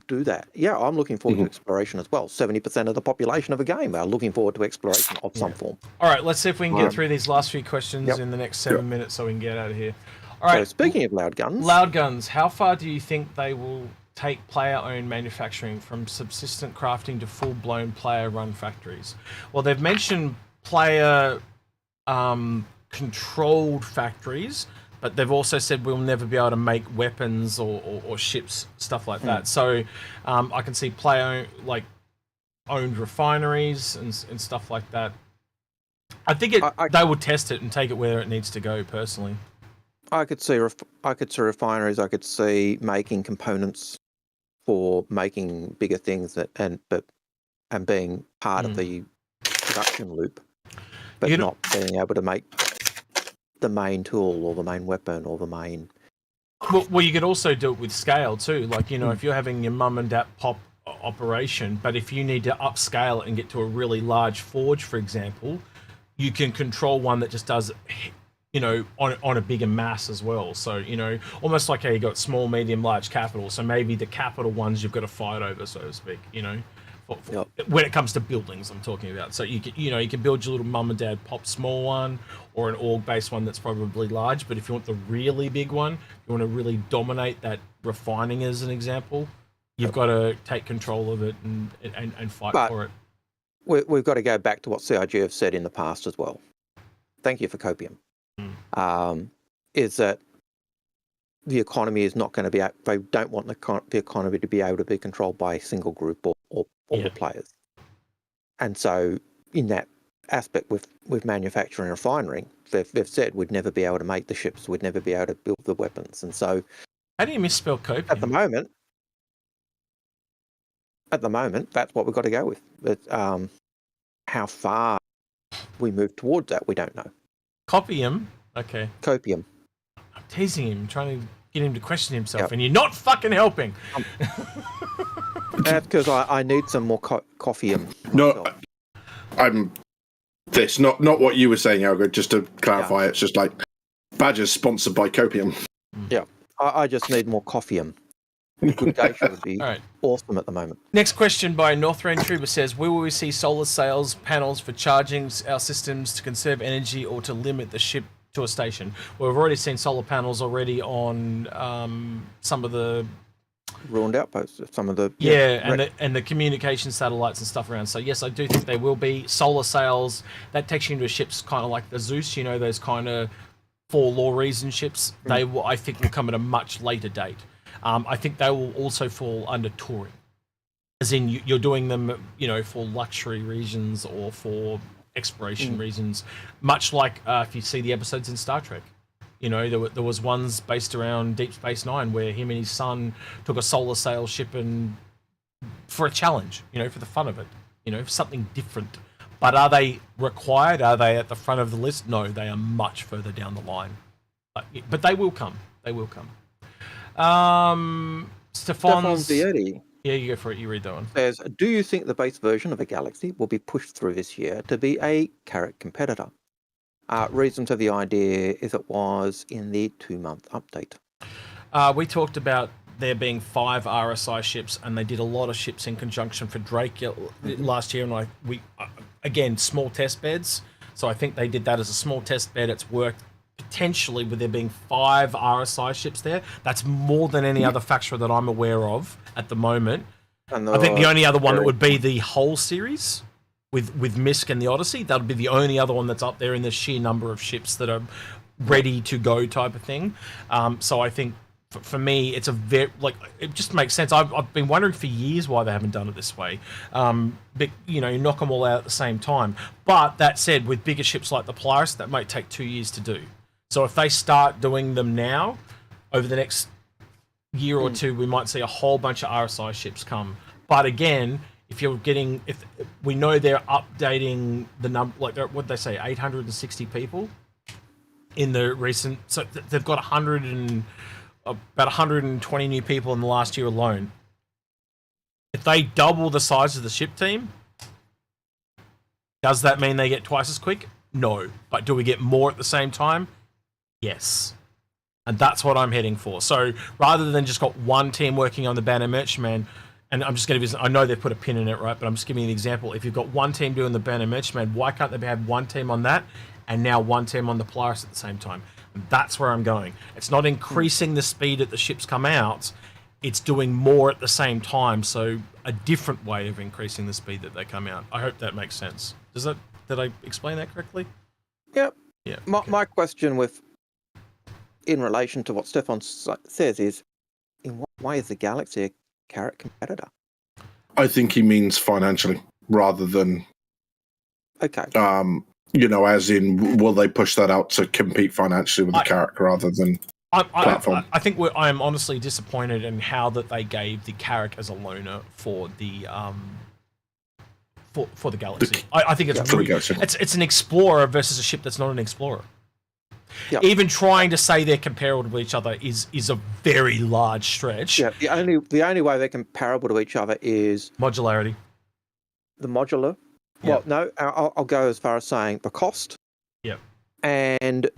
do that. Yeah, I'm looking forward to exploration as well. 70% of the population of a game are looking forward to exploration of some form. All right, let's see if we can get through these last few questions in the next 7 minutes so we can get out of here. All right. So speaking of loud guns. Loud guns, how far do you think they will take player-owned manufacturing from subsistent crafting to full-blown player-run factories? Well, they've mentioned player controlled factories, but they've also said we'll never be able to make weapons or ships, stuff like that. So I can see player owned refineries and stuff like that. I think they will test it and take it where it needs to go. Personally, I could see refineries. I could see making components for making bigger things and being part of the production loop, but not being able to make the main tool or the main weapon or the main. Well, you could also do it with scale too. Like, if you're having your mum and dad pop operation, but if you need to upscale it and get to a really large forge, for example, you can control one that just does, on a bigger mass as well. So, almost like how you got small, medium, large capital. So maybe the capital ones you've got to fight over, so to speak, when it comes to buildings, I'm talking about. So you can build your little mum and dad pop small one, or an org based one that's probably large. But if you want the really big one, you want to really dominate that refining, as an example, you've got to take control of it and fight for it. We've got to go back to what CIG have said in the past as well. Thank you for copium. Is that the economy is not going to be? They don't want the economy to be able to be controlled by a single group or the players. And so, in that aspect, with manufacturing and refining, they've said we'd never be able to make the ships, we'd never be able to build the weapons. And so, how do you misspell copium? At the moment, that's what we've got to go with. But how far we move towards that, we don't know. Copium? Okay. Copium. I'm teasing him, trying to get him to question himself, and you're not fucking helping. That's because I need some more coffeeum. No, I'm this, not what you were saying, Algared, just to clarify. It's just like Badger's sponsored by copium. Yeah, I just need more coffeeum. Good geisha would be awesome at the moment. Next question by Northrend Trooper says, will we see solar sails panels for charging our systems to conserve energy or to limit the ship to a station? Well, we've already seen solar panels already on some of the ruined outposts, some of the and the communication satellites and stuff around. So yes, I do think they will be solar sails. That takes you into ships kind of like the Zeus, those kind of for law reason ships. They will, I think, will come at a much later date. I think they will also fall under touring, as in you're doing them, for luxury reasons or for exploration reasons, much like if you see the episodes in Star Trek. There was ones based around Deep Space Nine where him and his son took a solar sail ship and for a challenge, for the fun of it, for something different. But are they required? Are they at the front of the list? No, they are much further down the line. But they will come. They will come. Stefan's Vietti. Yeah, you go for it. You read that one. Says, do you think the base version of a Galaxy will be pushed through this year to be a Carrack competitor? Reason for the idea is it was in the 2-month update. We talked about there being 5 RSI ships, and they did a lot of ships in conjunction for Drake last year. And again, small test beds. So I think they did that as a small test bed. It's worked potentially with there being 5 RSI ships there. That's more than any other faction that I'm aware of at the moment. I think the only other one that would be the whole series with Misk and the Odyssey. That would be the only other one that's up there in the sheer number of ships that are ready to go type of thing. So I think for me, it's a very, it just makes sense. I've been wondering for years why they haven't done it this way. But, you knock them all out at the same time. But that said, with bigger ships like the Polaris, that might take 2 years to do. So if they start doing them now, over the next year or two, we might see a whole bunch of RSI ships come. But again, if we know they're updating the number, what they say, 860 people in the recent, so they've got about 120 new people in the last year alone. If they double the size of the ship team, does that mean they get twice as quick? No. But do we get more at the same time? Yes. And that's what I'm heading for. So rather than just got one team working on the Banner Merchantman, and I'm just going to I know they've put a pin in it, right? But I'm just giving you an example. If you've got one team doing the Banner Merchantman, why can't they have one team on that and now one team on the Polaris at the same time? And that's where I'm going. It's not increasing the speed that the ships come out. It's doing more at the same time. So a different way of increasing the speed that they come out. I hope that makes sense. Did I explain that correctly? Yep. Yeah. My question in relation to what Stefan says is, in what way is the Galaxy a carrot competitor? I think he means financially rather than, Okay. as in, will they push that out to compete financially with the carrot rather than platform? I think I'm honestly disappointed in how that they gave the Carrack as a loaner for the for the Galaxy. I think it's really, it's an explorer versus a ship that's not an explorer. Yep. Even trying to say they're comparable to each other is a very large stretch. Yeah, the only way they're comparable to each other is modularity. The modular. Yep. Well, no, I'll go as far as saying the cost. Yeah. And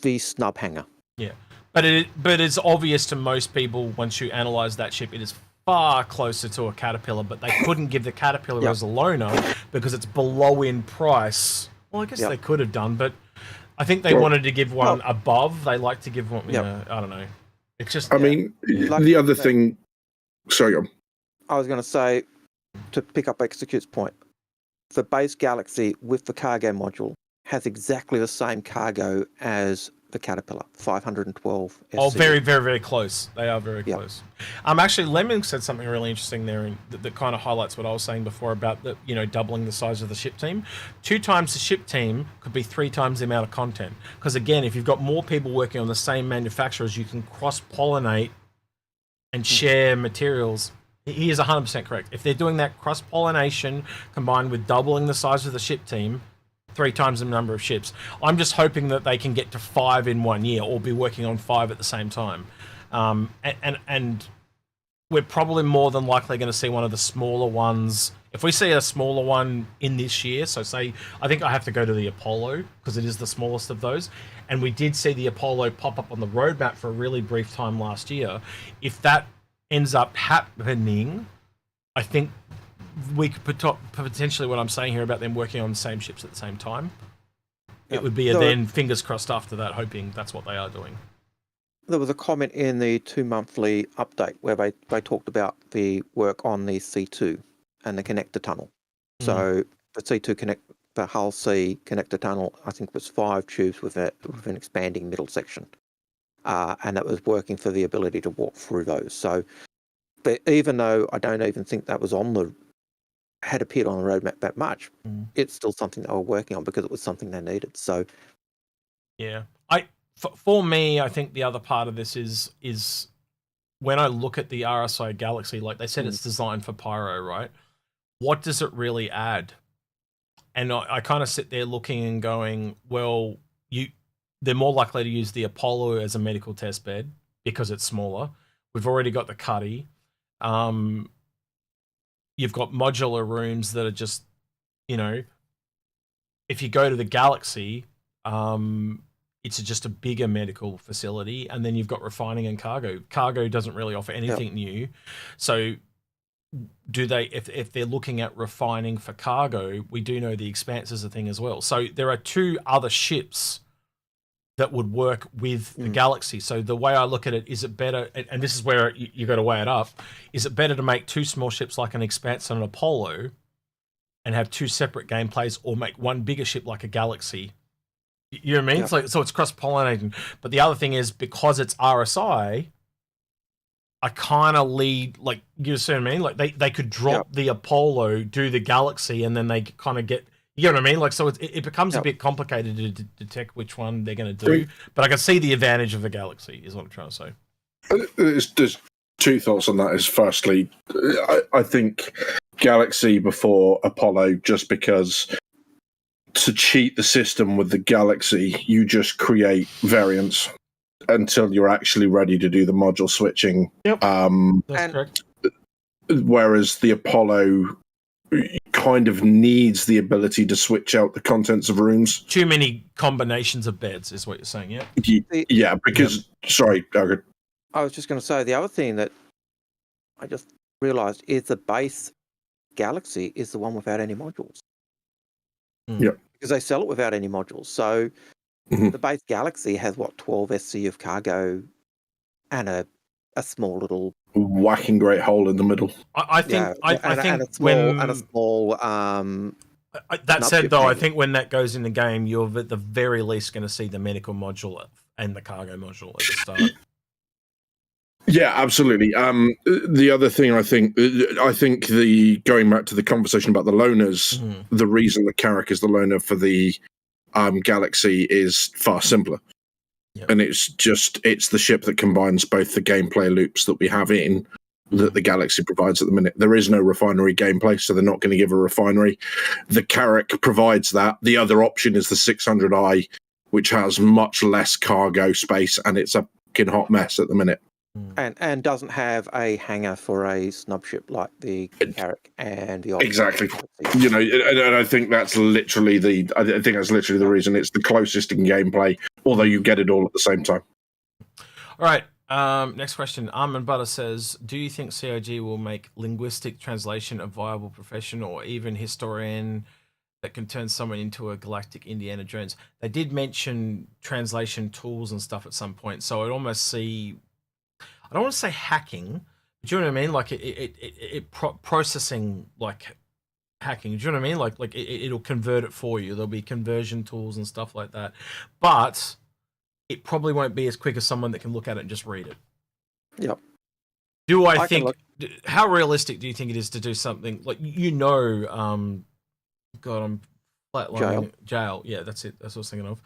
the snub hanger. Yeah, but it's obvious to most people once you analyze that ship, it is far closer to a Caterpillar. But they couldn't give the Caterpillar as a loaner because it's below in price. Well, I guess they could have done, but I think they wanted to give one above. They like to give one, I don't know. It's just... I mean, the other thing... Sorry, I was going to say, to pick up Execute's point, the base Galaxy with the cargo module has exactly the same cargo as the Caterpillar, 512 SC. Oh, very, very, very close. They are very close. Actually, Lemming said something really interesting there that kind of highlights what I was saying before about the, doubling the size of the ship team. 2 times the ship team could be 3 times the amount of content. Because again, if you've got more people working on the same manufacturers, you can cross-pollinate and share materials. He is 100% correct. If they're doing that cross-pollination combined with doubling the size of the ship team, 3 times the number of ships. I'm just hoping that they can get to 5 in 1 year or be working on 5 at the same time. And we're probably more than likely going to see one of the smaller ones. If we see a smaller one in this year, so say, I think I have to go to the Apollo because it is the smallest of those. And we did see the Apollo pop up on the roadmap for a really brief time last year. If that ends up happening, I think we could potentially, what I'm saying here about them working on the same ships at the same time, it would be then fingers crossed after that, hoping that's what they are doing. There was a comment in the 2-monthly update where they talked about the work on the C2 and the connector tunnel. So the C2 the Hull C connector tunnel, I think was 5 tubes with an expanding middle section. And that was working for the ability to walk through those. So even though I don't even think that was had appeared on the roadmap that much, it's still something they were working on because it was something they needed. So, yeah, for me, I think the other part of this is when I look at the RSI Galaxy, like they said, it's designed for Pyro, right? What does it really add? And I kind of sit there looking and going, well, they're more likely to use the Apollo as a medical test bed because it's smaller. We've already got the Cuddy. You've got modular rooms that are just, if you go to the Galaxy, it's just a bigger medical facility. And then you've got refining and cargo. Cargo doesn't really offer anything new. So do they, if they're looking at refining for cargo, we do know the Expanse is a thing as well. So there are 2 other ships that would work with the Galaxy. So the way I look at it, is it better, and this is where you got to weigh it up, is it better to make 2 small ships like an Expanse and an Apollo and have 2 separate gameplays, or make 1 bigger ship like a Galaxy? You know what I mean? Yeah. So it's cross-pollinating. But the other thing is, because it's RSI, I kind of lead, like, you see what I mean? Like they could drop the Apollo, do the Galaxy, and then they kind of get... You know what I mean? Like, so it becomes a bit complicated to detect which one they're going to do. But I can see the advantage of the Galaxy, is what I'm trying to say. There's 2 thoughts on that. Is firstly, I think Galaxy before Apollo, just because to cheat the system with the Galaxy, you just create variants until you're actually ready to do the module switching. Yep. That's correct. Whereas the Apollo, you kind of needs the ability to switch out the contents of rooms. Too many combinations of beds is what you're saying, yeah? Yeah, because sorry, Algared. I was just going to say the other thing that I just realised is the base Galaxy is the one without any modules. Yep. Because they sell it without any modules. So the base Galaxy has 12 SC of cargo and a small little whacking great hole in the middle. I think a small that said, though, I think when that goes in the game, you're at the very least going to see the medical module and the cargo module at the start. Yeah, absolutely. The other thing I think the going back to the conversation about the loaners, the reason the Carrack is the loaner for the Galaxy is far simpler. Yep. And it's the ship that combines both the gameplay loops that we have that the Galaxy provides at the minute. There is no refinery gameplay, so they're not going to give a refinery. The Carrack provides that. The other option is the 600i, which has much less cargo space, and it's a fucking hot mess at the minute. And doesn't have a hangar for a snub ship like the Carrack and the exactly. You know, and I think that's literally the reason it's the closest in gameplay, although you get it all at the same time. All right. Next question. Armand Butter says, do you think COG will make linguistic translation a viable profession or even historian that can turn someone into a galactic Indiana Jones? They did mention translation tools and stuff at some point, so I'd almost see, I don't want to say hacking, but do you know what I mean? Like processing like hacking. Do you know what I mean? Like it'll convert it for you. There'll be conversion tools and stuff like that. But it probably won't be as quick as someone that can look at it and just read it. Yep. Do I think, how realistic do you think it is to do something like, God, I'm flatlining. Jail. Yeah, that's it. That's what I was thinking of.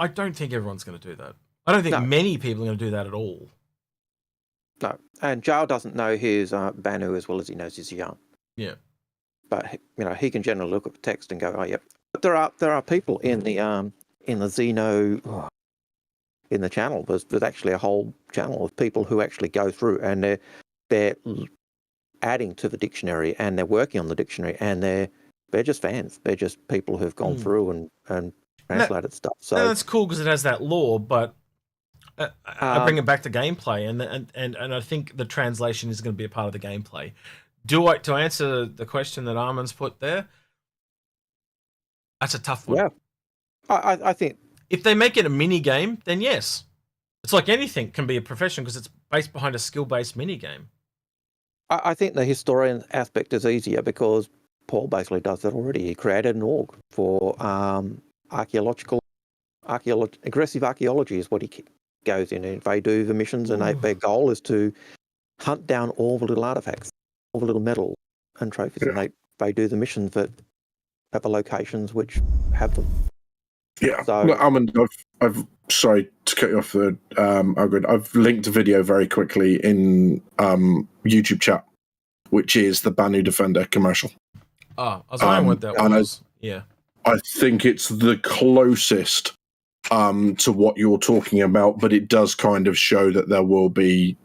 I don't think everyone's going to do that. I don't think many people are going to do that at all. No, and Jail doesn't know his Banu as well as he knows his yarn. Yeah, but he can generally look at the text and go, "Oh, yep." But there are people in the Xeno in the channel. There's actually a whole channel of people who actually go through and they're adding to the dictionary and they're working on the dictionary and they're just fans. They're just people who've gone through and translated stuff. So that's cool because it has that lore, but. I bring it back to gameplay, and I think the translation is going to be a part of the gameplay. To answer the question that Armin's put there, that's a tough one. Yeah, I think if they make it a mini game, then yes, it's like anything can be a profession because it's based behind a skill-based mini game. I think the historian aspect is easier because Paul basically does that already. He created an org for aggressive archaeology is what he goes in, and they do the missions, and their goal is to hunt down all the little artifacts, all the little metal and trophies, and they do the missions that at the locations which have them. Yeah. So, look, I've sorry to cut you off there, Algared. I've linked a video very quickly in YouTube chat, which is the Banu Defender commercial. I was wondering what that was. Yeah. I think it's the closest to what you're talking about, but it does kind of show that there will be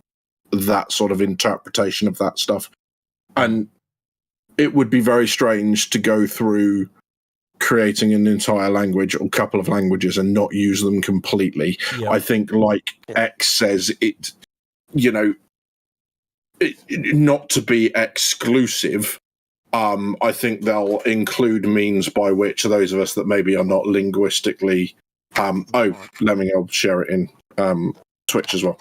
that sort of interpretation of that stuff. And it would be very strange to go through creating an entire language or a couple of languages and not use them completely. Yep. I think, like X says, not to be exclusive. I think they'll include means by which those of us that maybe are not linguistically Lemming, I'll share it in Twitch as well.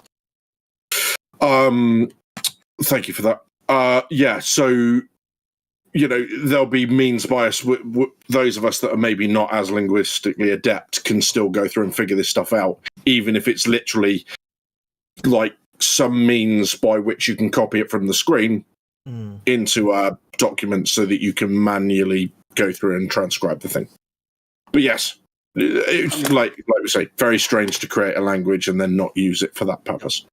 Thank you for that. So, there'll be means by us. Those of us that are maybe not as linguistically adept can still go through and figure this stuff out, even if it's literally like some means by which you can copy it from the screen into a document so that you can manually go through and transcribe the thing. But yes, it's like we say, very strange to create a language and then not use it for that purpose.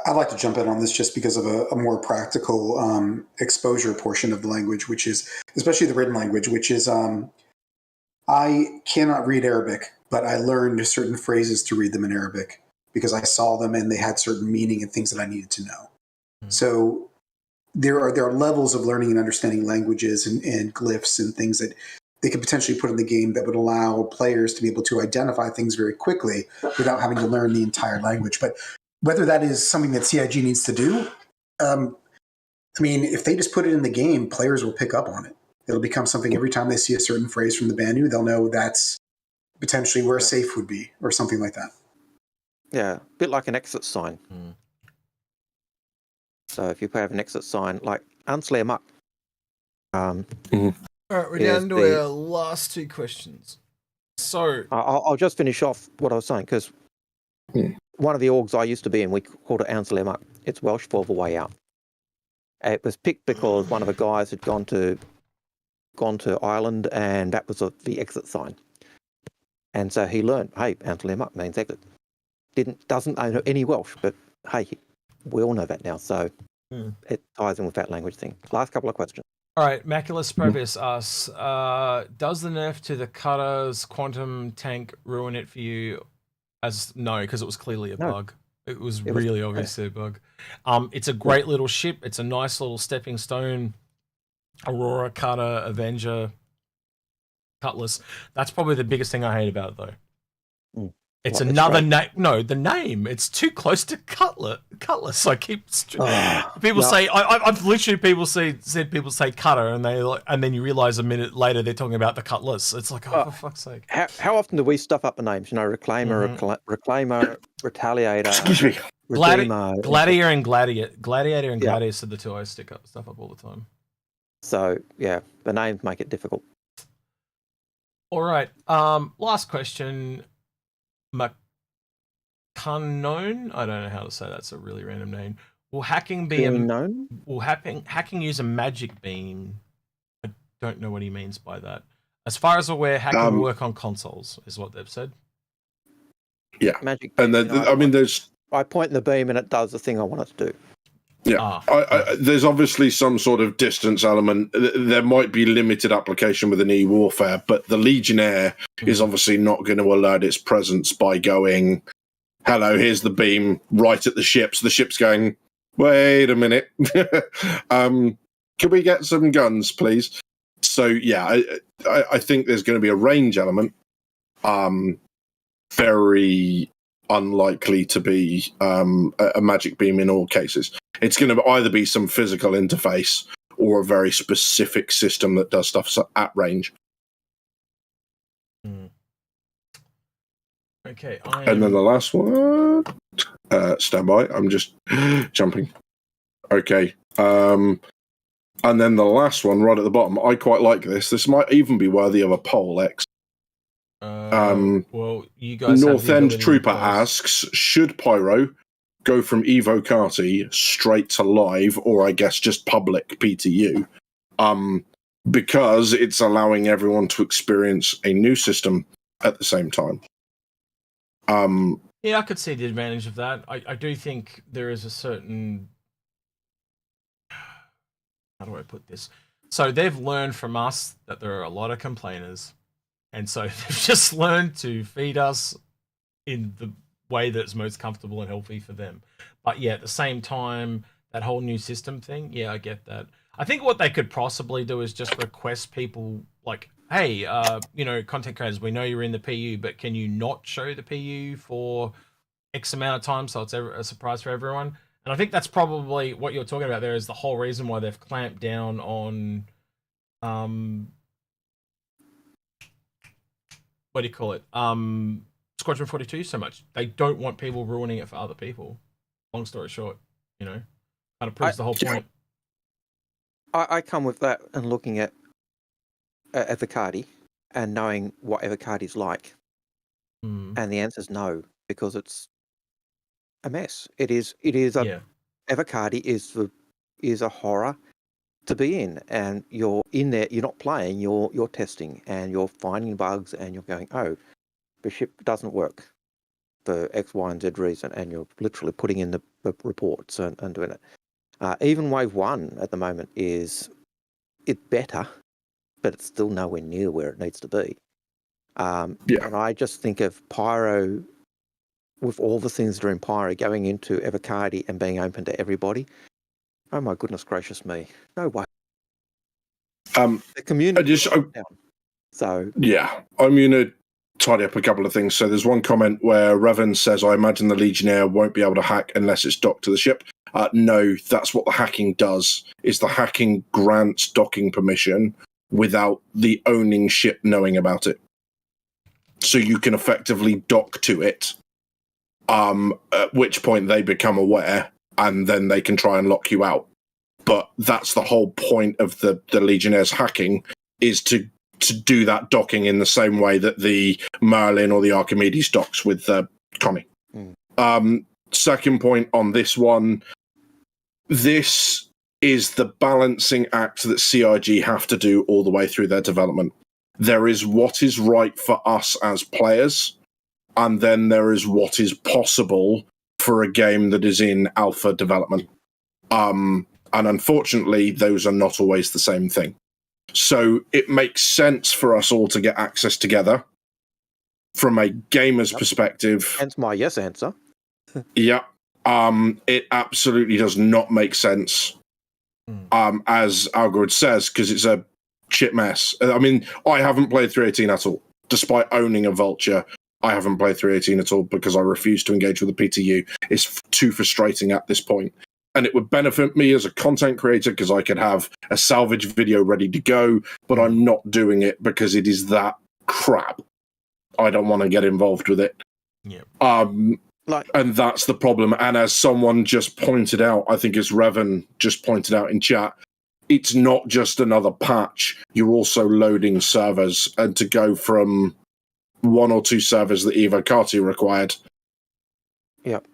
I'd like to jump in on this just because of a more practical exposure portion of the language, which is, especially the written language, which is, I cannot read Arabic, but I learned certain phrases to read them in Arabic because I saw them and they had certain meaning and things that I needed to know. So there are levels of learning and understanding languages and glyphs and things that they could potentially put in the game that would allow players to be able to identify things very quickly without having to learn the entire language. But whether that is something that CIG needs to do, I mean, if they just put it in the game, players will pick up on it. It'll become something every time they see a certain phrase from the Banu, they'll know that's potentially where safe would be or something like that. Yeah, a bit like an exit sign. Mm. So if you have an exit sign, like Ansler Muck. All right, we're down to our last two questions. So I'll just finish off what I was saying, because one of the orgs I used to be in, we called it Ansler Muck. It's Welsh for the way out. It was picked because one of the guys had gone to Ireland, and that was the exit sign. And so he learned, hey, Ansler Muck means exit. Doesn't know any Welsh, but hey, we all know that now. So it ties in with that language thing. Last couple of questions. all right, Maculus Probius asks, does the nerf to the Cutter's quantum tank ruin it for you? No, because it was clearly a bug. It was really obviously a bug. It's a great little ship. It's a nice little stepping stone. Aurora, Cutter, Avenger, Cutlass. That's probably the biggest thing I hate about it, though. It's another name. No, the name. It's too close to Cutlass. I keep people say I've literally said people say Cutter, and then you realize a minute later they're talking about the Cutlass. It's like, for fuck's sake. How often do we stuff up the names? You know, Reclaimer, Reclaimer, Retaliator. Excuse me. Gladiator and Gladius are the two I stick up stuff up all the time. So yeah, the names make it difficult. All right. Last question. Macanon? I don't know how to say that. It's a really random name. Will hacking use a magic beam? I don't know what he means by that. As far as I'm aware, hacking will work on consoles, is what they've said. Yeah. Magic beam, and there's... I point in the beam and it does the thing I want it to do. Yeah, there's obviously some sort of distance element. There might be limited application with an E-Warfare, but the Legionnaire is obviously not going to alert its presence by going, hello, here's the beam right at the ship. So the ship's going, wait a minute. Can we get some guns, please? So, yeah, I think there's going to be a range element. Very unlikely to be a magic beam in all cases. It's going to either be some physical interface or a very specific system that does stuff at range. Okay. And then the last one, stand by. I'm just jumping. Okay. And then the last one right at the bottom. I quite like this. This might even be worthy of a poll, X. Well, you guys. North End Trooper asks, should Pyro go from Evo Carty straight to live, or I guess just public PTU? Because it's allowing everyone to experience a new system at the same time. Yeah, I could see the advantage of that. I do think there is a certain... How do I put this? So they've learned from us that there are a lot of complainers. And so they've just learned to feed us in the way that's most comfortable and healthy for them. But yeah, at the same time, that whole new system thing, yeah, I get that. I think what they could possibly do is just request people like, hey, content creators, we know you're in the PU, but can you not show the PU for X amount of time so it's a surprise for everyone? And I think that's probably what you're talking about there is the whole reason why they've clamped down on what do you call it? Squadron 42 so much. They don't want people ruining it for other people. Long story short, kind of proves the whole point. I come with that and looking at Avocadi and knowing what Avocadi's like. And the answer is no, because it's a mess. Avocadi is a horror to be in, and you're in there, you're not playing, you're testing, and you're finding bugs, and you're going, oh, the ship doesn't work for X, Y, and Z reason, and you're literally putting in the reports and doing it. Even Wave 1 at the moment it's better, but it's still nowhere near where it needs to be. And I just think of Pyro, with all the things that are in Pyro, going into Avocadi and being open to everybody. Oh my goodness gracious me! No way. The community. So yeah, I'm gonna tidy up a couple of things. So there's one comment where Revan says, "I imagine the Legionnaire won't be able to hack unless it's docked to the ship." No, that's what the hacking does. Is the hacking grants docking permission without the owning ship knowing about it. So you can effectively dock to it, at which point they become aware, and then they can try and lock you out. But that's the whole point of the Legionnaire's hacking, is to do that docking in the same way that the Merlin or the Archimedes docks with Connie. Second point on this one, this is the balancing act that CIG have to do all the way through their development. There is what is right for us as players, and then there is what is possible for a game that is in alpha development. And unfortunately, those are not always the same thing. So it makes sense for us all to get access together. From a gamer's perspective... Hence my yes answer. Yeah. It absolutely does not make sense, as Algared says, because it's a shit mess. I mean, I haven't played 318 at all. Despite owning a Vulture, I haven't played 318 at all because I refuse to engage with the PTU. It's too frustrating at this point. And it would benefit me as a content creator because I could have a salvage video ready to go, but I'm not doing it because it is that crap. I don't want to get involved with it. Yeah. And that's the problem. And as someone just pointed out, I think it's Revan just pointed out in chat, it's not just another patch. You're also loading servers, and to go from 1 or 2 servers that Evo Carty required. Yep.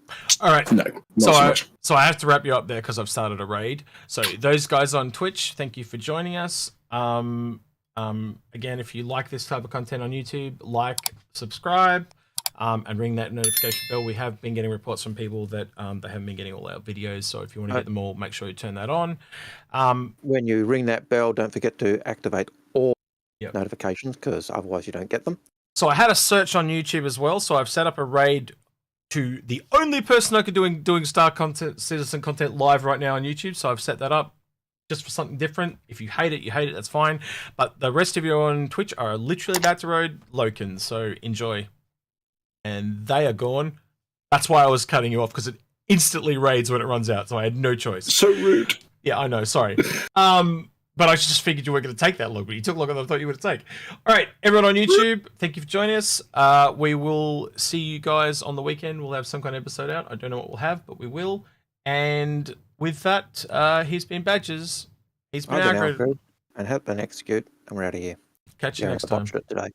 All right. No, not so much. So I have to wrap you up there because I've started a raid. So those guys on Twitch, thank you for joining us. Again, if you like this type of content on YouTube, like, subscribe. And ring that notification bell. We have been getting reports from people that they haven't been getting all our videos. So if you want to get them all, make sure you turn that on. When you ring that bell, don't forget to activate all notifications, because otherwise you don't get them. So I had a search on YouTube as well. So I've set up a raid to the only person I could doing Star content, citizen content live right now on YouTube. So I've set that up just for something different. If you hate it, you hate it. That's fine. But the rest of you on Twitch are literally about to raid Loken. So enjoy. And they are gone. That's why I was cutting you off, because it instantly raids when it runs out, so I had no choice. So rude. Yeah, I know, sorry. But I just figured you weren't going to take that long, but you took longer than I thought you would take. All right, everyone on YouTube, thank you for joining us. We will see you guys on the weekend. We'll have some kind of episode out. I don't know what we'll have, but we will. And with that, he's been Badges. He's been Algared. And help and execute, and we're out of here. Catch you next time. Today.